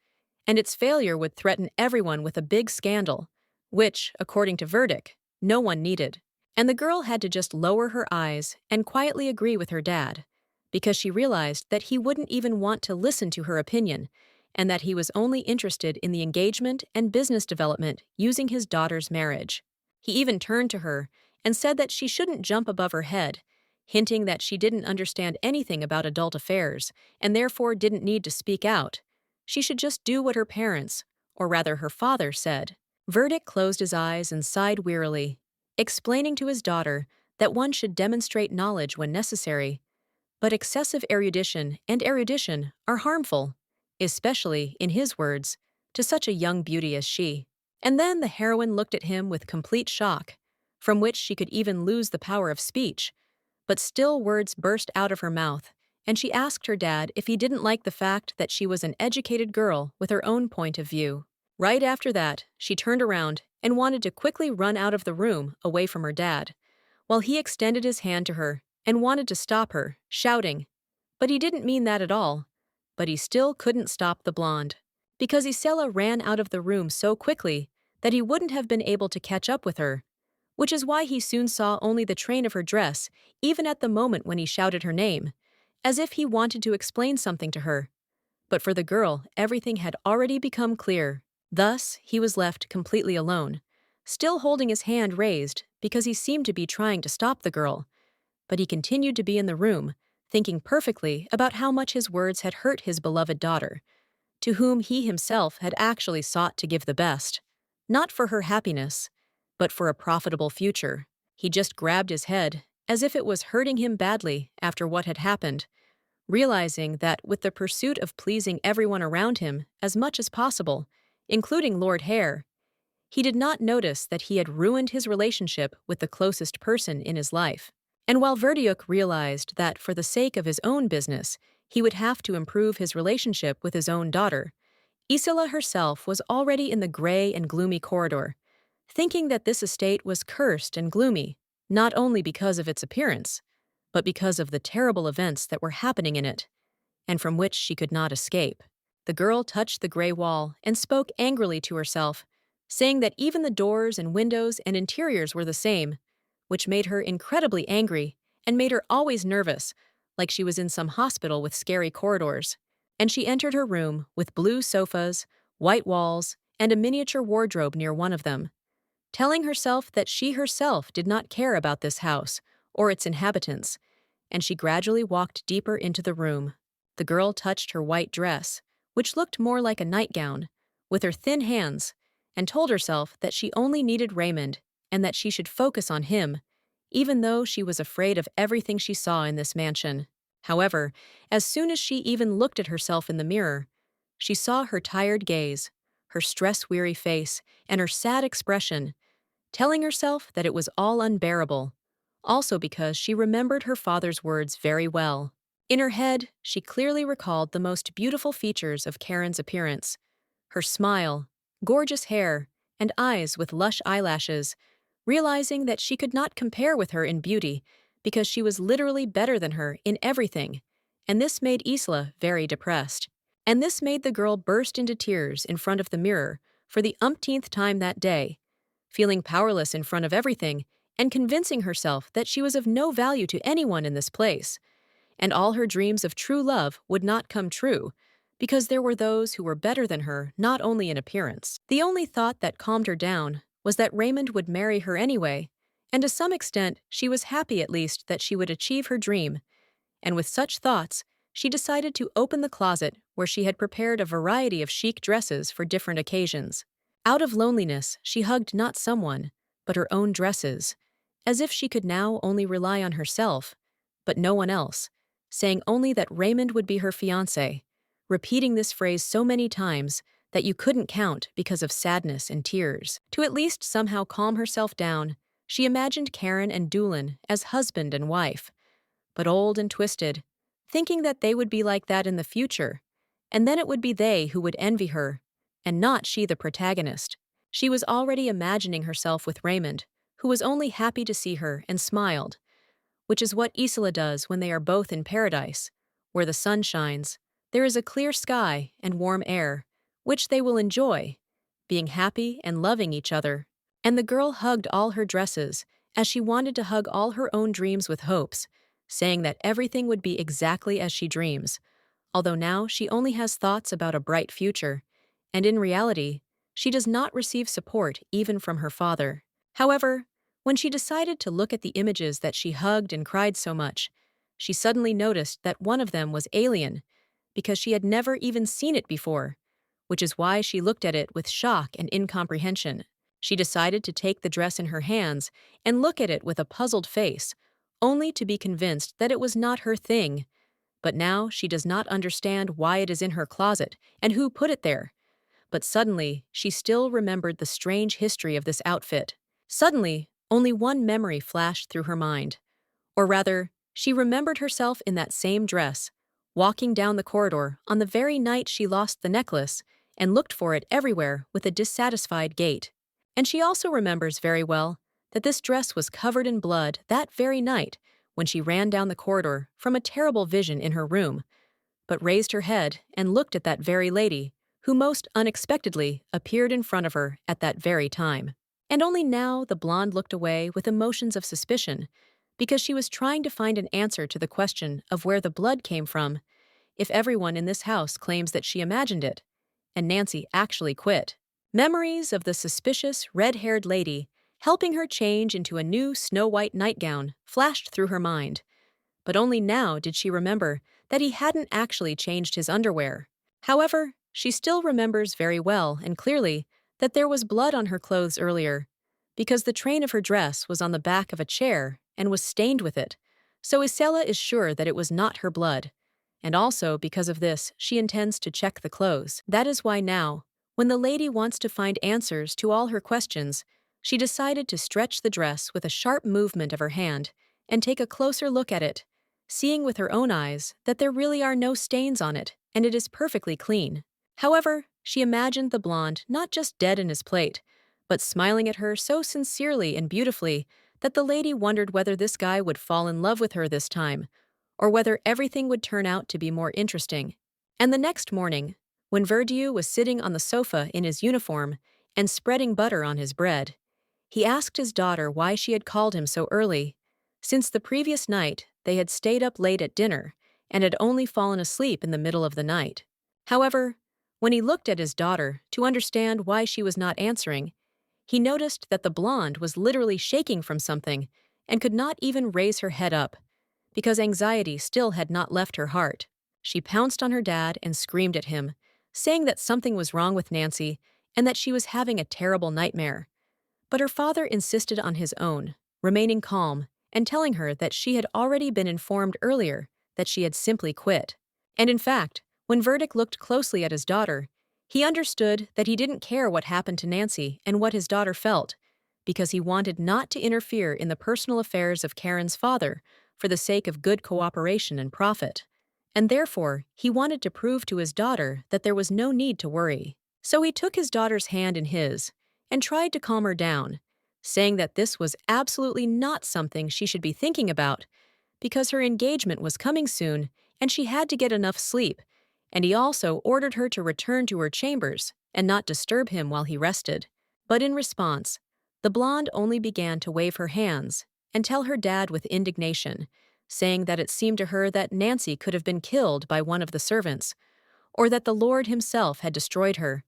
and its failure would threaten everyone with a big scandal, which, according to Verdict, no one needed. And the girl had to just lower her eyes and quietly agree with her dad, because she realized that he wouldn't even want to listen to her opinion, and that he was only interested in the engagement and business development using his daughter's marriage. He even turned to her and said that she shouldn't jump above her head, hinting that she didn't understand anything about adult affairs and therefore didn't need to speak out. She should just do what her parents, or rather her father, said. Verdict closed his eyes and sighed wearily, explaining to his daughter that one should demonstrate knowledge when necessary, but excessive erudition are harmful, especially, in his words, to such a young beauty as she. And then the heroine looked at him with complete shock, from which she could even lose the power of speech. But still words burst out of her mouth, and she asked her dad if he didn't like the fact that she was an educated girl with her own point of view. Right after that, she turned around and wanted to quickly run out of the room away from her dad, while he extended his hand to her and wanted to stop her, shouting. But he didn't mean that at all. But he still couldn't stop the blonde, because Isela ran out of the room so quickly that he wouldn't have been able to catch up with her, which is why he soon saw only the train of her dress, even at the moment when he shouted her name, as if he wanted to explain something to her. But for the girl, everything had already become clear. Thus, he was left completely alone, still holding his hand raised because he seemed to be trying to stop the girl. But he continued to be in the room, thinking perfectly about how much his words had hurt his beloved daughter, to whom he himself had actually sought to give the best, not for her happiness, but for a profitable future. He just grabbed his head, as if it was hurting him badly after what had happened, realizing that with the pursuit of pleasing everyone around him as much as possible, including Lord Hare, he did not notice that he had ruined his relationship with the closest person in his life. And while Verdiuk realized that for the sake of his own business, he would have to improve his relationship with his own daughter, Isola herself was already in the gray and gloomy corridor, thinking that this estate was cursed and gloomy, not only because of its appearance, but because of the terrible events that were happening in it, and from which she could not escape. The girl touched the gray wall and spoke angrily to herself, saying that even the doors and windows and interiors were the same, which made her incredibly angry and made her always nervous, like she was in some hospital with scary corridors. And she entered her room with blue sofas, white walls, and a miniature wardrobe near one of them, telling herself that she herself did not care about this house or its inhabitants, and she gradually walked deeper into the room. The girl touched her white dress, which looked more like a nightgown, with her thin hands, and told herself that she only needed Raymond and that she should focus on him, even though she was afraid of everything she saw in this mansion. However, as soon as she even looked at herself in the mirror, she saw her tired gaze, her stress-weary face, and her sad expression, telling herself that it was all unbearable, also because she remembered her father's words very well. In her head, she clearly recalled the most beautiful features of Karen's appearance: her smile, gorgeous hair, and eyes with lush eyelashes, realizing that she could not compare with her in beauty because she was literally better than her in everything. And this made Isla very depressed. And this made the girl burst into tears in front of the mirror for the umpteenth time that day, feeling powerless in front of everything and convincing herself that she was of no value to anyone in this place, and all her dreams of true love would not come true, because there were those who were better than her not only in appearance. The only thought that calmed her down was that Raymond would marry her anyway, and to some extent she was happy at least that she would achieve her dream, and with such thoughts, she decided to open the closet where she had prepared a variety of chic dresses for different occasions. Out of loneliness, she hugged not someone, but her own dresses, as if she could now only rely on herself, but no one else, saying only that Raymond would be her fiancé, repeating this phrase so many times that you couldn't count because of sadness and tears. To at least somehow calm herself down, she imagined Karen and Doolin as husband and wife, but old and twisted, thinking that they would be like that in the future, and then it would be they who would envy her, and not she the protagonist. She was already imagining herself with Raymond, who was only happy to see her and smiled, which is what Isola does when they are both in paradise, where the sun shines, there is a clear sky and warm air, which they will enjoy, being happy and loving each other. And the girl hugged all her dresses, as she wanted to hug all her own dreams with hopes, saying that everything would be exactly as she dreams, although now she only has thoughts about a bright future, and in reality, she does not receive support even from her father. However, when she decided to look at the images that she hugged and cried so much, she suddenly noticed that one of them was alien, because she had never even seen it before, which is why she looked at it with shock and incomprehension. She decided to take the dress in her hands and look at it with a puzzled face, only to be convinced that it was not her thing. But now she does not understand why it is in her closet and who put it there. But suddenly, she still remembered the strange history of this outfit. Suddenly, only one memory flashed through her mind. Or rather, she remembered herself in that same dress, walking down the corridor on the very night she lost the necklace and looked for it everywhere with a dissatisfied gait. And she also remembers very well that this dress was covered in blood that very night when she ran down the corridor from a terrible vision in her room, but raised her head and looked at that very lady who most unexpectedly appeared in front of her at that very time. And only now the blonde looked away with emotions of suspicion, because she was trying to find an answer to the question of where the blood came from, if everyone in this house claims that she imagined it, and Nancy actually quit. Memories of the suspicious, red-haired lady helping her change into a new snow-white nightgown flashed through her mind, but only now did she remember that he hadn't actually changed his underwear. However, she still remembers very well and clearly that there was blood on her clothes earlier, because the train of her dress was on the back of a chair and was stained with it, so Isela is sure that it was not her blood. And also because of this, she intends to check the clothes. That is why now, when the lady wants to find answers to all her questions, she decided to stretch the dress with a sharp movement of her hand and take a closer look at it, seeing with her own eyes that there really are no stains on it and it is perfectly clean. However, she imagined the blonde not just dead in his plate, but smiling at her so sincerely and beautifully that the lady wondered whether this guy would fall in love with her this time, or whether everything would turn out to be more interesting. And the next morning, when Verdieu was sitting on the sofa in his uniform and spreading butter on his bread, he asked his daughter why she had called him so early. Since the previous night, they had stayed up late at dinner and had only fallen asleep in the middle of the night. However, when he looked at his daughter to understand why she was not answering, he noticed that the blonde was literally shaking from something and could not even raise her head up, because anxiety still had not left her heart. She pounced on her dad and screamed at him, saying that something was wrong with Nancy and that she was having a terrible nightmare. But her father insisted on his own, remaining calm and telling her that she had already been informed earlier that she had simply quit. And in fact, when Verdict looked closely at his daughter, he understood that he didn't care what happened to Nancy and what his daughter felt, because he wanted not to interfere in the personal affairs of Karen's father for the sake of good cooperation and profit. And therefore, he wanted to prove to his daughter that there was no need to worry. So he took his daughter's hand in his and tried to calm her down, saying that this was absolutely not something she should be thinking about because her engagement was coming soon and she had to get enough sleep, and he also ordered her to return to her chambers and not disturb him while he rested. But in response, the blonde only began to wave her hands and tell her dad with indignation, saying that it seemed to her that Nancy could have been killed by one of the servants, or that the Lord himself had destroyed her.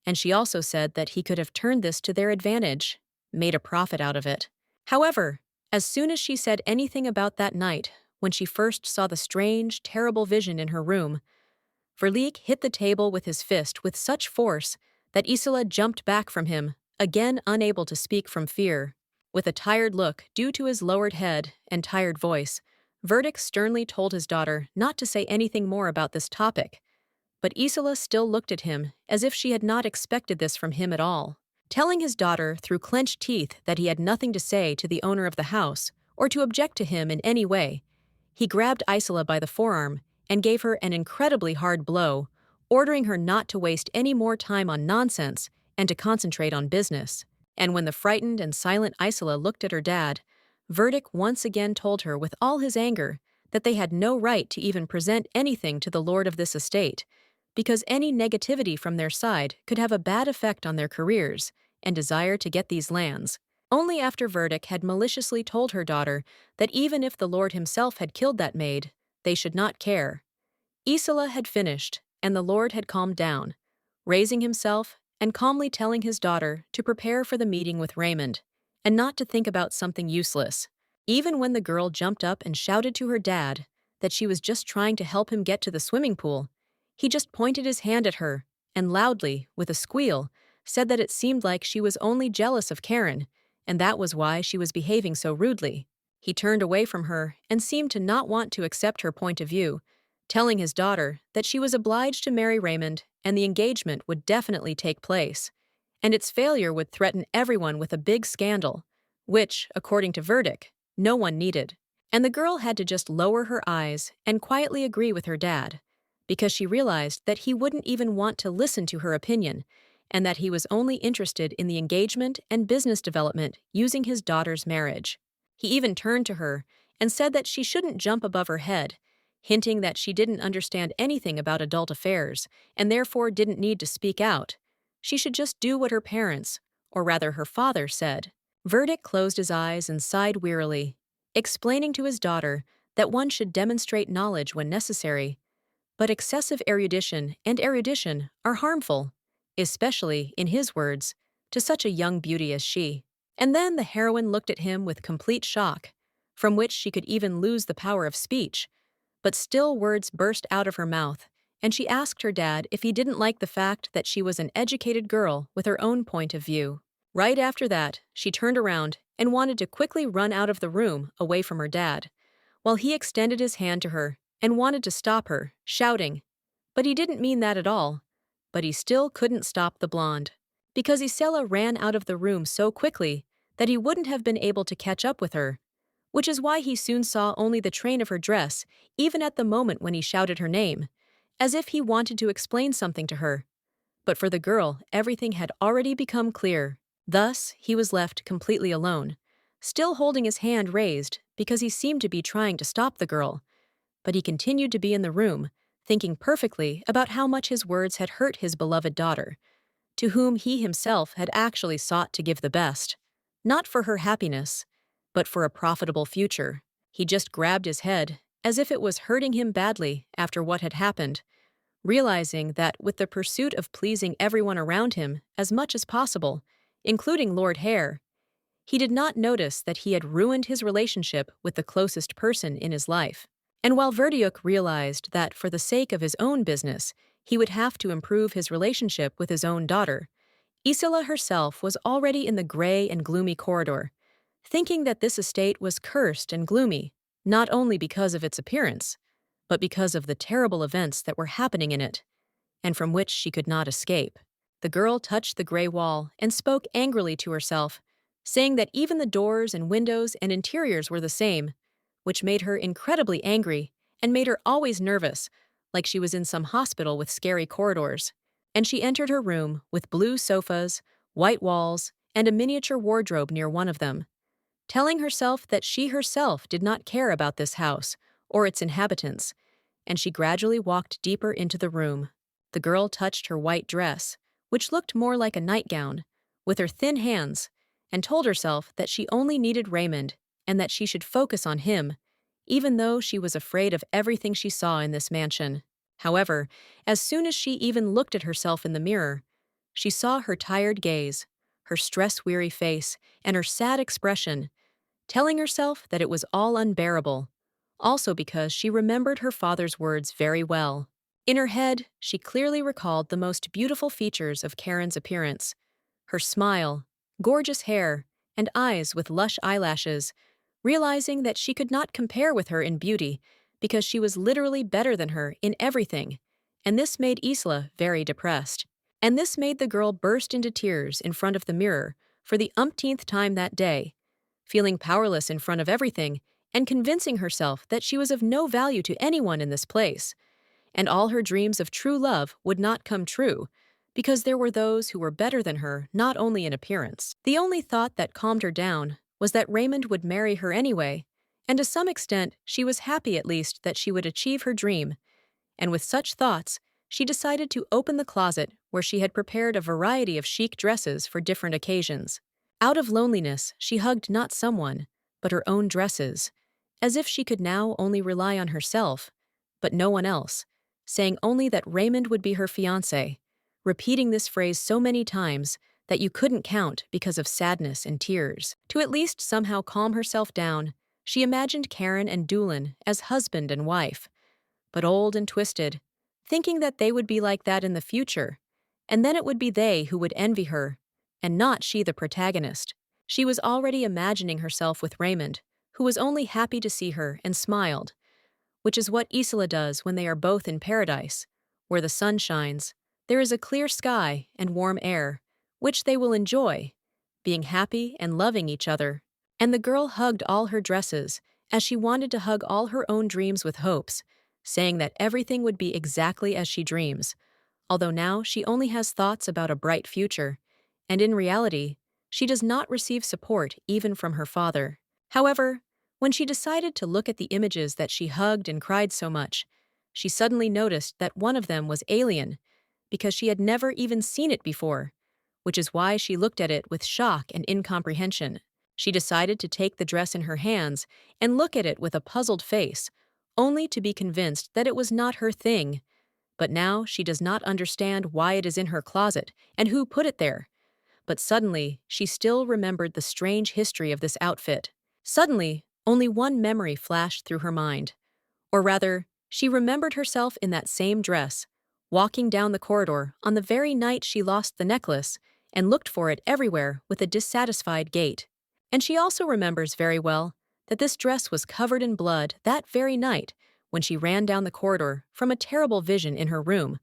And she also said that he could have turned this to their advantage, made a profit out of it. However, as soon as she said anything about that night, when she first saw the strange, terrible vision in her room, Verlique hit the table with his fist with such force that Isola jumped back from him, again unable to speak from fear. With a tired look due to his lowered head and tired voice, Verdict sternly told his daughter not to say anything more about this topic, but Isola still looked at him as if she had not expected this from him at all. Telling his daughter through clenched teeth that he had nothing to say to the owner of the house or to object to him in any way, he grabbed Isola by the forearm and gave her an incredibly hard blow, ordering her not to waste any more time on nonsense and to concentrate on business. And when the frightened and silent Isola looked at her dad, Verdict once again told her with all his anger that they had no right to even present anything to the lord of this estate, because any negativity from their side could have a bad effect on their careers and desire to get these lands. Only after Verdict had maliciously told her daughter that even if the lord himself had killed that maid, they should not care. Isola had finished, and the lord had calmed down, raising himself and calmly telling his daughter to prepare for the meeting with Raymond, and not to think about something useless. Even when the girl jumped up and shouted to her dad that she was just trying to help him get to the swimming pool, he just pointed his hand at her and loudly, with a squeal, said that it seemed like she was only jealous of Karen, and that was why she was behaving so rudely. He turned away from her and seemed to not want to accept her point of view, telling his daughter that she was obliged to marry Raymond and the engagement would definitely take place, and its failure would threaten everyone with a big scandal, which, according to Verdict, no one needed. And the girl had to just lower her eyes and quietly agree with her dad, because she realized that he wouldn't even want to listen to her opinion, and that he was only interested in the engagement and business development using his daughter's marriage. He even turned to her and said that she shouldn't jump above her head, hinting that she didn't understand anything about adult affairs and therefore didn't need to speak out. She should just do what her parents, or rather her father, said. Verdict closed his eyes and sighed wearily, explaining to his daughter that one should demonstrate knowledge when necessary, but excessive erudition are harmful, especially, in his words, to such a young beauty as she. And then the heroine looked at him with complete shock, from which she could even lose the power of speech, but still words burst out of her mouth, and she asked her dad if he didn't like the fact that she was an educated girl with her own point of view. Right after that, she turned around and wanted to quickly run out of the room away from her dad, while he extended his hand to her and wanted to stop her, shouting. But he didn't mean that at all. But he still couldn't stop the blonde, because Isela ran out of the room so quickly that he wouldn't have been able to catch up with her, which is why he soon saw only the train of her dress, even at the moment when he shouted her name, as if he wanted to explain something to her. But for the girl, everything had already become clear. Thus, he was left completely alone, still holding his hand raised because he seemed to be trying to stop the girl. But he continued to be in the room, thinking perfectly about how much his words had hurt his beloved daughter, to whom he himself had actually sought to give the best, not for her happiness, but for a profitable future. He just grabbed his head, as if it was hurting him badly after what had happened, realizing that with the pursuit of pleasing everyone around him as much as possible, including Lord Hare, he did not notice that he had ruined his relationship with the closest person in his life. And while Verdiuk realized that for the sake of his own business, he would have to improve his relationship with his own daughter, Isola herself was already in the gray and gloomy corridor, thinking that this estate was cursed and gloomy, not only because of its appearance, but because of the terrible events that were happening in it, and from which she could not escape. The girl touched the gray wall and spoke angrily to herself, saying that even the doors and windows and interiors were the same, which made her incredibly angry and made her always nervous, like she was in some hospital with scary corridors. And she entered her room with blue sofas, white walls, and a miniature wardrobe near one of them, telling herself that she herself did not care about this house or its inhabitants, and she gradually walked deeper into the room. The girl touched her white dress, which looked more like a nightgown, with her thin hands, and told herself that she only needed Raymond and that she should focus on him, even though she was afraid of everything she saw in this mansion. However, as soon as she even looked at herself in the mirror, she saw her tired gaze, her stress-weary face, and her sad expression, telling herself that it was all unbearable, also because she remembered her father's words very well. In her head, she clearly recalled the most beautiful features of Karen's appearance: her smile, gorgeous hair, and eyes with lush eyelashes, realizing that she could not compare with her in beauty because she was literally better than her in everything, and this made Isla very depressed. And this made the girl burst into tears in front of the mirror for the umpteenth time that day, feeling powerless in front of everything and convincing herself that she was of no value to anyone in this place, and all her dreams of true love would not come true, because there were those who were better than her not only in appearance. The only thought that calmed her down was that Raymond would marry her anyway, and to some extent she was happy at least that she would achieve her dream, and with such thoughts, she decided to open the closet where she had prepared a variety of chic dresses for different occasions. Out of loneliness, she hugged not someone, but her own dresses, as if she could now only rely on herself, but no one else, saying only that Raymond would be her fiancé, repeating this phrase so many times that you couldn't count because of sadness and tears. To at least somehow calm herself down, she imagined Karen and Doolin as husband and wife, but old and twisted, thinking that they would be like that in the future, and then it would be they who would envy her, and not she the protagonist. She was already imagining herself with Raymond, who was only happy to see her and smiled, which is what Isla does when they are both in paradise, where the sun shines, there is a clear sky and warm air, which they will enjoy, being happy and loving each other. And the girl hugged all her dresses, as she wanted to hug all her own dreams with hopes, saying that everything would be exactly as she dreams, although now she only has thoughts about a bright future, and in reality, she does not receive support even from her father. However, when she decided to look at the images that she hugged and cried so much, she suddenly noticed that one of them was alien, because she had never even seen it before, which is why she looked at it with shock and incomprehension. She decided to take the dress in her hands and look at it with a puzzled face, only to be convinced that it was not her thing. But now she does not understand why it is in her closet and who put it there. But suddenly, she still remembered the strange history of this outfit. Suddenly, only one memory flashed through her mind. Or rather, she remembered herself in that same dress, walking down the corridor on the very night she lost the necklace and looked for it everywhere with a dissatisfied gait. And she also remembers very well that this dress was covered in blood that very night when she ran down the corridor from a terrible vision in her room,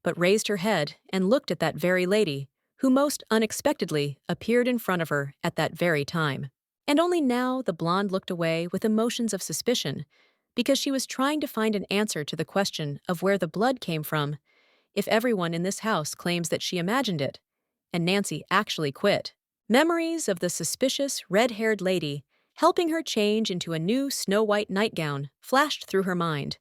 but raised her head and looked at that very lady who most unexpectedly appeared in front of her at that very time. And only now the blonde looked away with emotions of suspicion, because she was trying to find an answer to the question of where the blood came from, if everyone in this house claims that she imagined it, and Nancy actually quit. Memories of the suspicious, red-haired lady helping her change into a new snow-white nightgown flashed through her mind,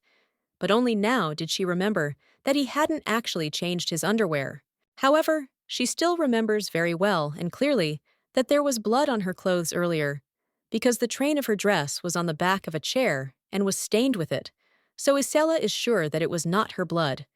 but only now did she remember that he hadn't actually changed his underwear. However, she still remembers very well and clearly that there was blood on her clothes earlier, because the train of her dress was on the back of a chair and was stained with it, so Isela is sure that it was not her blood,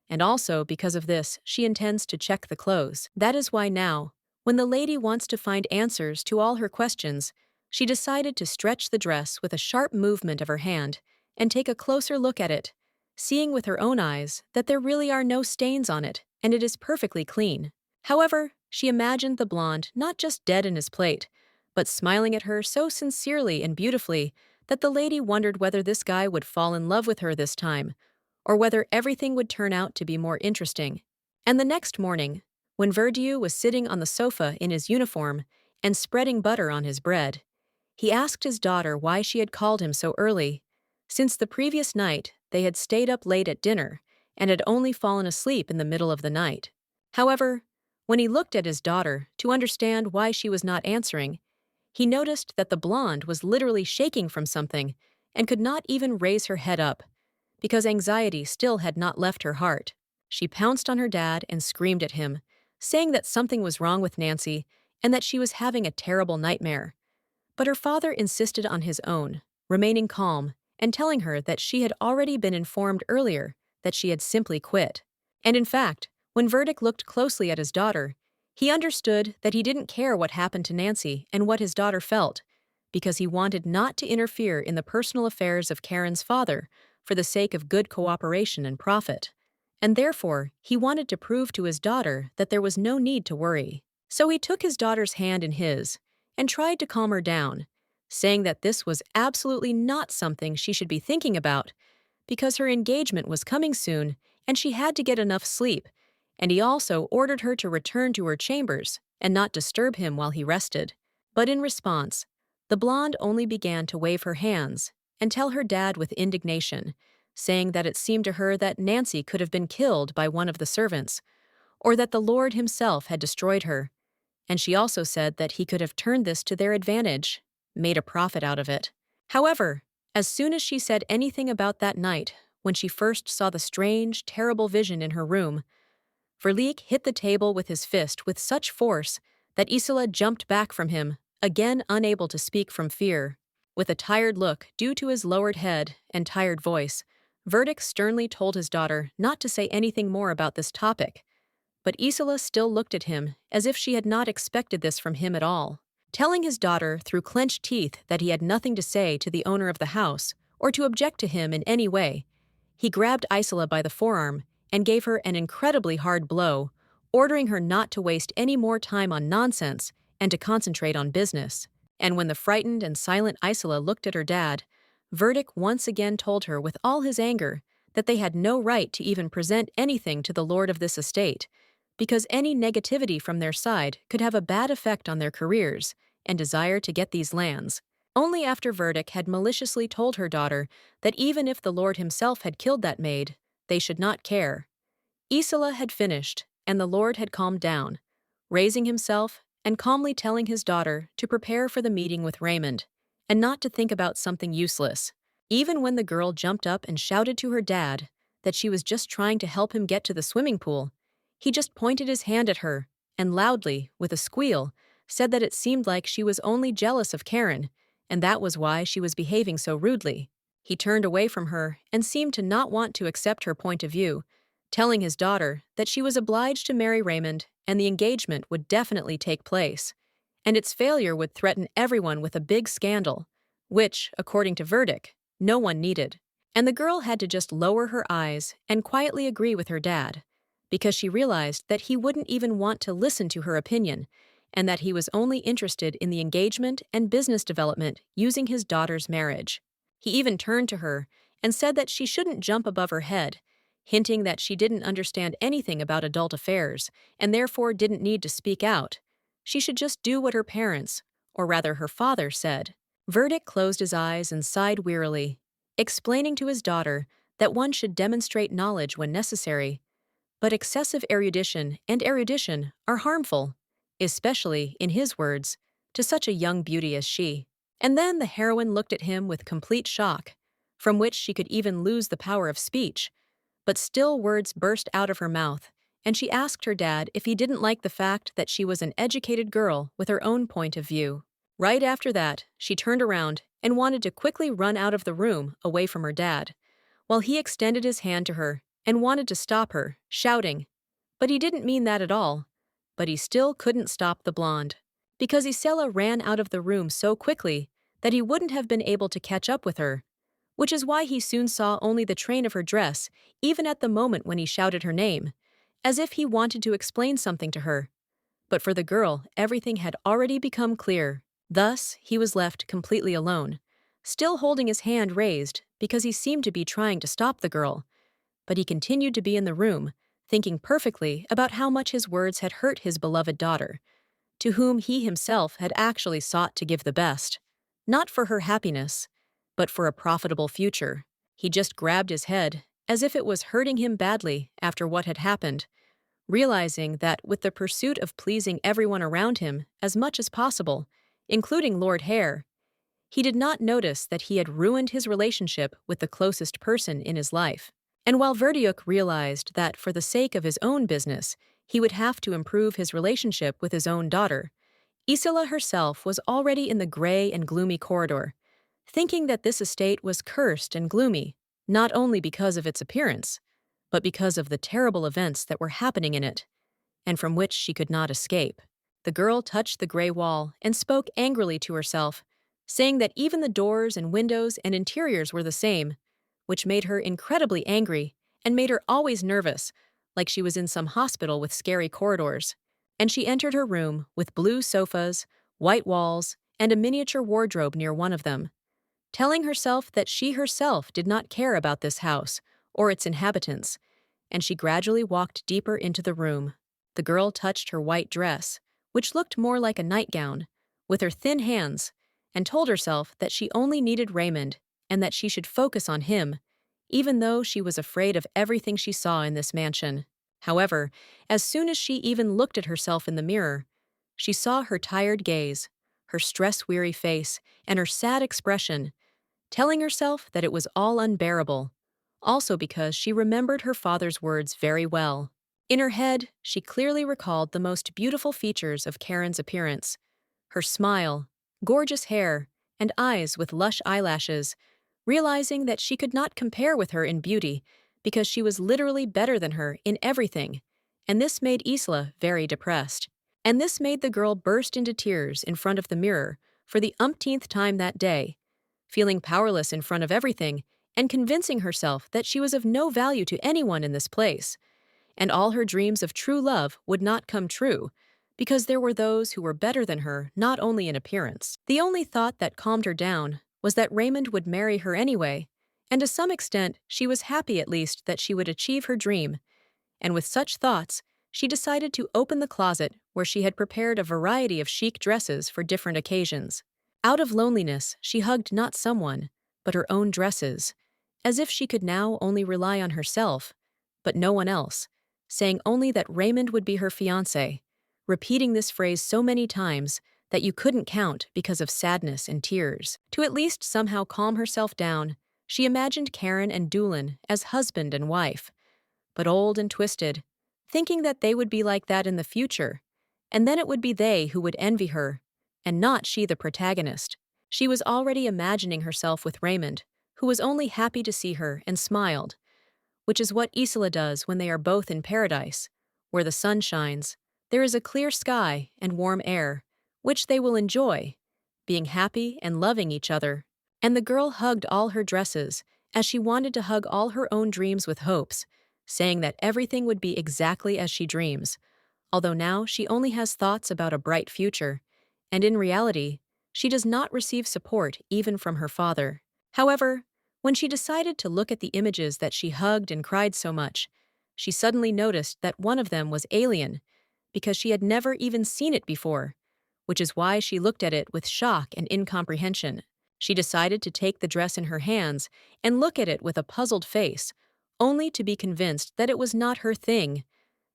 and also because of this she intends to check the clothes. That is why now, when the lady wants to find answers to all her questions, she decided to stretch the dress with a sharp movement of her hand and take a closer look at it, seeing with her own eyes that there really are no stains on it and it is perfectly clean. However, she imagined the blonde not just dead in his plate, but smiling at her so sincerely and beautifully that the lady wondered whether this guy would fall in love with her this time, or whether everything would turn out to be more interesting. And the next morning, when Verdieu was sitting on the sofa in his uniform and spreading butter on his bread. He asked his daughter why she had called him so early. Since the previous night, they had stayed up late at dinner and had only fallen asleep in the middle of the night. However, when he looked at his daughter to understand why she was not answering, he noticed that the blonde was literally shaking from something and could not even raise her head up, because anxiety still had not left her heart. She pounced on her dad and screamed at him, saying that something was wrong with Nancy and that she was having a terrible nightmare. But her father insisted on his own, remaining calm and telling her that she had already been informed earlier that she had simply quit. And in fact, when Verdict looked closely at his daughter, he understood that he didn't care what happened to Nancy and what his daughter felt, because he wanted not to interfere in the personal affairs of Karen's father for the sake of good cooperation and profit. And therefore, he wanted to prove to his daughter that there was no need to worry. So he took his daughter's hand in his and tried to calm her down, saying that this was absolutely not something she should be thinking about, because her engagement was coming soon and she had to get enough sleep, and he also ordered her to return to her chambers and not disturb him while he rested. But in response, the blonde only began to wave her hands and tell her dad with indignation, saying that it seemed to her that Nancy could have been killed by one of the servants, or that the Lord himself had destroyed her. And she also said that he could have turned this to their advantage, made a profit out of it. However, as soon as she said anything about that night, when she first saw the strange, terrible vision in her room, Verlique hit the table with his fist with such force that Isola jumped back from him, again unable to speak from fear. With a tired look due to his lowered head and tired voice, Verdict sternly told his daughter not to say anything more about this topic, but Isola still looked at him as if she had not expected this from him at all. Telling his daughter through clenched teeth that he had nothing to say to the owner of the house or to object to him in any way, he grabbed Isola by the forearm and gave her an incredibly hard blow, ordering her not to waste any more time on nonsense and to concentrate on business. And when the frightened and silent Isola looked at her dad, Verdict once again told her with all his anger that they had no right to even present anything to the lord of this estate, because any negativity from their side could have a bad effect on their careers and desire to get these lands. Only after Verdict had maliciously told her daughter that even if the lord himself had killed that maid, they should not care. Isola had finished, and the lord had calmed down, raising himself and calmly telling his daughter to prepare for the meeting with Raymond, and not to think about something useless. Even when the girl jumped up and shouted to her dad that she was just trying to help him get to the swimming pool, he just pointed his hand at her and loudly, with a squeal, said that it seemed like she was only jealous of Karen, and that was why she was behaving so rudely. He turned away from her and seemed to not want to accept her point of view, telling his daughter that she was obliged to marry Raymond and the engagement would definitely take place, and its failure would threaten everyone with a big scandal, which, according to Verdict, no one needed. And the girl had to just lower her eyes and quietly agree with her dad, because she realized that he wouldn't even want to listen to her opinion, and that he was only interested in the engagement and business development using his daughter's marriage. He even turned to her and said that she shouldn't jump above her head, hinting that she didn't understand anything about adult affairs and therefore didn't need to speak out. She should just do what her parents, or rather her father, said. Verdict closed his eyes and sighed wearily, explaining to his daughter that one should demonstrate knowledge when necessary, but excessive erudition are harmful, especially, in his words, to such a young beauty as she. And then the heroine looked at him with complete shock, from which she could even lose the power of speech, but still words burst out of her mouth, and she asked her dad if he didn't like the fact that she was an educated girl with her own point of view. Right after that, she turned around and wanted to quickly run out of the room away from her dad, while he extended his hand to her and wanted to stop her, shouting. But he didn't mean that at all. But he still couldn't stop the blonde, because Isela ran out of the room so quickly that he wouldn't have been able to catch up with her, which is why he soon saw only the train of her dress, even at the moment when he shouted her name, as if he wanted to explain something to her. But for the girl, everything had already become clear. Thus, he was left completely alone, still holding his hand raised because he seemed to be trying to stop the girl. But he continued to be in the room, thinking perfectly about how much his words had hurt his beloved daughter, to whom he himself had actually sought to give the best. Not for her happiness, but for a profitable future. He just grabbed his head, as if it was hurting him badly after what had happened, realizing that with the pursuit of pleasing everyone around him as much as possible, including Lord Hare, he did not notice that he had ruined his relationship with the closest person in his life. And while Verdiuk realized that for the sake of his own business, he would have to improve his relationship with his own daughter, Isola herself was already in the gray and gloomy corridor, thinking that this estate was cursed and gloomy, not only because of its appearance, but because of the terrible events that were happening in it, and from which she could not escape. The girl touched the gray wall and spoke angrily to herself, saying that even the doors and windows and interiors were the same, which made her incredibly angry and made her always nervous, like she was in some hospital with scary corridors. And she entered her room with blue sofas, white walls, and a miniature wardrobe near one of them, telling herself that she herself did not care about this house or its inhabitants, and she gradually walked deeper into the room. The girl touched her white dress, which looked more like a nightgown, with her thin hands, and told herself that she only needed Raymond and that she should focus on him, even though she was afraid of everything she saw in this mansion. However, as soon as she even looked at herself in the mirror, she saw her tired gaze, her stress-weary face, and her sad expression, telling herself that it was all unbearable, also because she remembered her father's words very well. In her head, she clearly recalled the most beautiful features of Karen's appearance: her smile, gorgeous hair, and eyes with lush eyelashes, realizing that she could not compare with her in beauty because she was literally better than her in everything, and this made Isla very depressed. And this made the girl burst into tears in front of the mirror for the umpteenth time that day, feeling powerless in front of everything and convincing herself that she was of no value to anyone in this place, and all her dreams of true love would not come true, because there were those who were better than her not only in appearance. The only thought that calmed her down was that Raymond would marry her anyway, and to some extent she was happy at least that she would achieve her dream, and with such thoughts, she decided to open the closet where she had prepared a variety of chic dresses for different occasions. Out of loneliness, she hugged not someone, but her own dresses, as if she could now only rely on herself, but no one else, saying only that Raymond would be her fiancé, repeating this phrase so many times that you couldn't count because of sadness and tears. To at least somehow calm herself down, she imagined Karen and Doolin as husband and wife, but old and twisted, thinking that they would be like that in the future, and then it would be they who would envy her, and not she the protagonist. She was already imagining herself with Raymond, who was only happy to see her and smiled, which is what Isola does when they are both in paradise, where the sun shines, there is a clear sky and warm air, which they will enjoy, being happy and loving each other. And the girl hugged all her dresses, as she wanted to hug all her own dreams with hopes, saying that everything would be exactly as she dreams, although now she only has thoughts about a bright future, and in reality, she does not receive support even from her father. However, when she decided to look at the images that she hugged and cried so much, she suddenly noticed that one of them was alien, because she had never even seen it before, which is why she looked at it with shock and incomprehension. She decided to take the dress in her hands and look at it with a puzzled face, only to be convinced that it was not her thing.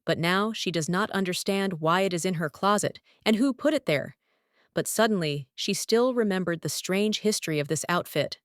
But now she does not understand why it is in her closet and who put it there. But suddenly, she still remembered the strange history of this outfit.